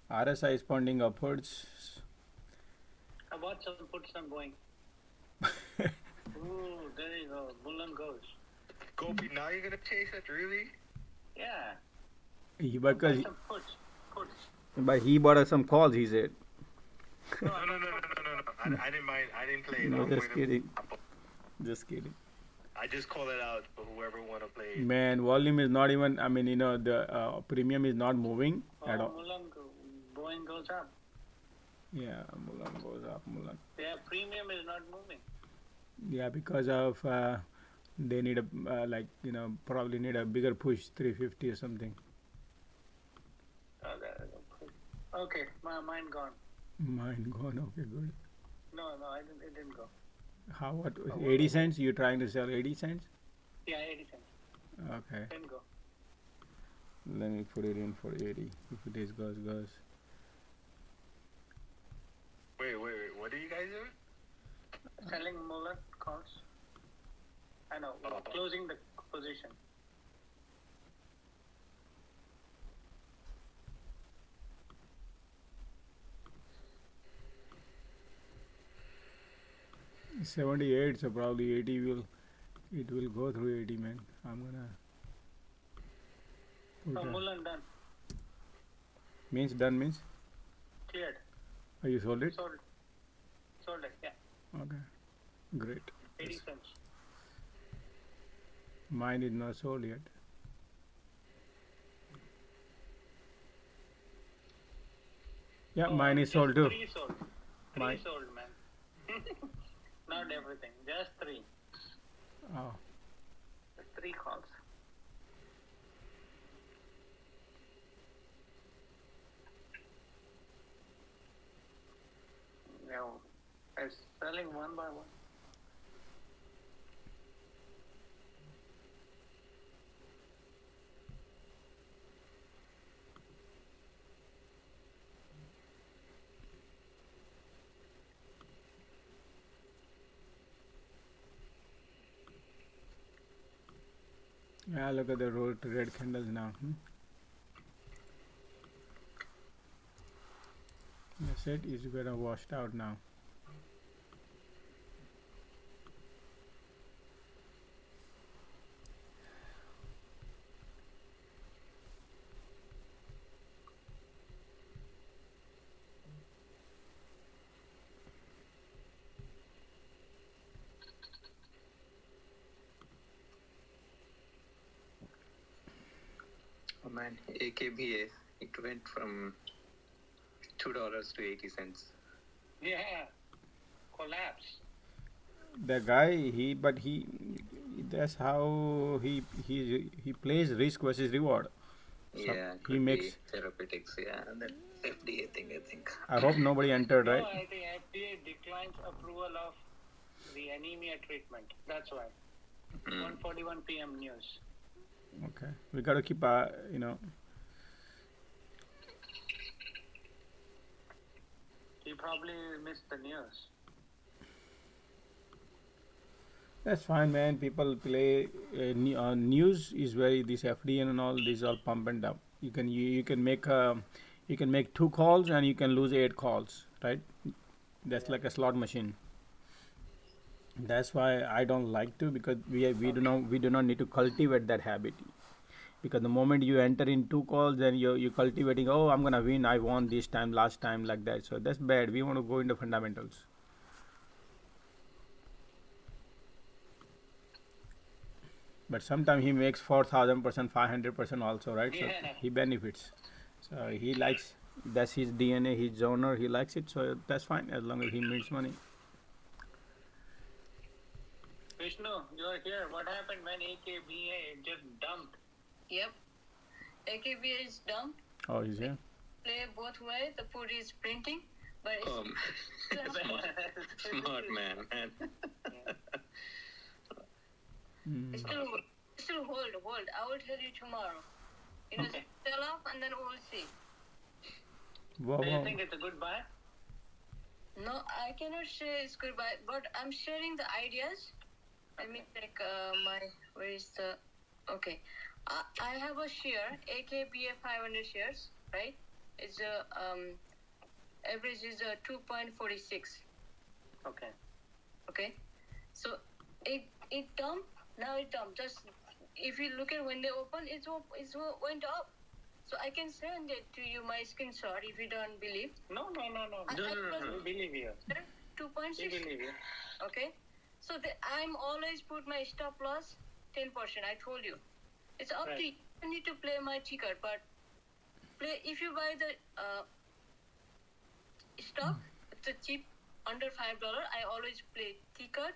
RSI is pointing upwards. I bought some puts on Boeing. Ooh, there you go. Mulan goes. Gopi, now you're gonna chase it, really? Yeah. Because some puts. but he bought us some calls, he said. No. I didn't mind. I didn't play it. No, just kidding. Just kidding. I just call it out for whoever want to play it. Man, volume is not even, the premium is not moving at all. Boeing goes up. Yeah, Mulan goes up, Mulan. Yeah, premium is not moving. Yeah, because of, they need probably need a bigger push, 350 or something. Okay, mine gone. Mine gone. Okay, good. No, it didn't go. How, what, 80 cents? You're trying to sell 80 cents? Yeah, 80 cents. Okay. Didn't go. Let me put it in for 80. If it is goes. Wait. What are you guys doing? Selling Muller calls. I know. Closing the position. $78, so probably 80 will, it will go through 80, man. I'm gonna put Muller done. Means done means? Cleared. Oh, you sold it? Sold it, yeah. Okay, great. 80 cents. Mine is not sold yet. Yeah, mine is sold too. Three sold. Three sold, man. Not everything, just 3. Oh. 3 calls. No, it's selling one by one. Yeah, look at the red candles now. That's it. It's gonna washed out now. Oh man, AKBA, it went from $2 to 80 cents. Yeah, collapse. The guy, that's how he plays risk versus reward. So Yeah, he makes therapeutics. Yeah, and that FDA thing, I think. I hope nobody entered, right? No, I think FDA declines approval of the anemia treatment. That's why. 1:41 p.m. news. Okay, we got to keep, You probably missed the news. That's fine, man. People play news is very this FDN and all. These all pump and dump. You can make 2 calls and you can lose 8 calls, right? That's like a slot machine. That's why I don't like to, because we do not need to cultivate that habit. Because the moment you enter in 2 calls, then you're cultivating. Oh, I'm gonna win. I won this time, last time, like that. So that's bad. We want to go into fundamentals. But sometimes he makes 4,000%, 500% also, right? Yeah. So he benefits. So he likes. That's his DNA, his genre. He likes it. So that's fine as long as he makes money. Vishnu, you're here. What happened when AKBA just dumped? Yep. AKBA is dumb. Oh, he's here. Play both ways. The put is printing, but it's Smart man. Still hold. I will tell you tomorrow. Okay. Sell off and then we'll see. Wow, Do you think it's a good buy? No, I cannot say it's good buy, but I'm sharing the ideas. Let me check where is the, okay. I have a share, AKBA 500 shares, right? It's average is 2.46. Okay. So it dumped. Now it dumped. Just if you look at when they open, it went up. So I can send it to you, my screenshot, if you don't believe. No. We believe you. 2.6. We believe you. Okay. So I'm always put my stop loss 10%. I told you. It's up to you. You need to play my ticker, but if you buy the stock, it's a cheap under $5. I always play ticker,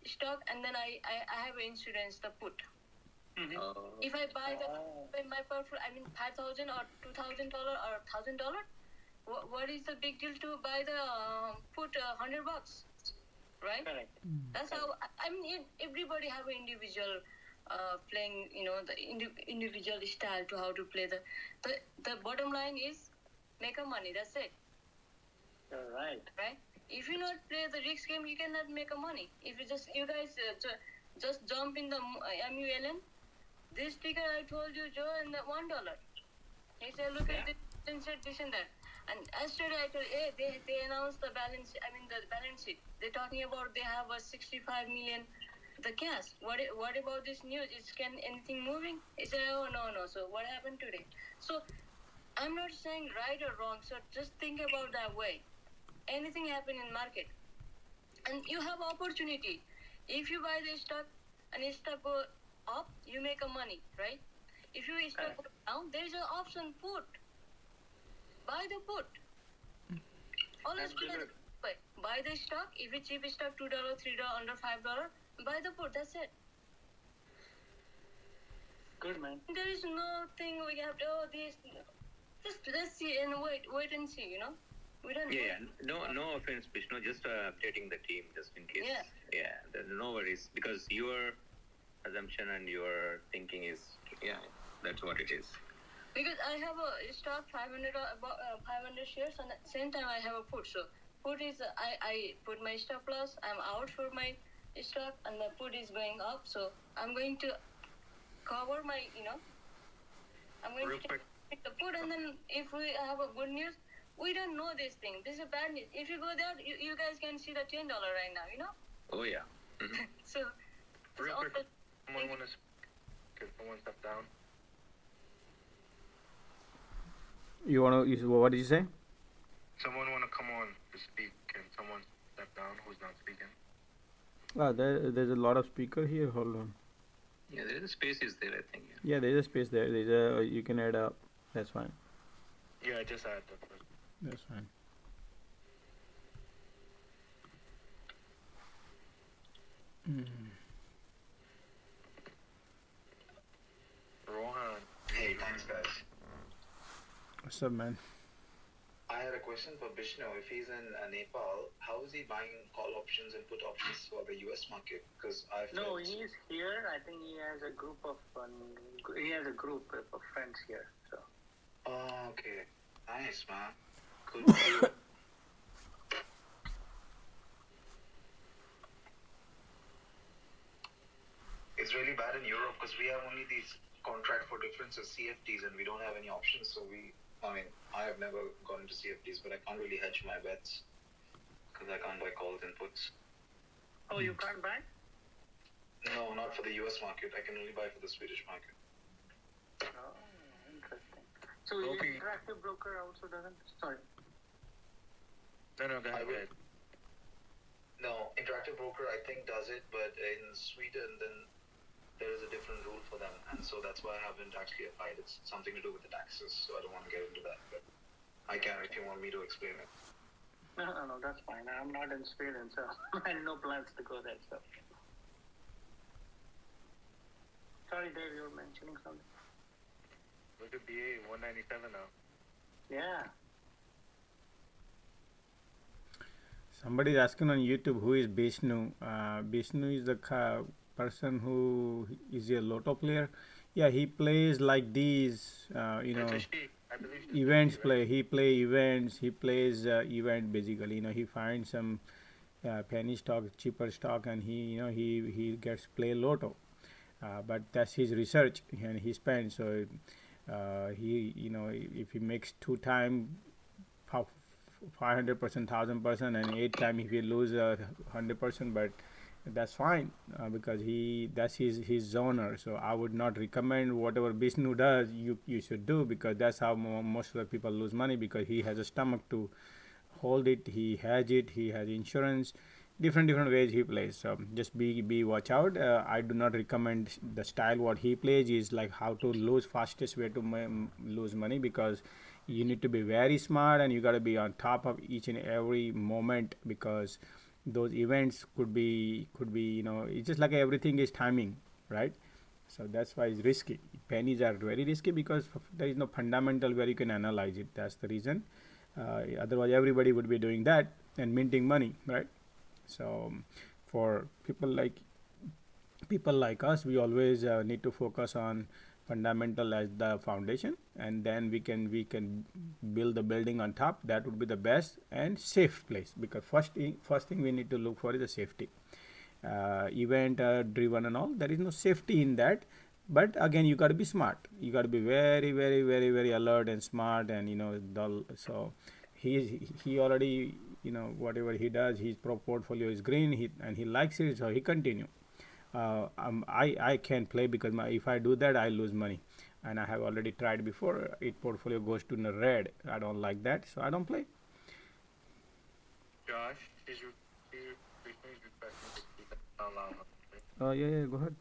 stock, and then I have insurance, the put. Mm-hmm. If I buy my portfolio, I mean $5,000 or $2,000 or $1,000, what is the big deal to buy the put $100, right? Correct. That's how I mean. Everybody have an individual playing, the individual style to how to play. The bottom line is make a money. That's it. You're right. Right? If you not play the risk game, you cannot make a money. If you guys just jump in the MULN, this ticker I told you, Joe, in the $1. He said, look at this and that. And yesterday I told you, hey, they announced the balance. I mean the balance sheet. They're talking about they have a 65 million the cash. What about this news? Can anything moving? He said, oh no. So what happened today? So I'm not saying right or wrong. So just think about that way. Anything happen in market, and you have opportunity. If you buy the stock and it stock go up, you make a money, right? If you stock go down, there is an option put. Buy the put. Always buy the stock. If it's cheap stock, $2, $3, under $5, buy the put. That's it. Good, man. There is no thing we have to. This. Just let's see and wait and see. We don't. No offense, Vishnu. Just updating the team, just in case. Yeah. There's no worries, because your assumption and your thinking is, that's what it is. Because I have a stock 500 shares, and at the same time I have a put. So put is I put my stop loss. I'm out for my stock, and the put is going up. So I'm going to cover my. I'm going to take the put, and then if we have a good news. We don't know this thing. This is a bad news. If you go there, you guys can see the $10 right now, Oh, yeah. Mm-hmm. So, real quick, someone want to get one step down? What did you say? Someone want to come on to speak. Can someone step down who's not speaking? There's a lot of speaker here. Hold on. Yeah, there is a space is there, I think. Yeah, there's a space there. You can add up. That's fine. Yeah, I just add that. That's fine. Rohan. Hey, thanks guys. What's up, man? I had a question for Vishnu. If he's in Nepal, how is he buying call options and put options for the US market? Because No, he's here. I think he has a group of friends here. So. Oh, okay. Nice, man. Cool. It's really bad in Europe because we have only these contract for differences, CFDs, and we don't have any options. So I have never gone into CFDs, but I can't really hedge my bets because I can't buy calls and puts. Oh, you can't buy? No, not for the US market. I can only buy for the Swedish market. Oh, interesting. So Interactive Broker also doesn't? Sorry. No, go ahead. No, Interactive Broker I think does it, but in Sweden then there is a different rule for them, and so that's why I haven't actually applied. It's something to do with the taxes, so I don't want to get into that, but I can if you want me to explain it. No, that's fine. I'm not in Sweden, so I have no plans to go there. So. Sorry, Dave, you were mentioning something. Look at BA 197 now. Yeah. Somebody is asking on YouTube who is Vishnu. Vishnu is the person who is a lotto player. Yeah, he plays like these, events play. He play events. He plays event basically. He finds some penny stock, cheaper stock, and he gets play lotto. But that's his research and he spends. So if he makes 2 times 500%, 1000%, and 8 times if he lose 100%, but that's fine because that's his genre. So I would not recommend whatever Vishnu does you should do, because that's how most of the people lose money, because he has a stomach to hold it, he has it, he has insurance, different ways he plays. So just be watch out. I do not recommend the style what he plays is like how to lose, fastest way to lose money, because you need to be very smart and you got to be on top of each and every moment, because those events could be it's just like everything is timing, right? So that's why it's risky. Pennies are very risky because there is no fundamental where you can analyze it. That's the reason. Otherwise, everybody would be doing that and minting money, right? So, for people like us, we always need to focus on fundamental as the foundation, and then we can build the building on top. That would be the best and safe place, because first thing we need to look for is the safety. Event driven and all, there is no safety in that. But again, you got to be smart. You got to be very, very, very, very alert and smart, and dull. So he already, whatever he does, his portfolio is green. He likes it, so he continue. I can't play because if I do that, I lose money, and I have already tried before. It portfolio goes to the red. I don't like that, so I don't play. Josh, is your yeah, go ahead.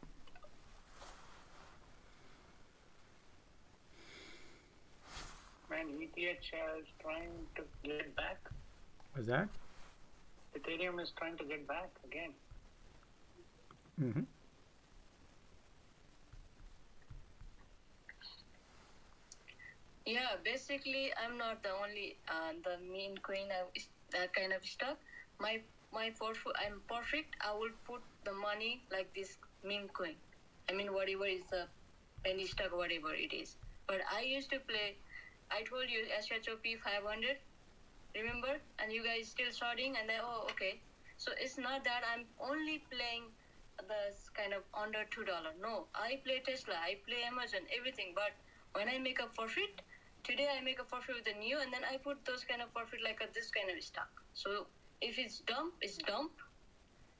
Man, ETH is trying to get back. What's that? Ethereum is trying to get back again. Mm-hmm. Yeah, basically, I'm not the only the meme queen of that kind of stuff. I'm perfect. I will put the money like this meme coin. I mean, whatever is the penny stock, whatever it is. But I used to play. I told you SHOP 500. Remember? And you guys still starting, and then okay. So it's not that I'm only playing the kind of under $2. No, I play Tesla, I play Amazon, everything. But when I make a profit, today I make a profit with the new, and then I put those kind of profit like this kind of stock. So if it's dump, it's dump.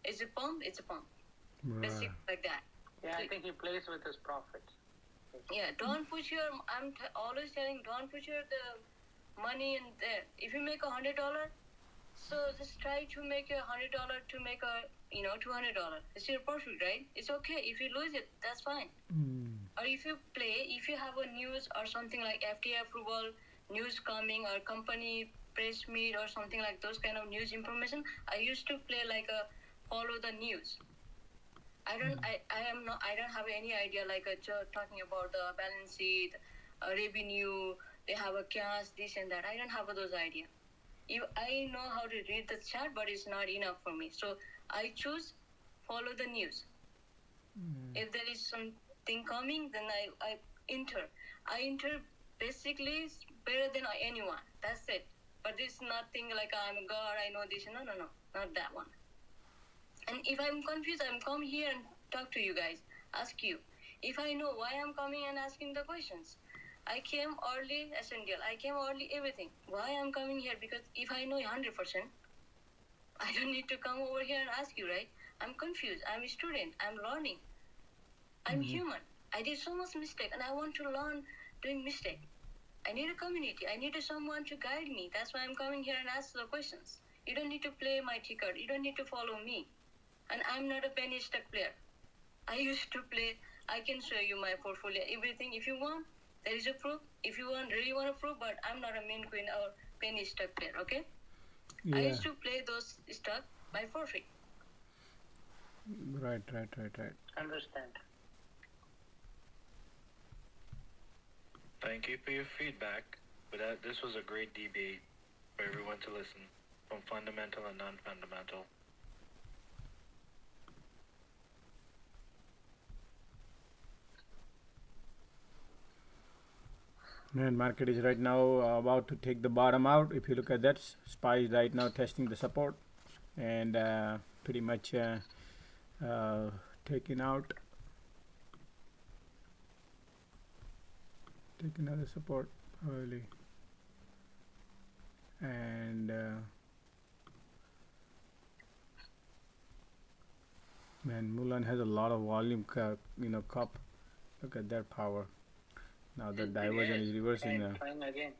It's a pump, it's a pump. Basic like that. Yeah, I think he plays with his profits. Yeah, don't put your. Always telling, don't put your the money in there. If you make $100, so just try to make $100 to make $200. It's your profit, right? It's okay. If you lose it, that's fine. Or if you have a news or something like FDA approval, news coming, or company press meet or something like those kind of news information, I used to play like a follow the news. I don't have any idea like talking about the balance sheet, revenue, they have a cash, this and that. I don't have those ideas. I know how to read the chart, but it's not enough for me. So I choose follow the news. If there is something coming, then I enter. I enter basically better than anyone. That's it. But it's nothing like I'm a god, I know this. No, not that one. And if I'm confused, I'm come here and talk to you guys, ask you. If I know why I'm coming and asking the questions. I came early SNDL. I came early everything. Why I'm coming here? Because if I know 100%, I don't need to come over here and ask you, right? I'm confused. I'm a student. I'm learning. I'm human. I did so much mistake, and I want to learn doing mistake. I need a community. I need someone to guide me. That's why I'm coming here and ask the questions. You don't need to play my ticket. You don't need to follow me. And I'm not a penny stock player. I used to play. I can show you my portfolio, everything. If you want, there is a proof. If you really want a proof, but I'm not a main queen or penny stock player, okay? Yeah. I used to play those stock by profit. Right. Understand. Thank you for your feedback. But this was a great debate for everyone to listen, from fundamental and non-fundamental. Man, market is right now about to take the bottom out. If you look at that, SPY is right now testing the support and pretty much taking out the support early. And man, Mulan has a lot of volume, cup. Look at that power. Now the diversion is reversing. Trying again.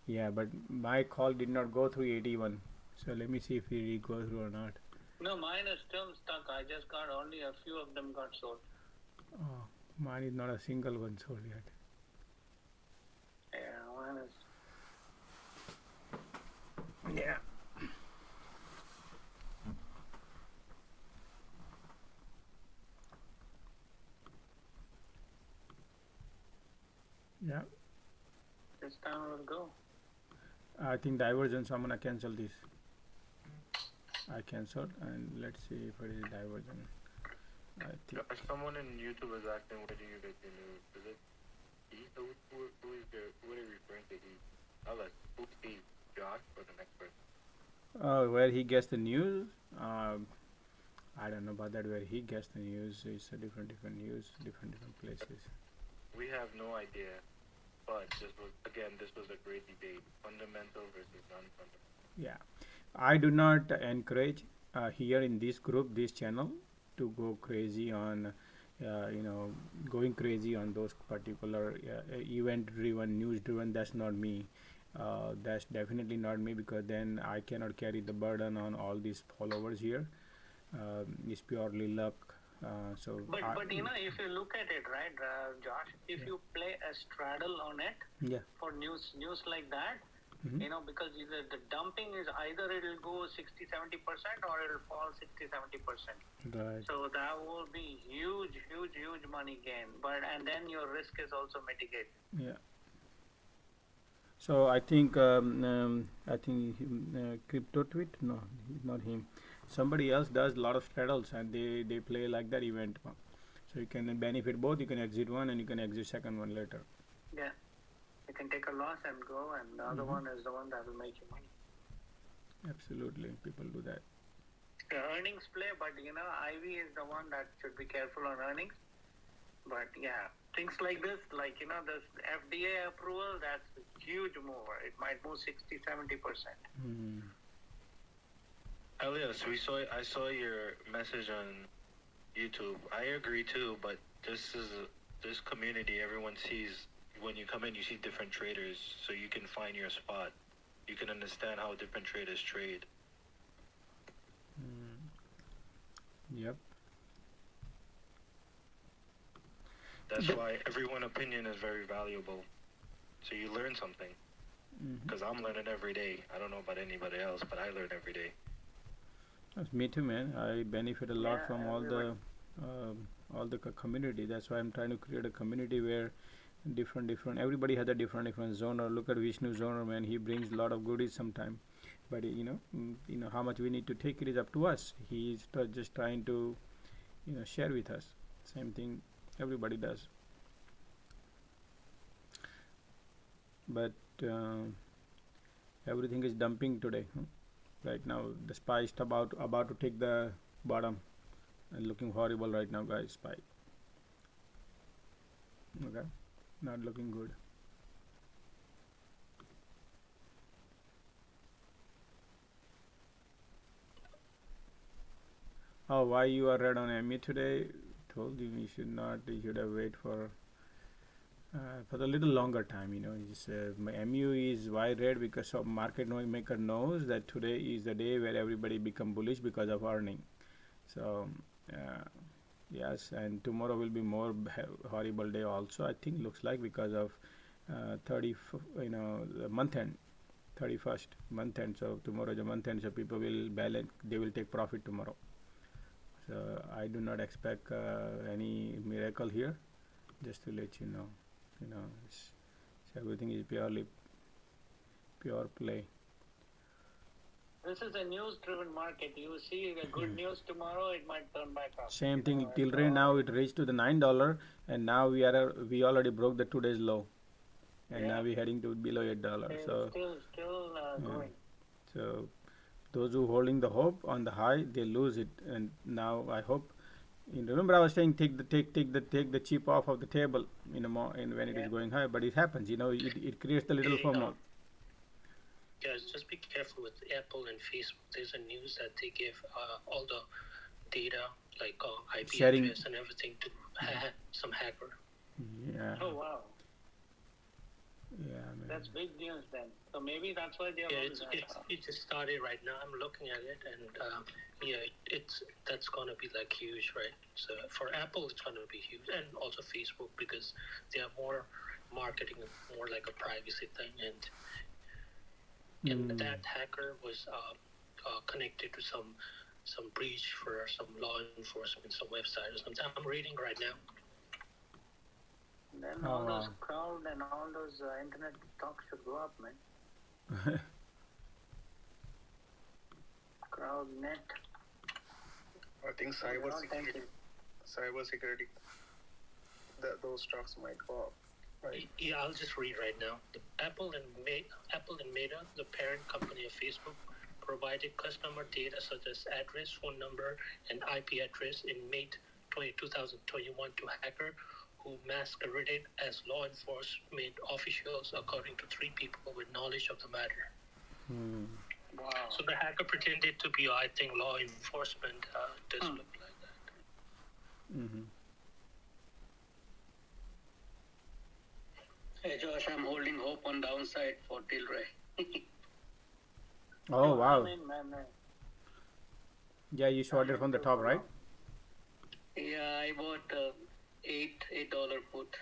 Yeah, but my call did not go through 81. So let me see if it goes through or not. No, mine is still stuck. I just got only a few of them got sold. Oh, mine is not a single one sold yet. Yeah, mine is. Yeah. Yeah. This time will go. I think divergence. I'm gonna cancel this. I canceled, and let's see if it is divergent. I think. Someone in YouTube is asking, where do you get your news? Is it he? Who are you referring to? He? Who's he? Josh or the next person? Where he gets the news? I don't know about that. Where he gets the news is a different news, different places. We have no idea, but this was a great debate: fundamental versus non-fundamental. Yeah, I do not encourage here in this group, this channel, to go crazy on, going crazy on those particular event-driven, news-driven. That's not me. That's definitely not me, because then I cannot carry the burden on all these followers here. It's purely luck. But if you look at it, right, Josh, if you play a straddle on it for news like that, because the dumping is either it'll go 60-70% or it'll fall 60-70%. Right. So that will be huge money gain. And then your risk is also mitigated. Yeah. So I think Crypto Tweet, no, not him. Somebody else does a lot of straddles, and they play like that event. So you can benefit both. You can exit one and you can exit second one later. Yeah, you can take a loss and go, and the other one is the one that will make you money. Absolutely, people do that. The earnings play, but Ivy is the one that should be careful on earnings. But yeah, things like this, this FDA approval, that's a huge mover. It might move 60-70%. Elias, I saw your message on YouTube. I agree too, but this community, everyone sees, when you come in, you see different traders, so you can find your spot. You can understand how different traders trade. Yep. That's why everyone's opinion is very valuable. So you learn something. Because I'm learning every day. I don't know about anybody else, but I learn every day. Me too, man. I benefit a lot from all the community. That's why I'm trying to create a community where different everybody has a different genre. Look at Vishnu genre, man. He brings a lot of goodies sometime, but how much we need to take, it is up to us. He's just trying to share with us. Same thing everybody does. But everything is dumping today. Right now, the SPY is about to take the bottom, and looking horrible right now, guys. SPY. Okay, not looking good. Oh, why you are red on ME today? Told you should not. You should have wait for a little longer time. My MU is why red, because of market maker knows that today is the day where everybody become bullish because of earning. So yes, and tomorrow will be more horrible day also, I think. Looks like, because of the month end, 31st month end. So tomorrow is a month end, so people will balance. They will take profit tomorrow. So I do not expect any miracle here. Just to let you know. Everything is pure play. This is a news-driven market. You see the good news tomorrow, it might turn back up. Same thing. Till right now, it reached to the $9, and now we already broke the 2 days low, and now we're heading to below $8. So still going. So those who holding the hope on the high, they lose it, and now I hope. Remember, I was saying take the chip off of the table, when it is going high, but it happens. It creates the little FOMO. Guys, just be careful with Apple and Facebook. There's a news that they give all the data, like IP Sharing. address and everything, to some hacker. Yeah. Oh wow. Yeah, man. That's big news then. So maybe that's why they are. Yeah, it just started right now. I'm looking at it, and that's gonna be like huge, right? So for Apple, it's gonna be huge, and also Facebook, because they are more marketing, more like a privacy thing, and that hacker was connected to some breach for some law enforcement, some website or something. I'm reading right now. Then all those crowd and all those internet talks should go up, man. CrowdNet. I think cybersecurity. That those stocks might go up. Right. Yeah, I'll just read right now. Apple and Meta, the parent company of Facebook, provided customer data such as address, phone number, and IP address in May 2021 to hacker who masqueraded as law enforcement officials, according to 3 people with knowledge of the matter. Wow. So the hacker pretended to be, I think, law enforcement. Does look like that. Hey Josh, I'm holding hope on downside for Tilray. Oh wow. Man. Yeah, you shorted from the top, right? Yeah, I bought $8 put.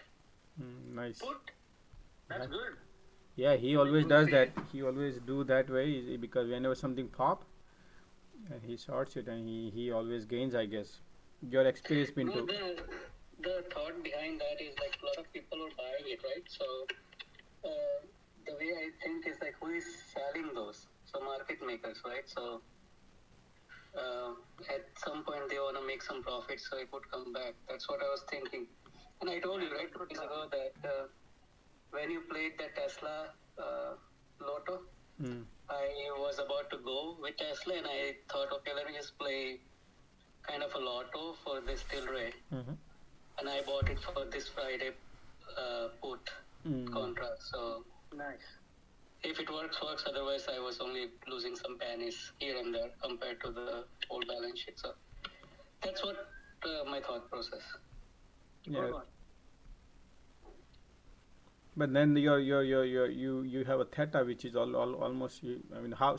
Nice. Put? That's good. Yeah, he always does that. He always do that way because whenever something pop, and he shorts it and he always gains, I guess. Your experience been No, too. the thought behind that is like a lot of people are buying it, right? So the way I think is like who is selling those? So market makers, right? So at some point they want to make some profit, so it would come back. That's what I was thinking. And I told you, right, 2 days ago that when you played the Tesla lotto, I was about to go with Tesla and I thought, okay, let me just play kind of a lotto for this Tilray. And I bought it for this Friday put contract. So nice. If it works. Otherwise, I was only losing some pennies here and there compared to the old balance sheet. So that's what my thought process. Yeah. But then you have a theta which is almost. I mean, how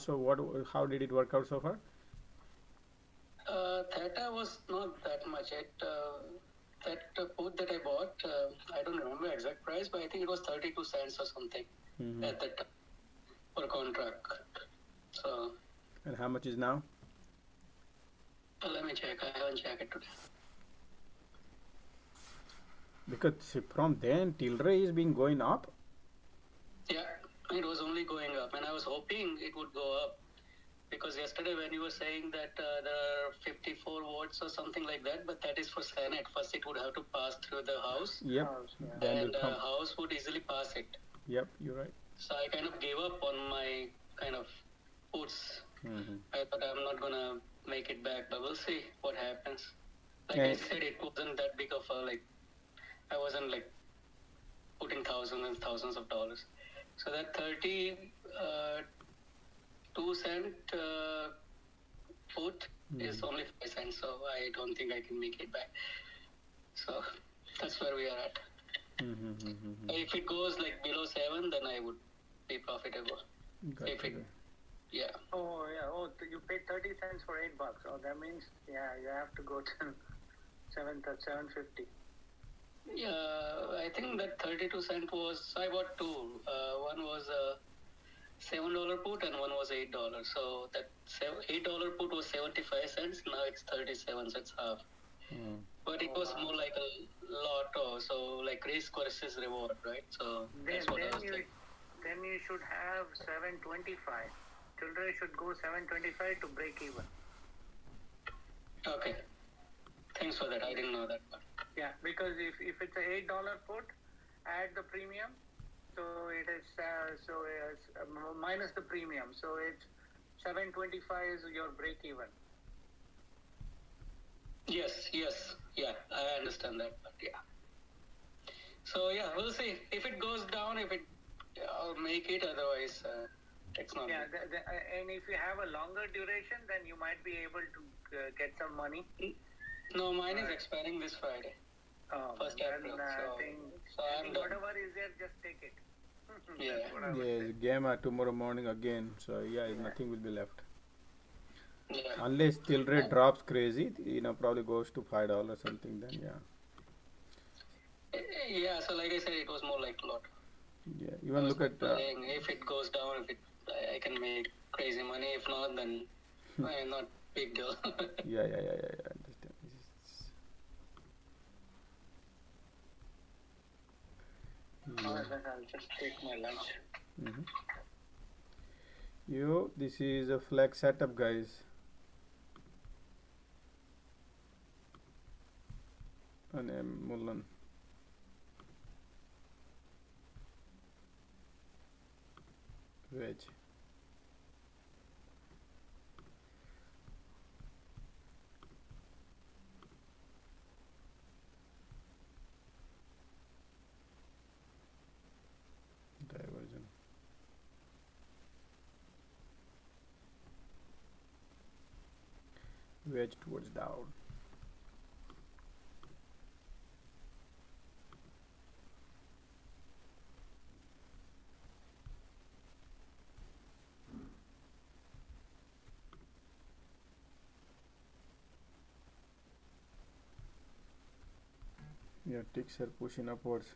did it work out so far? Theta was not that much. That put that I bought, I don't remember exact price, but I think it was 32 cents or something at that time per contract. So. And how much is now? Let me check. I haven't checked it today. Because from then Tilray is been going up. Yeah, it was only going up, and I was hoping it would go up. Because yesterday when you were saying that there are 54 votes or something like that, but that is for Senate. First it would have to pass through the House. Yep. House, yeah. Then And House would easily pass it. Yep, you're right. So I kind of gave up on my kind of puts. I thought I'm not going to make it back, but we'll see what happens. Like I said, it wasn't that big of a, I wasn't putting thousands and thousands of dollars. So that 32-cent put is only 5 cents, so I don't think I can make it back. So that's where we are at. If it goes below 7, then I would be profitable. Yeah. Oh yeah. Oh, you paid 30 cents for $8. Oh, that means you have to go to 750. Yeah, I think that 32 cent was, I bought 2. One was a $7 put and one was $8. So that $8 put was 75 cents. Now it's 37, so it's half. But it was more like a lotto, so risk versus reward, right? So that's what I was thinking. Then you should have 725. Tilray should go 725 to break even. Okay. Thanks for that. I didn't know that part. Yeah, because if it's a $8 put, add the premium, so it is minus the premium, so it's 725 is your break even. Yes, yeah, I understand that, but yeah. So yeah, we'll see. If it goes down, I'll make it. Otherwise, it's not. Yeah, and if you have a longer duration, then you might be able to get some money. No, mine is expiring this Friday. First April. So I'm done. Whatever is there, just take it. Yeah. Game tomorrow morning again. So nothing will be left. Yeah. Unless Tilray drops crazy, probably goes to $5 or something. Then Yeah. So like I said, it was more like a lot. Yeah. Even look at. If it goes down, I can make crazy money. If not, then not big deal. Yeah. Understand. I'll just take my lunch. Yo, this is a flag setup, guys. And Mullen. Wedge. Diversion. Wedge towards down. Your ticks are pushing upwards.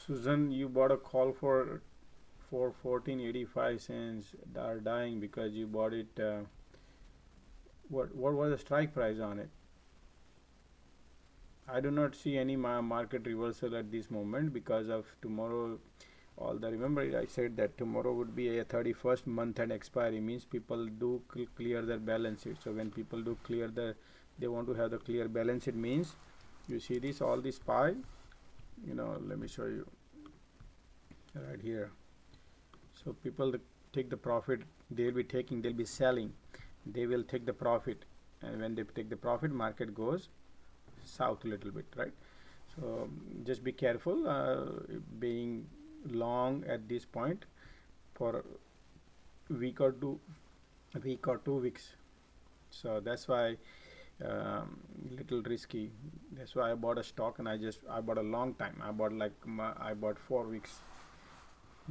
Susan, you bought a call for 14.85 cents are dying because you bought it. What was the strike price on it? I do not see any market reversal at this moment because of tomorrow. All the remember I said that tomorrow would be a 31st month and expiry means people do clear their balance sheet. So when people do clear they want to have the clear balance sheet means you see this all this pie. Let me show you right here. So people take the profit, they'll be selling, they will take the profit, and when they take the profit, market goes south a little bit, right? So just be careful being long at this point for a week or 2 weeks. So that's why little risky. That's why I bought a stock, and I bought a long time. I bought 4 weeks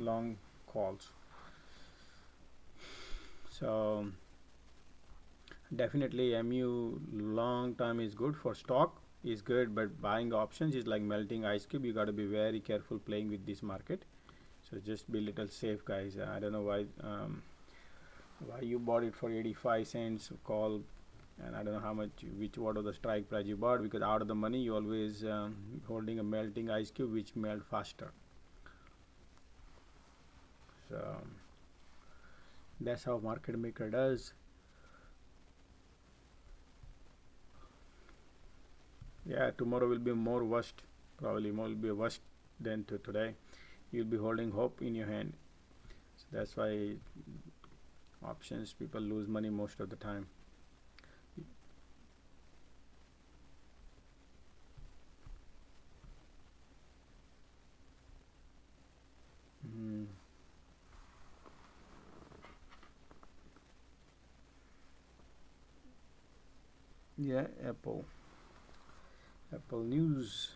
long calls. So definitely MU long time is good for stock is good, but buying options is like melting ice cube. You got to be very careful playing with this market. So just be little safe, guys. I don't know why you bought it for 85 cents call, and I don't know how much what was the strike price you bought, because out of the money you always holding a melting ice cube which melt faster. So that's how market maker does. Yeah, tomorrow will be more worst, probably more will be worse than today. You'll be holding hope in your hand. So that's why options people lose money most of the time. Yeah, Apple News.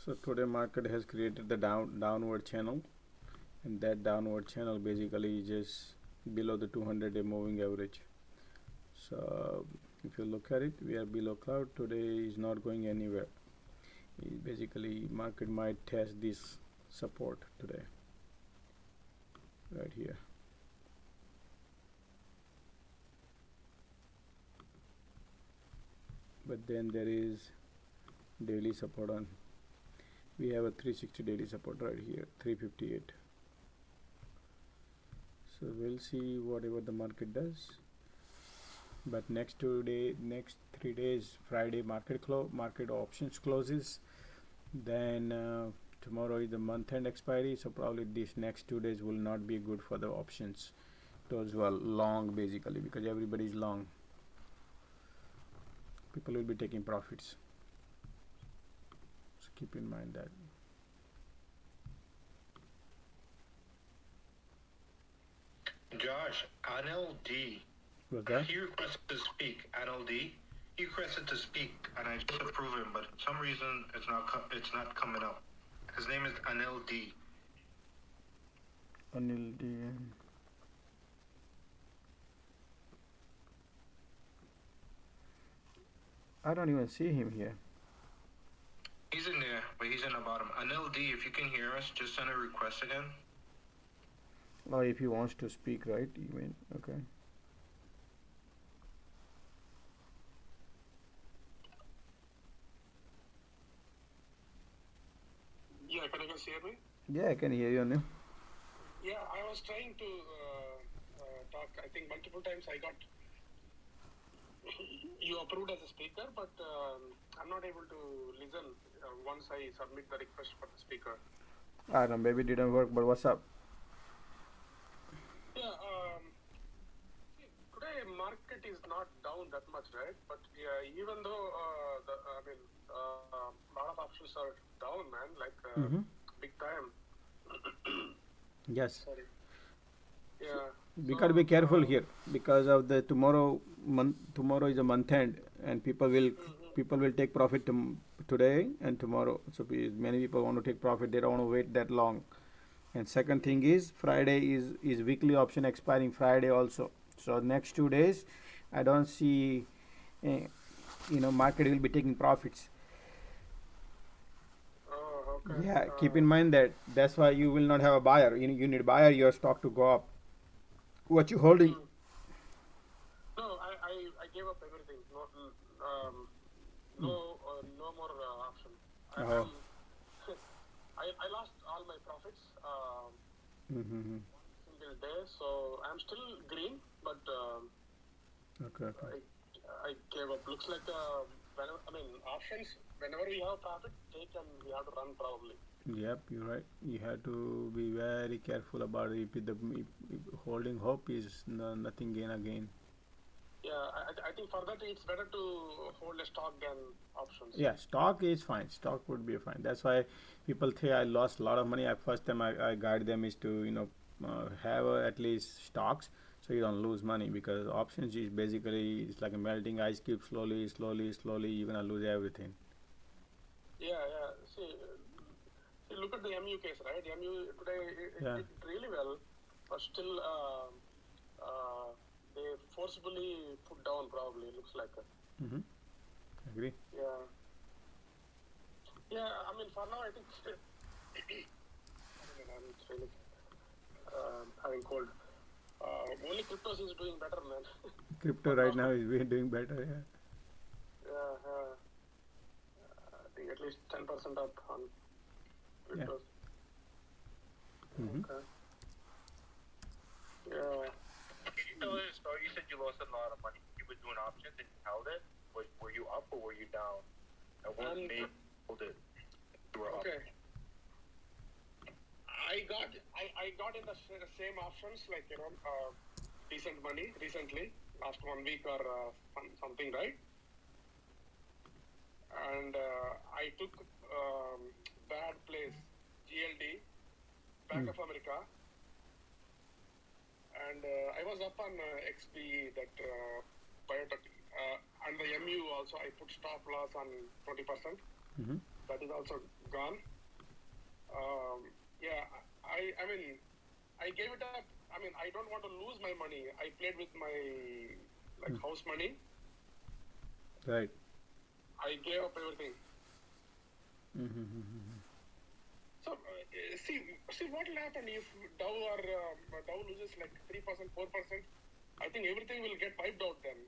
So today market has created the downward channel, and that downward channel basically is just below the 200-day moving average. So if you look at it, we are below cloud. Today is not going anywhere. Basically market might test this support today right here. But then there is daily support on. We have a 360 daily support right here, 358. So we'll see whatever the market does. But next 3 days, Friday market options closes. Then tomorrow is the month-end expiry, so probably these next 2 days will not be good for the options. Those who are long, basically, because everybody is long. People will be taking profits. So keep in mind that. Josh, NLD. What's that? He requested to speak. NLD. He requested to speak, and I just approved him, but for some reason it's not coming up. His name is NLD. NLD. I don't even see him here. He's in there, but he's in the bottom. NLD, if you can hear us, just send a request again. Oh, if he wants to speak, right? You mean, okay. Yeah, can I get guys hear me? Yeah, I can hear you, Anil. Yeah, I was trying to talk. I think multiple times I got you approved as a speaker, but I'm not able to listen once I submit the request for the speaker. I don't know, maybe it didn't work, but what's up? Yeah, today market is not down that much, right? But yeah, even though a lot of options are down, man, like big time. Yes. Sorry. Yeah. We got to be careful here because of the tomorrow is a month end, and people will take profit today and tomorrow. So many people want to take profit. They don't want to wait that long. And second thing is Friday is weekly option expiring Friday also. So next 2 days, I don't see, market will be taking profits. Oh, okay. Yeah, keep in mind that's why you will not have a buyer. You need a buyer. Your stock to go up. What you holding? No, I gave up everything. No more option. I lost all my profits single day, so I'm still green, but okay. I gave up. Looks like options. Whenever we have profit, take and we have to run probably. Yep, you're right. You have to be very careful about it. If holding hope is nothing gain again. Yeah, I think for that it's better to hold a stock than options. Yeah, stock is fine. Stock would be fine. That's why people say I lost a lot of money. First time I guide them is to have at least stocks so you don't lose money, because options is basically it's like a melting ice cube. Slowly you're gonna lose everything. Yeah. See, look at the MU case, right? MU today it did really well, but still they forcibly put down probably, looks like. Agree. Yeah, for now I think I'm really having cold. Only cryptos is doing better, man. Crypto right now is doing better, Yeah. I think at least 10% up on cryptos. Okay. Yeah. So you said you lost a lot of money. You were doing options and you held it. Were you up or were you down? And what made you hold it? You were okay. up. I got in the same options, like decent money recently, last 1 week or something, right? And I took bad place, GLD, Bank of America, and I was up on XP, that biotech, and the MU also. I put stop loss on 20%. That is also gone. Yeah, I gave it up. I don't want to lose my money. I played with my house money. Right. I gave up everything. So see what will happen if Dow loses like 3%, 4%. I think everything will get wiped out then.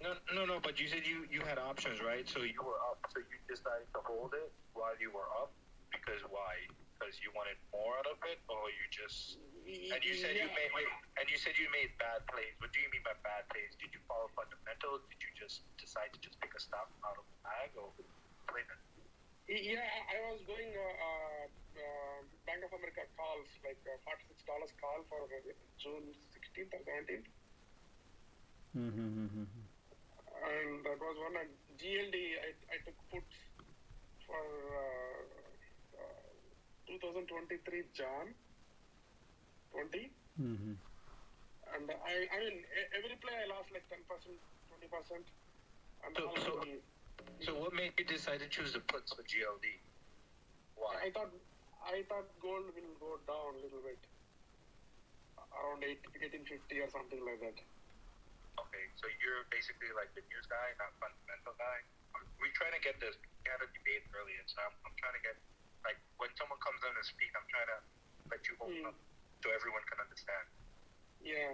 No. But you said you had options, right? So you were up. So you decided to hold it while you were up. Because why? Because you wanted more out of it, or you just? And you said you made bad plays. What do you mean by bad plays? Did you follow fundamentals? Did you just decide to just pick a stock out of the bag, or explain it? Yeah, I was doing Bank of America calls, like $46 call for June 16th or 17th. And that was one. And GLD, I took puts for 2023 Jan 20. And every play I lost like 10%, 20%. And so what made you decide to choose the puts for GLD? Why? I thought gold will go down a little bit, around 1850 or something like that. Okay, so you're basically like the news guy, not fundamental guy. We're trying to get this. We had a debate earlier, so I'm trying to get, like, when someone comes on and speak, I'm trying to let you open up so everyone can understand. Yeah.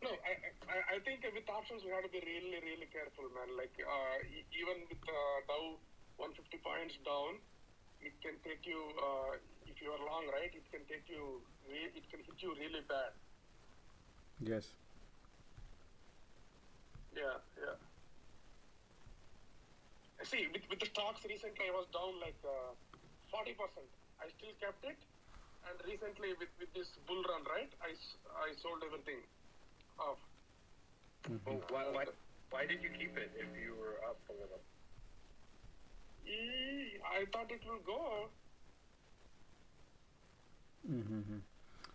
No, I think with options we have to be really, really careful, man. Like even with Dow 150 points down, it can take you, if you are long, right, it can take you, it can hit you really bad. Yes. Yeah. See, with the stocks recently, I was down like 40%. I still kept it, and recently with this bull run, right, I sold everything off. Well, why did you keep it if you were up a little? I thought it will go.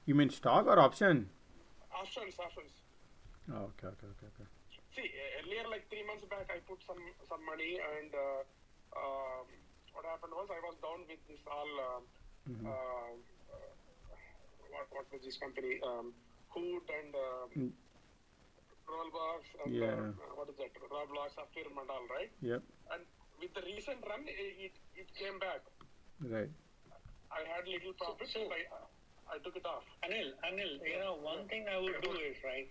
You mean stock or option? Options. Oh, okay. See, earlier, like 3 months back, I put some money, and what happened was I was down with this all. What was this company? Hoot and Rollbox and what is that? Roblox, Affirm and all, right? Yep. And with the recent run, it came back. Right. I had little profit, so I took it off. Anil, one thing I would do is, right?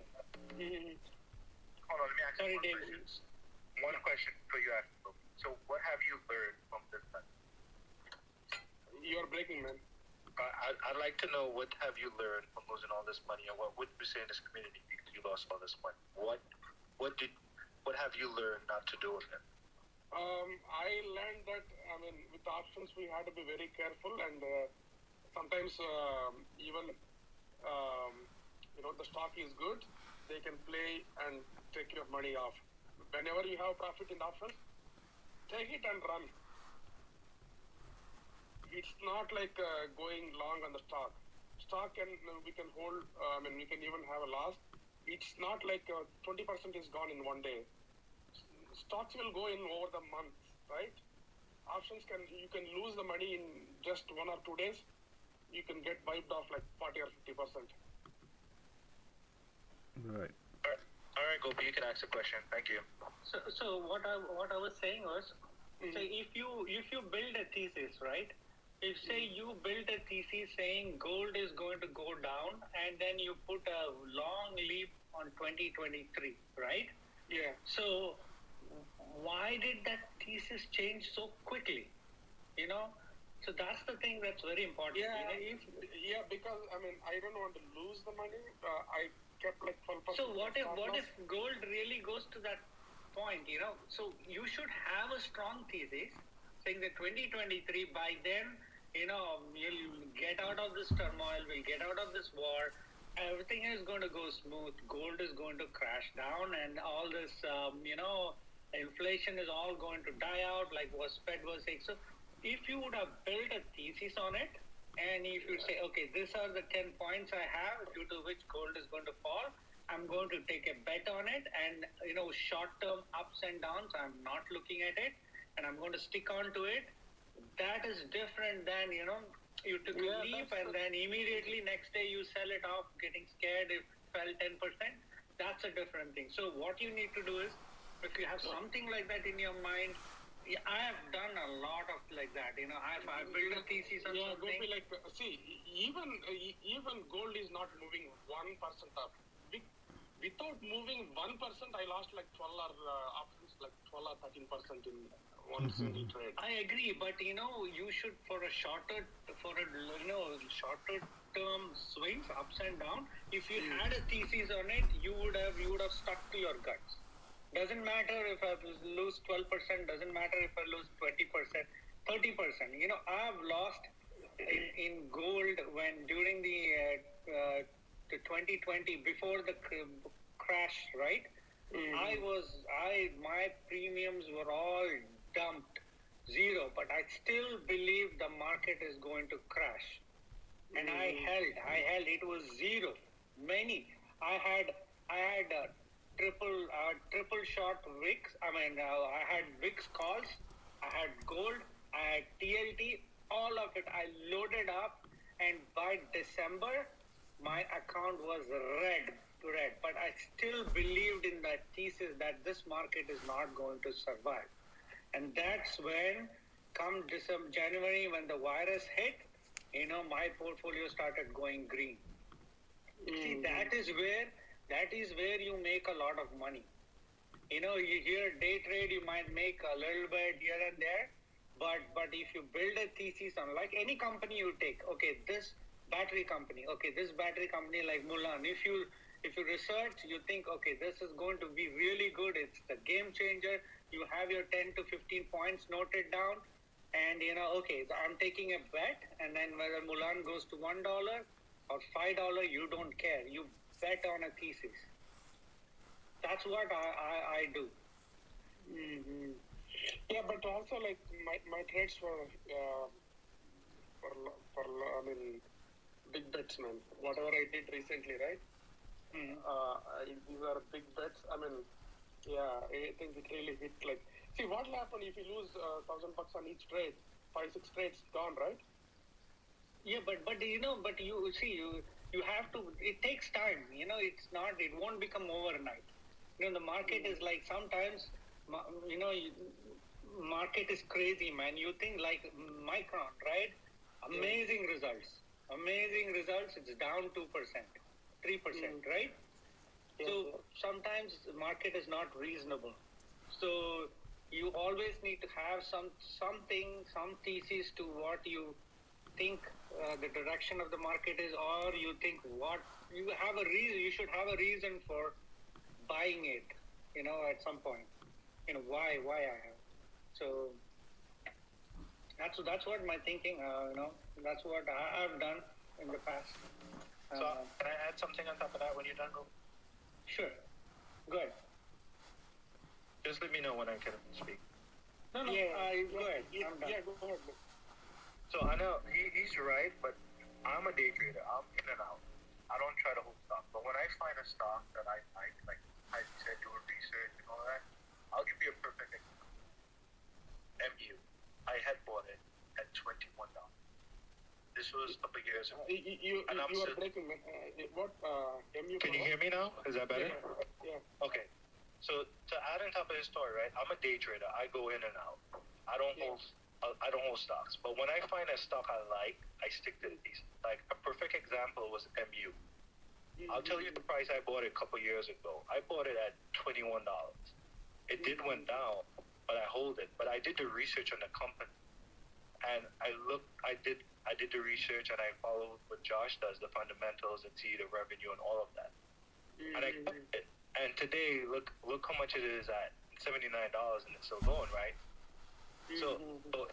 Hold on, let me ask you one question. One question for you, Ashton. So, what have you learned from this time? You're breaking, man. I'd like to know, what have you learned from losing all this money, and what would you say in this community because you lost all this money? What have you learned not to do again? I learned that, with options we had to be very careful, and sometimes even the stock is good, they can play and take your money off. Whenever you have profit in options, take it and run. It's not like going long on the stock. Stock we can hold. We can even have a loss. It's not like 20% is gone in one day. Stocks will go in over the month, right? Options you can lose the money in just 1 or 2 days. You can get wiped off like 40 or 50%. Right. All right, Gopi, you can ask a question. Thank you. So what I was saying was, say if you build a thesis, right? If say you build a thesis saying gold is going to go down, and then you put a long leap on 2023, right? Yeah. So why did that thesis change so quickly? So that's the thing that's very important. Yeah. Because I don't want to lose the money. I kept like 12%. So what if gold really goes to that point? So you should have a strong thesis saying that 2023, by then, you'll get out of this turmoil, we'll get out of this war, everything is going to go smooth, gold is going to crash down, and all this, inflation is all going to die out, like what Fed was saying. So if you would have built a thesis on it, and if you say, okay, these are the 10 points I have due to which gold is going to fall, I'm going to take a bet on it, and short-term ups and downs, I'm not looking at it, and I'm going to stick on to it. That is different than, you took a leap and then immediately next day you sell it off, getting scared if it fell 10%. That's a different thing. So what you need to do is, if you have something like that in your mind, I have done a lot of like that. I built a thesis on something. Like, see, even gold is not moving 1% up. Without moving 1%, I lost like 12 or 13% in one single trade. I agree, but you should for a shorter term swings, ups and down. If you had a thesis on it, you would have stuck to your guts. Doesn't matter if I lose 12%, doesn't matter if I lose 20%, 30%. I've lost in gold when during the 2020, before the crash, right? My premiums were all dumped, zero, but I still believe the market is going to crash. And I held, it was zero. I had triple short wicks. I had wicks calls, I had gold, I had TLT, all of it. I loaded up, and by December, my account was red. But I still believed in that thesis that this market is not going to survive. And that's when, come January, when the virus hit, my portfolio started going green. See, that is where you make a lot of money. You hear day trade, you might make a little bit here and there, But if you build a thesis on, like any company you take, okay, this battery company like Mulan, if you research, you think, okay, this is going to be really good, it's the game changer, you have your 10 to 15 points noted down, and okay, I'm taking a bet, and then whether Mulan goes to $1 or $5, you don't care, you bet on a thesis. That's what I do. Mm-hmm. Yeah, but also like my trades were big bets, man. Whatever I did recently, right? These are big bets. I think it really hit. Like, see what will happen if you lose $1,000 on each trade? 5-6 trades gone, right? Yeah, but you see, you have to. It takes time. It's not. It won't become overnight. The market is like sometimes. Market is crazy, man. You think like Micron, right? Amazing results. It's down 2%, 3%, right? So sometimes the market is not reasonable. So you always need to have some thesis to what you think the direction of the market is, or you think what you have a reason. You should have a reason for buying it. At some point. Why I have. So that's what my thinking. That's what I've done in the past. So can I add something on top of that when you're done? Sure. Go ahead. Just let me know when I can speak. No. Go ahead. I'm done. Yeah, go ahead. So I know he's right, but I'm a day trader. I'm in and out. I don't try to hold stock. But when I find a stock that I like I said, do a research and all that, I'll give you a perfect example. MU. I had bought it at $21. This was a couple of years ago. You are breaking. What? MU? Can you hear me now? Is that better? Yeah. Okay. So to add on top of his story, right? I'm a day trader. I go in and out. I don't hold stocks. But when I find a stock I like, I stick to the thesis. Like a perfect example was MU. I'll tell you the price I bought it a couple years ago. I bought it at $21. It did went down, but I hold it. But I did the research on the company, and I did the research, and I followed what Josh does, the fundamentals, and see the revenue and all of that. And I kept it. And today, look how much it is at $79, and it's still going, right? So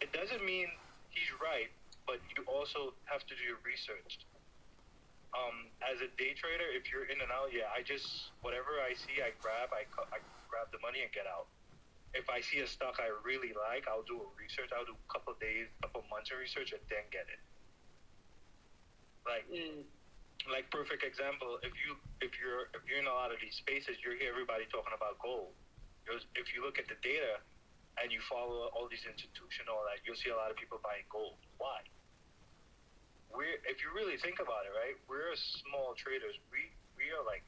it doesn't mean he's right, but you also have to do your research. As a day trader, if you're in and out, whatever I see, I grab the money and get out. If I see a stock I really like, I'll do a research. I'll do a couple days, couple months of research, and then get it. Like perfect example, if you're in a lot of these spaces, you hear everybody talking about gold. If you look at the data and you follow all these institutions, all that, you'll see a lot of people buying gold. Why? If you really think about it, right? We're small traders. We are like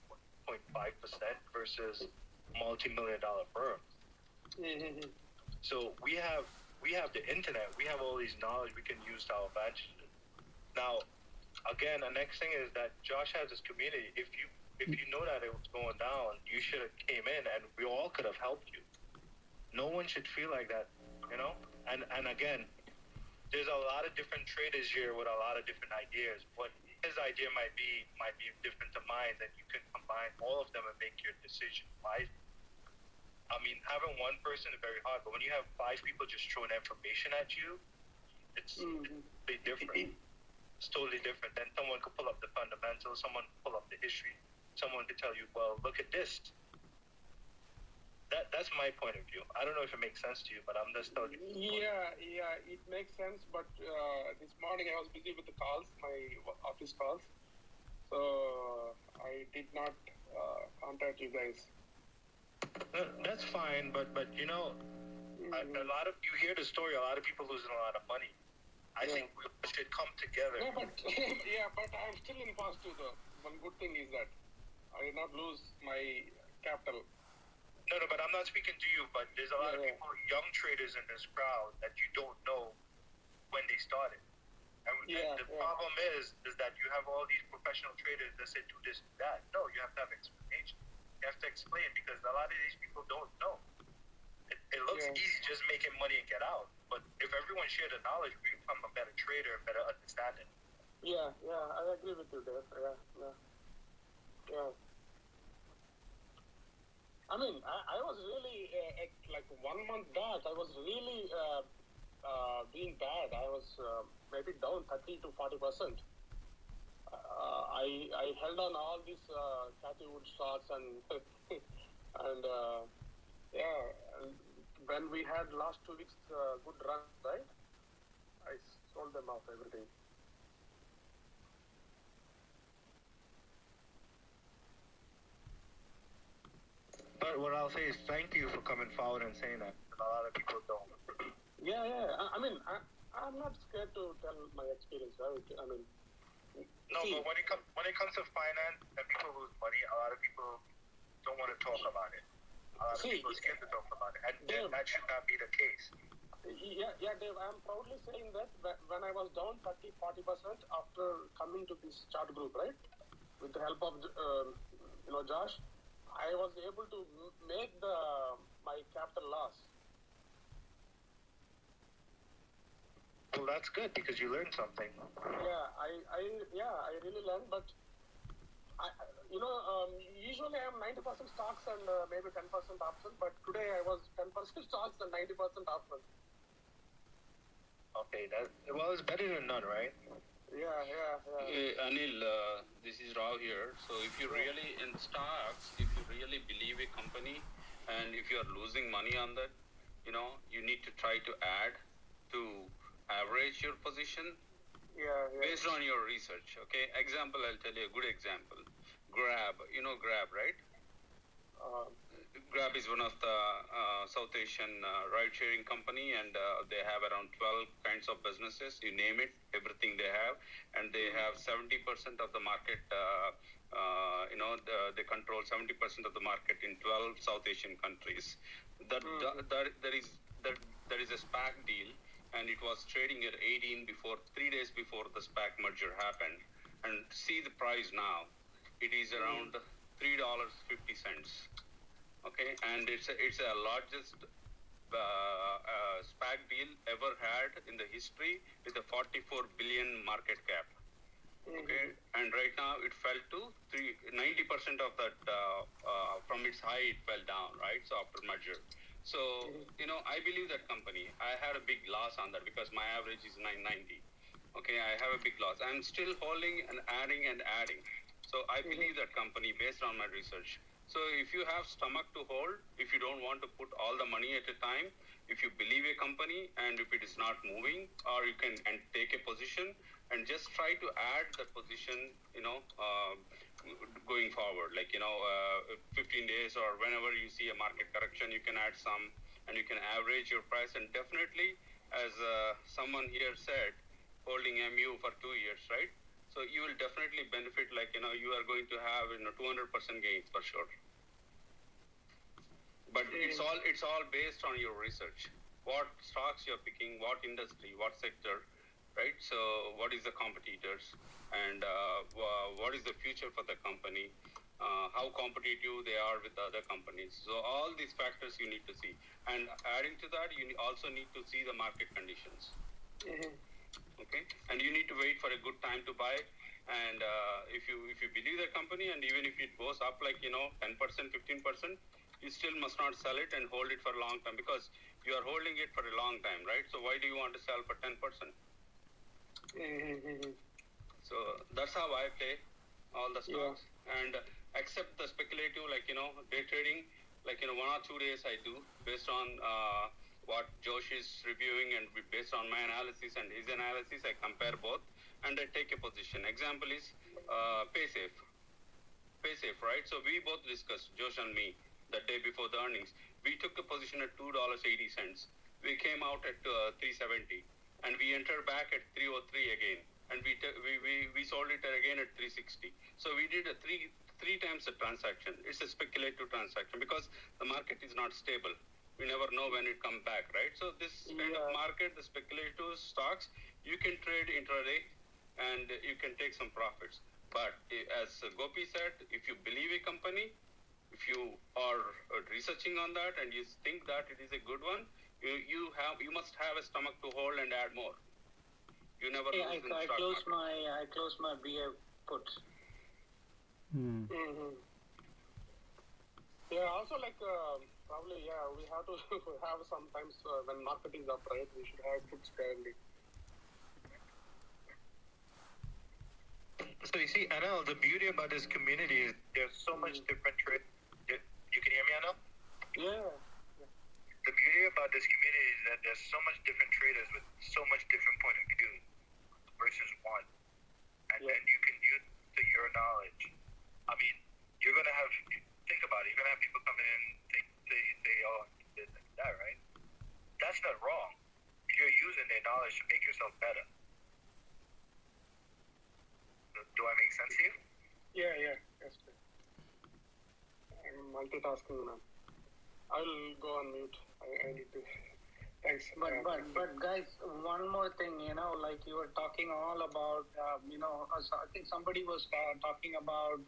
0.5% versus multi-million-dollar firms. So we have the internet. We have all these knowledge we can use to our advantage. Now, again, the next thing is that Josh has this community. If you know that it was going down, you should have came in, and we all could have helped you. No one should feel like that, And again, there's a lot of different traders here with a lot of different ideas. What his idea might be different to mine, then you can combine all of them and make your decision wisely. I mean, having one person is very hard, but when you have 5 people just throwing information at you, it's totally different. It's totally different. Then someone could pull up the fundamentals, someone could pull up the history, someone could tell you, well, look at this. That's my point of view. I don't know if it makes sense to you, but I'm just telling you. Yeah, it makes sense. But this morning I was busy with the calls, my office calls, so I did not contact you guys. That's fine, but a lot of you hear the story. A lot of people losing a lot of money. I think we should come together. Yeah, but I'm still in positive though. One good thing is that I did not lose my capital. No, but I'm not speaking to you, but there's a lot of people, young traders in this crowd that you don't know when they started. And the problem is that you have all these professional traders that say do this, do that. No, you have to have explanation. You have to explain because a lot of these people don't know. It looks easy just making money and get out. But if everyone shared the knowledge, we become a better trader, better understanding. Yeah, I agree with you, Dave. Yeah. I mean, I was really, like 1 month back, I was really being bad. I was maybe down 30 to 40%. I held on all these Cathy Wood stocks and and when we had last 2 weeks good run, right? I sold them off everything. But what I'll say is thank you for coming forward and saying that. A lot of people don't. Yeah. I mean, I'm not scared to tell my experience, right? I mean, no, but when it comes to finance and people lose money, a lot of people don't want to talk about it. A lot of people are scared to talk about it, and Dave, that should not be the case. Yeah, Dave, I'm proudly saying that when I was down 30-40% after coming to this chart group, right, with the help of Josh, I was able to make my capital loss. Well, that's good because you learned something. Yeah, I really learned, but usually I'm 90% stocks and maybe 10% options, but today I was 10% stocks and 90% options. Okay, it's better than none, right? Yeah. Anil, this is Rao here. So if you really, in stocks, if you really believe a company and if you are losing money on that, you need to try to add to average your position based on your research. Okay, example, I'll tell you a good example. Grab, Grab, right? Grab is one of the South Asian ride-sharing company, and they have around 12 kinds of businesses. You name it, everything they have, and they have 70% of the market. They control 70% of the market in 12 South Asian countries. There is a SPAC deal, and it was trading at 18 3 days before the SPAC merger happened. And see the price now. It is around $3.50. Okay, and it's a largest SPAC deal ever had in the history with a 44 billion market cap. Okay, and right now it fell to 90% of that from its high it fell down, right? So after merger. So, I believe that company. I had a big loss on that because my average is 990. Okay, I have a big loss. I'm still holding and adding. So I believe that company based on my research. So if you have stomach to hold, if you don't want to put all the money at a time, if you believe a company and if it is not moving, or you can take a position and just try to add the position, going forward, like 15 days or whenever you see a market correction, you can add some and you can average your price. And definitely, as someone here said, holding MU for 2 years, right? So you will definitely benefit, you are going to have 200% gains for sure. But it's all based on your research. What stocks you're picking, what industry, what sector, right? So what is the competitors, and what is the future for the company? How competitive they are with the other companies. So all these factors you need to see. And adding to that, you also need to see the market conditions. Okay, and you need to wait for a good time to buy. And if you believe the company, and even if it goes up 10%, 15%, you still must not sell it and hold it for a long time, because you are holding it for a long time, right? So why do you want to sell for 10%? So that's how I play all the stocks. And except the speculative, day trading, 1 or 2 days I do based on what Josh is reviewing, and based on my analysis and his analysis, I compare both and I take a position. Example is PaySafe, right? So we both discussed, Josh and me, the day before the earnings. We took a position at $2.80. We came out at 370, and we entered back at 303 again, and we sold it again at 360. So we did a three times the transaction. It's a speculative transaction because the market is not stable. We never know when it comes back, right? So this kind of market, the speculative stocks, you can trade intraday and you can take some profits. But as Gopi said, if you believe a company, if you are researching on that and you think that it is a good one, you must have a stomach to hold and add more. You never lose in the stock market. I closed my BA puts. Yeah, also like probably we have to have sometimes when market is up, right? We should have puts currently. So you see, Anil, the beauty about this community is there's so much different trade. You can hear me, Anil? Yeah. The beauty about this community is that there's so much different traders with so much different point of view versus one, and then you can use your knowledge. I mean, you're gonna have think about it. You're gonna have people coming in and say, oh, this and that, right? That's not wrong. You're using their knowledge to make yourself better. Do I make sense to you? Yeah, yes. I'm multitasking now. I'll go on mute. I need to. Thanks. But guys, one more thing, like you were talking all about, I think somebody was talking about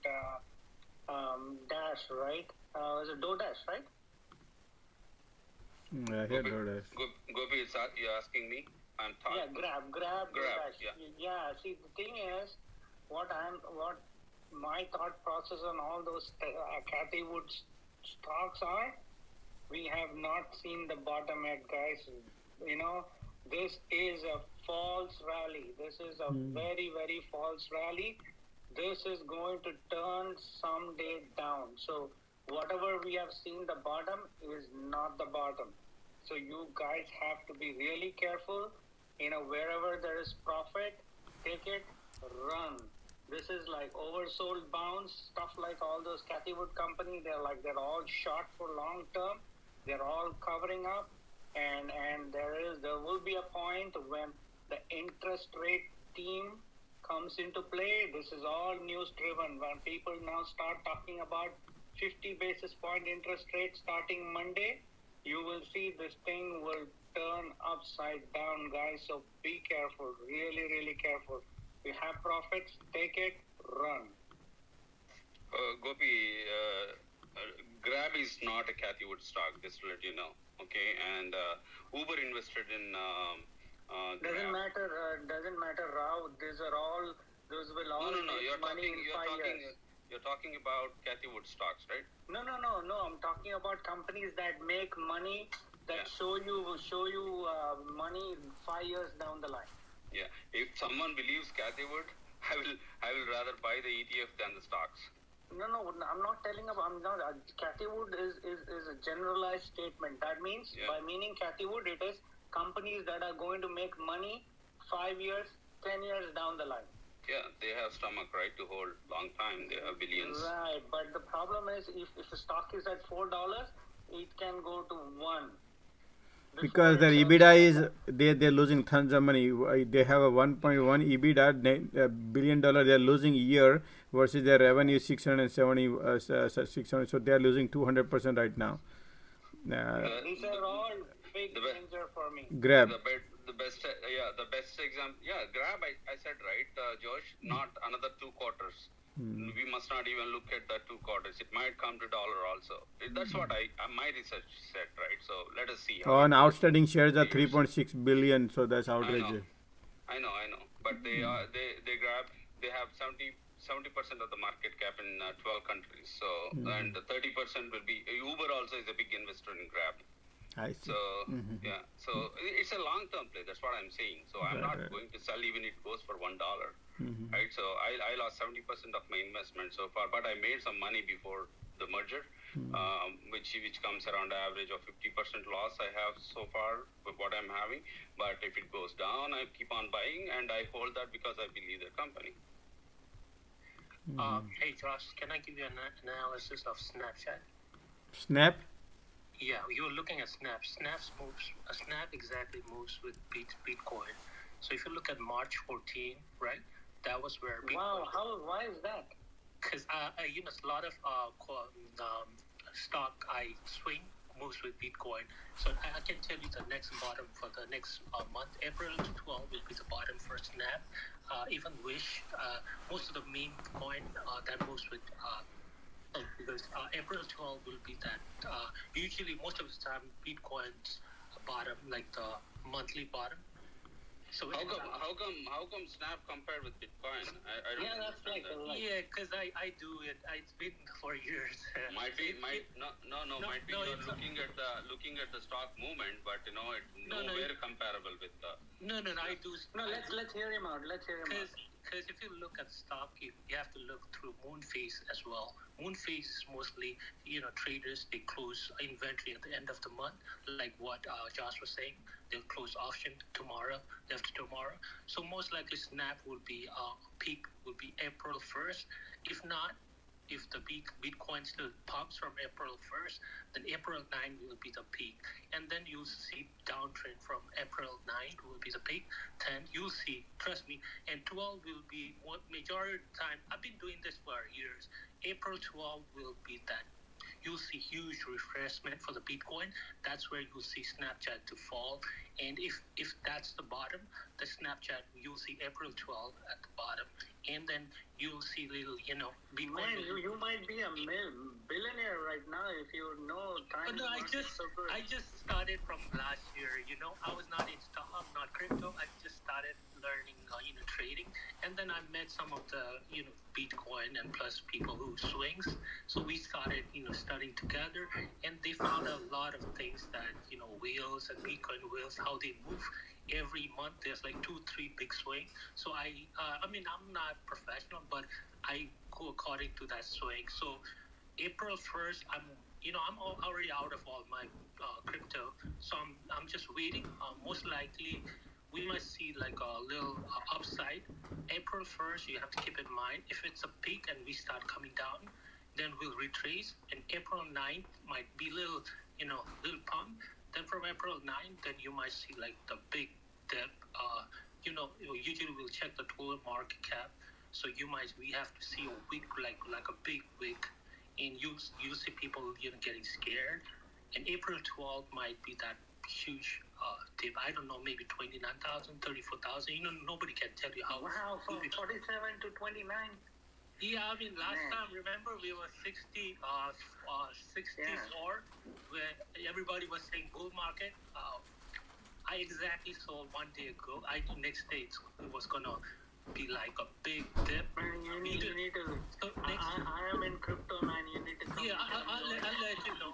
Dash, right? Was it DoorDash, right? Yeah, I heard DoorDash. Gopi, you're asking me? I'm talking. Yeah, Grab, DoorDash. Yeah. See, the thing is, what my thought process on all those Cathy Wood stocks are, we have not seen the bottom yet, guys. This is a false rally. This is a very, very false rally. This is going to turn someday down. So whatever we have seen the bottom is not the bottom. So you guys have to be really careful. Wherever there is profit, take it, run. This is like oversold bounce, stuff like all those Cathy Wood company. They're all short for long term. They're all covering up, and there will be a point when the interest rate team comes into play. This is all news driven. When people now start talking about 50 basis point interest rate starting Monday, you will see this thing will turn upside down, guys. So be careful, really, really careful. You have profits, take it, run. Gopi, Grab is not a Cathy Wood stock, just to let you know. Okay, and Uber invested in Doesn't matter, Rao. Those will all make money in 5 years. You're talking about Cathy Wood stocks, right? No. I'm talking about companies that make money that show you money 5 years down the line. Yeah, if someone believes Cathy Wood, I will rather buy the ETF than the stocks. No, I'm not telling about. Cathy Wood is a generalized statement. That means by meaning Cathy Wood, it is companies that are going to make money 5 years, 10 years down the line. Yeah, they have stomach, right, to hold long time. They have billions. Right, but the problem is if the stock is at $4, it can go to $1. Because their EBITDA is they're losing tons of money. They have a 1.1 EBITDA, $1 billion they're losing a year versus their revenue 600. So they're losing 200% right now. These are all big danger for me. Grab. The best example. Yeah, Grab. I said right, Josh. Not another 2 quarters. We must not even look at the 2 quarters. It might come to $1 also. That's what my research said, right? So let us see. And outstanding shares are 3.6 billion. So that's outrageous. I know. But they Grab. They have 70% of the market cap in 12 countries. So and 30% will be Uber also is a big investor in Grab. I see. So yeah, so it's a long-term play. That's what I'm saying. So I'm not going to sell even if it goes for $1, right? So I lost 70% of my investment so far, but I made some money before the merger, which comes around the average of 50% loss I have so far with what I'm having. But if it goes down, I keep on buying, and I hold that because I believe the company. Hey Josh, can I give you an analysis of Snapchat? Snap? Yeah, you were looking at Snap. Snap exactly moves with Bitcoin. So if you look at March 14, right, that was where Bitcoin. Wow, why is that? Because a lot of stock I swing moves with Bitcoin. So I can tell you the next bottom for the next month, April 12 will be the bottom for Snap. Even Wish, most of the meme coin that moves with because April 12 will be that. Usually, most of the time, Bitcoin's bottom, like the monthly bottom. So how come Snap compared with Bitcoin? I don't understand that. Yeah, because I do it. It's been for years. Might be you're looking at the stock movement, but nowhere comparable with the. No, I do. No, let's hear him out. Because if you look at stock, you have to look through moon phase as well. Moon phase is mostly, traders, they close inventory at the end of the month, like what Josh was saying. They'll close auction tomorrow, after tomorrow. So most likely Snap will be, peak will be April 1st. If not, if the Bitcoin still pumps from April 1st, then April 9th will be the peak. And then you'll see downtrend from April 9th will be the peak. 10, you'll see, trust me. And 12 will be, what majority of the time, I've been doing this for years. April 12 will be that. You'll see huge refreshment for the Bitcoin. That's where you'll see Snapchat to fall. And if that's the bottom, the Snapchat, you'll see April 12 at the bottom. And then you'll see little, Bitcoin. Man, you might be a billionaire right now if you know time. No, I just started from last year. I was not in stock, not crypto. I just started learning, trading, and then I met some of the, Bitcoin and plus people who swings. So we started, studying together, and they found a lot of things that, whales and Bitcoin whales, how they move. Every month there's like 2-3 big swing. So I'm not professional, but I go according to that swing. So April 1st, I'm already out of all my crypto, so I'm just waiting. Most likely, we might see like a little upside. April 1st, you have to keep in mind, if it's a peak and we start coming down, then we'll retrace. And April 9th might be little pump. Then from April 9th, then you might see like the big dip. Usually we'll check the total market cap. So we have to see a wick, like a big wick, and you see people getting scared. And April 12th might be that huge dip. I don't know, maybe 29,000, 34,000. Nobody can tell you how. Wow, from 47 to 29. Yeah, last time, remember, we were 64, where everybody was saying bull market. I exactly saw one day ago. I knew next day it was gonna be like a big dip. Man, you need to. So I am in crypto, man. You need to come. Yeah, I'll let you know.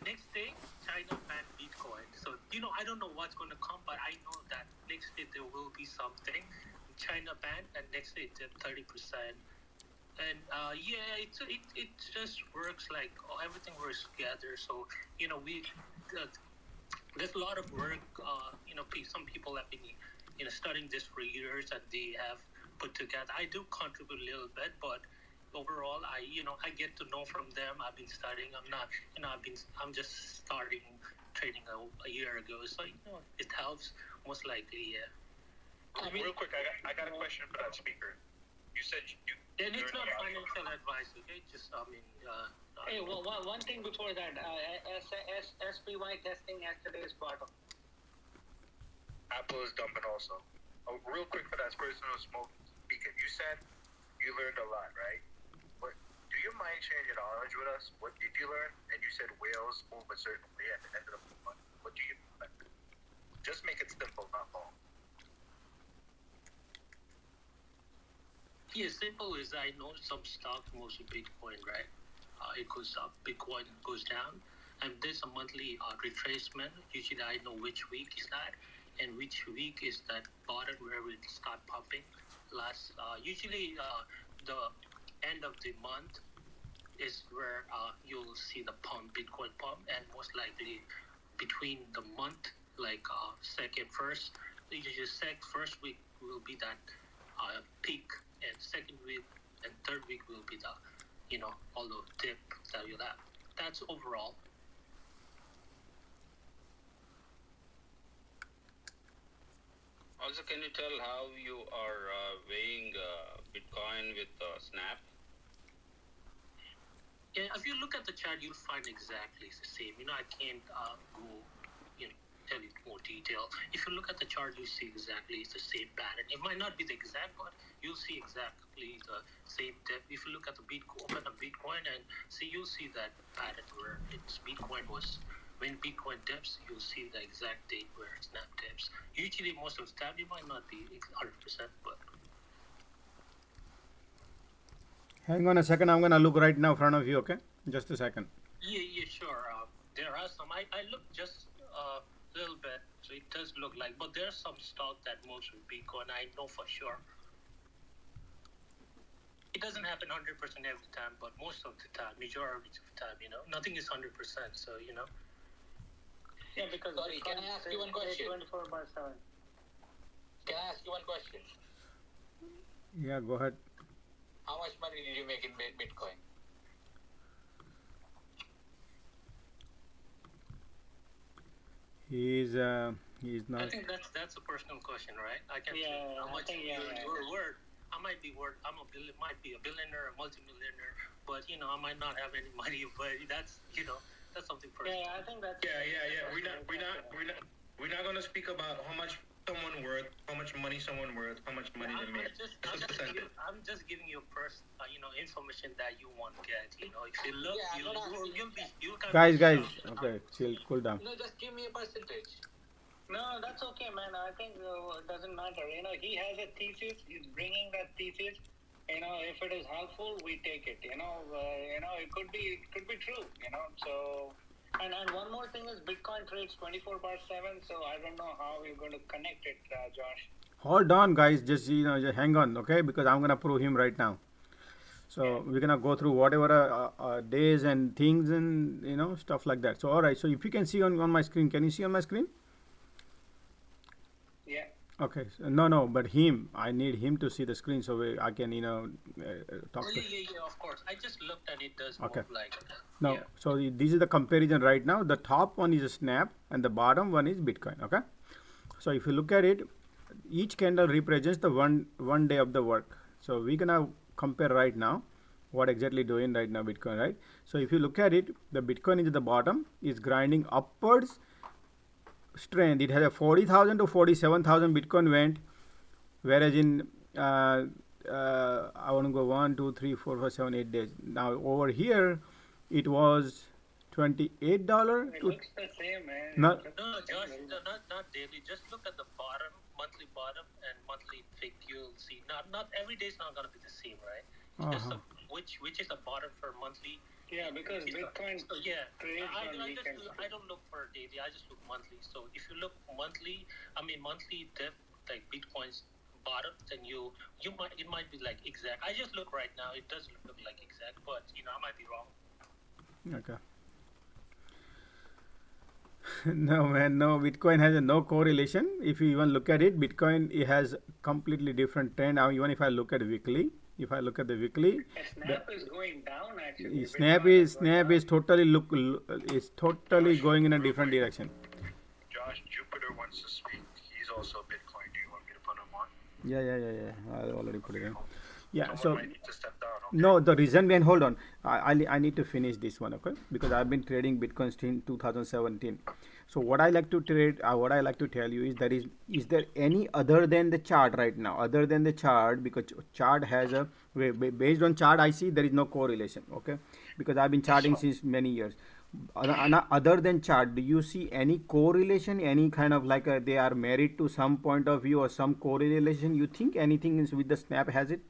Next day, China banned Bitcoin. So I don't know what's gonna come, but I know that next day there will be something. China banned, and next day it dipped 30%. And it just works like everything works together. So there's a lot of work. Some people have been studying this for years that they have put together. I do contribute a little bit, but overall, I get to know from them. I've been studying. I'm just starting trading a year ago, so it helps most likely. Yeah. Real quick, I got a question for that speaker. You said you. And it's not financial advice, okay? Just, Hey, well, one thing before that, SPY testing yesterday's bottom. Apple is dumping also. Real quick for that person who's speaking. You said you learned a lot, right? But do you mind sharing your knowledge with us? What did you learn? And you said whales move a certain way at the end of the month. What do you mean? Just make it simple, not long. Yeah, simple is I know some stock moves in Bitcoin, right? It goes up, Bitcoin goes down, and there's a monthly retracement. Usually I know which week is that, and which week is that bottom where we start pumping. Usually the end of the month is where you'll see the pump, Bitcoin pump, and most likely between the month, like first week will be that peak, and second week and third week will be the all the dip that you'll have. That's overall. Also, can you tell how you are weighing Bitcoin with Snap? Yeah, if you look at the chart, you'll find exactly the same. I can't go tell you more detail. detail. If you look at the chart, you see exactly it's the same pattern. It might not be the exact one. You'll see exactly the same dip. If you look at the Bitcoin, open up Bitcoin and see, you'll see that pattern where it's Bitcoin was. When Bitcoin dips, you'll see the exact date where Snap dips. Usually, most of the time, it might not be 100%, but. Hang on a second. I'm gonna look right now in front of you. Okay, just a second. Yeah, sure. There are some. I looked just a little bit, so it does look like. But there's some stock that moves with Bitcoin. I know for sure. It doesn't happen 100% every time, but most of the time, majority of the time, nothing is 100%. So Yeah, because sorry, can I ask you one question? 24/7. Can I ask you one question? Yeah, go ahead. How much money did you make in Bitcoin? He's not. I think that's a personal question, right? I can say how much you're worth. I might be worth. Might be a billionaire, a multimillionaire, but I might not have any money. But that's that's something personal. Yeah, I think that's. Yeah. We're not gonna speak about how much someone worth, how much money someone worth, how much money they make. I'm just giving you information that you want to get. If you look, you'll Guys, okay, chill, cool down. No, just give me a percentage. No, that's okay, man. I think it doesn't matter. He has a thesis. He's bringing that thesis. If it is helpful, we take it. It could be true. So, and one more thing is Bitcoin trades 24/7. So I don't know how we're going to connect it, Josh. Hold on, guys. Just hang on, okay? Because I'm gonna prove him right now. So we're gonna go through whatever days and things and stuff like that. So all right. So if you can see on my screen, can you see on my screen? Yeah. Okay. So, no, but him. I need him to see the screen so I can talk. Yeah. Of course. I just looked and it does move like. No. Yeah. So this is the comparison right now. The top one is a Snap and the bottom one is Bitcoin. Okay. So if you look at it, each candle represents the one day of the work. So we're gonna compare right now what exactly doing right now Bitcoin, right? So if you look at it, the Bitcoin is at the bottom, is grinding upwards strength. It has a 40,000 to 47,000 Bitcoin went, whereas in I want to go 1 2 3 4 5 7 8 days. Now over here it was $28. It looks the same, man. No, Josh, not daily. Just look at the bottom, monthly bottom, and monthly tick. You'll see. Not every day is not gonna be the same, right? It's just which is the bottom for monthly. Yeah, because Bitcoin. I don't look for daily. I just look monthly. So if you look monthly dip like Bitcoin's bottom, then it might be like exact. I just look right now. It doesn't look like exact, but I might be wrong. Okay. No, man, no. Bitcoin has no correlation. If you even look at it, Bitcoin it has completely different trend. Now, even if I look at weekly, Snap is going down actually. Snap is totally totally going in a different direction. Josh, Jupiter wants to speak. He's also Bitcoin. Do you want me to put him on? Yeah. I already put it in. Yeah, Someone might need to step down, okay? No, the reason behind, hold on, I need to finish this one, okay? Because I've been trading Bitcoin since 2017. So what I like to trade, what I like to tell you is there any other than the chart right now, other than the chart, because chart has based on chart I see there is no correlation, okay? Because I've been charting since many years. Other than chart, do you see any correlation, any kind of like they are married to some point of view or some correlation? You think anything is with the Snap has it?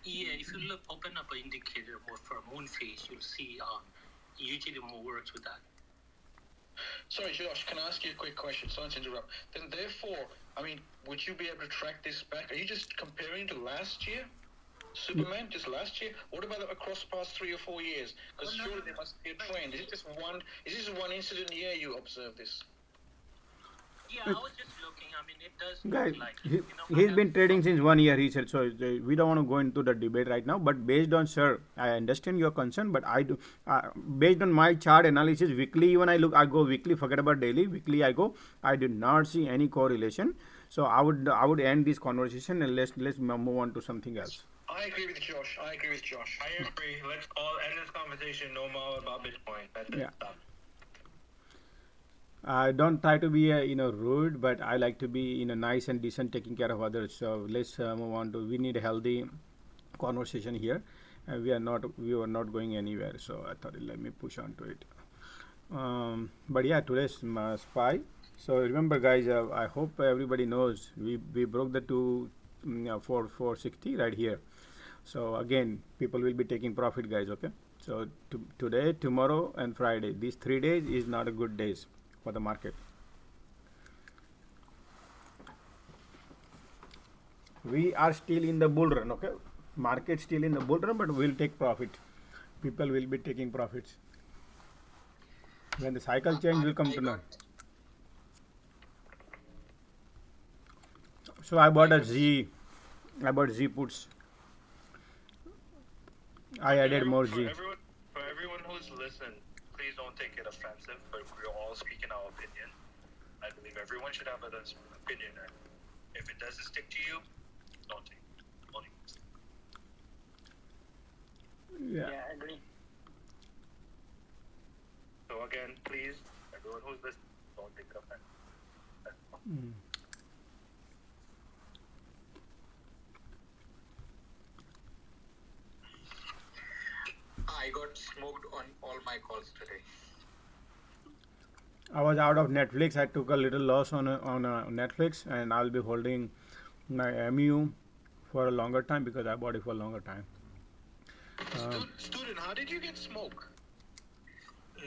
Yeah, if you open up an indicator for moon phase, you'll see usually more works with that. Sorry, Josh, can I ask you a quick question? Sorry to interrupt. Then therefore, would you be able to track this back? Are you just comparing to last year? Superman, just last year? What about across the past 3 or 4 years? Because surely there must be a trend. Is this one incident year you observe this? Yeah, I was just looking. It does Guys, look like he's been trading since 1 year, he said. So we don't want to go into the debate right now. But based on, sir, I understand your concern. But I do, based on my chart analysis, weekly even I go weekly. Forget about daily. Weekly I go. I did not see any correlation. So I would end this conversation and let's move on to something else. I agree with Josh. I agree. Let's all end this conversation. No more about Bitcoin. That's it. Yeah. Stop. I don't try to be rude, but I like to be nice and decent, taking care of others. So let's move on to. We need a healthy conversation here, and we are not going anywhere. So I thought let me push on to it. But yeah, today's spy. So remember, guys. I hope everybody knows we broke the 460 right here. So again, people will be taking profit, guys. Okay. So today, tomorrow, and Friday, these 3 days is not a good days for the market. We are still in the bull run. Okay, market still in the bull run, but we'll take profit. People will be taking profits. When the cycle change will come to know. So I bought I bought Z puts. I added more Z. For everyone who's listened, please don't take it offensive, but we're all speaking our opinion. I believe everyone should have an opinion. And if it doesn't stick to you, don't take it. Don't Yeah. Yeah, I agree. So again, please, everyone who's listening, don't take it offensive. I got smoked on all my calls today. I was out of Netflix. I took a little loss on Netflix, and I'll be holding my MU for a longer time because I bought it for a longer time. Student, how did you get smoke?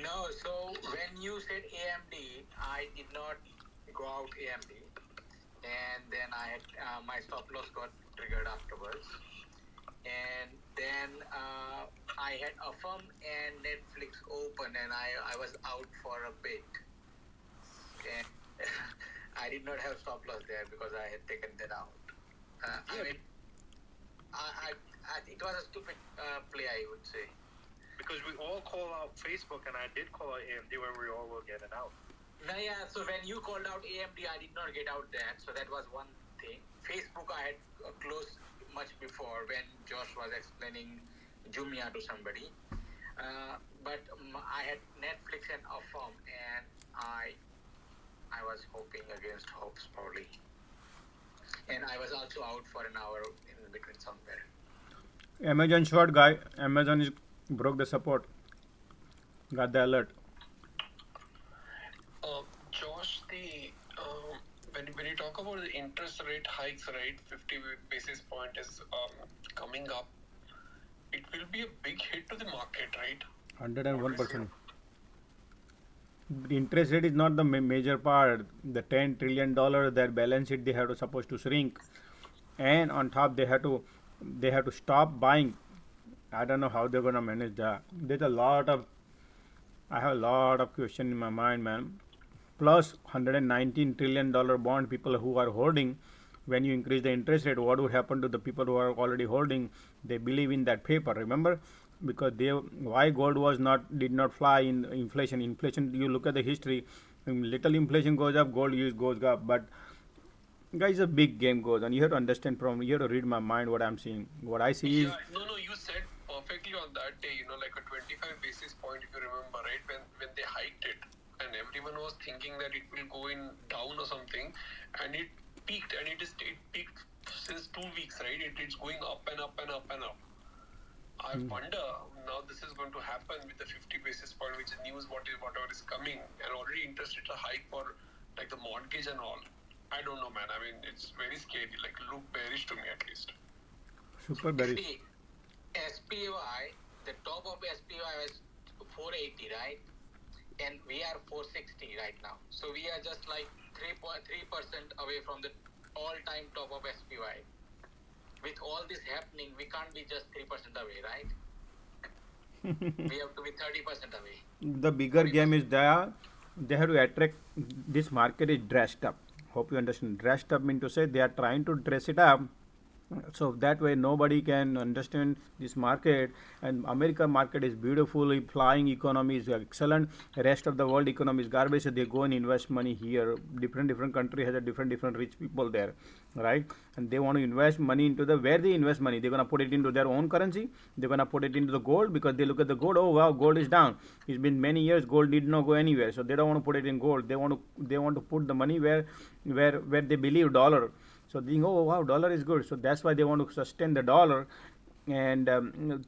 No, so when you said AMD, I did not go out AMD, and then I had my stop loss got triggered afterwards, and then I had Affirm and Netflix open, and I was out for a bit, and I did not have stop loss there because I had taken that out. I mean, it was a stupid play, I would say. Because we all call out Facebook, and I did call out AMD when we all were getting out. No, yeah, so when you called out AMD, I did not get out that, so that was one thing. Facebook, I had closed much before when Josh was explaining Jumia to somebody. But I had Netflix and Affirm, and I was hoping against hopes probably. And I was also out for an hour in between somewhere. Amazon short, guy. Amazon broke the support. Got the alert. Josh, when you talk about the interest rate hikes, right, 50 basis point is coming up. It will be a big hit to the market, right? 101%. The interest rate is not the major part. The $10 trillion their balance sheet they have to supposed to shrink, and on top they have to stop buying. I don't know how they're gonna manage that. I have a lot of questions in my mind, man. Plus $119 trillion bond people who are holding. When you increase the interest rate, what would happen to the people who are already holding? They believe in that paper. Remember, because why gold did not fly in inflation. Inflation, you look at the history. Little inflation goes up, gold goes up. But guys, a big game goes on. You have to understand you have to read my mind. What I'm seeing, what I see is. No, you said perfectly on that day. Like a 25 basis point, if you remember, right? When they hiked it, and everyone was thinking that it will go in down or something, and it peaked, and it peaked since 2 weeks, right? It's going up and up and up and up. I wonder now this is going to happen with the 50 basis point, which is news whatever is coming, and already interest rates are high for like the mortgage and all. I don't know, man. I mean, it's very scary. Like, look bearish to me at least. Super bearish. SPY, the top of SPY was 480, right? And we are 460 right now. So we are just like 3% away from the all-time top of SPY. With all this happening, we can't be just 3% away, right? We have to be 30% away. The bigger game is there. They have to attract. This market is dressed up. Hope you understand. Dressed up mean to say they are trying to dress it up So that way nobody can understand this market. And America market is beautifully flying, economy is excellent, rest of the world economy is garbage, so they go and invest money here. Different country has a different rich people there, right? And they want to invest money into the, where they invest money, they're going to put it into their own currency, they're going to put it into the gold, because they look at the gold, oh wow, gold is down, it's been many years, gold did not go anywhere, so they don't want to put it in gold, they want to put the money where they believe dollar. So they think, oh wow, dollar is good. So that's why they want to sustain the dollar, and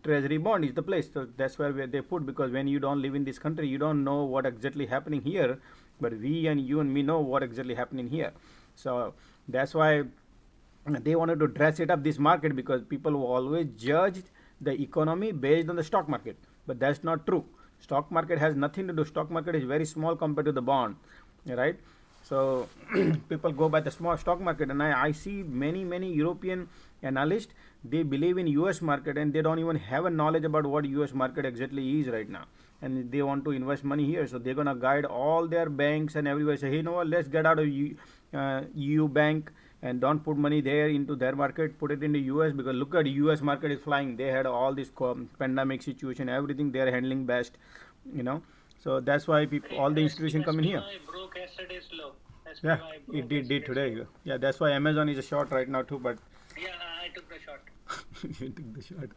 treasury bond is the place. So that's where they put, because when you don't live in this country, you don't know what exactly happening here. But we and you and me know what exactly happening here. So that's why they wanted to dress it up, this market, because people will always judge the economy based on the stock market. But that's not true. Stock market has nothing to do. Stock market is very small compared to the bond, right? So people go by the small stock market, and I see many European analysts, they believe in US market, and they don't even have a knowledge about what US market exactly is right now, and they want to invest money here. So they're gonna guide all their banks and everywhere, say, hey, you know what, let's get out of EU bank and don't put money there into their market, put it into US, because look at US market is flying. They had all this pandemic situation, everything they are handling best, you know. So that's why people, all the institutions come in here. Broke yesterday's low. Yeah, SPY it broke did today. Yeah, that's why Amazon is a short right now too. But Yeah, I took the shot. you took the shot.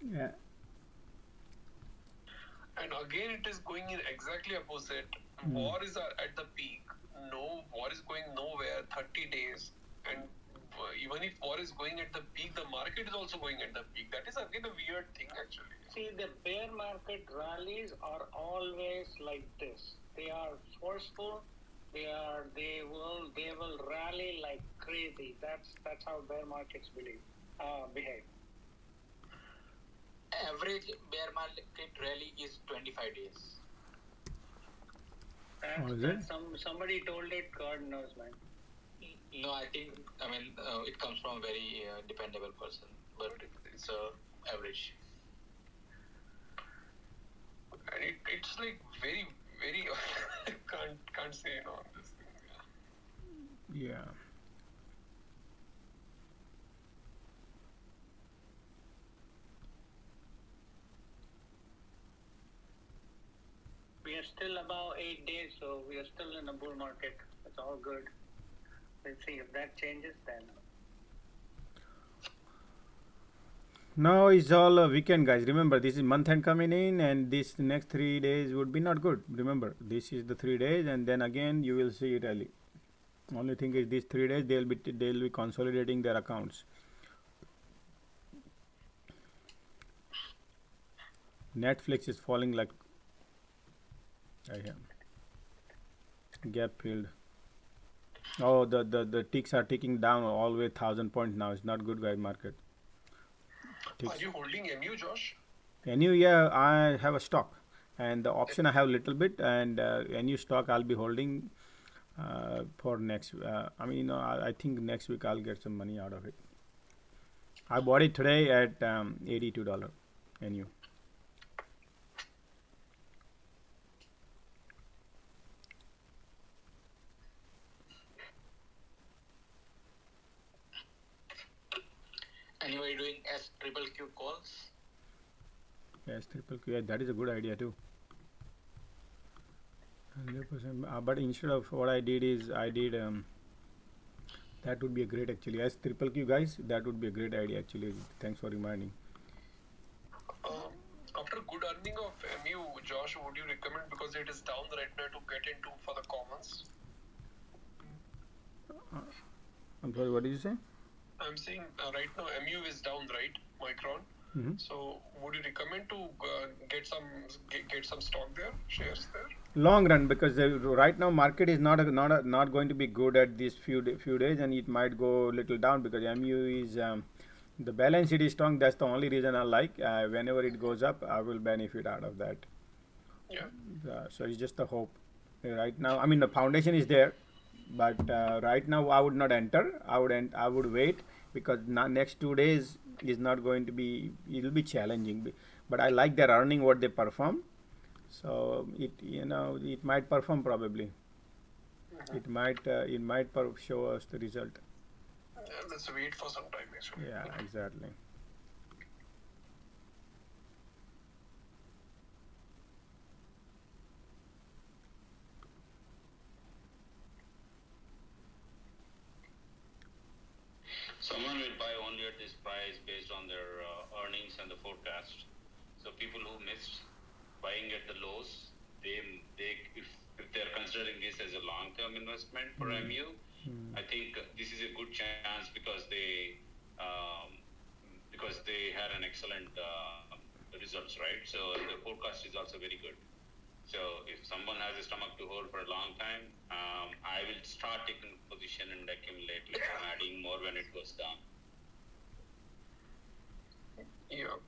Yeah. And again, it is going in exactly opposite. War is at the peak. No, war is going nowhere. 30 days, and even if war is going at the peak, the market is also going at the peak. That is again a weird thing, actually. See, the bear market rallies are always like this. They are forceful. They will rally like crazy. That's how bear markets behave. Average bear market rally is 25 days. Is it? Somebody told it. God knows, man. No, I mean, it comes from a very dependable person, but it's average. And it's like very can't say on this thing. Yeah. We are still about 8 days, so we are still in a bull market. It's all good. Let's see if that changes then. No, it's all a weekend, guys. Remember, this is month end coming in, and this next 3 days would be not good. Remember, this is the 3 days, and then again you will see it early. Only thing is, these 3 days they'll be consolidating their accounts. Netflix is falling like gap filled. Oh, the ticks are ticking down all the way 1,000 points now. It's not good, guys. Market. Are you holding MU, Josh? NU, yeah, I have a stock, and the option I have a little bit, and NU stock I'll be holding for next. I think next week I'll get some money out of it. I bought it today at $82 NU. Anybody doing SQQ calls? Yes, triple Q. Yeah, that is a good idea too. 100%. But instead of what I did is that would be a great actually. As triple Q, guys, that would be a great idea actually. Thanks for reminding. After good earning of MU, Josh, would you recommend, because it is down right now, to get into for the commons? I'm sorry, what did you say? I'm saying right now MU is down, right? Micron. Mm-hmm. So would you recommend to get some stock there, shares there? Long run, because right now market is not going to be good at these few days, and it might go a little down, because MU is the balance sheet is strong. That's the only reason I like. Whenever it goes up, I will benefit out of that. Yeah. So it's just a hope. Right now, I mean, the foundation is there, but right now I would not enter. I would wait, because next 2 days is not going to be. It will be challenging. But I like their earning, what they perform. So it might perform probably. It might show us the result. let's wait for some time actually. Yeah, exactly. Someone will buy only at this price based on their earnings and the forecast. So people who missed buying at the lows, they if they're considering this as a long-term investment for MU, I think this is a good chance because they had an excellent results, right? So the forecast is also very good. So if someone has a stomach to hold for a long time, I will start taking position and accumulate, like I'm adding more when it goes down. Yeah.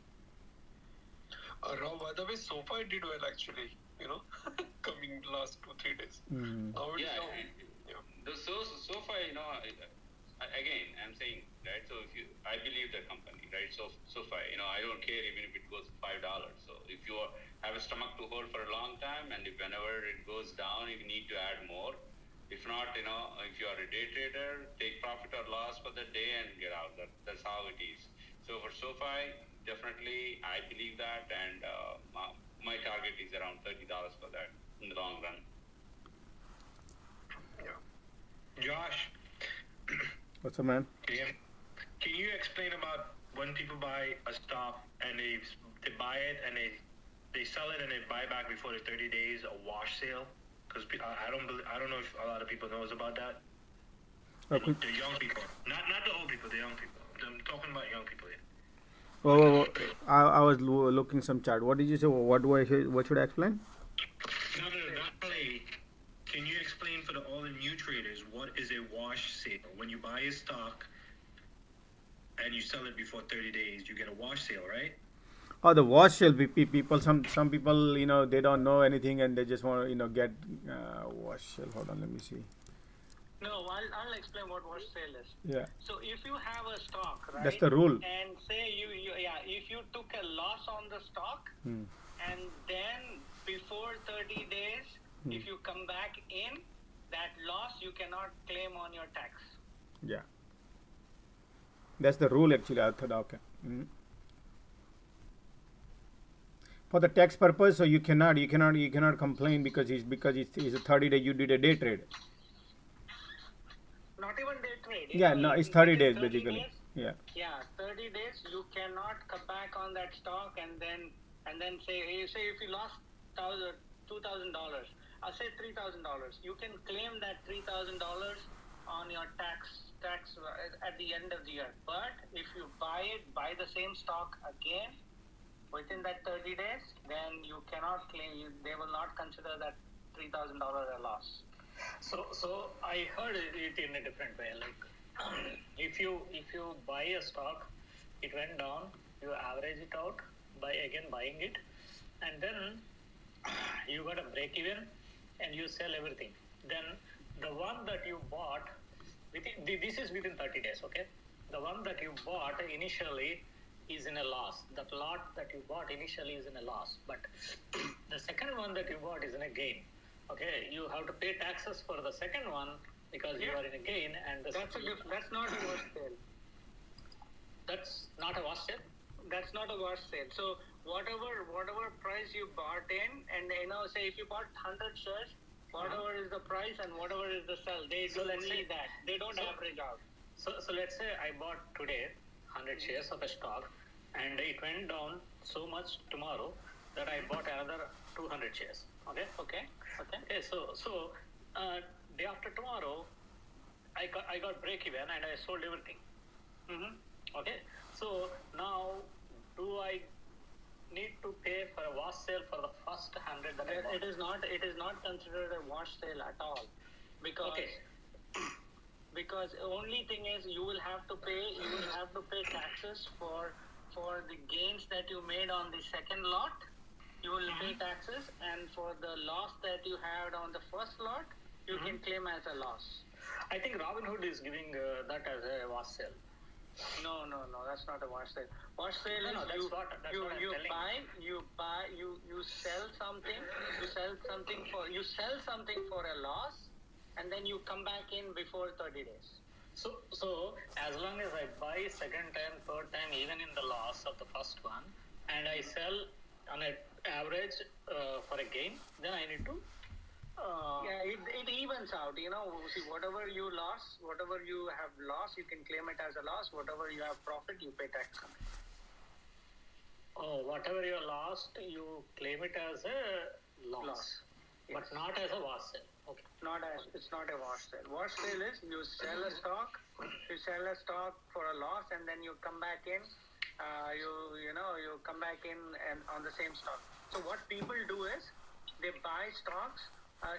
Rob, by the way, SoFi did well actually, coming last 2-3 days. Now it is down. The SoFi, again, I'm saying, right? So I believe the company, right? So SoFi, I don't care even if it goes $5. So if you have a stomach to hold for a long time, and if whenever it goes down, you need to add more. If not, if you are a day trader, take profit or loss for the day and get out. That's how it is. So for SoFi, definitely, I believe that, and my target is around $30 for that in the long run. Yeah. Josh. What's up, man? Can you explain about when people buy a stock and they buy it and they sell it and they buy back before the 30 days, a wash sale? Because I don't know if a lot of people knows about that. Okay. The young people, not the old people, the young people. I'm talking about young people here. Oh, I was looking some chart. What did you say? What should I explain? No, not play. Can you explain for all the new traders what is a wash sale? When you buy a stock and you sell it before 30 days, you get a wash sale, right? Oh, the wash sale. People, some people, they don't know anything and they just want to, get wash sale. Hold on, let me see. No, I'll explain what wash sale is. Yeah. So if you have a stock, right? That's the rule. And say if you took a loss on the stock, and then before 30 days, if you come back in, that loss you cannot claim on your tax. Yeah. That's the rule actually. I thought, okay. For the tax purpose, so you cannot complain because it's a 30-day. You did a day trade. Not even day trade. Yeah, no, it's 30 days basically. Days, yeah. Yeah, 30 days you cannot come back on that stock and then say if you lost $2,000, I'll say $3,000. You can claim that $3,000 on your tax at the end of the year. But if you buy the same stock again within that 30 days, then you cannot claim. They will not consider that $3,000 a loss. So I heard it in a different way. Like if you buy a stock, it went down, you average it out by again buying it, and then you got a break even, and you sell everything. Then the one that you bought, this is within 30 days, okay? The one that you bought initially is in a loss. That lot that you bought initially is in a loss, but the second one that you bought is in a gain. Okay, you have to pay taxes for the second one because you are in a gain, and that's not a wash sale. That's not a wash sale. That's not a wash sale. So whatever price you bought in, and say if you bought 100 shares, whatever is the price and whatever is the sell, they do only that. They don't average out. So let's say I bought today 100 shares of a stock, and it went down so much tomorrow that I bought another 200 shares. Okay. So day after tomorrow, I got break even and I sold everything. Okay. So now, do I need to pay for a wash sale for the first 100 that I bought? It is not considered a wash sale at all, because only thing is you will have to pay taxes for the gains that you made on the second lot. You will pay taxes, and for the loss that you had on the first lot, you can claim as a loss. I think Robinhood is giving that as a wash sale. No, that's not a wash sale. Wash sale is you sell something for a loss, and then you come back in before 30 days. So as long as I buy second time, third time, even in the loss of the first one, and I sell on an average for a gain, then I need to. It evens out. See, whatever you lost, whatever you have lost, you can claim it as a loss. Whatever you have profit, you pay tax on it. Oh, whatever you lost, you claim it as a loss. But Yes. not as a wash sale. Okay. It's not a wash sale. Wash sale is you sell a stock for a loss, and then you come back in. You come back in and on the same stock. So what people do is they buy stocks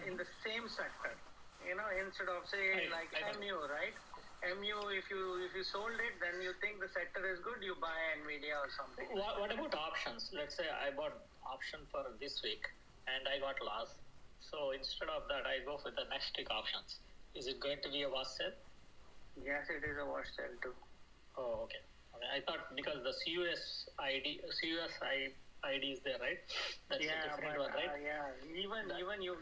in the same sector. Instead of say like MU, right? MU, if you sold it, then you think the sector is good, you buy Nvidia or something. What about options? Let's say I bought option for this week and I got loss. So instead of that, I go for the next week options. Is it going to be a wash sale? Yes, it is a wash sale too. Oh, okay. I thought because the CUS ID is there, right? That's a different one, right? Even you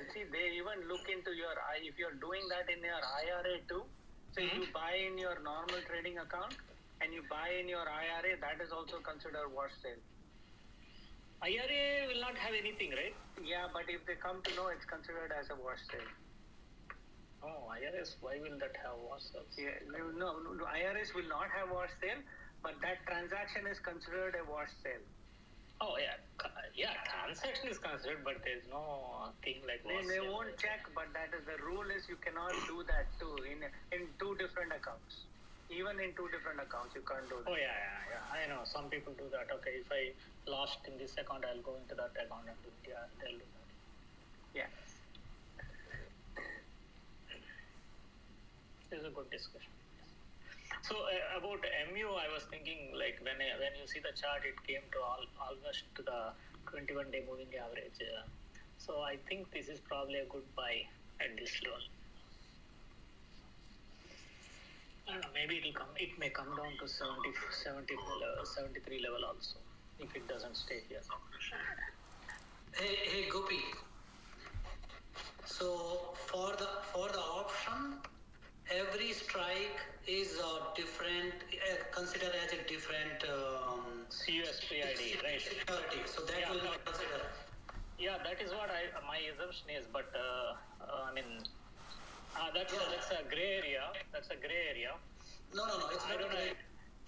see, they even look into your if you're doing that in your IRA too. So you buy in your normal trading account and you buy in your IRA, that is also considered wash sale. IRA will not have anything, right? Yeah, but if they come to know, it's considered as a wash sale. Oh, IRS, why will that have wash sales? Yeah, no, IRS will not have wash sale, but that transaction is considered a wash sale. Oh, yeah, transaction is considered, but there's no thing like wash They sale. won't check, but that is the rule is you cannot do that too in two different accounts. Even in two different accounts, you can't do that. Oh, yeah, I know. Some people do that. Okay, if I lost in this account, I'll go into that account and do it. Yeah, they'll do that. Yeah. This is a good discussion. So about MU, I was thinking like when you see the chart, it came to almost to the 21-day moving average. So I think this is probably a good buy at this level. Maybe it may come down to 73 level also if it doesn't stay here. Hey Gopi. So for the option, every strike is different, considered as a different CUSPID, right? Security. So that will not consider. Yeah, that is what my assumption is, but I mean, that's a gray area. That's a gray area. No, it's I not don't know. gray.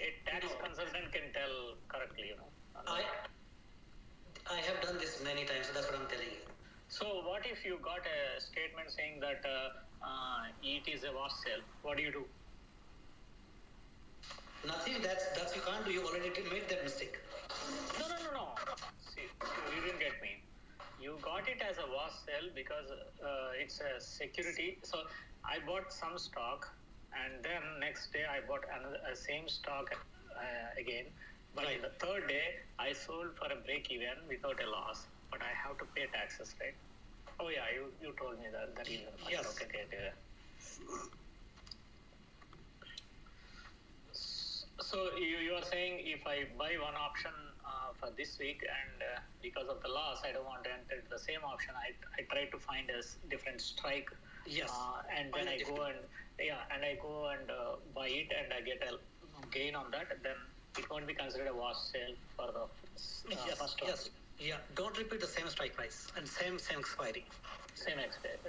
A tax consultant can tell correctly, I have done this many times, so that's what I'm telling you. So what if you got a statement saying that it is a wash sale? What do you do? Nothing. That's you can't do. You already made that mistake. No. See, you didn't get me. You got it as a wash sale because it's a security. So I bought some stock, and then next day I bought a same stock again. But in the third day, I sold for a break even without a loss. But I have to pay taxes, right? Oh yeah, you told me that reason. Yes. Okay. So you are saying if I buy one option for this week and because of the loss I don't want to enter the same option, I try to find a different strike. Yes. And then I go and buy it and I get a gain on that. Then it won't be considered a wash sale for the first one. Yes. Yeah. Don't repeat the same strike price and same expiry. Same expiry.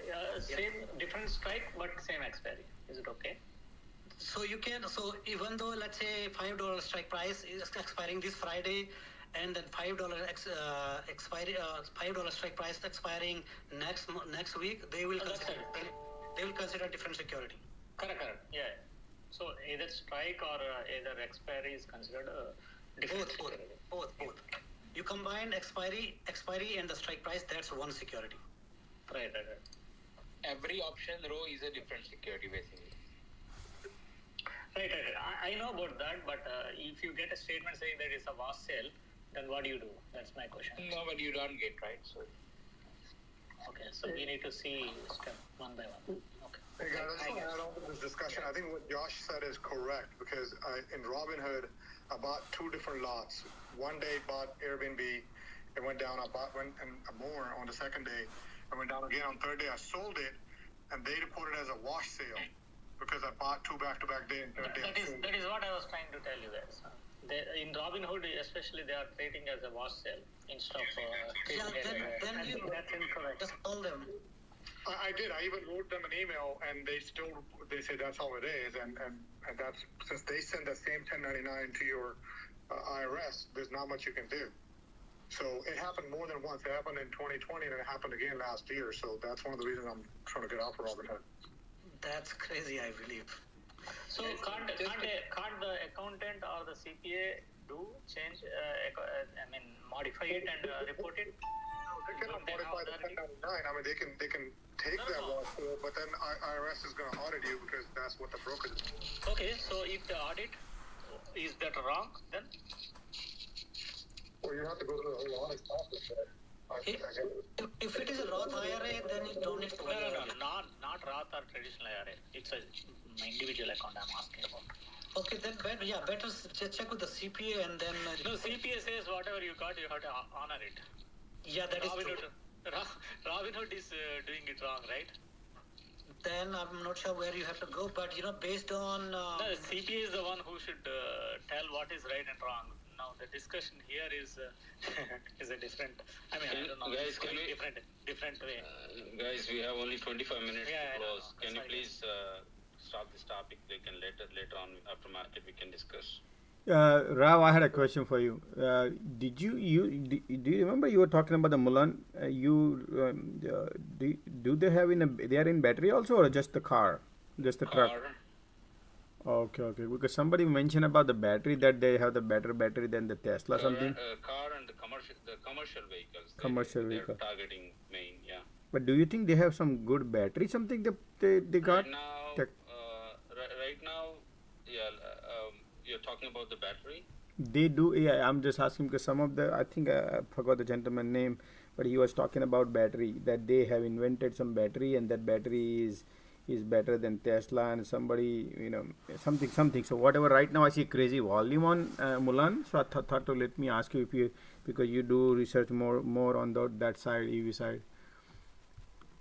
Different strike but same expiry. Is it okay? So you can. So even though let's say $5 strike price is expiring this Friday, and then $5 expiry, $5 strike price expiring next week, they will consider different security. Correct. Yeah. So either strike or either expiry is considered different security. Both. You combine expiry and the strike price. That's one security. Right. Every option row is a different security basically. Right. I know about that, but if you get a statement saying that it's a wash sale, then what do you do? That's my question. No, but you don't get, right? So. Okay, so we need to see step one by one. Okay. Hey guys, I just want to add on to this discussion. I think what Josh said is correct because in Robinhood, I bought two different lots. One day bought Airbnb, it went down. I bought more on the second day. It went down again on third day. I sold it, and they reported it as a wash sale. because I bought two back-to-back day. That is what I was trying to tell you guys. In Robinhood, especially, they are trading as a wash sale instead of trading then you that's incorrect. just call them. I did. I even wrote them an email, and they say that's how it is, and that's since they send that same 1099 to your IRS, there's not much you can do. So it happened more than once. It happened in 2020, and it happened again last year. So that's one of the reasons I'm trying to get off of Robinhood. That's crazy, I believe. So can't the accountant or the CPA do change? Modify it and report it. They cannot modify the 1099. I mean, they can take that wash sale, but then IRS is going to audit you because that's what the broker is. Okay, so if the audit is that wrong, then? Well, you have to go through the whole audit process there. If it is a Roth IRA, then you don't need to worry. No, not Roth or traditional IRA. It's a individual account I'm asking about. Okay, then better check with the CPA and then. No, CPA says whatever you got, you have to honor it. Yeah, that is true. Robinhood is doing it wrong, right? Then I'm not sure where you have to go, but based on. No, CPA is the one who should tell what is right and wrong. Now the discussion here is a different. I don't know. Guys, can we different way? Guys, we have only 25 minutes to close. Can you Sorry. please stop this topic? We can later on after market we can discuss. Rav, I had a question for you. Do you remember you were talking about the Mulan? Do they have they are in battery also, or just the car, just the truck? Okay. Because somebody mentioned about the battery, that they have the better battery than the Tesla something. Car and the commercial vehicles. Vehicle. They're targeting main, yeah. But do you think they have some good battery? Something they got? Right now, you're talking about the battery. They do. Yeah, I'm just asking because some of I think I forgot the gentleman's name, but he was talking about battery, that they have invented some battery, and that battery is better than Tesla, and somebody something. So whatever. Right now I see crazy volume on Mulan. So I thought to let me ask you because you do research more on that side, EV side.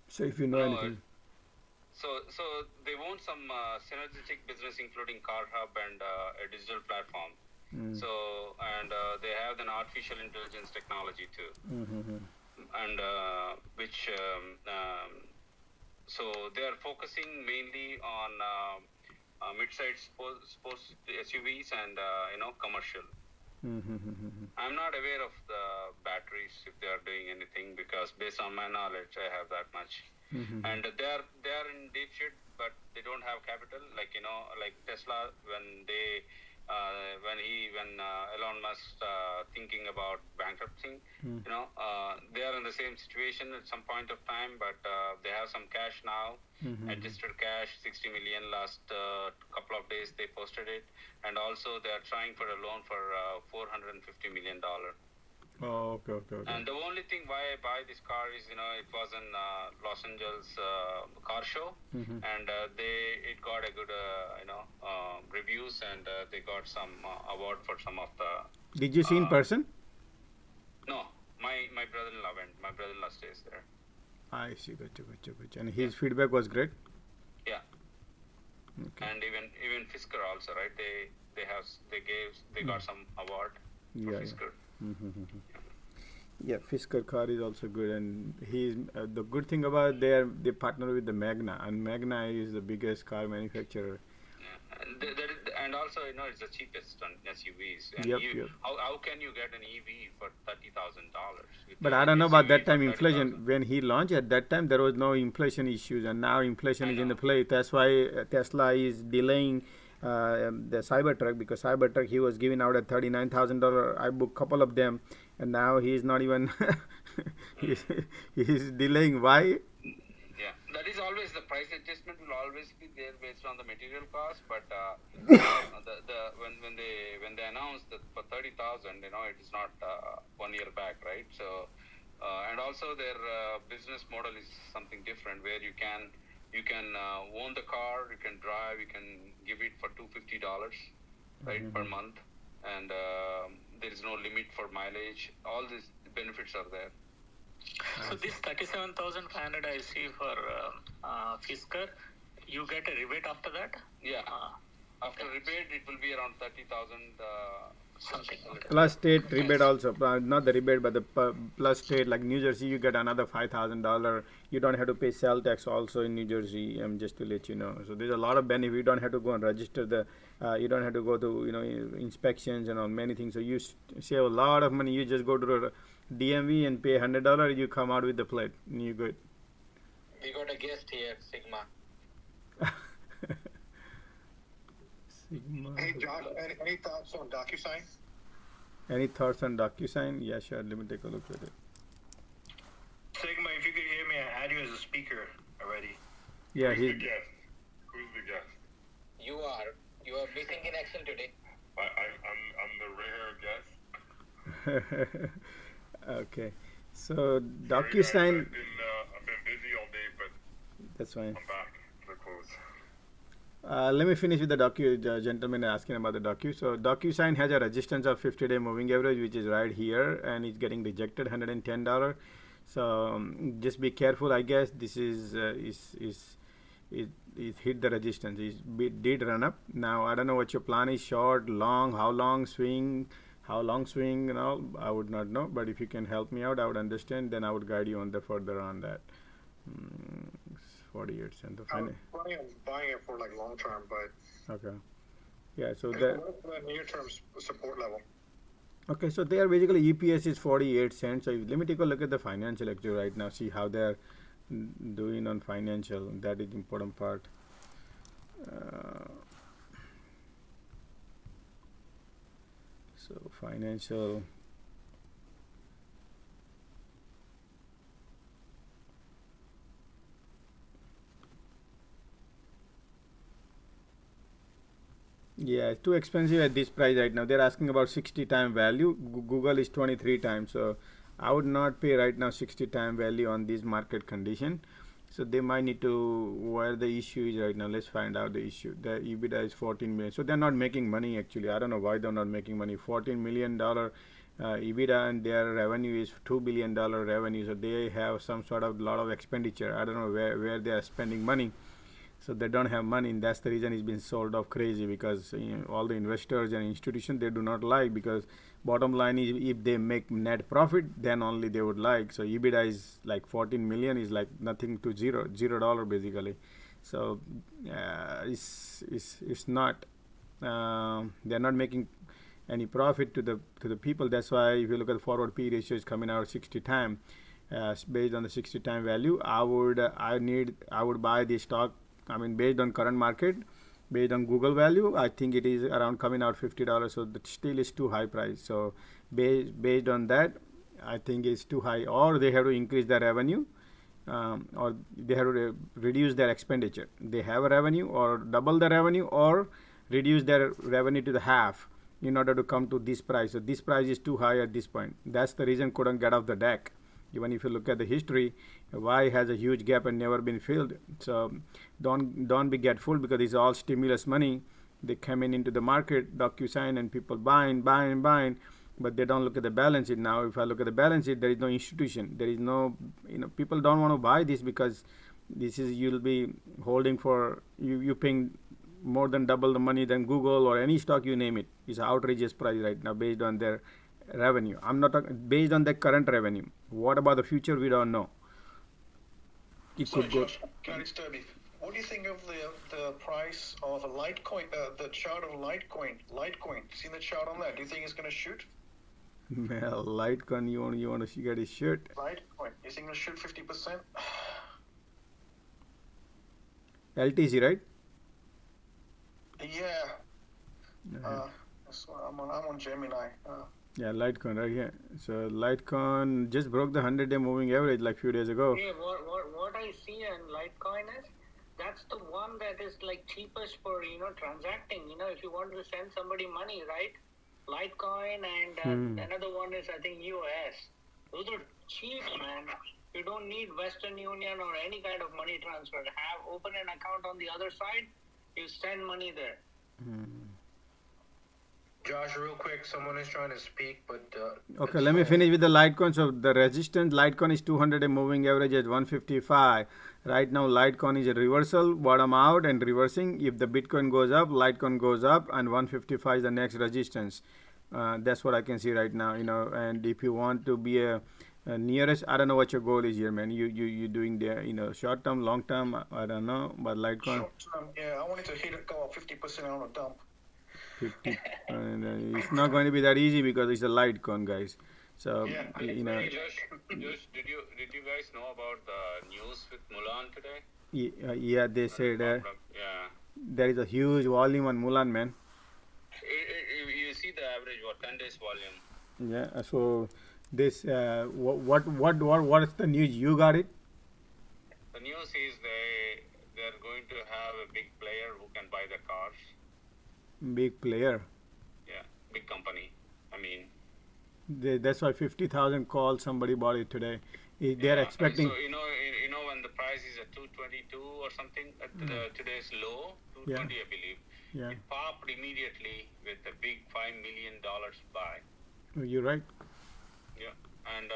So if you know anything. So they want some synergistic business, including car hub and a digital platform. So they have an artificial intelligence technology too, and which. So they are focusing mainly on mid-sized sports SUVs and commercial. I'm not aware of the batteries if they are doing anything, because based on my knowledge I have that much. And they are in deep shit, but they don't have capital. Like Tesla, when Elon Musk thinking about bankruptcy, they are in the same situation at some point of time, but they have some cash now, adjusted cash, 60 million. Last couple of days they posted it, and also they are trying for a loan for $450 million. Oh, okay. And the only thing why I buy this car is, it was in Los Angeles car show, and it got a good, reviews, and they got some award for some of the. Did you see in person? No, my brother-in-law went. My brother-in-law stays there. I see, gotcha. And his feedback was great. Yeah. Okay. And even Fisker also, right? They got some award for Fisker. Yeah, Fisker car is also good, and he's the good thing about they partner with the Magna, and Magna is the biggest car manufacturer. Yeah, and also it's the cheapest on SUVs. And Yep. How can you get an EV for $30,000? But I don't know about that time inflation. When he launched at that time, there was no inflation issues, and now inflation is in the play. That's why Tesla is delaying the Cybertruck, because Cybertruck he was giving out at $39,000. I booked a couple of them, and now he's not even he's delaying. Why? Yeah, that is always the price adjustment will always be there based on the material cost. But when they announced that for 30,000, it is not 1 year back, right? So and also their business model is something different, where you can own the car, you can drive, you can give it for $250, right, per month, and there is no limit for mileage. All these benefits are there. So this 37,500 I see for Fisker, You get a rebate after that? Yeah. After rebate, it will be around 30,000. Something. Okay. Plus state rebate also, not the rebate, but the plus state, like New Jersey, you get another $5,000. You don't have to pay sales tax also in New Jersey, just to let you know. So there's a lot of benefit. You don't have to go and register you don't have to go to, inspections and all many things. So you save a lot of money. You just go to the DMV and pay $100, you come out with the plate, and you're good. We got a guest here, Sigma. Sigma. Hey, Josh, any thoughts on DocuSign? Any thoughts on DocuSign? Yeah, sure. Let me take a look at it. Sigma, if you could hear me, I add you as a speaker already. Yeah, Who's the guest? Who's the guest? You are missing in action today. I'm the rare guest. Okay. So DocuSign. I've been busy all day, but that's fine. I'm back for the close. Let me finish with the gentleman asking about the Docu. So DocuSign has a resistance of 50-day moving average, which is right here, and it's getting rejected, $110. So just be careful. I guess this it hit the resistance. It did run up. Now I don't know what your plan is: short, long, how long swing, and all. I would not know. But if you can help me out, I would understand. Then I would guide you on the further on that. 48 cents. I'm planning on buying it for like long term, but okay. Yeah, so what's the near term support level? Okay, so there basically EPS is 48 cents. So let me take a look at the financial actually right now, see how they're doing on financial. That is the important part. So financial. Yeah, it's too expensive at this price right now. They're asking about 60 time value. Google is 23 times. So I would not pay right now 60 time value on this market condition. So they might need to, where the issue is right now. Let's find out the issue. The EBITDA is 14 million. So they're not making money actually. I don't know why they're not making money. $14 million EBITDA and their revenue is $2 billion revenue. So they have some sort of lot of expenditure. I don't know where they are spending money. So they don't have money, and that's the reason it's been sold off crazy, because all the investors and institutions, they do not like, because bottom line is if they make net profit, then only they would like. So EBITDA is like 14 million is like nothing to $0 basically. So it's not they're not making any profit to the people. That's why if you look at the forward P ratio is coming out 60 time. Based on the 60 time value, I would buy the stock. I mean, based on current market, based on Google value, I think it is around coming out $50. So that still is too high price. So based on that, I think it's too high. Or they have to increase their revenue, or they have to reduce their expenditure. They have a revenue, or double the revenue, or reduce their revenue to the half in order to come to this price. So this price is too high at this point. That's the reason couldn't get off the deck. Even if you look at the history, Y has a huge gap and never been filled. So don't be get fooled, because it's all stimulus money. They come into the market, DocuSign, and people buying, but they don't look at the balance sheet. Now, if I look at the balance sheet, there is no institution. There is no, people don't want to buy this, because this is, you'll be holding for, you paying more than double the money than Google or any stock, you name it. It's an outrageous price right now based on their revenue. I'm not talking based on the current revenue. What about the future? We don't know. It could go. Josh, can I disturb you? What do you think of the price of a Litecoin? The chart of Litecoin. See the chart on that? Do you think it's going to shoot? Well, Litecoin, you want to get a shoot? Litecoin. You think it'll shoot 50%? LTC, right? Yeah. So I'm on Gemini. Yeah, Litecoin right here. So Litecoin just broke the 100-day moving average like few days ago. Yeah, what I see in Litecoin is that's the one that is like cheapest for transacting. If you want to send somebody money, right? Litecoin and another one is I think US. Those are cheap, man. You don't need Western Union or any kind of money transfer. Open an account on the other side. You send money there. Josh, real quick, someone is trying to speak, but okay, let me finish with the Litecoin. So the resistance Litecoin is 200 and moving average at 155. Right now Litecoin is a reversal, bottom out and reversing. If the Bitcoin goes up, Litecoin goes up, and 155 is the next resistance. That's what I can see right now. And if you want to be a nearest, I don't know what your goal is here, man. You doing the short term, long term, I don't know, but Litecoin. Short term, yeah, I wanted to hit it, go up 50% on a dump. 50, and it's not going to be that easy because it's a Litecoin, guys. So Josh, did you guys know about the news with Mulan today? Yeah, they said there is a huge volume on Mulan, man. You see the average 10 days volume. Yeah. So this what's the news? You got it? The news is they're going to have a big player who can buy the cars. Big player. Yeah, big company. I mean. That's why 50,000 calls. Somebody bought it today. They're expecting. So when the price is at 222 or something, at today's low, 220 I believe. Yeah. It popped immediately with a big $5 million buy. You're right. Yeah, and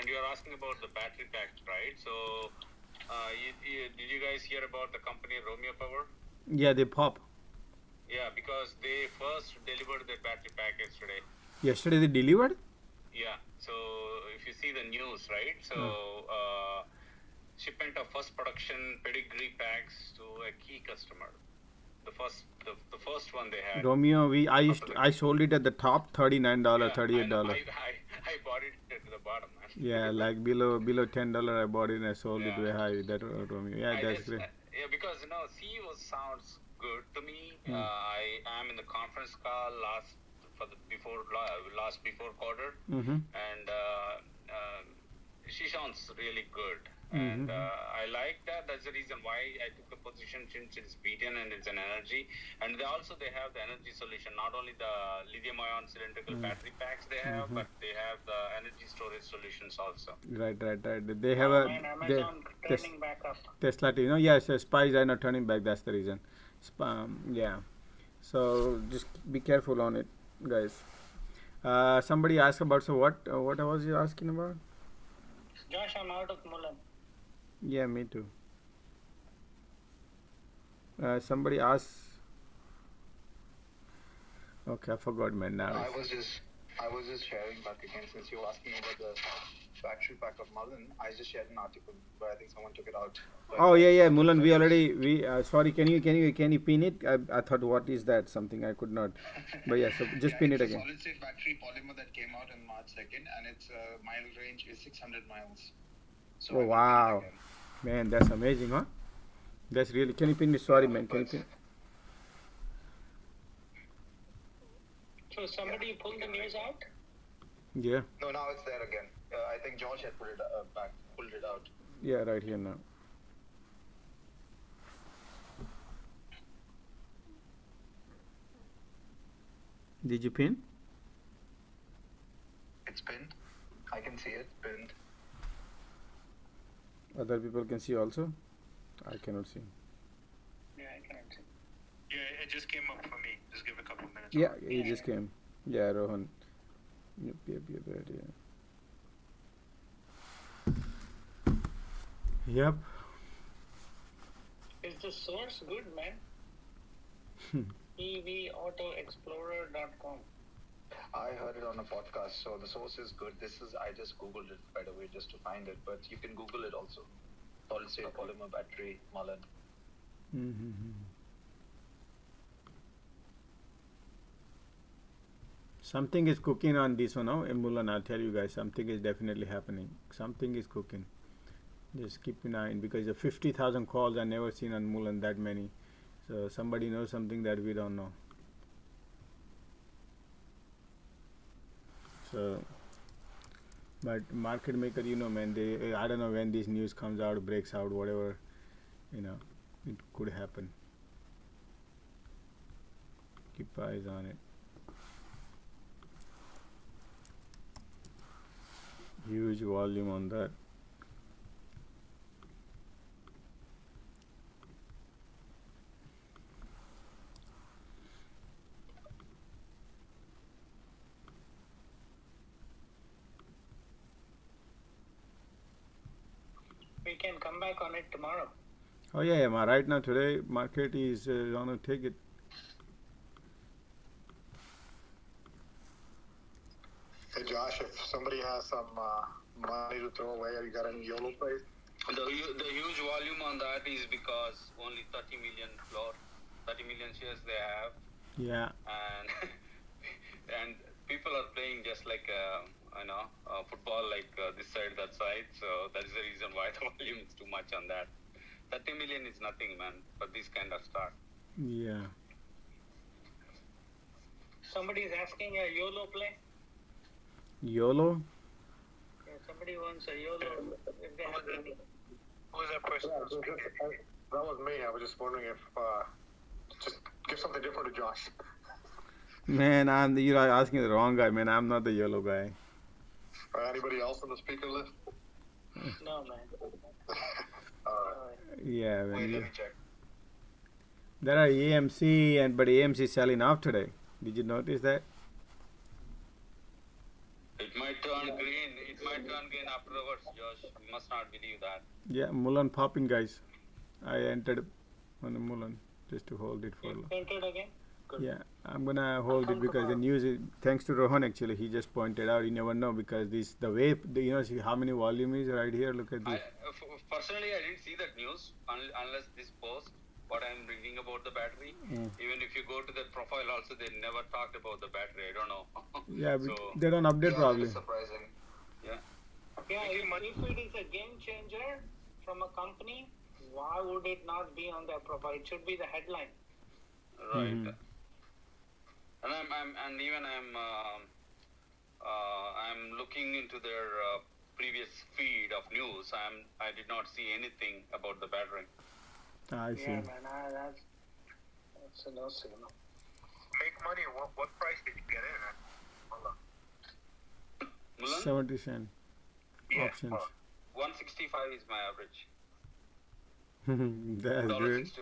you're asking about the battery packs, right? So, did you guys hear about the company Romeo Power? Yeah, they pop. Yeah, because they first delivered their battery pack yesterday. Yesterday they delivered? Yeah. So if you see the news, right? So shipment of first production pedigree packs to a key customer. The first one they had. Romeo, I sold it at the top $39, $38. I bought it at the bottom, man. Yeah, like below $10 I bought it and I sold it way high. That Romeo. Yeah, that's great. Yeah, because CEO sounds good to me. I am in the conference call last before quarter, and she sounds really good, and I like that. That's the reason why I took the position, since it's beaten and it's an energy, and they have the energy solution. Not only the lithium-ion cylindrical battery packs they have, but they have the energy storage solutions also. Right. They have Amazon turning back up. Tesla, yes, Spice are not turning back. That's the reason. Yeah. So just be careful on it, guys. Somebody asked about, so what was you asking about? Josh, I'm out of Mulan. Yeah, me too. Somebody asked. Okay, I forgot, man. Now I was just sharing back again, since you were asking about the battery pack of Mullen. I just shared an article, but I think someone took it out. Oh yeah, Mulan. Sorry. Can you pin it? I thought, what is that? Something I could not. But yeah, so just pin it again. It's a solid state battery polymer that came out on March 2nd, and its mile range is 600 miles. So oh wow, man, that's amazing, huh? That's really. Can you pin it? Sorry, man. Can you pin? So somebody pulled the news out? Yeah. No, now it's there again. I think Josh had pulled it out. Yeah, right here now. Did you pin? It's pinned. I can see it pinned. Other people can see also? I cannot see. Yeah, I cannot see. Yeah, it just came up for me. Just give it a couple of minutes. Yeah, it just came. Yeah, Rohan. Yep, right, yeah. Yep. Is the source good, man? evautoexplorer.com. I heard it on a podcast, so the source is good. I just googled it right away just to find it, but you can Google it also. Solid state polymer battery, Mullen. Something is cooking on this one, no? Mulan, I'll tell you guys, something is definitely happening. Something is cooking. Just keep an eye on, because the 50,000 calls I never seen on Mulan, that many. So somebody knows something that we don't know. So, but market maker, man, I don't know when this news comes out, breaks out, whatever, it could happen. Keep eyes on it. Huge volume on that. can come back on it tomorrow. Oh yeah, right now today market is gonna take it. Hey Josh, if somebody has some money to throw away, have you got any YOLO plays? The huge volume on that is because only 30 million shares they have. Yeah. And and people are playing just like football, like this side, that side. So that is the reason why the volume is too much on that. 30 million is nothing, man, for this kind of stock. Yeah. Somebody is asking a YOLO play. YOLO? Yeah, somebody wants a YOLO. If they have any. Who is that person? That was me. I was just wondering if just give something different to Josh. Man, you're asking the wrong guy, man. I'm not the YOLO guy. Anybody else on the speaker list? No, man. Yeah, man. Wait, let me check. There are AMC, but AMC is selling off today. Did you notice that? It might turn green. It might turn green afterwards, Josh. We must not believe that. Yeah, Mulan popping, guys. I entered on the Mulan just to hold it for. You entered again? Good. Yeah, I'm gonna hold it because the news is thanks to Rohan. Actually, he just pointed out. You never know because see how many volume is right here. Look at this. Personally, I didn't see that news unless this post. What I'm reading about the battery. Even if you go to the profile, also they never talked about the battery. I don't know. Yeah, so, they don't update probably. It's surprising. Yeah. Yeah, if it is a game changer from a company, why would it not be on their profile? It should be the headline. Right. Mm-hmm. And I'm looking into their previous feed of news. I did not see anything about the battery. I see. Yeah, man, that's a no signal. Make money. What price did you get in at? Mulan? 70 cents. Yeah. Options. 165 is my average. That's good. $1.65.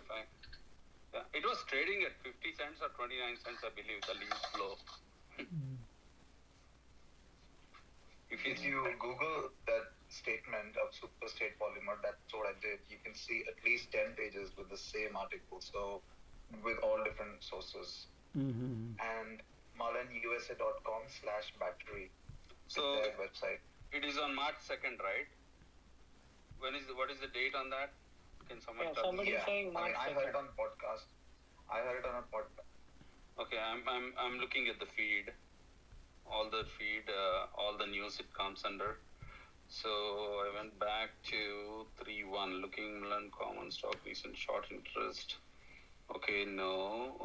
Yeah. It was trading at 50 cents or 29 cents, I believe, the lead flow. If you Google that statement of superstate polymer, that's what I did. You can see at least 10 pages with the same article, so with all different sources. Mm-hmm. And mullenusa.com/battery. So their website. It is on March 2nd, right? What is the date on that? Can someone tell me? Saying March 2nd. I heard it on podcast. Okay, I'm looking at the feed. All the news it comes under. So I went back to 3.1, looking Mulan common stock, recent short interest. Okay, no.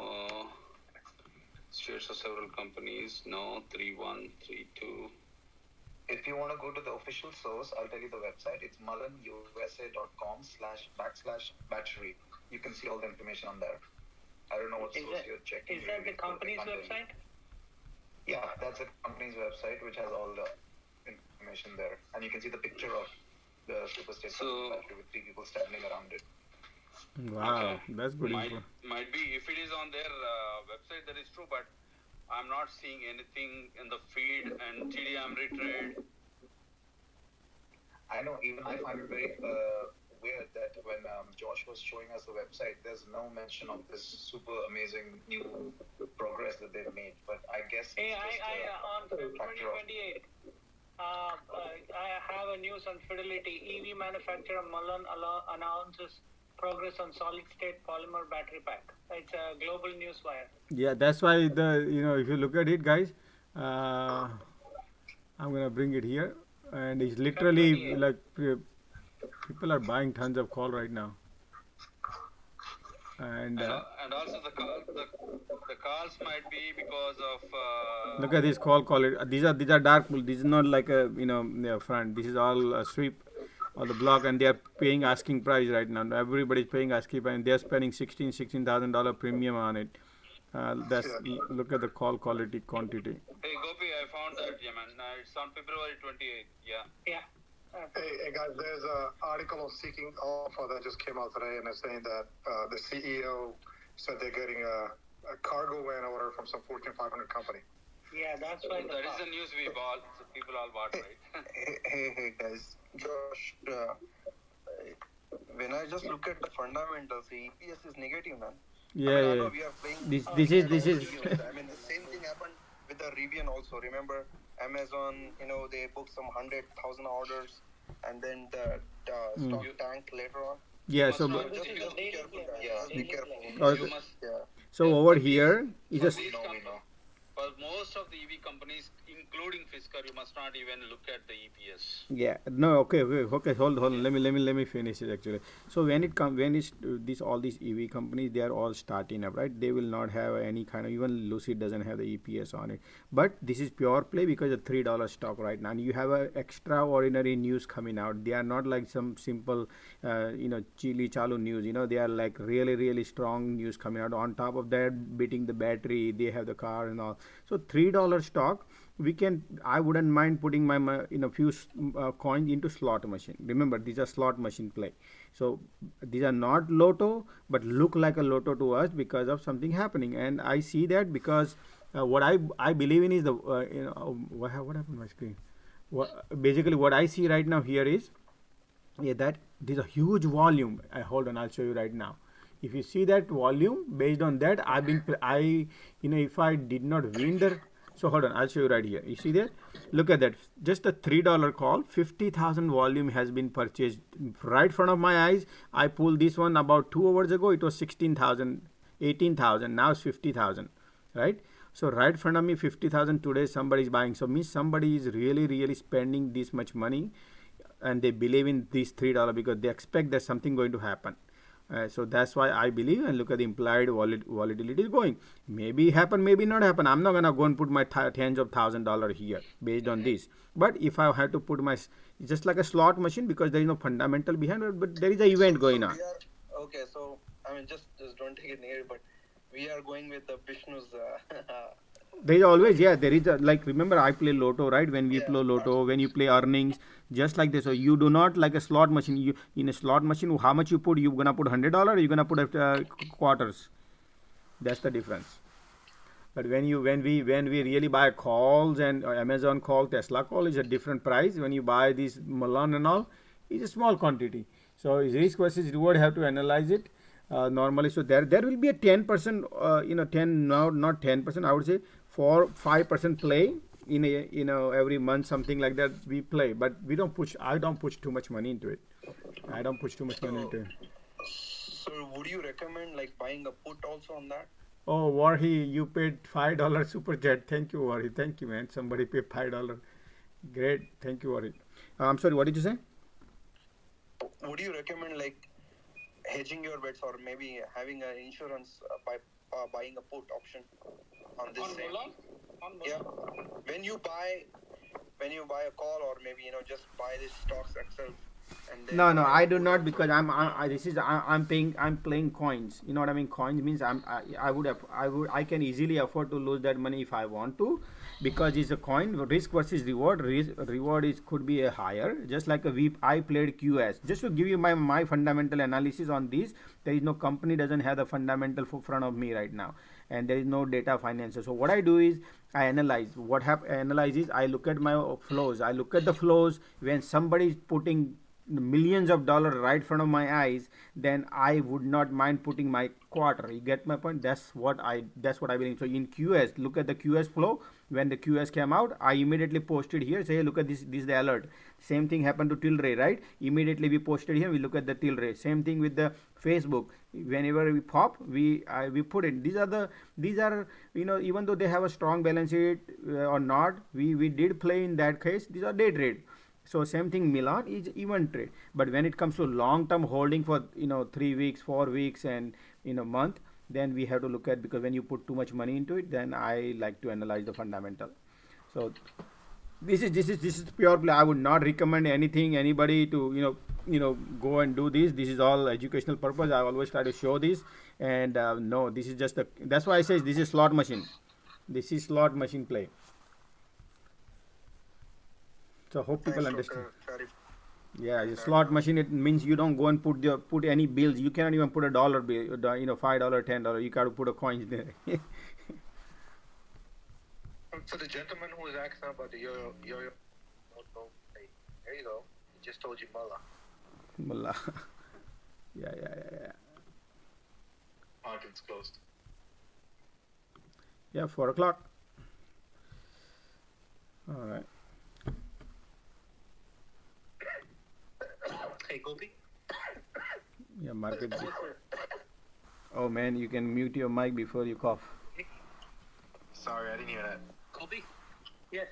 Shares of several companies, no. 3.1, 3.2. If you want to go to the official source, I'll tell you the website. It's mullenusa.com/battery. You can see all the information on there. I don't know what source you're checking. Is that the company's website? Yeah, that's the company's website, which has all the information there. And you can see the picture of the superstate battery with 3 people standing around it. Wow, that's good info. Might be. If it is on their website, that is true, but I'm not seeing anything in the feed and TD Ameritrade. I know, even I find it very weird that when Josh was showing us the website, there's no mention of this super amazing new progress that they've made. But I guess on February 28th, I have a news on Fidelity. EV manufacturer Mulan announces progress on solid-state polymer battery pack. It's a global news wire. Yeah, that's why if you look at it, guys, I'm gonna bring it here, and it's literally like people are buying tons of coal right now. And also the calls might be because of. Look at this call. These are dark. This is not like a front. This is all a sweep on the block, and they are paying asking price right now. Everybody's paying asking price, and they are spending $16,000 premium on it. Look at the call quality quantity. Hey Gopi, I found that, yeah, man. It's on February 28th. Yeah. Hey guys, there's an article on Seeking Alpha that just came out today, and it's saying that the CEO said they're getting a cargo van order from some Fortune 500 company. Yeah, that's why. That is the news we bought. So people all bought, right? Hey guys, Josh, when I just look at the fundamentals, the EPS is negative, man. Yeah, I know we are playing. this is I mean, the same thing happened with the Rivian also. Remember, Amazon, they booked some 100,000 orders, and then the stock tanked later on. yeah. So So just be careful, guys. Just be careful. Okay. Yeah. So over here is just We know. For most of the EV companies, including Fisker, you must not even look at the EPS. yeah. No, okay. Hold on. Let me finish it actually. So when it's this all these EV companies, they are all starting up, right? They will not have any kind of, even Lucid doesn't have the EPS on it. But this is pure play because of $3 stock right now, and you have a extraordinary news coming out. They are not like some simple, chili chalu news. They are like really strong news coming out. On top of that, beating the battery, they have the car and all. So $3 stock, I wouldn't mind putting my few coins into slot machine. Remember, these are slot machine play. So these are not lotto, but look like a lotto to us because of something happening. And I see that because what I believe in is the what happened to my screen? Basically what I see right now here is that there's a huge volume. Hold on, I'll show you right now. If you see that volume, based on that, if I did not win the, so hold on, I'll show you right here. You see that? Look at that. Just a $3 call, 50,000 volume has been purchased right in front of my eyes. I pulled this one about 2 hours ago. It was 16,000, 18,000. Now it's 50,000, right? So right in front of me, 50,000 today. Somebody is buying. So means somebody is really spending this much money, and they believe in this $3 because they expect that something going to happen. So that's why I believe, and look at the implied volatility is going. Maybe happen, maybe not happen. I'm not gonna go and put my tens of $1,000 here based on this. But if I have to put my, it's just like a slot machine because there is no fundamental behind it, but there is an event going on. Okay, so I mean, just don't take it negative, but we are going with the Vishnu's. There is always, there is like, remember I play lotto, right? When we play lotto, when you play earnings, just like this. So you do not like a slot machine. In a slot machine, how much you put? You gonna put $100 or you gonna put quarters? That's the difference. But when we really buy calls and Amazon call, Tesla call is a different price. When you buy these Milan and all, it's a small quantity. So risk versus reward, have to analyze it. Normally, so there will be a 10%, 10, no, not 10%, I would say 5% play in every month, something like that we play, but I don't push too much money into it. So would you recommend like buying a put also on that? Oh, Warhi, you paid $5 super chat. Thank you, Warhi. Thank you, man. Somebody paid $5. Great. Thank you, Warhi. I'm sorry, what did you say? Would you recommend like hedging your bets or maybe having an insurance by buying a put option on this same? Yeah. When you buy a call or maybe just buy these stocks itself. And then No, I do not, because I'm playing coins. You know what I mean? Coins means I can easily afford to lose that money if I want to, because it's a coin. Risk versus reward. Reward could be a higher. Just like I played QS. Just to give you my fundamental analysis on this. There is no company doesn't have the fundamental in front of me right now, and there is no data financer. So what I do is I analyze. I look at my flows. I look at the flows when somebody is putting millions of dollars right in front of my eyes, then I would not mind putting my quarter. You get my point? That's what I believe. So in QS, look at the QS flow. When the QS came out, I immediately posted here, say, hey, look at this is the alert. Same thing happened to Tilray, right? Immediately we posted here, we look at the Tilray. Same thing with the Facebook. Whenever we pop, we put it. These are even though they have a strong balance sheet or not, we did play in that case. These are day trade. So same thing, Milan is event trade. But when it comes to long term holding for 3 weeks, 4 weeks, and month, then we have to look at, because when you put too much money into it, then I like to analyze the fundamental. So this is pure play. I would not recommend anybody to go and do this. This is all educational purpose. I always try to show this, and no, this is just that's why I say this is slot machine. This is slot machine play. So hope people understand. Yeah, slot machine, it means you don't go and put any bills. You cannot even put a dollar bill, $5, $10. You got to put a coins there. So the gentleman who was asking about the yo-yo, there you go. He just told you Mullah. Mullah. Yeah. Market's closed. Yeah, 4 o'clock. All right. Hey, Gopi. Yeah, market. Oh man, you can mute your mic before you cough. Sorry, I didn't hear that. Gopi. Yes.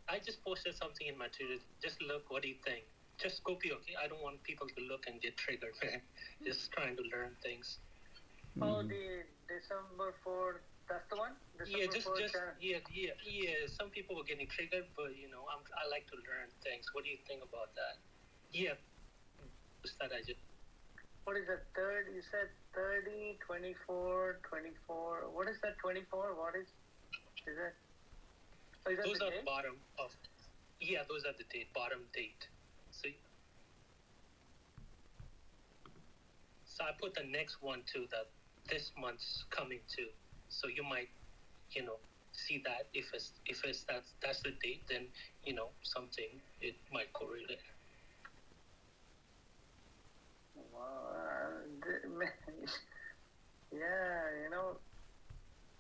I just posted something in my Twitter. Just look. What do you think? Just Gopi, okay? I don't want people to look and get triggered, man. Just trying to learn things. Oh, the December 4th, that's the one? December 4th, Yeah. Some people were getting triggered, but I like to learn things. What do you think about that? Yeah. That I just. What is that? You said 30, 24, 24. What is that 24? What is that? Oh, is that Those the are date? bottom of. Yeah, those are the bottom date. See. So I put the next one too, that this month's coming too. So you might, see that if that's the date, then something it might correlate. Wow. Yeah,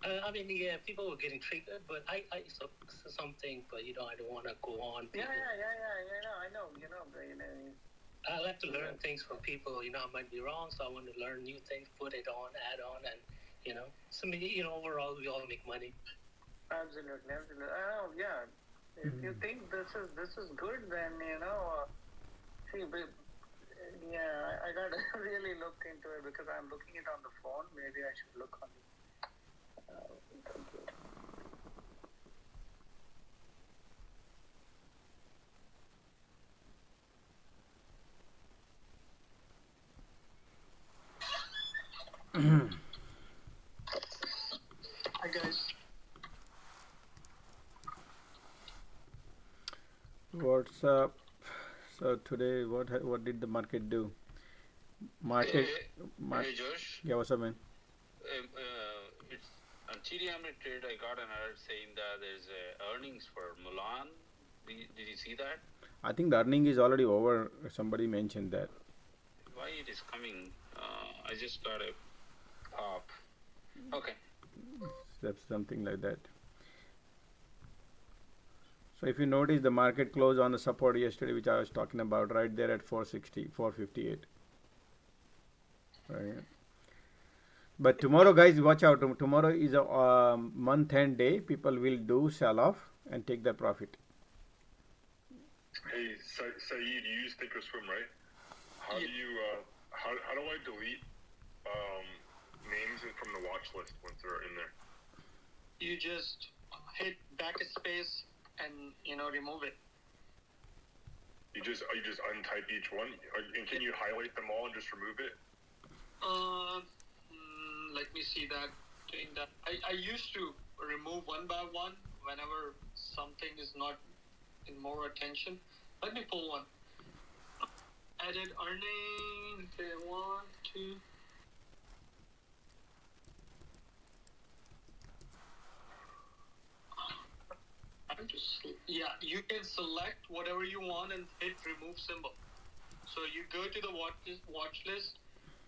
I mean, yeah, people were getting triggered, but I saw something, but I don't want to go on. Yeah, I know, but I like to learn things from people. I might be wrong, so I want to learn new things, put it on, add on, and so overall we all make money. Absolutely. Oh, yeah. If you think this is good, then see, but yeah, I gotta really look into it because I'm looking it on the phone. Maybe I should look on the computer. Hi guys. What's up? So today, what did the market do? Hey Josh. Yeah, what's up, man? It's on TD Ameritrade. I got an alert saying that there's earnings for Mulan. Did you see that? I think the earning is already over. Somebody mentioned that. Why it is coming? I just got a pop. Okay. That's something like that. So if you notice, the market closed on the support yesterday, which I was talking about, right there at 460, 458. Right. But tomorrow, guys, watch out. Tomorrow is a month-end day. People will do sell-off and take their profit. Hey, Saeed, you use Thinkorswim, right? How do you how do I delete names from the watch list once they're in there? You just hit backspace and remove it. You just untype each one, and can you highlight them all and just remove it? Let me see that. Doing that, I used to remove one by one whenever something is not in more attention. Let me pull one. Added earning. Okay, 1, 2. Yeah, you can select whatever you want and hit remove symbol. So you go to the watch list,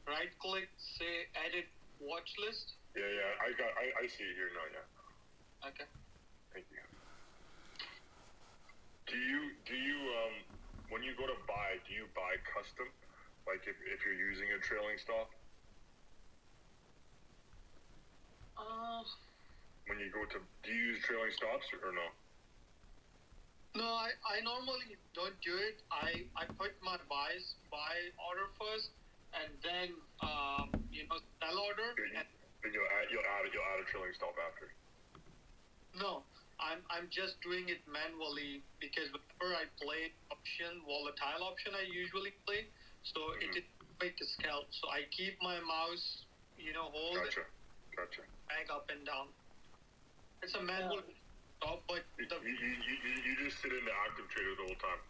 right click, say edit watch list. Yeah, I see it here now. Yeah. Okay. Thank you. Do you when you go to buy, do you buy custom? Like if you're using a trailing stop? When you go to, do you use trailing stops or no? No, I normally don't do it. I put my buy order first, and then sell order. And you'll add a trailing stop after. No, I'm just doing it manually because whenever I play volatile option, I usually play. So it is quick to scalp. So I keep my mouse, hold Gotcha. back up and down. It's a manual stop, but you just sit in the active trader the whole time.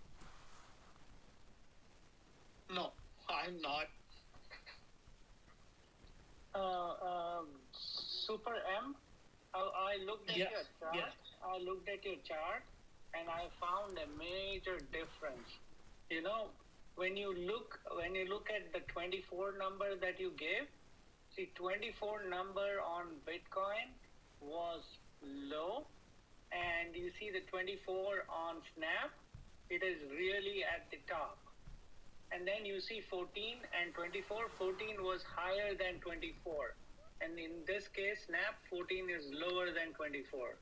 No, I'm not. Super M. I looked at your chart. Yeah. I looked at your chart, and I found a major difference. when you look at the 24 number that you gave, see 24 number on Bitcoin was low, and you see the 24 on Snap, it is really at the top. And then you see 14 and 24. 14 was higher than 24. And in this case, Snap 14 is lower than 24.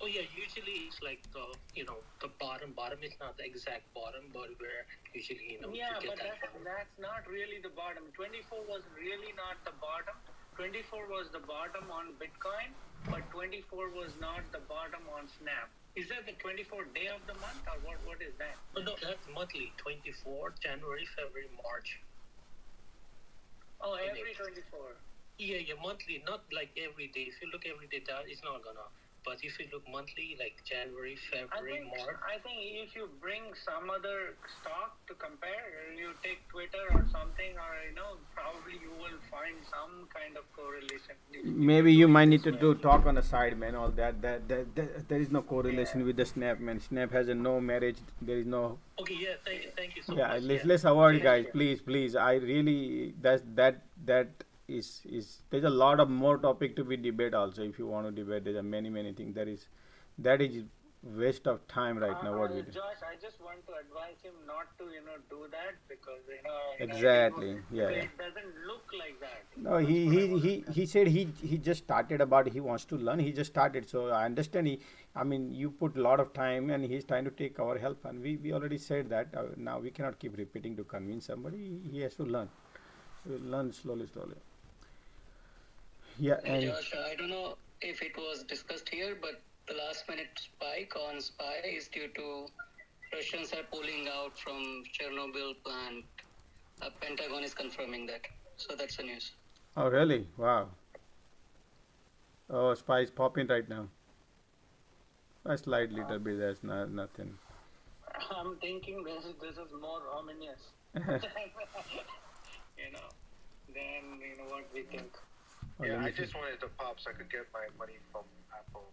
Oh yeah, usually it's like the the bottom. Bottom is not the exact bottom, but where usually Yeah, you get but that. that's not really the bottom. 24 was really not the bottom. 24 was the bottom on Bitcoin, but 24 was not the bottom on Snap. Is that the 24th day of the month, or what is that? No, that's monthly. 24, January, February, March. Oh, every 24. Yeah, monthly, not like every day. If you look every day, that it's not gonna. But if you look monthly, like January, February, March. I think if you bring some other stock to compare, you take Twitter or something, or probably you will find some kind of correlation. Maybe you might need to do talk on the side, man. All that there is no correlation with the Snap, man. Snap has a no marriage. There is no. Okay, yeah, thank you so Yeah, much. let's avoid, guys. Please. I really that is there's a lot of more topic to be debate also. If you want to debate, there's a many things. That is waste of time right now. What we do. Josh, I just want to advise him not to do that, because Exactly. Yeah. it doesn't look like that. No, he said he just started about he wants to learn. He just started, so I understand. I mean, you put a lot of time, and he's trying to take our help, and we already said that. Now we cannot keep repeating to convince somebody. He has to learn. Learn slowly. Yeah, Hey and Josh, I don't know if it was discussed here, but the last minute spike on SPY is due to Russians are pulling out from Chernobyl plant. Pentagon is confirming that. So that's the news. oh really? Wow. Oh, SPY is popping right now. A slight little bit. That's nothing. I'm thinking this is more ominous. Than what we think. Oh, Yeah, let me I see. just wanted to pop so I could get my money from Apple.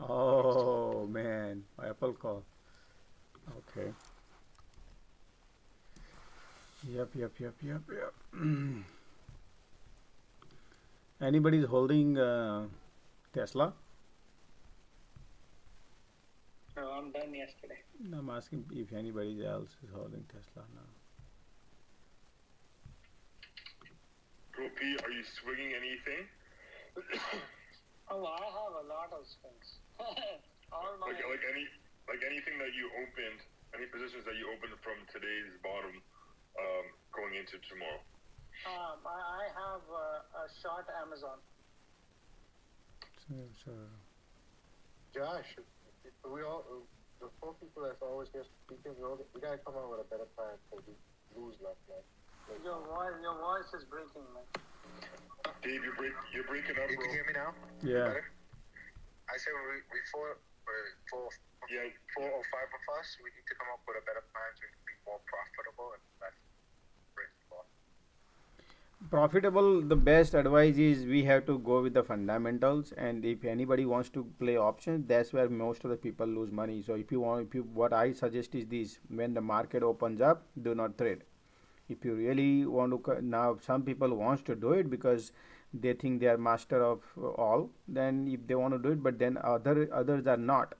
Oh man, Apple call. Okay. Yep. Anybody's holding Tesla? No, I'm done yesterday. No, I'm asking if anybody else is holding Tesla now. Bro P, are you swinging anything? Oh, I have a lot of things. All my Like anything that you opened, any positions that you opened from today's bottom, going into tomorrow. I have a short Amazon. So Josh, we all the four people that's always here speaking, we gotta come up with a better plan for we lose left. Your voice is breaking, man. Dave, you're breaking up, bro. You can hear me now? yeah. Better? I said we four or five of us, we need to come up with a better plan to be more profitable and less risk. Profitable, the best advice is we have to go with the fundamentals, and if anybody wants to play options, that's where most of the people lose money. So what I suggest is this: when the market opens up, do not trade. If you really want to, now some people wants to do it because they think they are master of all, then if they want to do it, but then others are not.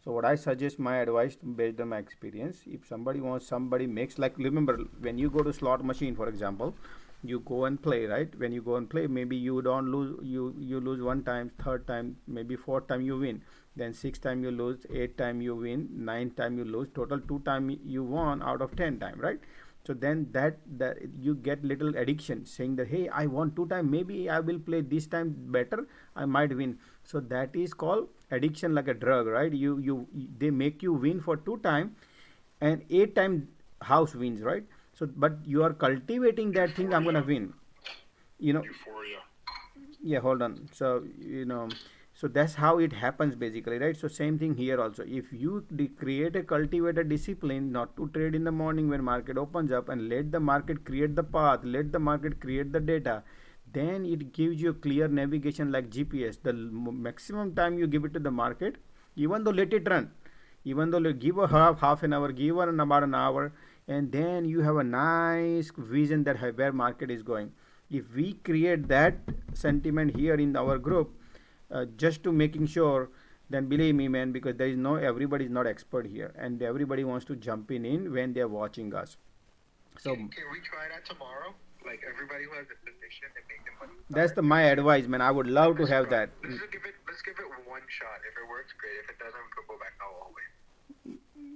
So what I suggest, my advice based on my experience, if somebody makes, like, remember when you go to slot machine, for example, you go and play, right? When you go and play, maybe you don't lose, you lose one time, third time, maybe fourth time you win, then sixth time you lose, eighth time you win, ninth time you lose, total 2 time you won out of 10 time, right? So then that you get little addiction, saying that, hey, I won 2 times, maybe I will play this time better, I might win. So that is called addiction, like a drug, right? They make you win for 2 times, and 8 time house wins, right? So but you are cultivating that thing, I'm gonna win, Euphoria. yeah, hold on. So so that's how it happens basically, right? So same thing here also. If you cultivate a discipline not to trade in the morning when market opens up, and let the market create the path, let the market create the data, then it gives you clear navigation like GPS. The maximum time you give it to the market, even though let it run, even though you give a half an hour, give one about an hour, and then you have a nice vision that where market is going. If we create that sentiment here in our group, just to making sure, then believe me, man, because there is no, everybody is not expert here, and everybody wants to jump in when they're watching us. So can we try that tomorrow? Like everybody who has a position and make them money. That's my advice, man. I would love to have that. Let's give it one shot. If it works, great. If it doesn't, we could go back our own way.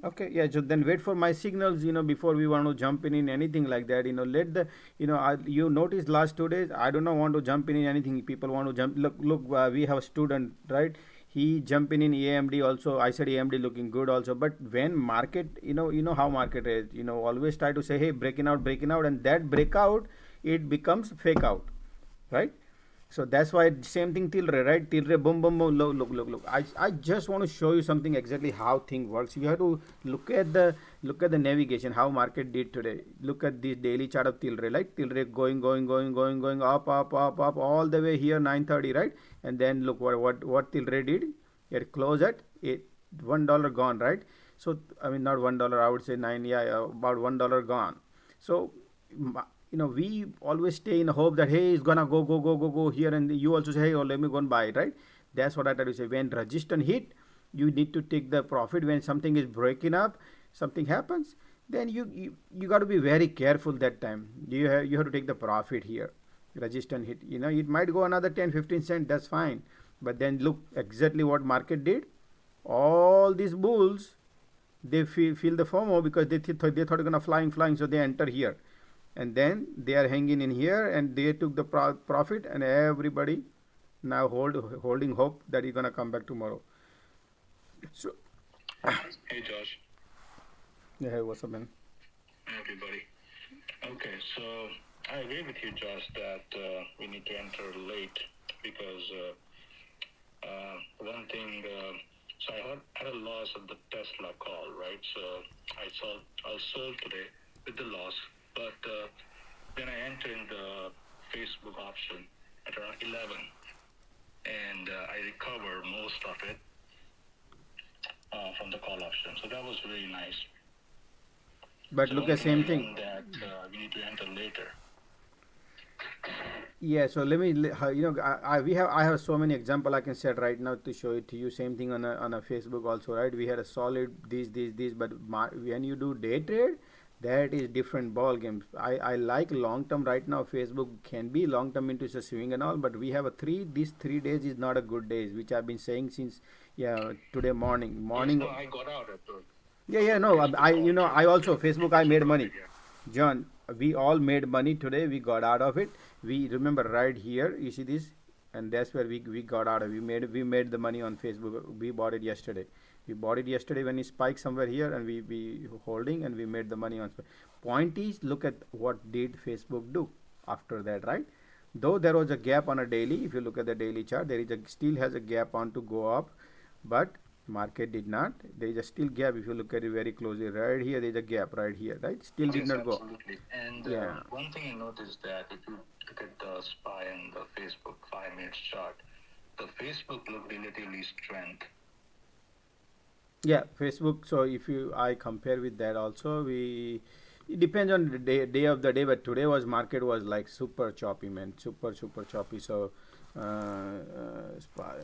Okay, yeah. So then wait for my signals, before we want to jump in anything like that. Let the, you notice last 2 days, I do not want to jump in anything. People want to jump. Look, we have a student, right? He jump in AMD also. I said AMD looking good also. But when market, you know how market is. Always try to say, hey, breaking out, and that breakout, it becomes fake out, right? So that's why same thing Tilray, right? Tilray, boom, boom, boom. Look. I just want to show you something exactly how thing works. You have to look at the navigation, how market did today. Look at this daily chart of Tilray, right? Tilray going up, all the way here 9:30, right? And then look what Tilray did. It closed at $1 gone, right? So I mean not $1. I would say about $1 gone. So we always stay in hope that, hey, it's gonna go here, and you also say, hey, let me go and buy it, right? That's what I try to say. When resistance hit, you need to take the profit. When something is breaking up, something happens, then you got to be very careful that time. You have to take the profit here. Resistance hit, it might go another 10-15 cents, that's fine, but then look exactly what market did. All these bulls, they feel the FOMO because they thought gonna flying, so they enter here, and then they are hanging in here, and they took the profit, and everybody now holding hope that you're gonna come back tomorrow. So hey Josh. Yeah, hey, what's up, man? Everybody. Okay, so I agree with you, Josh, that we need to enter late because one thing. So I had a loss of the Tesla call, right? So I sold today with the loss. But then I entered in the Facebook option at around 11, and I recovered most of it from the call option. So that was really nice. But so look at same thing. That we need to enter later. Yeah, so let me, I have so many example I can set right now to show it to you. Same thing on a Facebook also, right? We had a solid this, but when you do day trade, that is different ball games. I like long term right now. Facebook can be long term into a swing and all, but we have these 3 days is not a good days, which I've been saying since today morning. Yes, no, I got out of it. Yeah, no, I also Facebook I made money. John, we all made money today. We got out of it. We remember right here. You see this, and that's where we got out of. We made the money on Facebook. We bought it yesterday. We bought it yesterday when it spiked somewhere here, and we holding, and we made the money on. Point is, look at what did Facebook do after that, right? Though there was a gap on a daily, if you look at the daily chart, still has a gap on to go up, but market did not. There is a still gap. If you look at it very closely, right here, there is a gap right here, right? Still did not go. Absolutely. And one thing I noticed that if you look at the SPY and the Facebook 5-minute chart, the Facebook looked relatively strength. Yeah, Facebook. So if I compare with that also, it depends on the day of the day, but today market was like super choppy, man, super choppy. So SPY.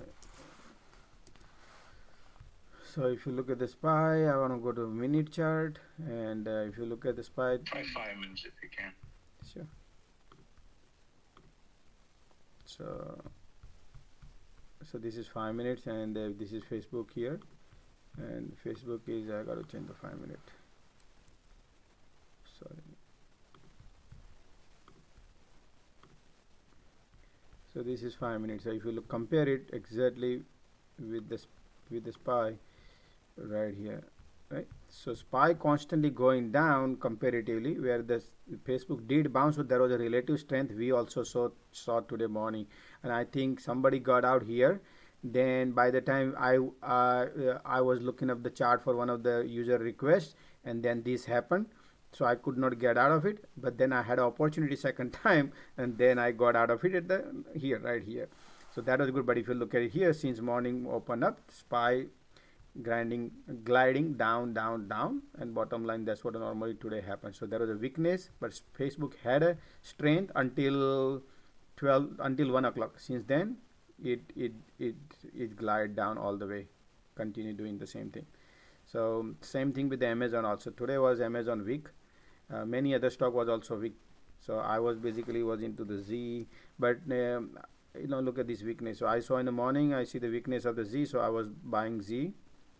So if you look at the SPY, I want to go to minute chart, and if you look at the SPY, try 5 minutes if you can. Sure. So this is 5 minutes, and this is Facebook here, and Facebook is, I got to change the 5 minute. Sorry. So this is 5 minutes. So if you compare it exactly with the SPY right here, right? So SPY constantly going down comparatively, where the Facebook did bounce, so there was a relative strength we also saw today morning, and I think somebody got out here. Then by the time I was looking up the chart for one of the user requests, and then this happened, so I could not get out of it. But then I had an opportunity second time, and then I got out of it at right here. So that was good. But if you look at it here, since morning opened up, SPY gliding down, and bottom line, that's what normally today happens. So there was a weakness, but Facebook had a strength until 1 o'clock. Since then, it glide down all the way, continue doing the same thing. So same thing with the Amazon also. Today was Amazon week. Many other stock was also weak. So I was basically into the Z, but look at this weakness. So I saw in the morning, I see the weakness of the Z, so I was buying Z.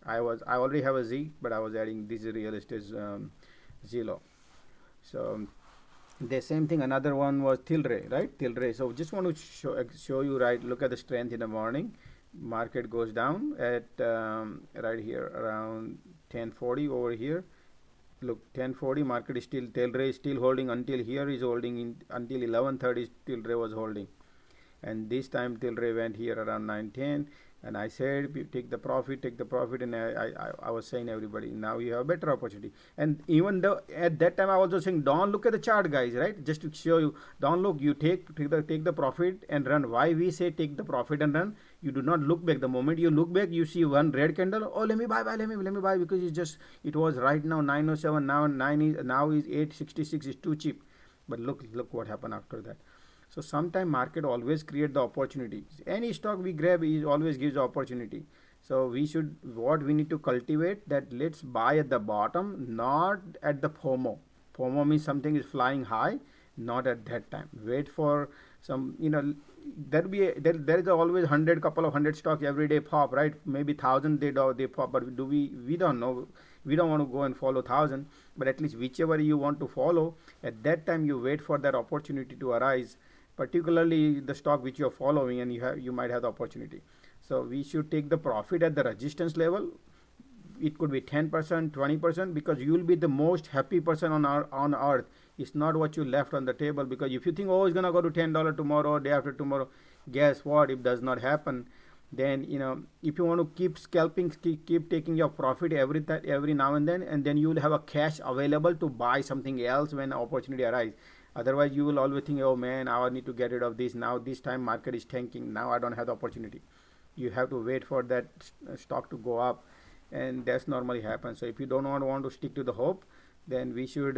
I already have a Z, but I was adding this real estate Zillow. So the same thing. Another one was Tilray, right? Tilray. So just want to show you, right? Look at the strength in the morning. Market goes down at right here around 10:40 over here. Look, 10:40, market is still, Tilray is still holding until here, is holding in until 11:30. Tilray was holding, and this time Tilray went here around 9:10, and I said take the profit, and I was saying everybody, now you have a better opportunity. And even though at that time I was also saying, don't look at the chart, guys, right? Just to show you, don't look, you take the profit and run. Why we say take the profit and run? You do not look back. The moment you look back, you see one red candle. Oh, let me buy, let me buy, because it was right now 907. Now is 866. Is too cheap. But look what happened after that. So sometime market always create the opportunity. Any stock we grab is always gives opportunity. So what we need to cultivate, that let's buy at the bottom, not at the FOMO. FOMO means something is flying high, not at that time. Wait for some, there is always couple of hundred stocks every day pop, right? Maybe 1,000 they pop, but we don't know. We don't want to go and follow 1,000, but at least whichever you want to follow, at that time you wait for that opportunity to arise, particularly the stock which you are following, and you might have the opportunity. So we should take the profit at the resistance level. It could be 10%, 20%, because you will be the most happy person on earth. It's not what you left on the table, because if you think, oh, it's gonna go to $10 tomorrow or day after tomorrow, guess what? It does not happen. Then if you want to keep scalping, keep taking your profit every now and then you will have a cash available to buy something else when opportunity arises. Otherwise, you will always think, oh man, now I need to get rid of this. Now this time market is tanking. Now I don't have the opportunity. You have to wait for that stock to go up, and that's normally happens. So if you don't want to stick to the hope, then we should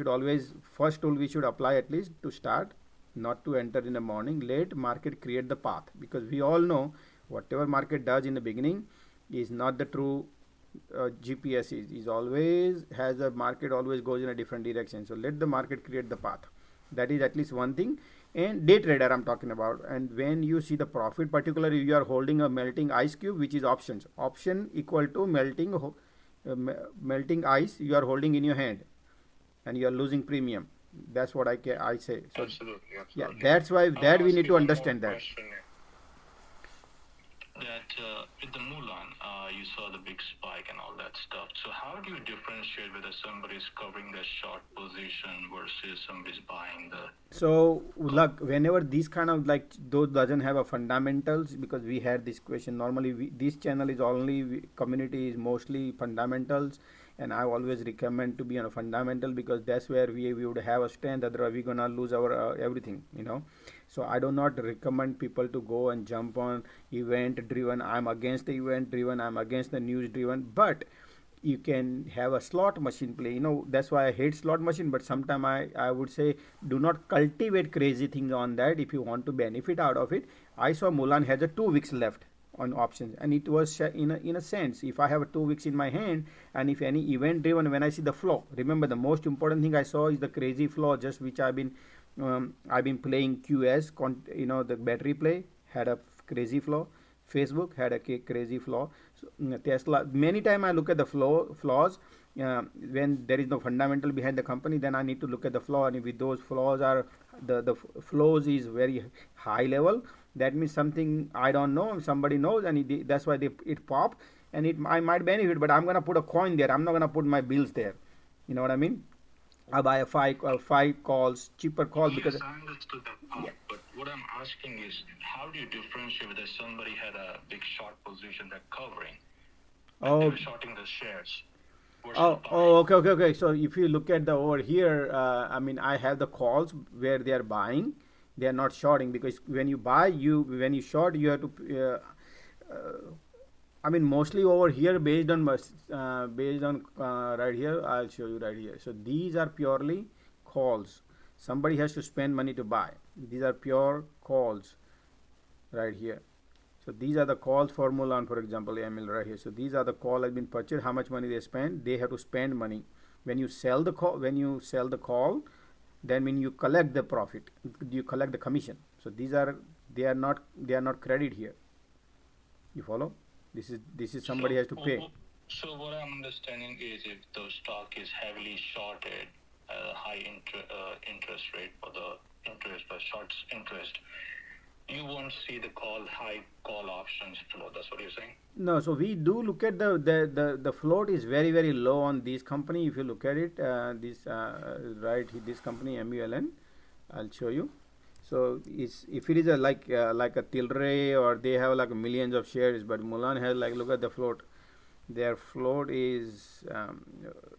always, first tool we should apply at least to start, not to enter in the morning. Let market create the path, because we all know whatever market does in the beginning is not the true GPS. Is always has a market always goes in a different direction. So let the market create the path. That is at least one thing. And day trader I'm talking about. And when you see the profit, particularly you are holding a melting ice cube, which is options. Option equal to melting ice you are holding in your hand, and you are losing premium. That's what I say. So Absolutely. yeah, that's why that we need to understand that. That with the Mulan, you saw the big spike and all that stuff. So how do you differentiate whether somebody's covering the short position versus somebody's buying the? So look, whenever these kind of those doesn't have a fundamentals, because we had this question. Normally, this channel is community is mostly fundamentals, and I always recommend to be on a fundamental, because that's where we would have a strength. Otherwise, we're gonna lose our everything. So I do not recommend people to go and jump on event driven. I'm against the event driven. I'm against the news driven. But you can have a slot machine play. That's why I hate slot machine. But sometimes I would say do not cultivate crazy things on that if you want to benefit out of it. I saw Mulan has a 2 weeks left on options, and it was in a sense, if I have a 2 weeks in my hand, and if any event driven, when I see the flow, remember the most important thing I saw is the crazy flow, just which I've been playing QS, the battery play had a crazy flow. Facebook had a crazy flow. So, Tesla, many time I look at the flaws. When there is no fundamental behind the company, then I need to look at the flaw, and if those flaws are the flows is very high level, that means something I don't know, somebody knows, and that's why it pop, and I might benefit, but I'm gonna put a coin there. I'm not gonna put my bills there. You know what I mean? I buy a five calls, cheaper call, because. Yes, I understood that part, yeah. But what I'm asking is, how do you differentiate whether somebody had a big short position they're covering, and they're shorting the shares? Okay. So if you look at the over here, I have the calls where they are buying, they are not shorting, because when you buy, when you short, you have to. I mean, mostly over here based on right here. I'll show you right here. So these are purely calls. Somebody has to spend money to buy. These are pure calls right here. So these are the calls for Mulan, for example, Emil right here. So these are the call has been purchased. How much money they spend? They have to spend money. When you sell the call, then when you collect the profit, you collect the commission. So they are not credit here. You follow? This is somebody has to pay. So what I'm understanding is if the stock is heavily shorted, high interest rate for the interest or short interest, you won't see the high call options flow. That's what you're saying? No, so we do look at the float is very, very low on this company. If you look at it, this company MULN, I'll show you. So if it is like a Tilray, or they have like millions of shares, but Mulan has, like, look at the float. Their float is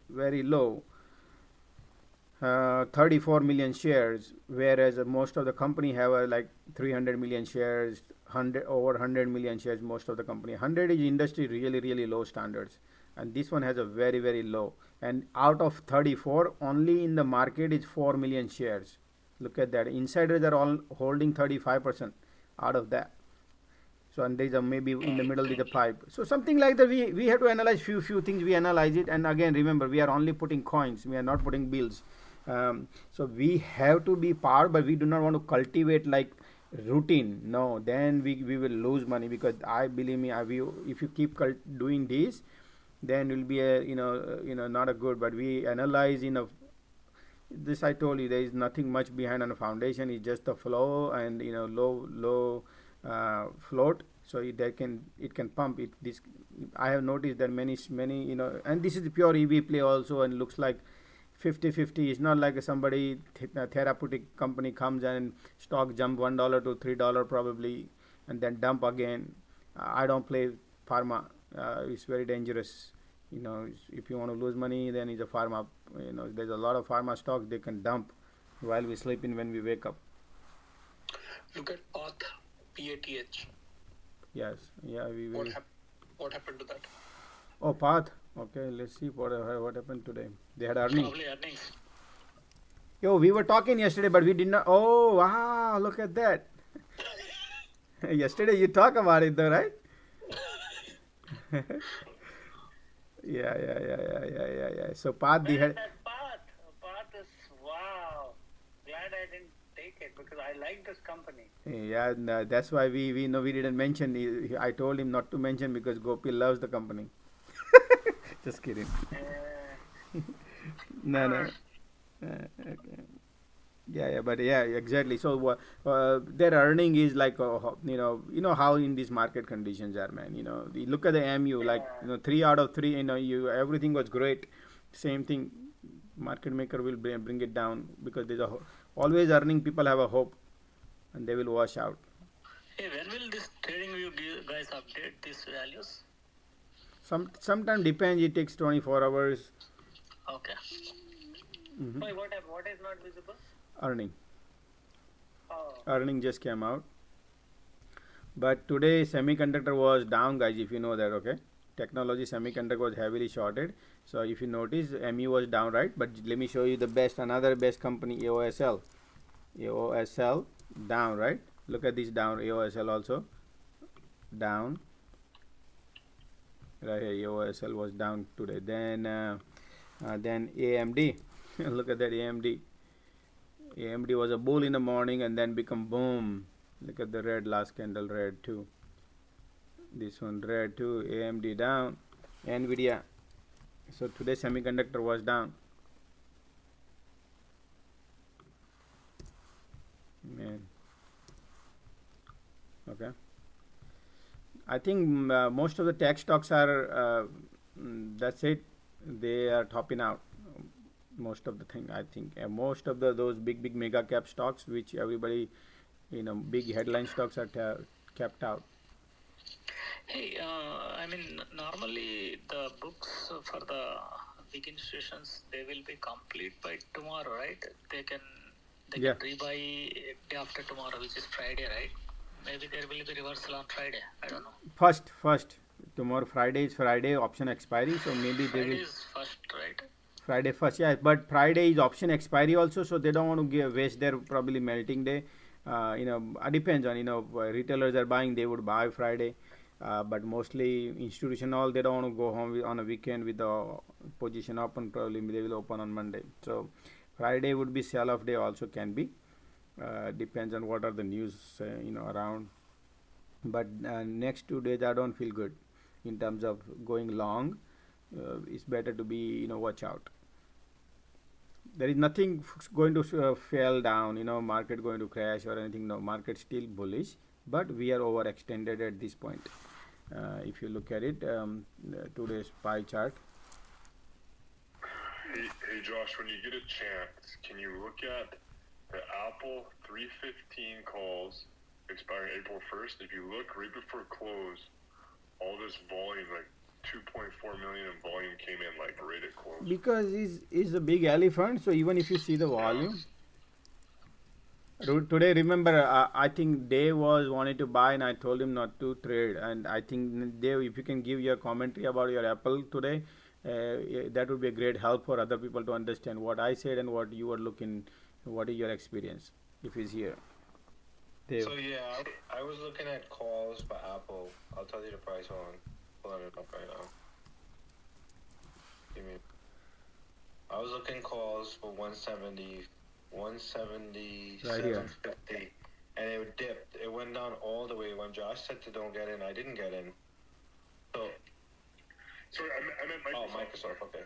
very low. 34 million shares, whereas most of the company have like 300 million shares, over 100 million shares. Most of the company 100 is industry really, really low standards, and this one has a very, very low. And out of 34, only in the market is 4 million shares. Look at that. Insiders are all holding 35% out of that. So, and there's a maybe in the middle is a pipe. So something like that. We have to analyze few things. We analyze it, and again, remember, we are only putting coins. We are not putting bills. So we have to be par, but we do not want to cultivate like routine. No, then we will lose money, because believe me, if you keep doing this, then it will be a not a good. But we analyze this. I told you, there is nothing much behind on the foundation. It's just the flow and low float. So it can pump it. This I have noticed that many and this is the pure EV play also, and looks like 50-50. It's not like somebody therapeutic company comes and stock jump $1 to $3 probably, and then dump again. I don't play pharma. It's very dangerous. If you want to lose money, then it's a pharma. There's a lot of pharma stocks they can dump while we sleeping. When we wake up, look at PATH, PATH. Yes, yeah. What happened to that? Oh, PATH. Okay, let's see what happened today. They had earnings. Probably earnings. Yo, we were talking yesterday, but we did not. Oh, wow! Look at that. Yesterday you talk about it, though, right? Yeah. So PATH, PATH is wow. Glad I didn't take it, because I like this company. Yeah, no, that's why we know we didn't mention. I told him not to mention because Gopi loves the company. Just kidding. No. Okay. Yeah, but yeah, exactly. So their earning is like how in these market conditions are, man. You look at the MU, like 3 out of 3. Everything was great. Same thing. Market maker will bring it down, because there's always earning. People have a hope, and they will wash out. Hey, when will this trading view guys update these values? Sometimes depends. It takes 24 hours. Okay. Mm-hmm. Wait, what is not visible? Earning. Oh. Earning just came out. But today semiconductor was down, guys. If you know that, okay. Technology semiconductor was heavily shorted. So if you notice, MU was down, right? But let me show you another best company, AOSL. AOSL down, right? Look at this down. AOSL also down. Right here, AOSL was down today. Then AMD. Look at that, AMD. AMD was a bull in the morning and then become boom. Look at the red, last candle red too. This one red too. AMD down. Nvidia. So today semiconductor was down. Man. Okay. I think most of the tech stocks are that's it. They are topping out. Most of the thing, I think, most of those big mega cap stocks, which everybody, big headline stocks are kept out. Hey, I mean, normally the books for the big institutions, they will be complete by tomorrow, right? They can rebuy day after tomorrow, which is Friday, right? Maybe there will be reversal on Friday. I don't know. First, tomorrow Friday is Friday option expiry, so maybe they will. Friday is first, right? Friday first, yeah, but Friday is option expiry also, so they don't want to waste their probably melting day. Depends on retailers are buying, they would buy Friday, but mostly institutional they don't want to go home on a weekend with the position open. Probably they will open on Monday, so Friday would be sell off day also can be. Depends on what are the news around. But next 2 days I don't feel good in terms of going long. It's better to be watch out. There is nothing going to fall down, market going to crash or anything. No, market still bullish, but we are overextended at this point. If you look at it, today's pie chart. Hey Josh, when you get a chance, can you look at the Apple 315 calls expiring April 1st? If you look right before close, all this volume, like 2.4 million in volume came in like right at close. Because is a big elephant, so even if you see the volume. Today, remember, I think Dave was wanting to buy, and I told him not to trade. And I think Dave, if you can give your commentary about your Apple today, that would be a great help for other people to understand what I said and what you were looking. What is your experience? If he's here, Dave. So yeah, I was looking at calls for Apple. I'll tell you the price on. Pulling it up right now. I was looking calls for 170, 177.50, and it dipped. It went down all the way. When Josh said to don't get in, I didn't get in. So, sorry, I meant Microsoft. Oh, Microsoft. Okay.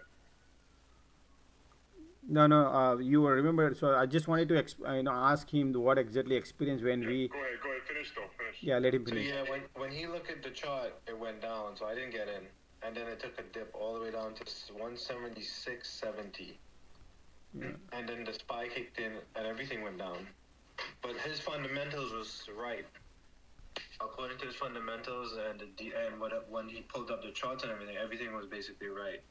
No, you were remember. So I just wanted to ask him what exactly experience when we. Go ahead, finish though. Finish. Yeah, let him finish. So yeah, when he looked at the chart, it went down, so I didn't get in, and then it took a dip all the way down to 176.70, and then the SPY kicked in, and everything went down. But his fundamentals was right. According to his fundamentals when he pulled up the charts and everything was basically right.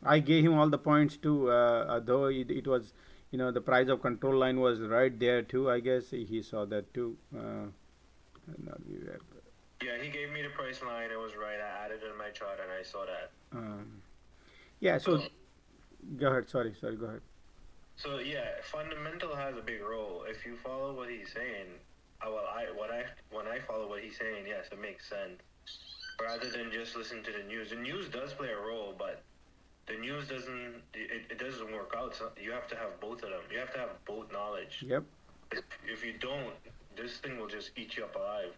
I gave him all the points too, though it was, the price of control line was right there too. I guess he saw that too. Yeah, he gave me the price line. It was right. I added it in my chart and I saw that. Yeah. So, go ahead. Sorry. Go ahead. So yeah, fundamental has a big role. If you follow what he's saying, when I follow what he's saying, yes, it makes sense. Rather than just listen to the news. The news does play a role, but the news doesn't work out. So you have to have both of them. You have to have both knowledge. Yep. If you don't, this thing will just eat you up alive.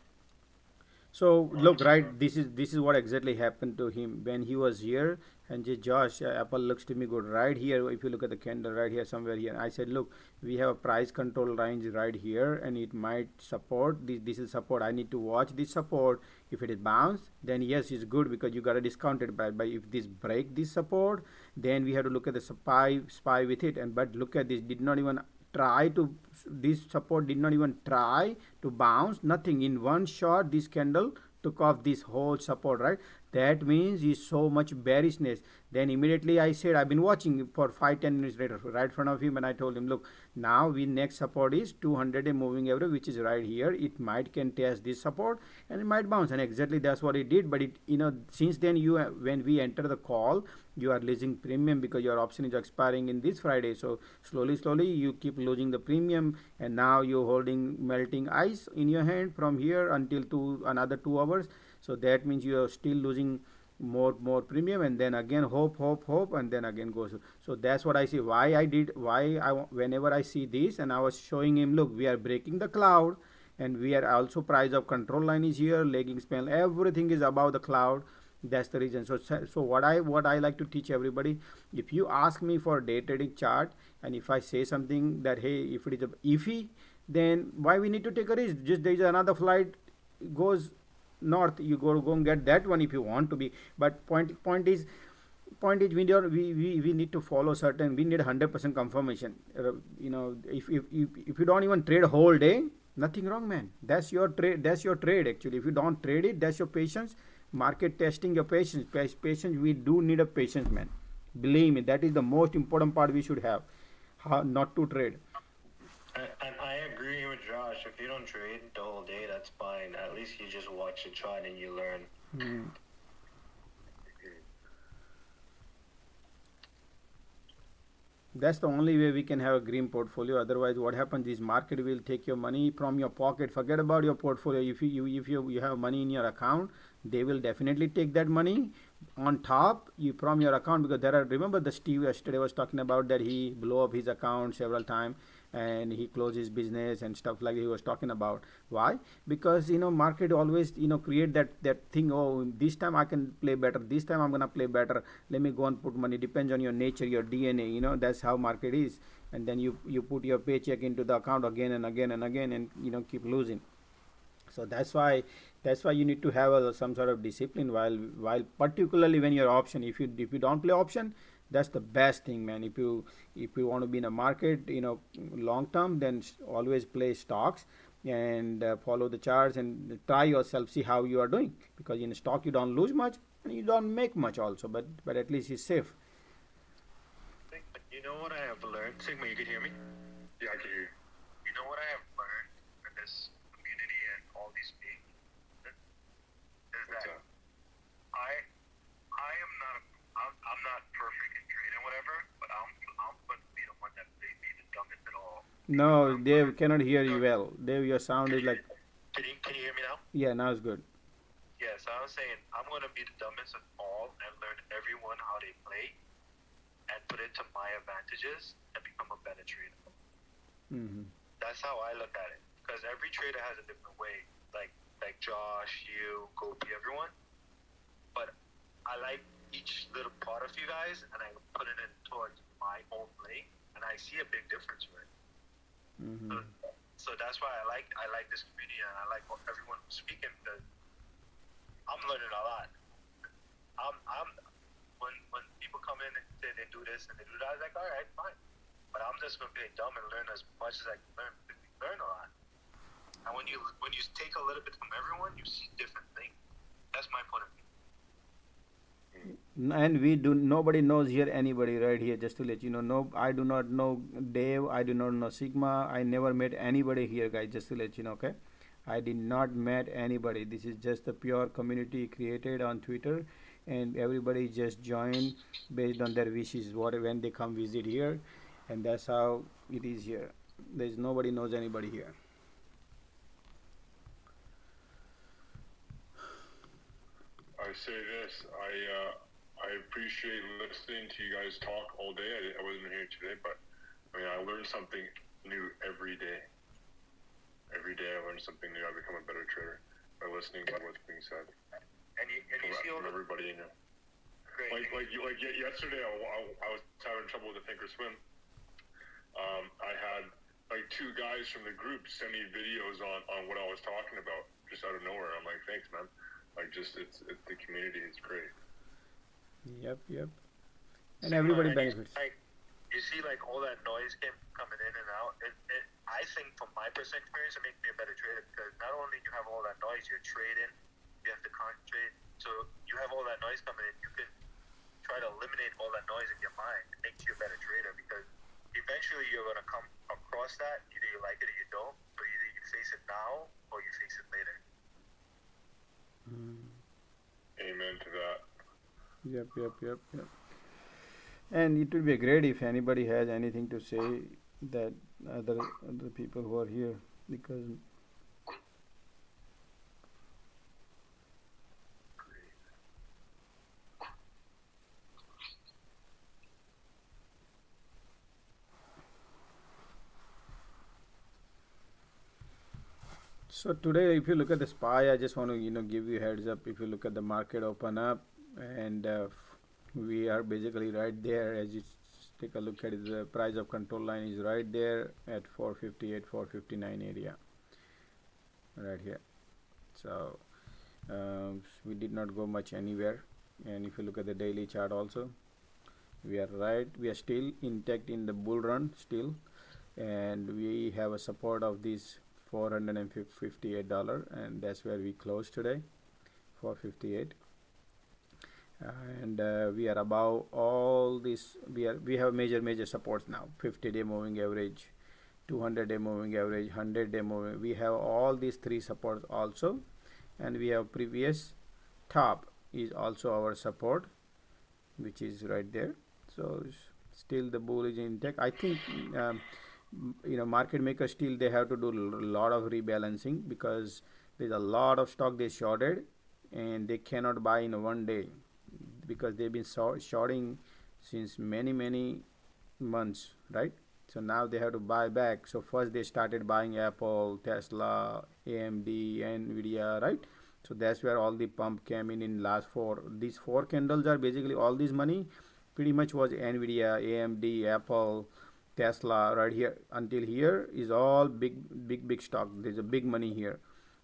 So look, right, this is what exactly happened to him when he was here. And Josh, Apple looks to me good right here. If you look at the candle right here, somewhere here, I said, look, we have a price control range right here, and it might support this. This is support. I need to watch this support. If it is bounced, then yes, it's good because you got a discounted price. But if this break this support, then we have to look at the SPY with it. But look at this, did not even try to. This support did not even try to bounce. Nothing. In one shot, this candle took off this whole support, right? That means is so much bearishness. Then immediately I said, I've been watching for 5-10 minutes later, right in front of him, and I told him, look, now we next support is 200-day moving average, which is right here. It might can test this support and it might bounce, and exactly that's what it did. But it, since then when we enter the call, you are losing premium because your option is expiring in this Friday. So slowly you keep losing the premium, and now you're holding melting ice in your hand from here until another 2 hours. So that means you are still losing more premium, and then again hope, and then again goes. So that's what I see. Whenever I see this, and I was showing him, look, we are breaking the cloud, and we are also price of control line is here, lagging spell, everything is above the cloud. That's the reason. So what I like to teach everybody, if you ask me for day trading chart, and if I say something that, hey, if it is iffy, then why we need to take a risk? Just there is another flight goes north, you go and get that one if you want to be. But point is we need to follow certain. We need 100% confirmation. If you don't even trade a whole day, nothing wrong, man. That's your trade. That's your trade actually. If you don't trade it, that's your patience. Market testing your patience. Patience. We do need a patience, man. Believe me, that is the most important part we should have. How not to trade. And I agree with Josh. If you don't trade the whole day, that's fine. At least you just watch the chart and you learn. Hmm. That's the only way we can have a green portfolio. Otherwise, what happens is market will take your money from your pocket. Forget about your portfolio. If you have money in your account, they will definitely take that money on top you from your account, because there are, remember the Steve yesterday was talking about that he blew up his account several times and he closed his business and stuff like he was talking about. Why? Because market always create that thing. Oh, this time I can play better, this time I'm gonna play better, let me go and put money. Depends on your nature, your DNA. That's how market is. And then you put your paycheck into the account again and again and again, and keep losing. So that's why you need to have some sort of discipline while particularly when you're option. If you don't play option, that's the best thing, man. If you want to be in a market long term, then always play stocks and follow the charts and try yourself, see how you are doing, because in stock you don't lose much and you don't make much also, but at least it's safe. You know what I have learned? Sigma, you can hear me? Yeah, I can hear you. You know what I have learned in this community and all these people is that I am not I'm not perfect in trading whatever, but I'm going to be the one that may be the dumbest at all. No, Dave, cannot hear you well. Dave, your sound is like, Can you hear me now? yeah, now it's good. Yeah, so I was saying I'm going to be the dumbest of all and learn everyone how they play and put it to my advantages and become a better trader. Mm-hmm. That's how I look at it, because every trader has a different way. Like Josh, you, Gopi, everyone. But I like each little part of you guys, and I put it in towards my own play, and I see a big difference with it. Mm-hmm. So that's why I like this community, and I like everyone who's speaking, because I'm learning a lot. I'm when people come in and say they do this and they do that, I was like, all right, fine. But I'm just gonna be dumb and learn as much as I can learn, because we learn a lot. And when you take a little bit from everyone, you see different things. That's my point of view. And nobody knows here anybody right here, just to let you know. No, I do not know Dave, I do not know Sigma, I never met anybody here, guys, just to let you know. Okay, I did not met anybody. This is just a pure community created on Twitter, and everybody just joined based on their wishes when they come visit here, and that's how it is here. There's nobody knows anybody here. I say this, I appreciate listening to you guys talk all day. I wasn't here today, but I learned something new every day. Every day I learn something new. I become a better trader by listening to what's being said. And you see all from everybody in here. Like yesterday, I was having trouble with the Thinkorswim. I had like two guys from the group send me videos on what I was talking about just out of nowhere. I'm like, thanks, man. Like, just it's the community. It's great. Yep. And everybody benefits. You see, like, all that noise coming in and out. I think, from my personal experience, it makes me a better trader, because not only you have all that noise, you're trading, you have to concentrate. So you have all that noise coming in. You can try to eliminate all that noise in your mind. It makes you a better trader, because eventually you're going to come across that. Either you like it or you don't. So either you face it now or you face it later. Amen to that. Yep. And it would be great if anybody has anything to say, that other people who are here, because so today, if you look at the SPY, I just want to give you a heads up. If you look at the market open up, and we are basically right there. As you take a look at it, the price of control line is right there at 458, 459 area, right here. So we did not go much anywhere. And if you look at the daily chart also, we are still intact in the bull run still, and we have a support of this $458, and that's where we closed today, 458. And we are above all this. We have major supports now: 50-day moving average, 200-day moving average, 100-day moving. We have all these three supports also, and we have previous top is also our support, which is right there. So still the bull is intact. I think market makers still they have to do a lot of rebalancing, because there's a lot of stock they shorted and they cannot buy in one day, because they've been shorting since many months, right? So now they have to buy back. So first they started buying Apple, Tesla, AMD, Nvidia, right? So that's where all the pump came in last four. These four candles are basically all this money pretty much was Nvidia, AMD, Apple, Tesla right here. Until here is all big stock. There's a big money here.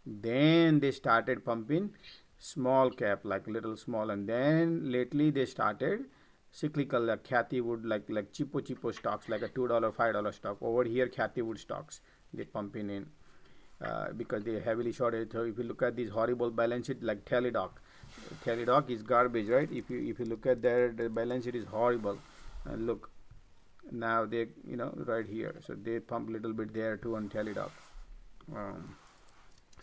Then they started pumping small cap, like little small, and then lately they started cyclical, like Cathy Wood, like cheapo stocks, like a $2, $5 stock. Over here, Cathy Wood stocks they pumping in because they heavily shorted. So if you look at this horrible balance sheet, like Teladoc is garbage, right? If you look at their the balance sheet is horrible. And look, now they right here, so they pump little bit there too on Teladoc.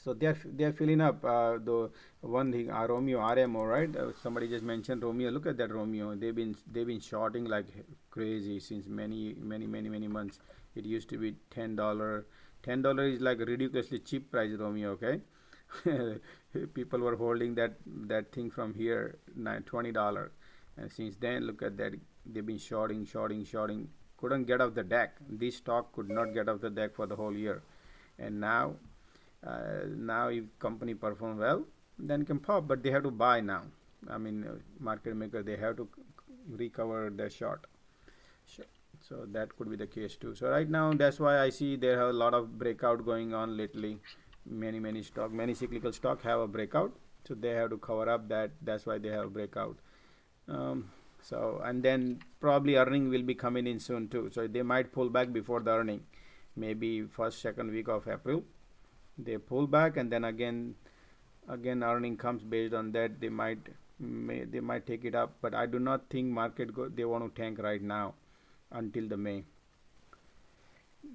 So they're filling up the one thing Romeo RMO, right? Somebody just mentioned Romeo. Look at that Romeo. They've been shorting like crazy since many months. It used to be $10. $10 is like a ridiculously cheap price, Romeo. Okay, people were holding that thing from here $20, and since then look at that. They've been shorting. Couldn't get off the deck. This stock could not get off the deck for the whole year, and now if company perform well, then can pop, but they have to buy now. I mean, market maker, they have to recover their short. So that could be the case too. So right now, that's why I see there have a lot of breakout going on lately. Many cyclical stock have a breakout, so they have to cover up that. That's why they have a breakout. So and then probably earning will be coming in soon too. So they might pull back before the earning, maybe second week of April. They pull back, and then again earning comes. Based on that, they might take it up, but I do not think market they want to tank right now until the May.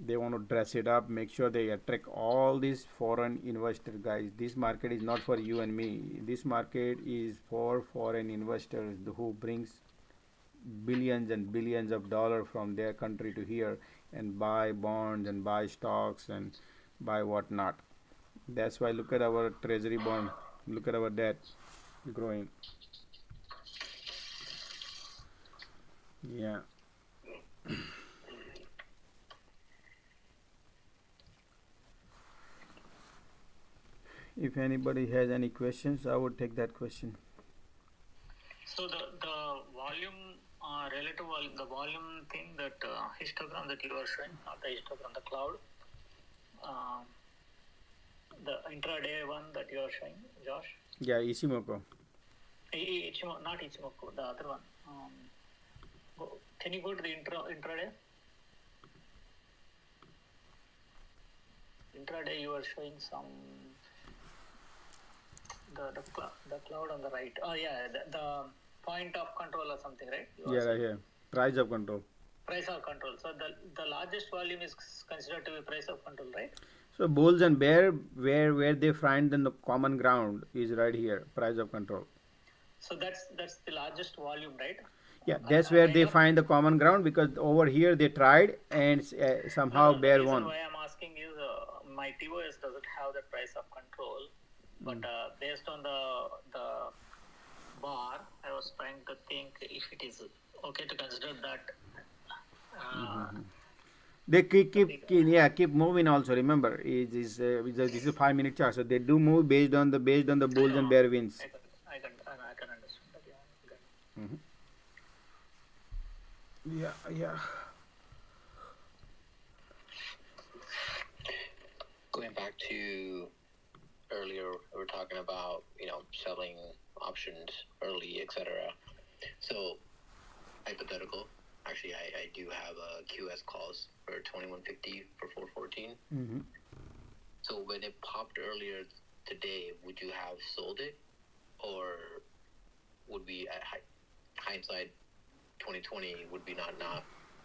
They want to dress it up, make sure they attract all these foreign investor guys. This market is not for you and me. This market is for foreign investors who brings billions and billions of dollars from their country to here and buy bonds and buy stocks and buy whatnot. That's why look at our treasury bond, look at our debt growing. Yeah. If anybody has any questions, I would take that question. So the volume, relative volume, the volume thing, that histogram that you are showing, not the histogram, the cloud, the intraday one that you are showing, Josh? Yeah, Ichimoku. Not Ichimoku, the other one. Can you go to the intraday? Intraday you are showing some, the cloud on the right. Oh yeah, the point of control or something, right? Yeah, right here. Price of control. Price of control. So the largest volume is considered to be price of control, right? So bulls and bear, where they find the common ground is right here, price of control. So that's the largest volume, right? Yeah, that's where they find the common ground, because over here they tried and somehow bear won. The reason why I'm asking is my TOS doesn't have the price of control, but based on the bar, I was trying to think if it is okay to consider that. They keep moving also. Remember, this is a 5-minute chart, so they do move based on the bulls and bear wins. I can understand that. Yeah. Yeah. Going back to earlier, we were talking about selling options early, etc. So hypothetical. Actually, I do have a QS calls for 2150 for 414. Mm-hmm. So when it popped earlier today, would you have sold it, or would we, at hindsight 2020, would we not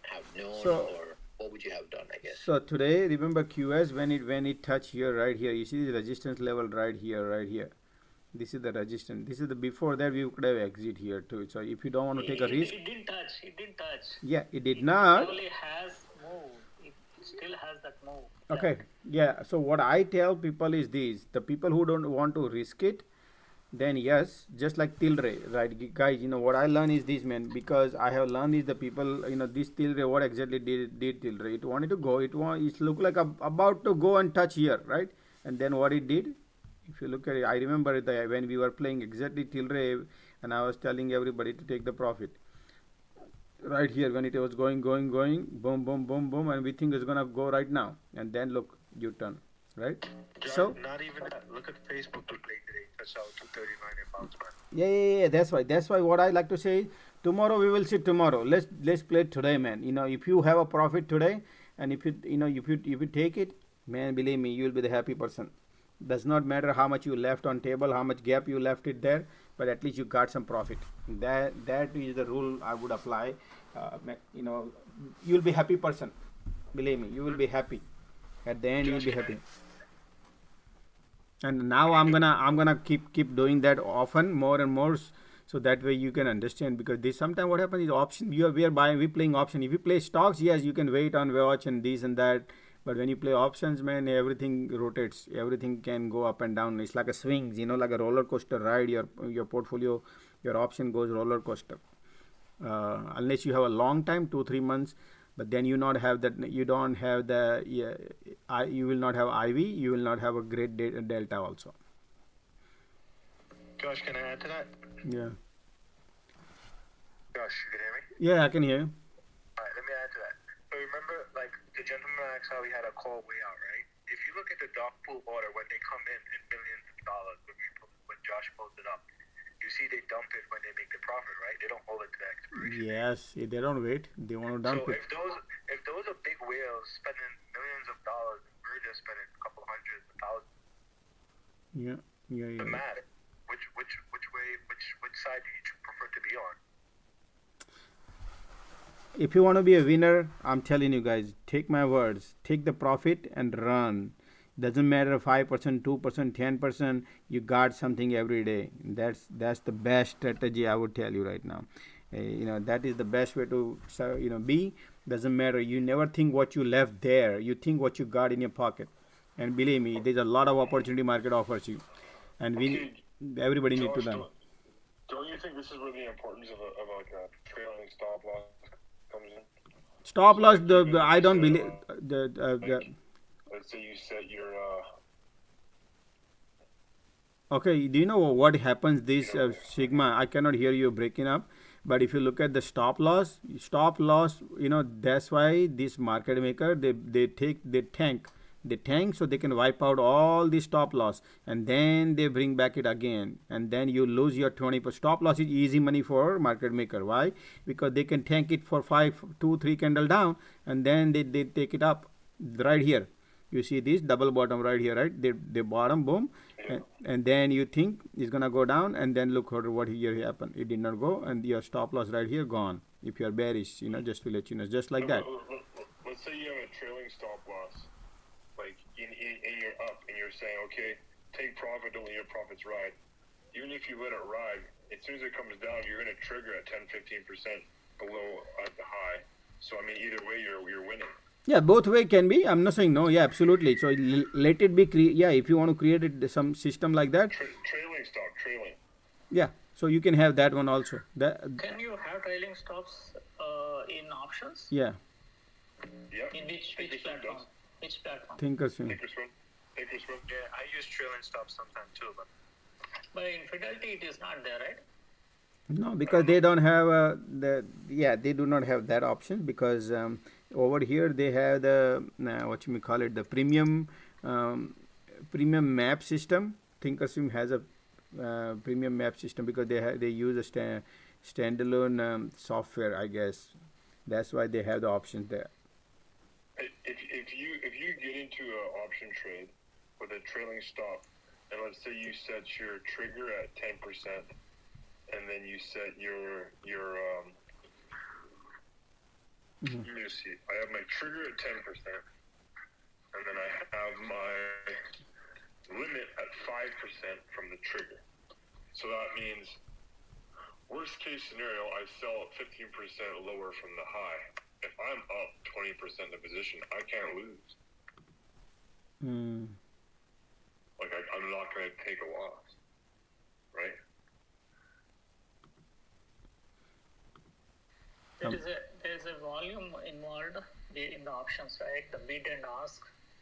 have known, or what would you have done? I guess. So today, remember QS when it touched here, right here. You see the resistance level right here. This is the resistance. This is the before that we could have exit here too. So if you don't want to take a risk, It didn't touch. It didn't touch. yeah, it did It not. only has move. It still has that move. Okay, yeah. So what I tell people is this: the people who don't want to risk it, then yes, just like Tilray, right, guys? You know what I learned is this, man, because I have learned is the people, you know, this Tilray, what exactly did Tilray? It wanted to go. It looked like about to go and touch here, right? And then what it did? If you look at it, I remember when we were playing exactly Tilray, and I was telling everybody to take the profit right here when it was going, boom, boom, boom, boom, and we think it's gonna go right now, and then look, U-turn, right? So not even that. Look at Facebook today. Touched out 239 and bounced back. yeah. That's why what I like to say. Tomorrow we will see tomorrow. Let's play today, man. You know, if you have a profit today, and if you take it, man, believe me, you will be the happy person. Does not matter how much you left on table, how much gap you left it there, but at least you got some profit. That is the rule I would apply. You know, you'll be happy person. Believe me, you will be happy. At the end, you'll be happy. And now I'm gonna keep doing that often, more and more, so that way you can understand. Because this sometimes what happens is option. We playing option. If you play stocks, yes, you can wait on watch and this and that. But when you play options, man, everything rotates. Everything can go up and down. It's like a swings, you know, like a roller coaster ride. Your portfolio, your option goes roller coaster. Unless you have a long time, 2-3 months, but then you not have that. You don't have the. You will not have IV. You will not have a great delta also. Josh, can I add to that? Yeah. Josh, you can hear me? Yeah, I can hear you. Alright, let me add to that. So remember, like the gentleman asked how we had a call way out, right? If you look at the dog pool order when they come in millions of dollars, when Josh pulls it up, you see they dump it when they make the profit, right? They don't hold it to the expiration. Yes, they don't wait. They want to dump it. So if those are big whales spending millions of dollars, and we're just spending a couple hundreds of thousands. Yeah. The math. Which side do you prefer to be on? If you want to be a winner, I'm telling you guys, take my words, take the profit and run. Doesn't matter 5%, 2%, 10%, you got something every day. That's the best strategy I would tell you right now. You know, that is the best way to be. Doesn't matter. You never think what you left there. You think what you got in your pocket. And believe me, there's a lot of opportunity market offers you. And everybody need to learn. Don't you think this is where the importance of a trailing stop loss comes in? Stop loss, I don't believe let's say you set your okay, do you know what happens this Sigma? I cannot hear you breaking up. But if you look at the stop loss, you know, that's why this market maker they tank so they can wipe out all the stop loss, and then they bring back it again, and then you lose your 20%. Stop loss is easy money for market maker. Why? Because they can tank it for 2-3 candle down, and then they take it up right here. You see this double bottom right here, right? The bottom, boom, and then you think it's gonna go down, and then look what here happened. It did not go, and your stop loss right here gone. If you are bearish, you know, just to let you know, just like that. Let's say you have a trailing stop loss, like in you're up, and you're saying, okay, take profit, don't let your profits ride. Even if you let it ride, as soon as it comes down, you're gonna trigger at 10-15% below at the high. So I mean, either way, you're winning. Yeah, both way can be. I'm not saying no. Yeah, absolutely. So let it be. Yeah, if you want to create some system like that. Trailing. Yeah, so you can have that one also. Can you have trailing stops in options? Yeah. Yeah. In which platform? Which platform? Thinkorswim. Yeah, I use trailing stops sometimes too, but in Fidelity it is not there, right? No, because they don't have they do not have that option, because over here they have the the premium map system. Thinkorswim has a premium map system because they use a standalone software, I guess. That's why they have the options there. If you get into an option trade with a trailing stop, and let's say you set your trigger at 10%, and then you set your let me see. I have my trigger at 10%, and then I have my limit at 5% from the trigger. So that means, worst case scenario, I sell at 15% lower from the high. If I'm up 20% in the position, I can't lose. Like, I'm not going to take a loss, right? There's a volume involved in the options, right? The bid and ask,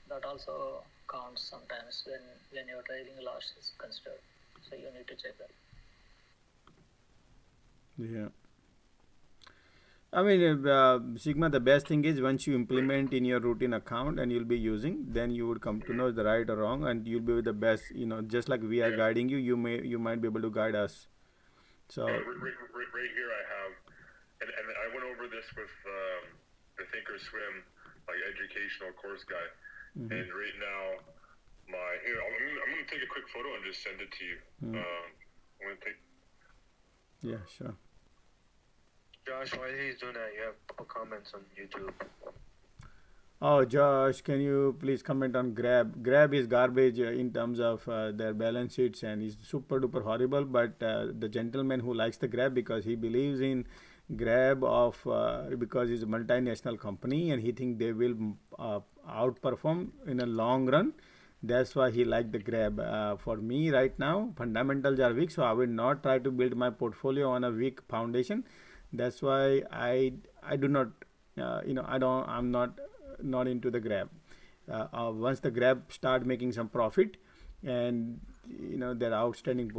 that also counts sometimes when your trailing loss is considered. So you need to check that. Yeah. I mean, Sigma, the best thing is once you implement in your routine account and you'll be using, then you would come to know the right or wrong, and you'll be with the best. Just like we are guiding you, you might be able to guide us. So right here I have, and I went over this with the Thinkorswim, like educational course guy, and right now I'm gonna take a quick photo and just send it to you. I'm gonna take. Yeah, sure. Josh, while he's doing that, you have a couple comments on YouTube. Oh, Josh, can you please comment on Grab? Grab is garbage in terms of their balance sheets, and is super duper horrible. But the gentleman who likes the Grab because he believes in Grab because it's a multinational company and he thinks they will outperform in a long run. That's why he liked the Grab. For me right now, fundamentals are weak, so I will not try to build my portfolio on a weak foundation. That's why I do not, I'm not into the Grab. Once the Grab start making some profit, and their outstanding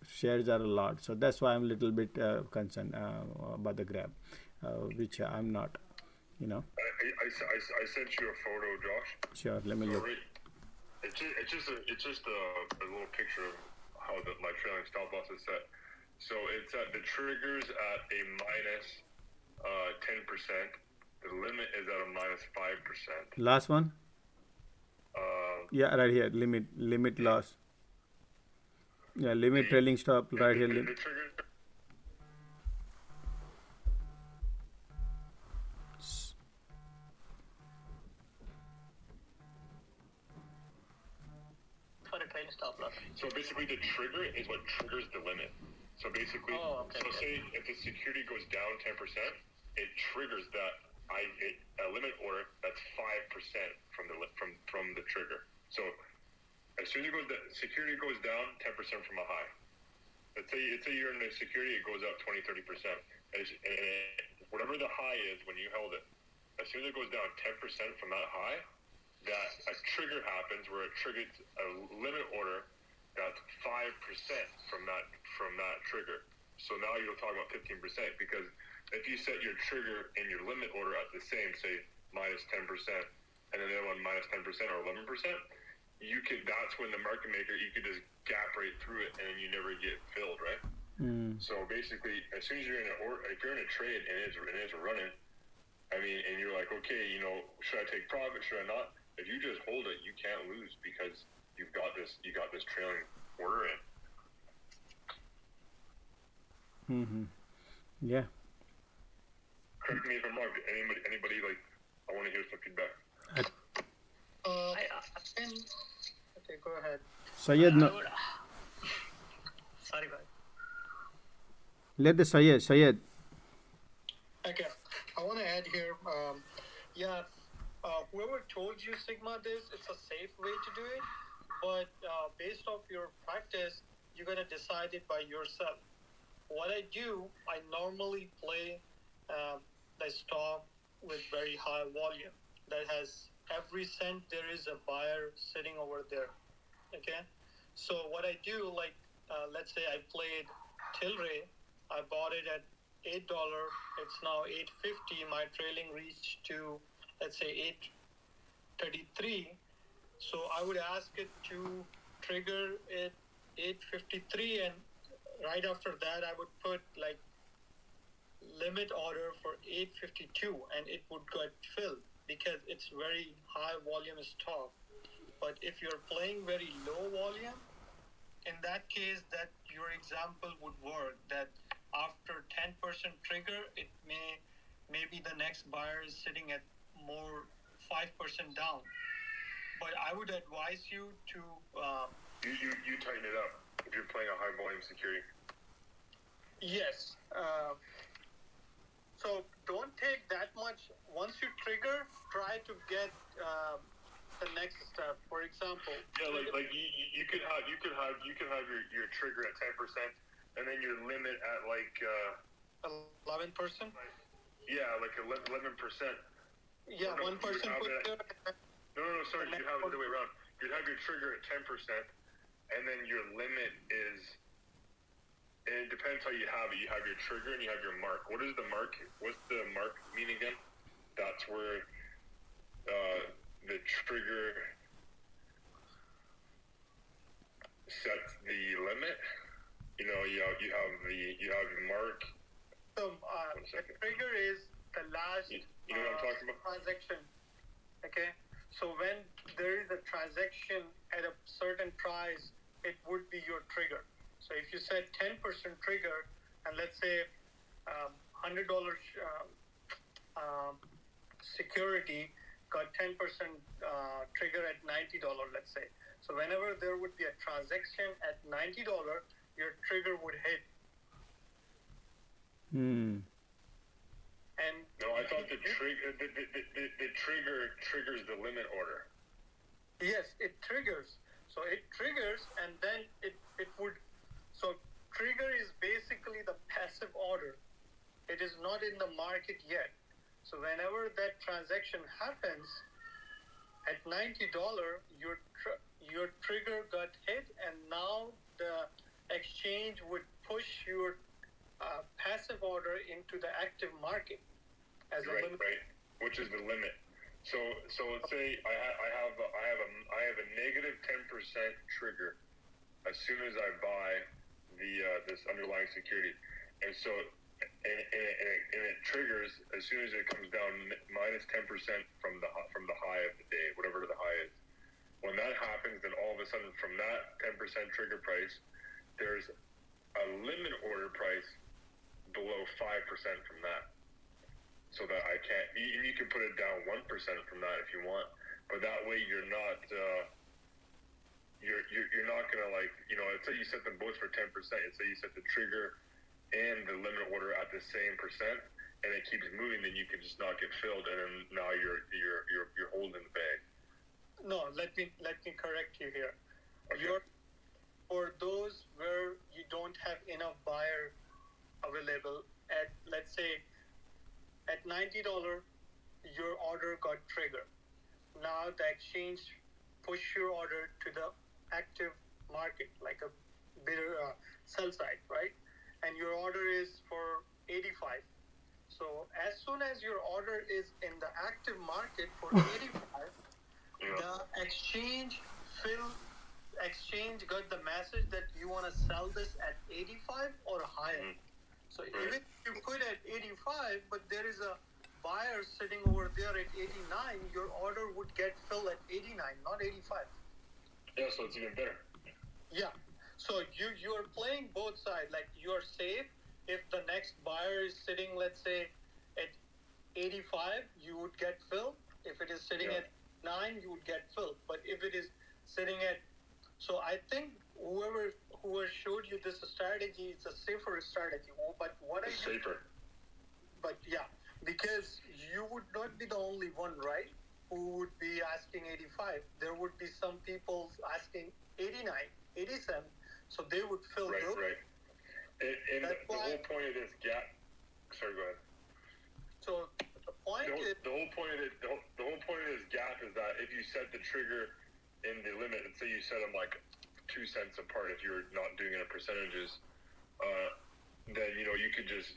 shares are a lot, so that's why I'm a little bit concerned about the Grab, which I'm not. I sent you a photo, Josh. Sure, let me look. It's just a little picture of how my trailing stop loss is set. So it's at the triggers at a minus 10%. The limit is at a minus 5%. Last one. Yeah, right here. Limit loss. Yeah, limit trailing stop right here. The triggers. For a trailing stop loss. So basically, the trigger is what triggers the limit. So basically, say if the security goes down 10%, it triggers a limit order that's 5% from the trigger. So as soon as the security goes down 10% from a high, let's say you're in the security, it goes up 20-30%. And whatever the high is when you held it, as soon as it goes down 10% from that high, that a trigger happens where it triggers a limit order that's 5% from that trigger. So now you'll talk about 15% because if you set your trigger and your limit order at the same, say minus 10%, and then the other one minus 10% or 11%, that's when the market maker, you could just gap right through it and you never get filled, right? So basically, as soon as you're if you're in a trade and it's running, I mean, and you're like, okay, should I take profit? Should I not? If you just hold it, you can't lose because you got this trailing order in. Yeah. Correct me if I'm wrong. Anybody like? I want to hear some feedback. Okay, go ahead. Syed, Sorry, bye. Let the Syed. Okay, I want to add here. Whoever told you Sigma this, it's a safe way to do it. But based off your practice, you're gonna decide it by yourself. What I do, I normally play the stock with very high volume that has every cent there is a buyer sitting over there. Okay, so what I do, like let's say I played Tilray, I bought it at $8. It's now $8.50. My trailing reached to, let's say, $8.33. So I would ask it to trigger it $8.53, and right after that I would put like limit order for $8.52, and it would get filled because it's very high volume stock. But if you're playing very low volume, in that case, that your example would work. That after 10% trigger, it maybe the next buyer is sitting at more 5% down. But I would advise you to you tighten it up. if you're playing a high volume security? Yes. So don't take that much. Once you trigger, try to get the next step. For example. Yeah, like you could have your trigger at 10%, and then your limit at like 11%. Yeah, like 11%. Yeah, 1% put there. No, sorry, you'd have it the other way around. You'd have your trigger at 10%, and then your limit is. And it depends how you have it. You have your trigger and you have your mark. What is the mark? What's the mark mean again? That's where the trigger sets the limit. You know, you have your mark. So the trigger is the last you know what I'm talking about? Transaction. Okay, so when there is a transaction at a certain price, it would be your trigger. So if you set 10% trigger, and let's say $100 security got 10% trigger at $90, let's say. So whenever there would be a transaction at $90, your trigger would hit. And no, I thought the trigger triggers the limit order. Yes, it triggers. So it triggers, and then it would. So trigger is basically the passive order. It is not in the market yet. So whenever that transaction happens at $90, your trigger got hit, and now the exchange would push your passive order into the active market as a limit. Right, which is the limit. So let's say I have a negative 10% trigger as soon as I buy this underlying security, and so it triggers as soon as it comes down minus 10% from the high of the day, whatever the high is. When that happens, then all of a sudden from that 10% trigger price, there's a limit order price below 5% from that, so that I can't. You can put it down 1% from that if you want, but that way you're not. You're not gonna, like, you know, let's say you set them both for 10%. Let's say you set the trigger and the limit order at the same percent, and it keeps moving. Then you can just not get filled, and then now you're holding the bag. No, let me correct you here. Okay. For those where you don't have enough buyer available at, let's say, at $90, your order got triggered. Now the exchange push your order to the active market, like a bidder sell side, right? And your order is for 85. So as soon as your order is in the active market for 85, the exchange got the message that you want to sell this at 85 or higher. So even if you put at 85, but there is a buyer sitting over there at 89, your order would get filled at 89, not 85. Yeah, so it's even better. Yeah. So you're playing both sides. Like, you're safe if the next buyer is sitting, let's say, at 85, you would get filled. If it is sitting at 9, you would get filled. But if it is sitting at, so I think whoever showed you this strategy, it's a safer strategy. But what are you? Safer. But yeah, because you would not be the only one, right, who would be asking 85. There would be some people asking 89, 87, so they would fill those. Right. And the whole point of this gap. Sorry, go ahead. So the point is the whole point of this gap is that if you set the trigger in the limit, let's say you set them like 2 cents apart, if you're not doing it in percentages, then it could just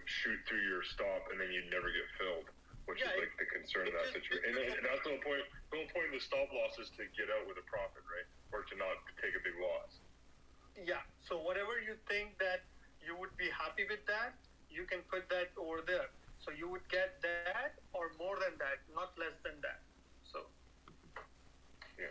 shoot through your stop, and then you'd never get filled, which is like the concern of that situation. And that's the whole point. The whole point of the stop loss is to get out with a profit, right, or to not take a big loss. Yeah. So whatever you think that you would be happy with that, you can put that over there. So you would get that or more than that, not less than that. So. Yeah.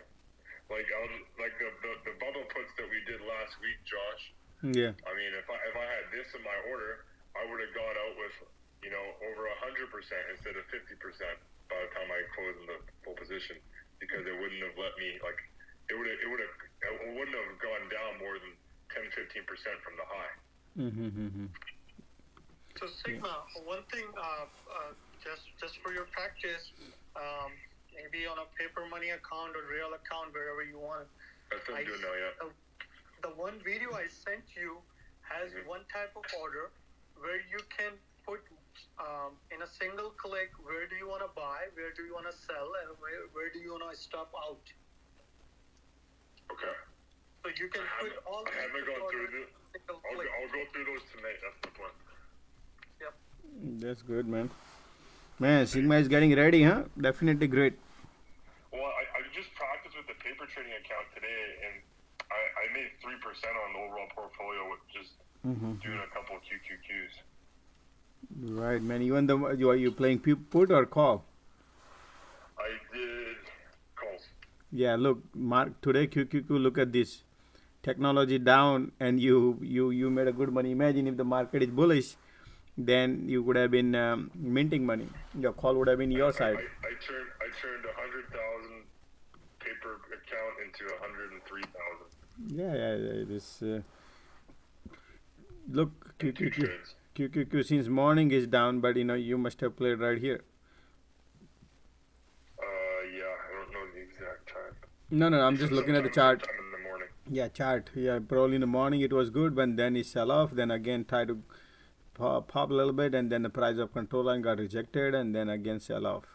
Like the bubble puts that we did last week, Josh. Yeah. I mean, if I had this in my order, I would have got out with over 100% instead of 50% by the time I closed in the full position, because it wouldn't have let me, like, it would have it wouldn't have gone down more than 10-15% from the high. Mm-hmm. So Sigma, one thing, just for your practice, maybe on a paper money account or real account, wherever you want. That's what I'm doing now, yeah. The one video I sent you has one type of order where you can put in a single click where do you want to buy, where do you want to sell, and where do you want to stop out. Okay. So you can put all. I haven't gone through this. I'll go through those tonight. That's the plan. Yep. That's good, man. Man, Sigma is getting ready, huh? Definitely great. Well, I just practiced with the paper trading account today, and I made 3% on the overall portfolio with just doing a couple of QQQs. Right, man. Even though are you playing put or call? I did calls. Yeah, look, Mark. Today QQQ. Look at this. Technology down, and you made a good money. Imagine if the market is bullish, then you would have been minting money. Your call would have been your side. I turned 100,000 paper account into 103,000. Yeah. This look, QQQ since morning is down, but you must have played right here. Yeah, I don't know the exact time. No, I'm just looking at the chart. Sometime in the morning. Yeah, chart. Yeah, probably in the morning it was good, but then it sell off. Then again try to pop a little bit, and then the price of control line got rejected, and then again sell off.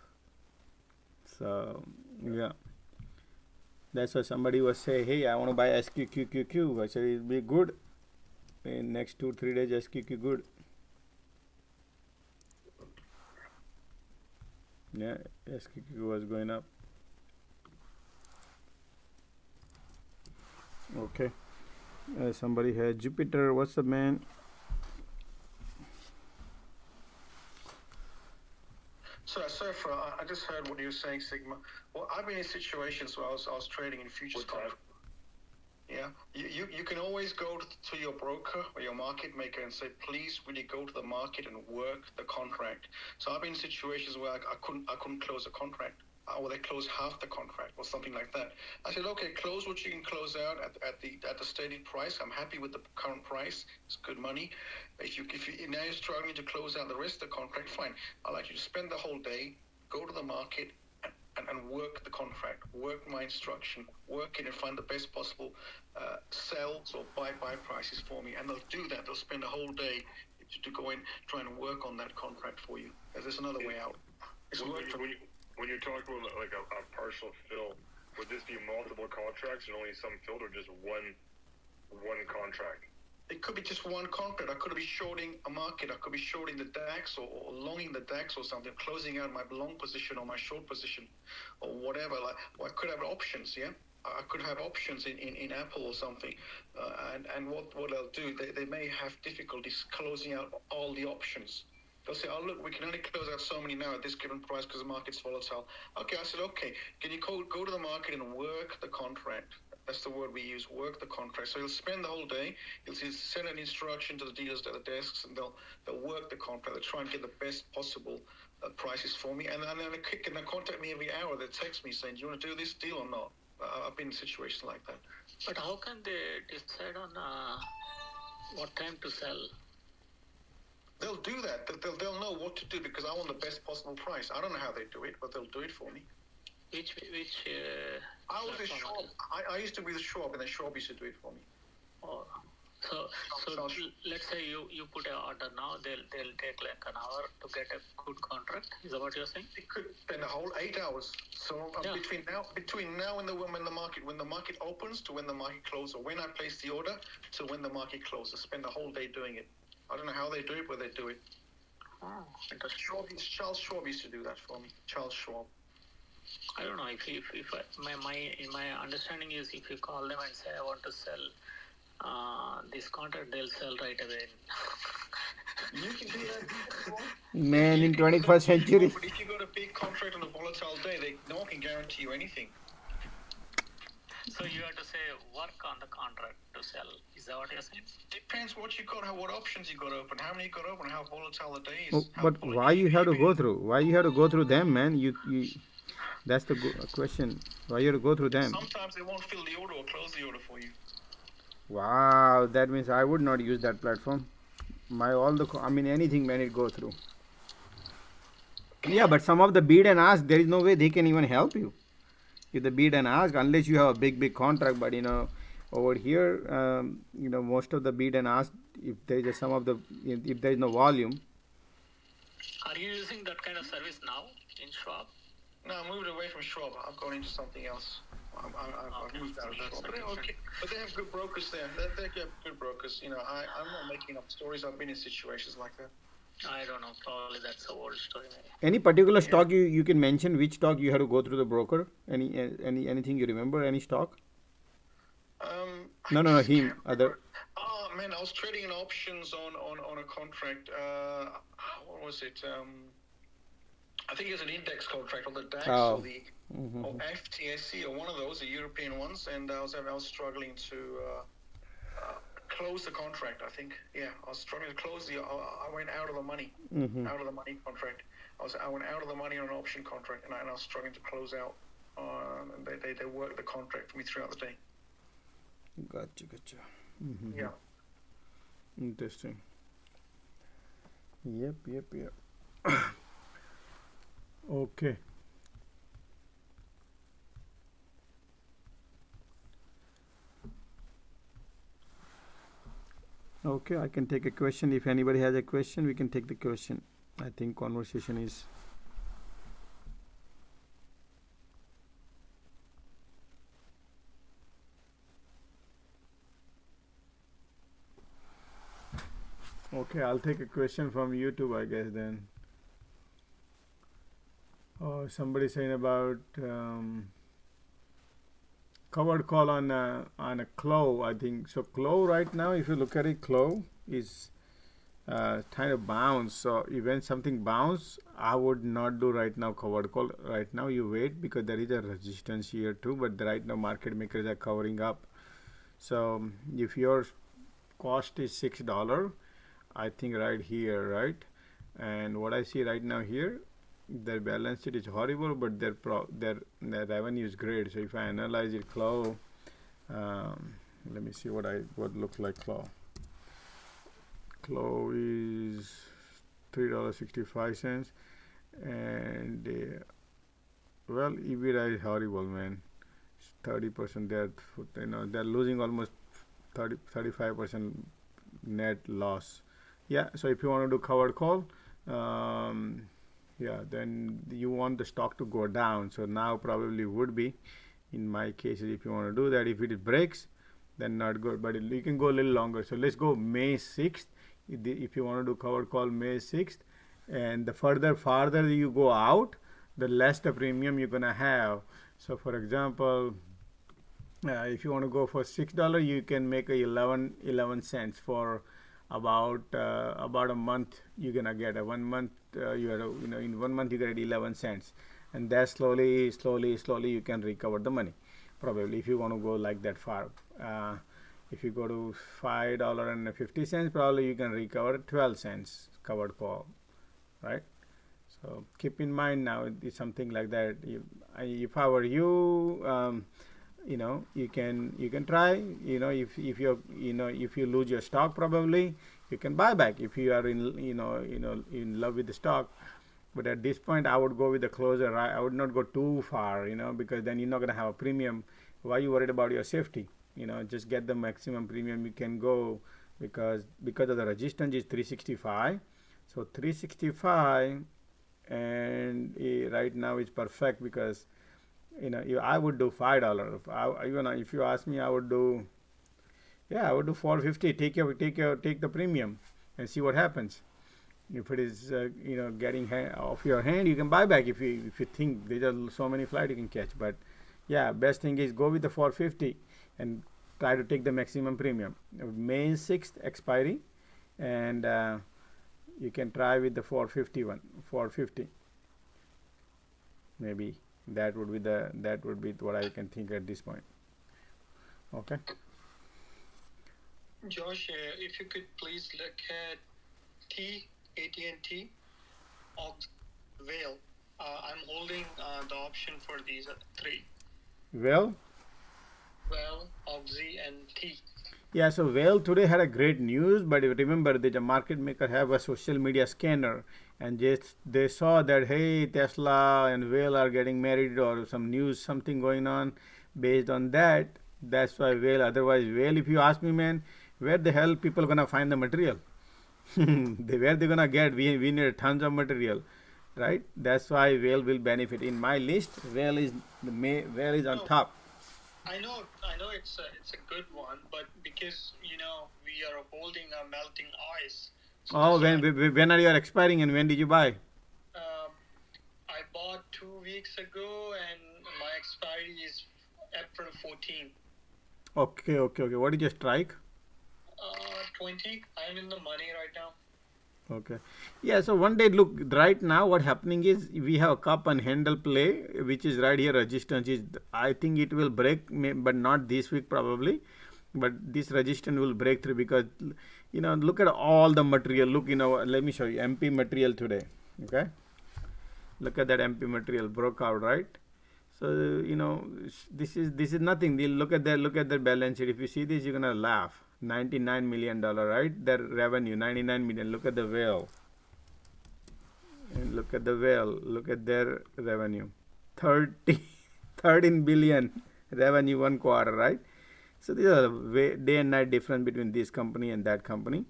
So yeah, that's why somebody was saying, hey, I want to buy SQQQQ. I said it'll be good in next 2-3 days. SQQ good. Yeah, SQQ was going up. Okay. Somebody has Jupiter. What's up, man? So, I just heard what you were saying, Sigma. Well, I've been in situations where I was trading in futures contracts. Yeah, you can always go to your broker or your market maker and say, please, will you go to the market and work the contract? So I've been in situations where I couldn't close a contract, or they close half the contract or something like that. I said, okay, close what you can close out at the stated price. I'm happy with the current price. It's good money. If you now you're struggling to close out the rest of the contract, fine. I'd like you to spend the whole day, go to the market and work the contract, work my instruction, work it and find the best possible sells or buy prices for me. And they'll do that. They'll spend a whole day to go in, trying to work on that contract for you. There's another way out. It's worked for me. When you're talking about like a partial fill, would this be multiple contracts and only some filled, or just one contract? It could be just one contract. I could be shorting a market. I could be shorting the DAX or longing the DAX or something, closing out my long position or my short position or whatever. I could have options, yeah? I could have options in Apple or something. And what they'll do, they may have difficulties closing out all the options. They'll say, oh, look, we can only close out so many now at this given price because the market's volatile. Okay, I said, okay, can you go to the market and work the contract? That's the word we use, work the contract. So you'll spend the whole day, you'll send an instruction to the dealers at the desks, and they'll work the contract. They'll try and get the best possible prices for me. And then they contact me every hour. They text me saying, do you want to do this deal or not? I've been in situations like that. But how can they decide on what time to sell? They'll do that. They'll know what to do because I want the best possible price. I don't know how they do it, but they'll do it for me. Which I was a Schwab. I used to be the Schwab, and the Schwab used to do it for me. Oh, so let's say you put an order now, they'll take like an hour to get a good contract. Is that what you're saying? It could spend a whole 8 hours. So between now and when the market opens to when the market closes, or when I place the order to when the market closes, spend a whole day doing it. I don't know how they do it, but they do it. Oh, Charles Schwab used to do that for me. Charles Schwab. I don't know if my understanding is if you call them and say I want to sell this contract, they'll sell right away. You can do that. Man, in 21st century. But if you got a big contract on a volatile day, no one can guarantee you anything. So you have to say work on the contract to sell. Is that what you're saying? Depends what you got, what options you got open, how many you got open, how volatile the day is. Oh, but why you have to go through? Why you have to go through them, man? You That's the question. Why you go through them? Sometimes they won't fill the order or close the order for you. Wow, that means I would not use that platform. Anything when it go through. Yeah, but some of the bid and ask, there is no way they can even help you. If the bid and ask, unless you have a big contract, but over here, most of the bid and ask, if there is if there is no volume. Are you using that kind of service now in Schwab? No, I moved away from Schwab. I've gone into something else. I've moved out of Schwab. But they have good brokers there. They have good brokers. I'm not making up stories. I've been in situations like that. I don't know. Probably that's a old story. Any particular stock you can mention? Which stock you had to go through the broker? Anything you remember? Any stock? No, him. Other. Oh man, I was trading in options on a contract. What was it? I think it's an index contract on the DAX or the or FTSE or one of those, the European ones, and I was struggling to close the contract. I think, I was struggling to close I went out of the money, out of the money contract. I went out of the money on an option contract, and I was struggling to close out. And they worked the contract for me throughout the day. Gotcha. Yeah. Interesting. Yep. Okay. Okay, I can take a question. If anybody has a question, we can take the question. I think conversation is. Okay, I'll take a question from YouTube, I guess then. Somebody saying about covered call on a CLO, I think. So CLO right now, if you look at it, CLO is kind of bounce. So even something bounce, I would not do right now covered call. Right now you wait because there is a resistance here too, but right now market makers are covering up. So if your cost is $6, I think right here, right? And what I see right now here, their balance sheet is horrible, but their revenue is great. So if I analyze it, CLO, let me see what looks like CLO. CLO is $3.65, and EBITDA is horrible, man. 30%. They're losing almost 35% net loss. Yeah. So if you want to do covered call, then you want the stock to go down. So now probably would be, in my case, if you want to do that. If it breaks, then not good, but you can go a little longer. So let's go May 6th. If you want to do covered call May 6th, and the farther you go out, the less the premium you're gonna have. So for example, if you want to go for $6, you can make 11 cents for about a month. You're gonna get a 1 month. In 1 month you get 11 cents, and that slowly you can recover the money. Probably if you want to go like that far. If you go to $5.50, probably you can recover 12 cents covered call, right? So keep in mind now it's something like that. If I were you, you can try. If you lose your stock, probably you can buy back if you are in love with the stock. But at this point, I would go with the closer. I would not go too far, because then you're not going to have a premium. Why are you worried about your safety? Just get the maximum premium you can go, because of the resistance is 365. So 365, and right now it's perfect because I would do $5. If you ask me, I would do $4.50. Take the premium and see what happens. If it is getting off your hand, you can buy back if you think there are so many flights you can catch. But yeah, best thing is go with the $4.50 and try to take the maximum premium. May 6th expiry, and you can try with the $4.50. Maybe that would be what I can think at this point. Okay. Josh, if you could please look at AT&T, Vale. I'm holding the option for these three. Well, Oxy, and T. yeah, so Whale today had a great news, but remember that the market maker have a social media scanner, and they saw that hey, Tesla and Whale are getting married or some news, something going on. Based on that, that's why Whale. Otherwise, Whale, if you ask me, man, where the hell people gonna find the material? Where they gonna get? We need tons of material, right? That's why Whale will benefit. In my list, Whale is on top. I know it's a good one, but because we are holding a melting ice. So oh, when are you expiring and when did you buy? I bought 2 weeks ago, and my expiry is April 14. Okay. What did you strike? 20. I'm in the money right now. Okay. Yeah, so one day, look, right now what happening is we have a cup and handle play, which is right here, resistance is, I think it will break, but not this week probably, but this resistance will break through because, look at all the material, look, let me show you, MP material today, okay? Look at that MP material, broke out, right? So, this is nothing. Look at that balance sheet. If you see this, you're going to laugh. $99 million, right? Their revenue, 99 million. Look at the Whale. And look at the Whale. Look at their revenue. 13 billion revenue 1 quarter, right? So these are day and night difference between this company and that company.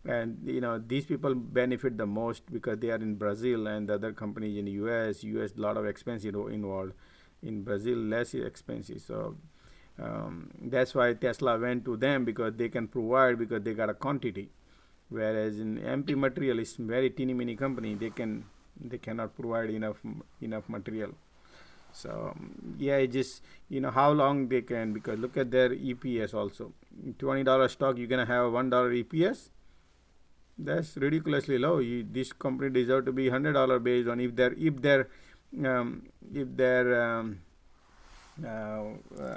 And, these people benefit the most because they are in Brazil and the other companies in the US, a lot of expenses involved. In Brazil, less expensive. So, that's why Tesla went to them because they can provide because they got a quantity, whereas in MP material is very teeny mini company, they cannot provide enough material. So yeah, it just how long they can, because look at their EPS also. $20 stock, you're gonna have $1 EPS. That's ridiculously low. This company deserve to be $100 based on if their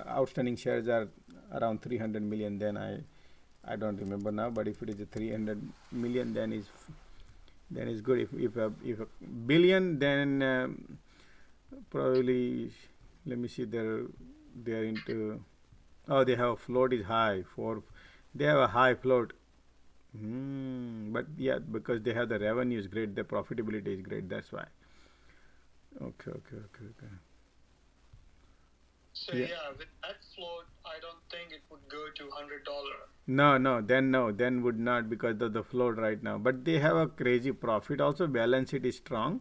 outstanding shares are around 300 million, then I don't remember now, but if it is a 300 million, then is good. If a billion, then probably, let me see, they're into, they have a float is high, they have a high float. But yeah, because they have the revenue is great, the profitability is great, that's why. Okay. So yeah, with that float, I don't think it would go to $100. No, then would not, because of the float right now. But they have a crazy profit also, balance sheet is strong.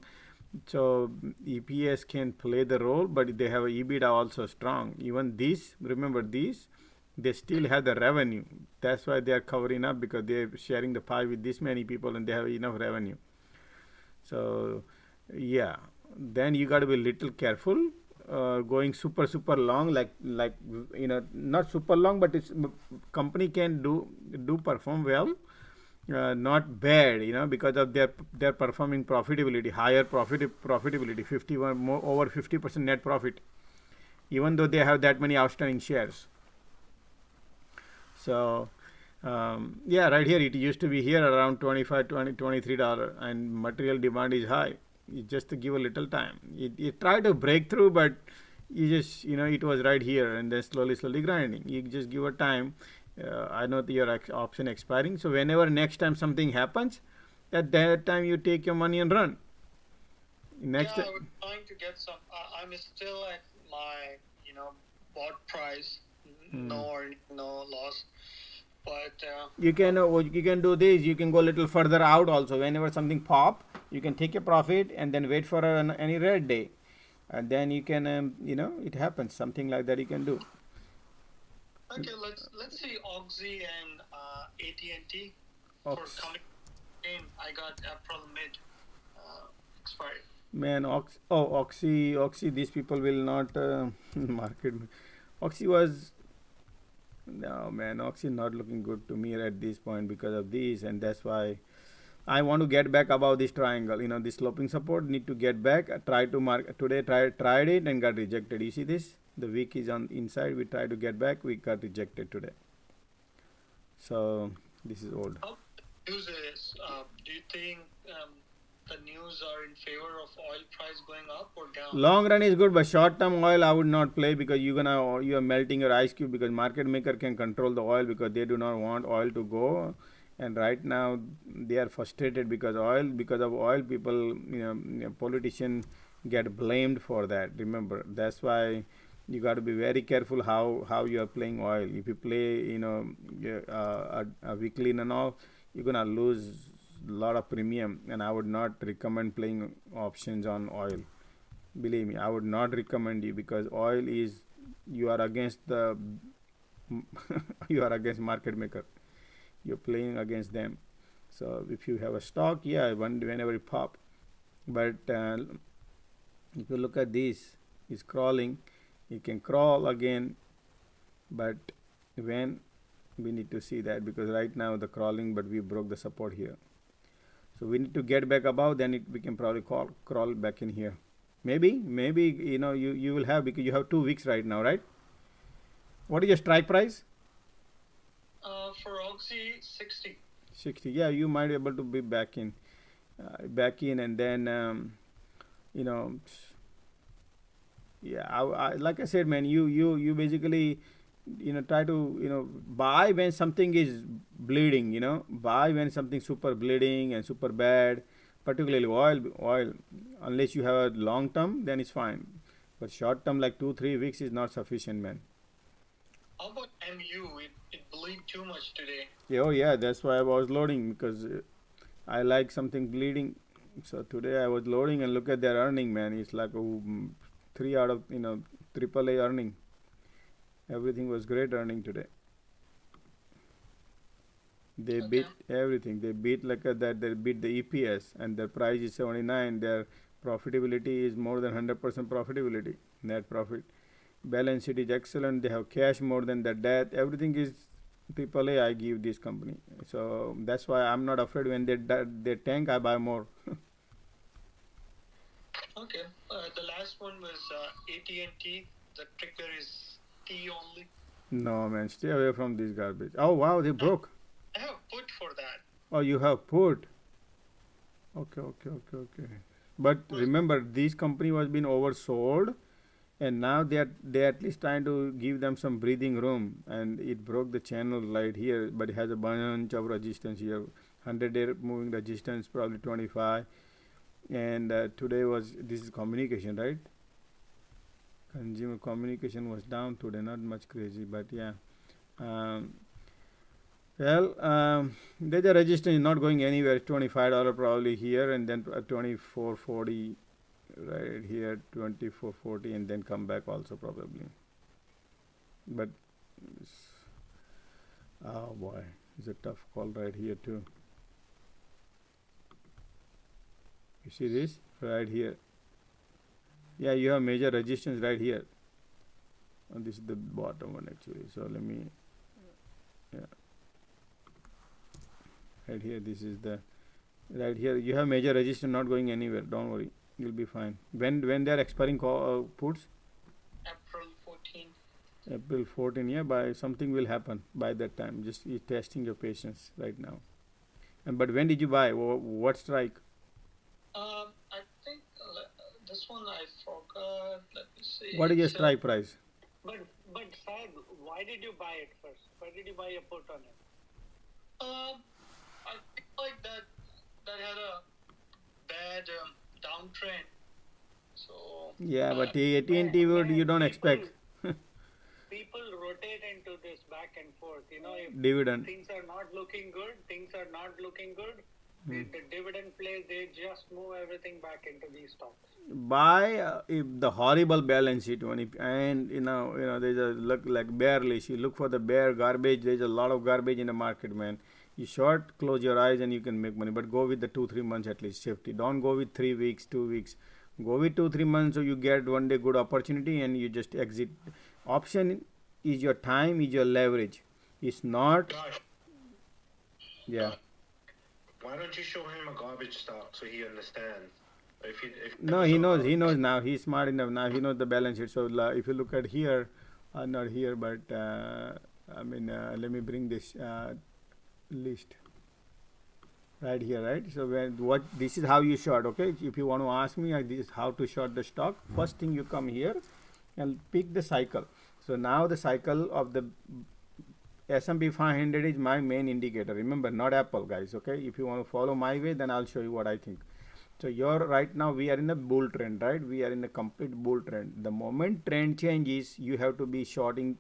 So EPS can play the role, but they have a EBITDA also strong. Even these, remember these, they still have the revenue. That's why they are covering up, because they are sharing the pie with this many people and they have enough revenue. So yeah, then you got to be little careful. Going super long, like not super long, but it's company can do perform well, not bad, because of their performing profitability, higher profitability, 51 more over 50% net profit, even though they have that many outstanding shares. So yeah, right here it used to be here around $23, and material demand is high. Just to give a little time, it tried to break through, but you just it was right here, and then slowly grinding. You just give a time. I know that your option expiring, so whenever next time something happens, at that time you take your money and run. Next yeah, we're trying to get some. I'm still at my bought price, no loss. But you can do this. You can go a little further out also. Whenever something pop, you can take a profit and then wait for any red day, and then you can it happens, something like that you can do. Okay, let's see Oxy and AT&T for coming in. I got April mid expired. Man, Oxy. These people will not market. Oxy was. No, man, Oxy not looking good to me at this point because of this, and that's why I want to get back above this triangle. This sloping support need to get back. I tried to mark today. Tried it and got rejected. You see this? The wick is on inside. We tried to get back. We got rejected today. So this is old. How use this? Do you think the news are in favor of oil price going up or down? Long run is good, but short term oil I would not play because you are melting your ice cube because market maker can control the oil because they do not want oil to go, and right now they are frustrated because of oil people politicians get blamed for that. Remember, that's why you got to be very careful how you are playing oil. If you play a weekly and all, you're gonna lose a lot of premium, and I would not recommend playing options on oil. Believe me, I would not recommend you because oil is you are against the you are against market maker. You're playing against them. So if you have a stock, yeah, whenever it pop, but if you look at this, it's crawling. It can crawl again, but when we need to see that because right now the crawling, but we broke the support here. So we need to get back above, then we can probably crawl back in here. Maybe you will have because you have 2 weeks right now, right? What is your strike price? For Oxy, 60. 60. Yeah, you might be able to be back in, and then yeah. I like I said, man, you basically try to buy when something is bleeding. Buy when something super bleeding and super bad, particularly oil. Unless you have a long term, then it's fine, but short term like 2-3 weeks is not sufficient, man. How about MU? It bleed too much today. Yeah, oh yeah, that's why I was loading because I like something bleeding. So today I was loading and look at their earning, man. It's like 3 out of AAA earning. Everything was great earning today. They beat everything. They beat that. They beat the EPS, and their price is 79. Their profitability is more than 100% profitability. Net profit. Balance sheet is excellent. They have cash more than their debt. Everything is AAA. I give this company. So that's why I'm not afraid when they tank. I buy more. Okay. The last one was AT&T. The ticker is T only. No, man, stay away from this garbage. Oh wow, they broke. I have put for that. Oh, you have put. Okay. But remember, this company was being oversold, and now they are at least trying to give them some breathing room, and it broke the channel right here, but it has a bunch of resistance here. 100-day moving resistance, probably 25, and today this is communication, right? Consumer communication was down today, not much crazy, but yeah. There's a resistance not going anywhere. $25 probably here, and then $24.40 right here, $24.40, and then come back also probably. But oh boy, it's a tough call right here too. You see this right here? Yeah, you have major resistance right here. And this is the bottom one actually. So let me, yeah, right here. This is the right here. You have major resistance not going anywhere. Don't worry, you'll be fine. When they are expiring puts? April 14. April 14. Yeah, by something will happen by that time. Just testing your patience right now. But when did you buy? What strike? I think this one I forgot. Let me see. What is your strike price? But Saad, why did you buy it first? Why did you buy a put on it? I think like that had a bad downtrend. So yeah, but AT&T would you don't expect. People rotate into this back and forth. If Dividend. things are not looking good, the dividend plays, they just move everything back into these stocks. Buy if the horrible balance sheet one, and there's a look like bearish. You look for the bear garbage. There's a lot of garbage in the market, man. You short, close your eyes, and you can make money. But go with the 2-3 months at least safety. Don't go with 3 weeks, 2 weeks. Go with 2-3 months, so you get one day good opportunity and you just exit. Option is your time, is your leverage. It's not. Yeah. Why don't you show him a garbage stock so he understands? No, he knows now. He's smart enough now. He knows the balance sheet. So if you look at here, not here, but let me bring this list. right here, right? So what this is how you short, okay? If you want to ask me this is how to short the stock, first thing you come here and pick the cycle. So now the cycle of the S&P 500 is my main indicator. Remember, not Apple, guys, okay? If you want to follow my way, then I'll show you what I think. So you're right now we are in a bull trend, right? We are in a complete bull trend. The moment trend changes, you have to be shorting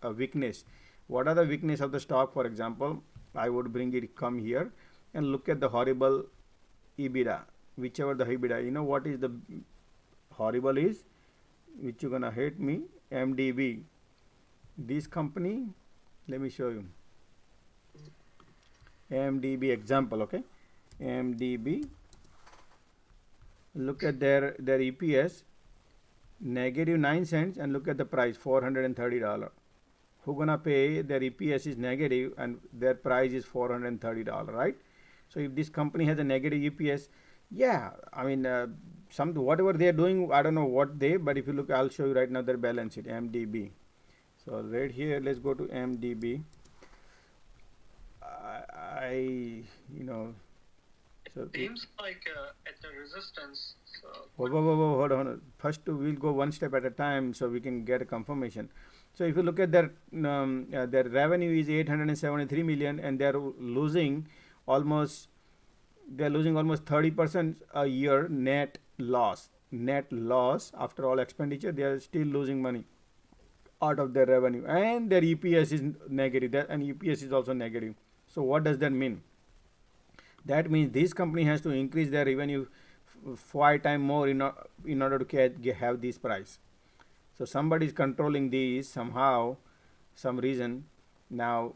a weakness. What are the weakness of the stock? For example, I would bring it come here and look at the horrible EBITDA, whichever the EBITDA. You know what is the horrible is, which you're gonna hate me, MDB. This company, let me show you. MDB example, okay? MDB. Look at their EPS, negative 9 cents, and look at the price, $430. Who gonna pay? Their EPS is negative and their price is $430, right? So if this company has a negative EPS, yeah, I mean whatever they are doing, I don't know what they, but if you look, I'll show you right now their balance sheet, MDB. So right here, let's go to MDB. So seems like at the resistance. So whoa, hold on. First, we'll go one step at a time so we can get a confirmation. So if you look at their revenue is 873 million, and they're losing almost 30% a year net loss. Net loss after all expenditure, they are still losing money out of their revenue, and their EPS is negative. And EPS is also negative. So what does that mean? That means this company has to increase their revenue 5 times more in order to have this price. So somebody is controlling these somehow, some reason. Now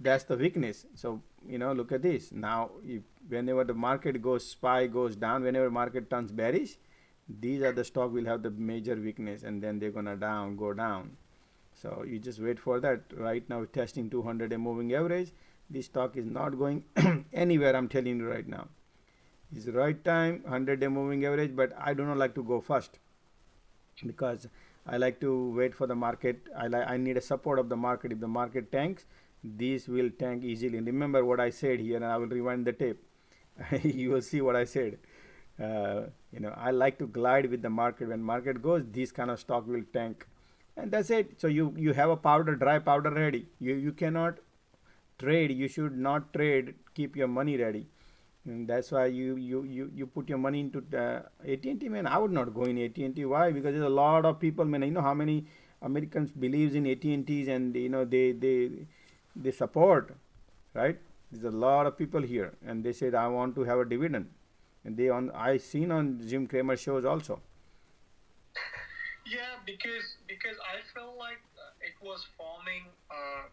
that's the weakness. So look at this. Now whenever the market goes down, whenever market turns bearish, these are the stock will have the major weakness, and then they're gonna go down. So you just wait for that. Right now testing 200-day moving average. This stock is not going anywhere, I'm telling you right now. It's the right time, 100-day moving average, but I do not like to go first because I like to wait for the market. I need a support of the market. If the market tanks, this will tank easily. Remember what I said here, and I will rewind the tape. You will see what I said. I like to glide with the market. When market goes, this kind of stock will tank, and that's it. So you have a dry powder ready. You cannot trade. You should not trade. Keep your money ready, and that's why you put your money into AT&T. Man, I would not go in AT&T. Why? Because there's a lot of people. Man, you know how many Americans believes in AT&Ts, and they support, right? There's a lot of people here, and they said I want to have a dividend, and I seen on Jim Cramer shows also. Yeah, because I felt like it was forming a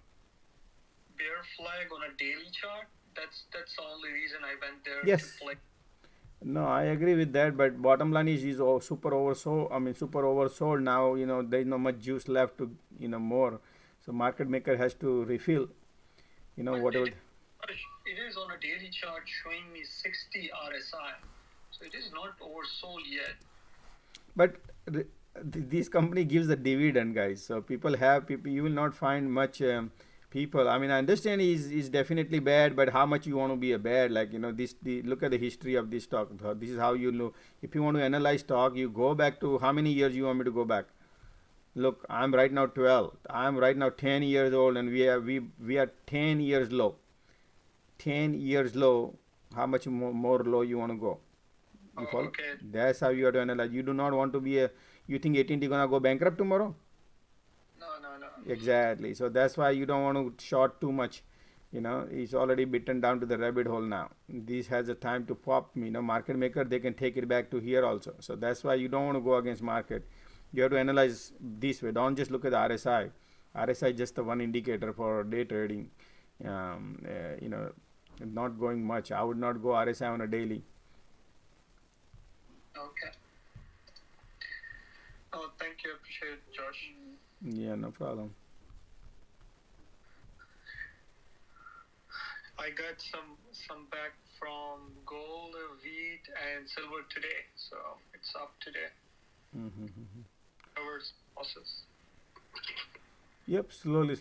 bear flag on a daily chart. That's the only reason I went there. Yes. To play. No, I agree with that, but bottom line is super oversold. I mean, super oversold now. There is not much juice left to more. So market maker has to refill. Whatever. It is on a daily chart showing me 60 RSI, so it is not oversold yet. But this company gives the dividend, guys. So you will not find much people. I mean, I understand is definitely bad, but how much you want to be a bad? Like look at the history of this stock. This is how you know. If you want to analyze stock, you go back to how many years you want me to go back. Look, I'm right now 12. I'm right now 10 years old, and we are 10 years low. 10 years low. How much more low you want to go? You follow? Okay. That's how you have to analyze. You do not want to be you think AT&T gonna go bankrupt tomorrow? No. Exactly. So that's why you don't want to short too much. It's already bitten down to the rabbit hole now. This has a time to pop. Market maker, they can take it back to here also. So that's why you don't want to go against market. You have to analyze this way. Don't just look at the RSI. RSI is just the one indicator for day trading. Not going much. I would not go RSI on a daily. Okay. Oh, thank you. Appreciate it, Josh. Yeah, no problem. I got some back from gold, wheat, and silver today, so it's up today. Our process. Yep, slowly.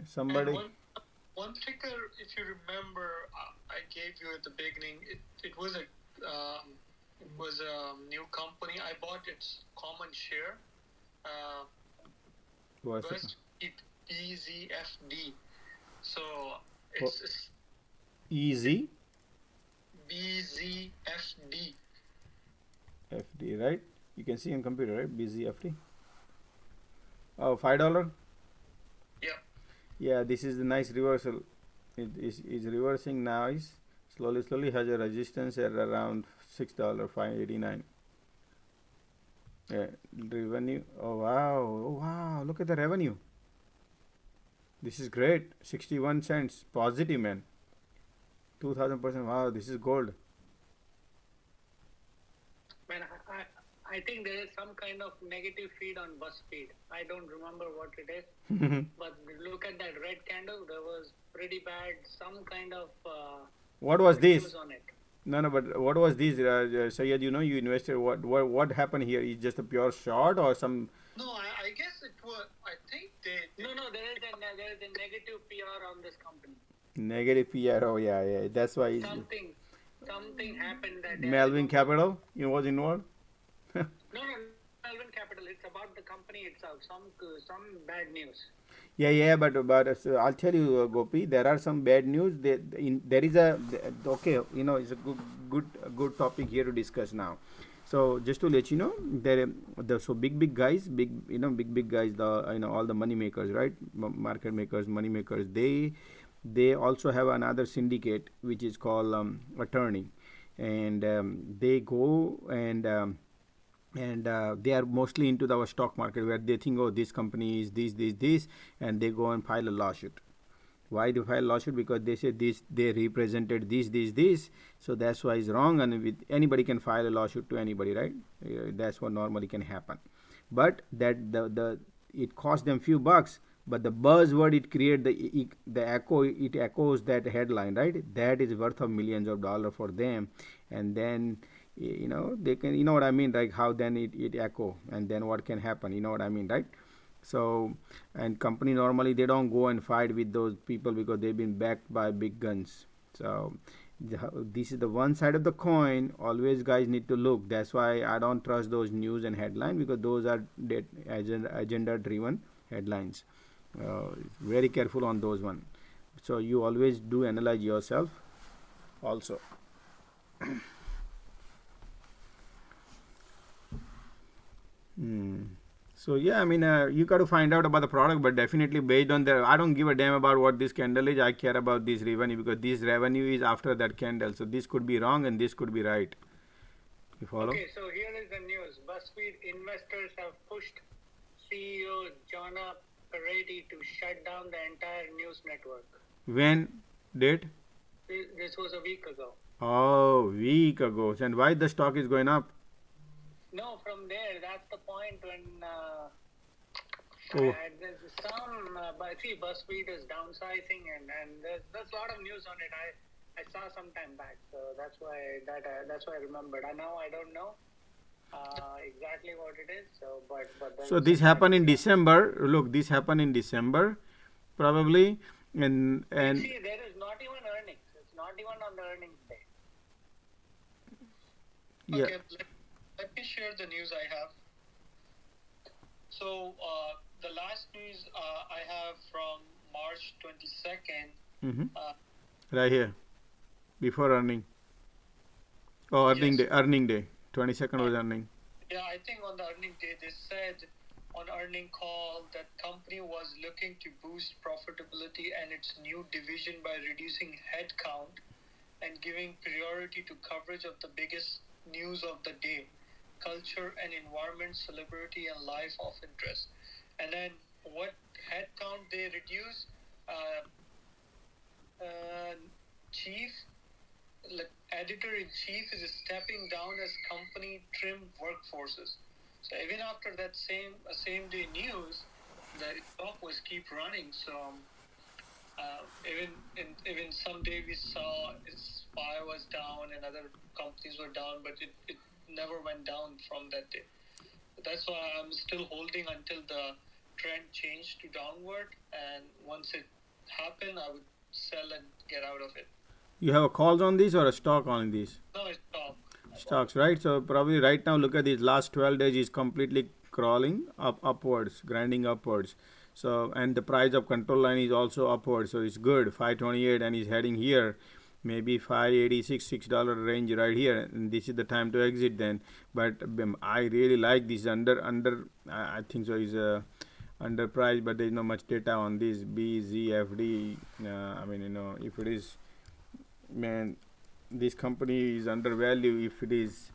Somebody. And one ticker, if you remember, I gave you at the beginning, it was a new company. I bought its common share. What's it? BZFD. So it's Easy BZFD. FD, right? You can see on computer, right? BZFD. Oh, $5. Yeah. Yeah, this is a nice reversal. It is reversing now. Is slowly has a resistance at around $6.589. Yeah, revenue. Oh wow! Look at the revenue. This is great. 61 cents positive, man. 2000%. Wow, this is gold. Man, I think there is some kind of negative feed on BuzzFeed. I don't remember what it is. But look at that red candle. There was pretty bad. Some kind of. What was this? On it. No, but what was this, Sayed? You invested. What happened here? Is just a pure short or some? No, I guess it was. I think they. No, there is a negative PR on this company. Negative PR. Oh yeah. That's why. Something happened that. Melvin Capital. You was involved. No, Melvin Capital. It's about the company itself. Some bad news. Yeah, but I'll tell you, Gopi, there are some bad news. There is a okay, it's a good topic here to discuss now. So just to let you know, big guys, big guys, all the money makers, right? Market makers, money makers. They also have another syndicate which is called attorney, and they go and they are mostly into our stock market, where they think, oh, this company is this, and they go and file a lawsuit. Why they file a lawsuit? Because they say they represented this, so that's why it's wrong, and anybody can file a lawsuit to anybody, right? That's what normally can happen. But that it cost them few bucks, but the buzzword it create, it echoes that headline, right? That is worth of millions of dollars for them, and then they can, what I mean, like how then it echo, and then what can happen, what I mean, right? So, and company normally they don't go and fight with those people because they've been backed by big guns. So this is the one side of the coin. Always guys need to look. That's why I don't trust those news and headlines, because those are agenda driven headlines. Very careful on those one. So you always do analyze yourself also. So yeah, I mean, you got to find out about the product, but definitely based on I don't give a damn about what this candle is. I care about this revenue, because this revenue is after that candle. So this could be wrong and this could be right. You follow? Okay, so here is the news. BuzzFeed investors have pushed CEO Jonah Peretti to shut down the entire news network. When? Date? This was a week ago. Oh, week ago. And why the stock is going up? No, from there, that's the point when there's some, see, BuzzFeed is downsizing, and there's a lot of news on it. I saw some time back, so that's why I remembered. Now I don't know exactly what it is. So this happened in December. Look, this happened in December, probably, and see, there is not even earnings. It's not even on the earnings day. Yeah. Okay, let me share the news I have. So the last news I have from March 22nd. Right here, before earning. Oh, earning day. 22nd was earning. Yeah, I think on the earning day they said on earning call that company was looking to boost profitability and its new division by reducing headcount and giving priority to coverage of the biggest news of the day: culture and environment, celebrity, and life of interest. And then what headcount they reduce? Editor-in-chief is stepping down as company trim workforces. So even after that same day news, the stock was keep running. So even someday we saw SPY was down and other companies were down, but it never went down from that day. That's why I'm still holding until the trend changed to downward, and once it happened, I would sell and get out of it. You have a calls on this or a stock on this? No, it's top. Stocks, right? So probably right now, look at these last 12 days is completely crawling upwards, grinding upwards. So and the price of control line is also upwards, so it's good. 528 and is heading here, maybe 586 $6 range right here, and this is the time to exit then. But I really like this under I think so is under price, but there is not much data on this BZFD. I mean, if it is, man, this company is undervalued. If it is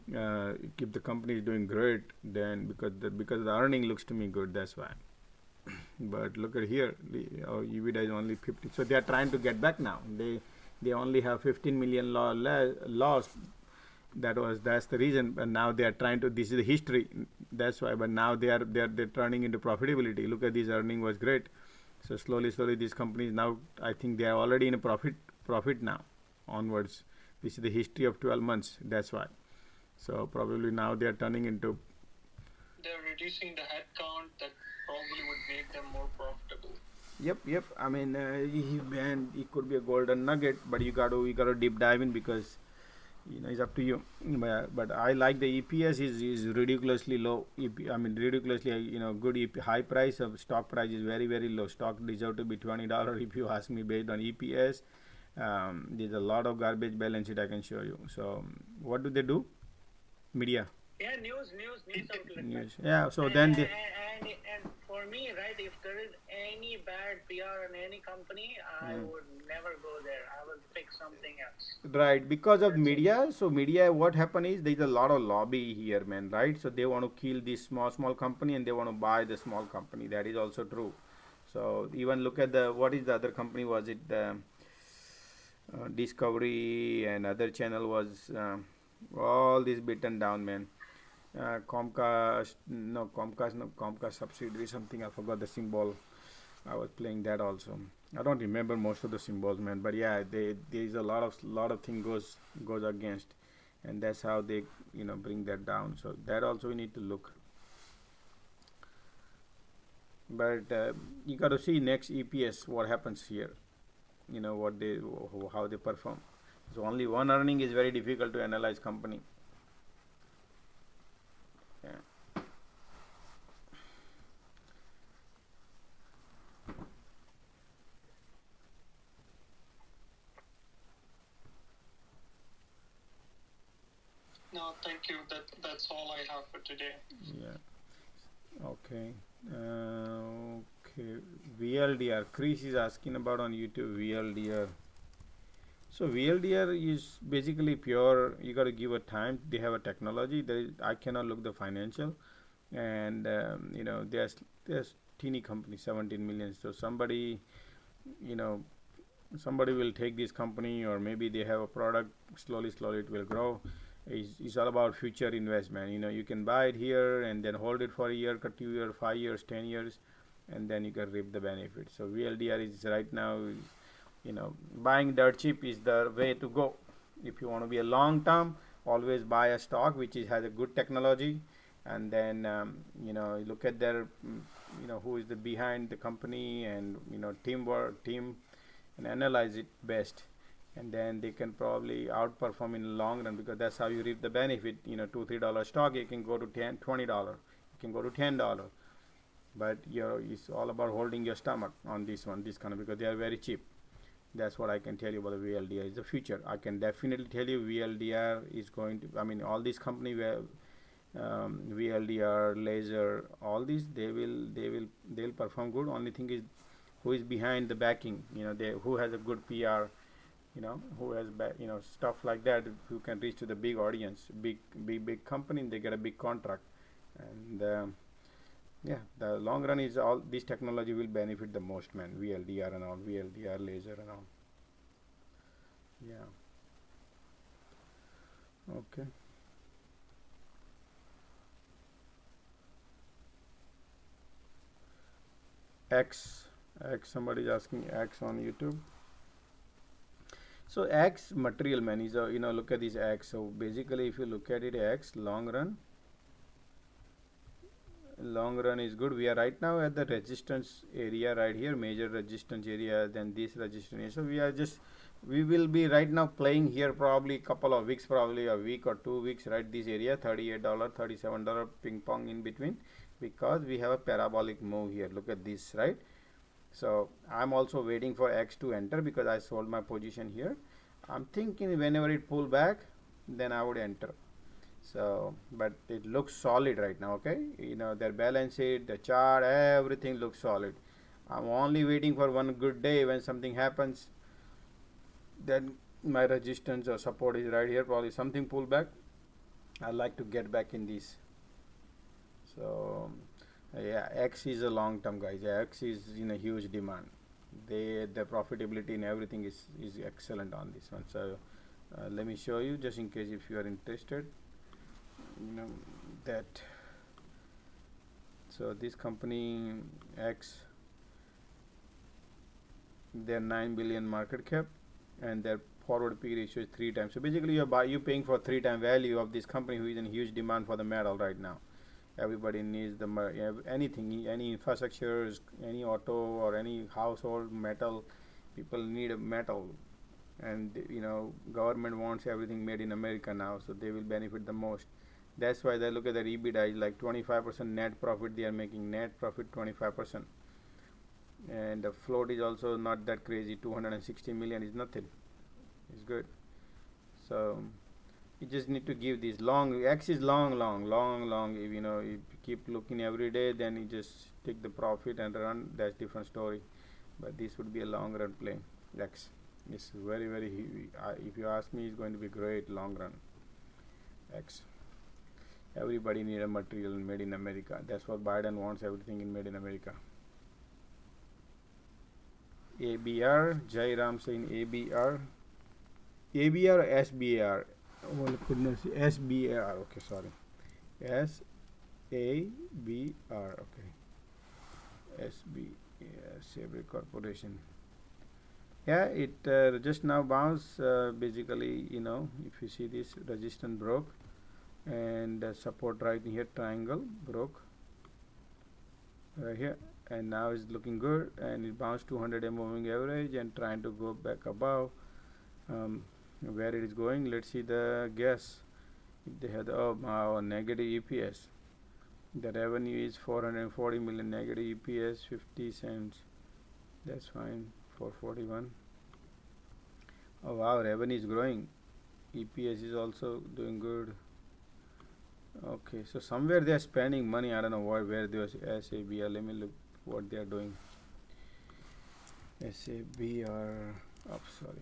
if the company is doing great, then because the earning looks to me good, that's why. But look at here, EBITDA is only 50, so they are trying to get back now. They only have 15 million loss. That's the reason, and now they are trying to, this is the history, that's why. But now they're turning into profitability. Look at this, earning was great. So slowly these companies now, I think they are already in a profit now onwards. This is the history of 12 months, that's why. So probably now they are turning into, they're reducing the head count, that probably would make them more profitable. Yep. I mean, and it could be a golden nugget, but you got to deep dive in, because it's up to you. But I like the EPS is ridiculously low. I mean, ridiculously good high price of stock price is very, very low. Stock deserve to be $20 if you ask me, based on EPS. There's a lot of garbage balance sheet I can show you. So what do they do? Media. Yeah, news outlet. News. Yeah. So and, then and for me, right, if there is any bad PR in any company, I would never go there. I will pick something else. Right, because of media. So media, what happen is there's a lot of lobby here, man. Right. So they want to kill this small company, and they want to buy the small company. That is also true. So even look at what is the other company? Was it Discovery, and other channel was all this beaten down, man. Comcast subsidiary something, I forgot the symbol. I was playing that also. I don't remember most of the symbols, man, but yeah, there is a lot of thing goes against, and that's how they bring that down. So that also we need to look. But you got to see next EPS what happens here, how they perform. So only one earning is very difficult to analyze company. Yeah. No, thank you. That's all I have for today. Yeah. Okay. Okay. VLDR. Chris is asking about on YouTube VLDR. So VLDR is basically pure. You got to give a time. They have a technology. I cannot look the financial, and there's teeny company, 17 million. So somebody will take this company, or maybe they have a product. Slowly it will grow. It's all about future investment. You can buy it here and then hold it for a year, 2 years, 5 years, 10 years, and then you can reap the benefit. So VLDR is right now. Buying dirt cheap is the way to go. If you want to be a long term, always buy a stock which has a good technology, and then look at their who is the behind the company, and team, and analyze it best, and then they can probably outperform in the long run, because that's how you reap the benefit. $2-3 stock, it can go to $20, it can go to $10, but it's all about holding your stomach on this kind of, because they are very cheap. That's what I can tell you about the VLDR. Is the future. I can definitely tell you VLDR is going to. I mean, all these companies where VLDR, laser, all these they'll perform good. Only thing is who is behind the backing. Who has a good PR. Who has stuff like that. Who can reach to the big audience, big company. They get a big contract, and yeah, the long run is all this technology will benefit the most, man. VLDR and all, VLDR, laser and all. Yeah. Okay. X, somebody is asking X on YouTube. So X material, man, is look at this X. So basically, if you look at it, X long run is good. We are right now at the resistance area right here, major resistance area, then this resistance area. So we are just we will be right now playing here probably a couple of weeks, probably a week or 2 weeks, right? This area $38, $37 ping pong in between, because we have a parabolic move here. Look at this, right? So I'm also waiting for X to enter because I sold my position here. I'm thinking whenever it pull back, then I would enter. So, but it looks solid right now. Okay, you know, their balance sheet, the chart, everything looks solid. I'm only waiting for one good day when something happens, then my resistance or support is right here. Probably something pull back, I like to get back in this. So yeah, X is a long term, guys. X is in a huge demand. The profitability and everything is excellent on this one. So let me show you, just in case if you are interested, you know, that. So this company X, their 9 billion market cap and their forward P ratio is 3 times. So basically you're paying for 3 times value of this company who is in huge demand for the metal right now. Everybody needs anything, any infrastructures, any auto or any household metal. People need a metal, and you know, government wants everything made in America now, so they will benefit the most. That's why they look at their EBITDA is like 25% net profit. They are making net profit 25%, and the float is also not that crazy. 260 million is nothing. It's good. So you just need to give this long. X is long. If you know, if you keep looking every day, then you just take the profit and run. That's different story. But this would be a long run play. X is very if you ask me, it's going to be great long run. X. Everybody need a material made in America. That's what Biden wants. Everything in made in America. ABR. Jai Ram saying ABR. ABR or SBR? Oh goodness, SBR. Okay, sorry. SABR. Okay. SB. Sabre Corporation. Yeah, it just now bounced. Basically, you know, if you see this, resistance broke, and support right here, triangle broke right here, and now it's looking good, and it bounced 200 moving average and trying to go back above. Where it is going, let's see the guess. If they had negative EPS, the revenue is 440 million, negative EPS 50 cents. That's fine. 441. Oh wow, revenue is growing, EPS is also doing good. Okay, so somewhere they are spending money. I don't know where they are. SABR, let me look what they are doing. SABR, oh sorry,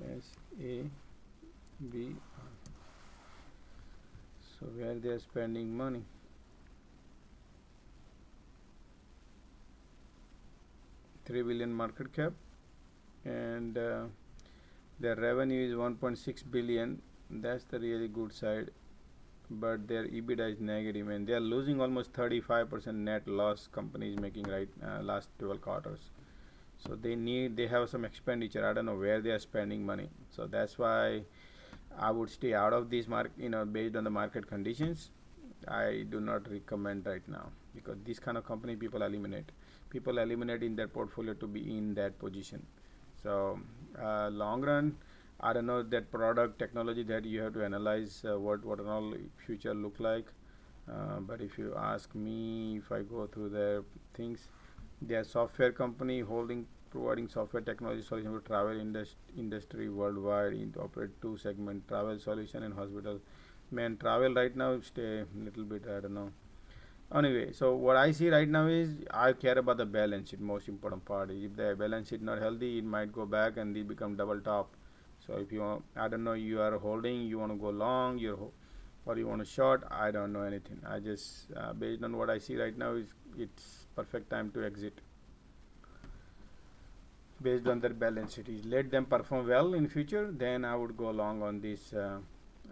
SABR. So where they are spending money? $3 billion market cap, and their revenue is 1.6 billion. That's the really good side, but their EBITDA is negative, and they are losing almost 35% net loss. Company is making last 12 quarters. So they have some expenditure. I don't know where they are spending money. So that's why I would stay out of this market. You know, based on the market conditions, I do not recommend right now, because this kind of company people eliminate. People eliminate in their portfolio to be in that position. So long run, I don't know that product technology that you have to analyze what and all future look like. But if you ask me, if I go through their things, they are software company providing software technology solution for travel industry worldwide. It operate 2 segment, travel solution and hospital. Man, travel right now stay little bit, I don't know. Anyway, so what I see right now is I care about the balance sheet. Most important part is if the balance sheet not healthy, it might go back and it become double top. So if you want, I don't know, you are holding, you want to go long, or you want to short, I don't know anything. I just based on what I see right now is it's perfect time to exit. Based on their balance sheet, let them perform well in future, then I would go long on this.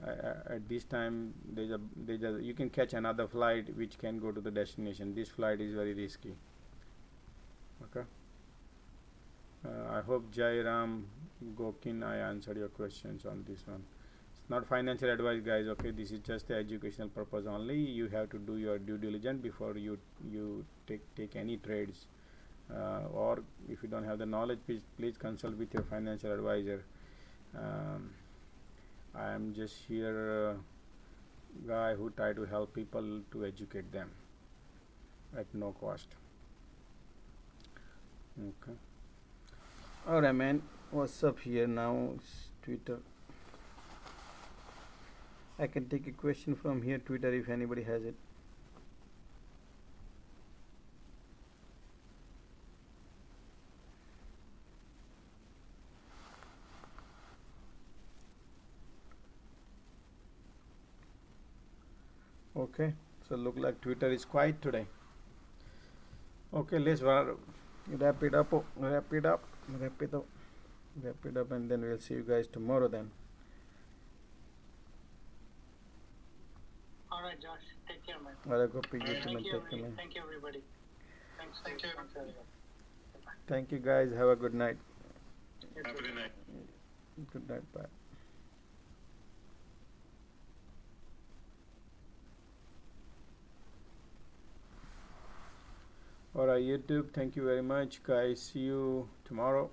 At this time, you can catch another flight which can go to the destination. This flight is very risky. Okay. I hope Jai Ram Gokin, I answered your questions on this one. It's not financial advice, guys. Okay, this is just the educational purpose only. You have to do your due diligence before you take any trades. or if you don't have the knowledge, please consult with your financial advisor. I am just here guy who try to help people to educate them at no cost. Okay. Alright, man. What's up here now? It's Twitter. I can take a question from here, Twitter, if anybody has it. Okay, so look like Twitter is quiet today. Okay, let's wrap it up. Wrap it up, and then we'll see you guys tomorrow then. All right, Josh. Take care, man. Well, I go to you too, man. Take care, man. Thank you, everybody. Thanks. Thank you. Thank you, guys. Have a good night. Have a good night. Good night. Bye. Alright, YouTube, thank you very much, guys. See you tomorrow.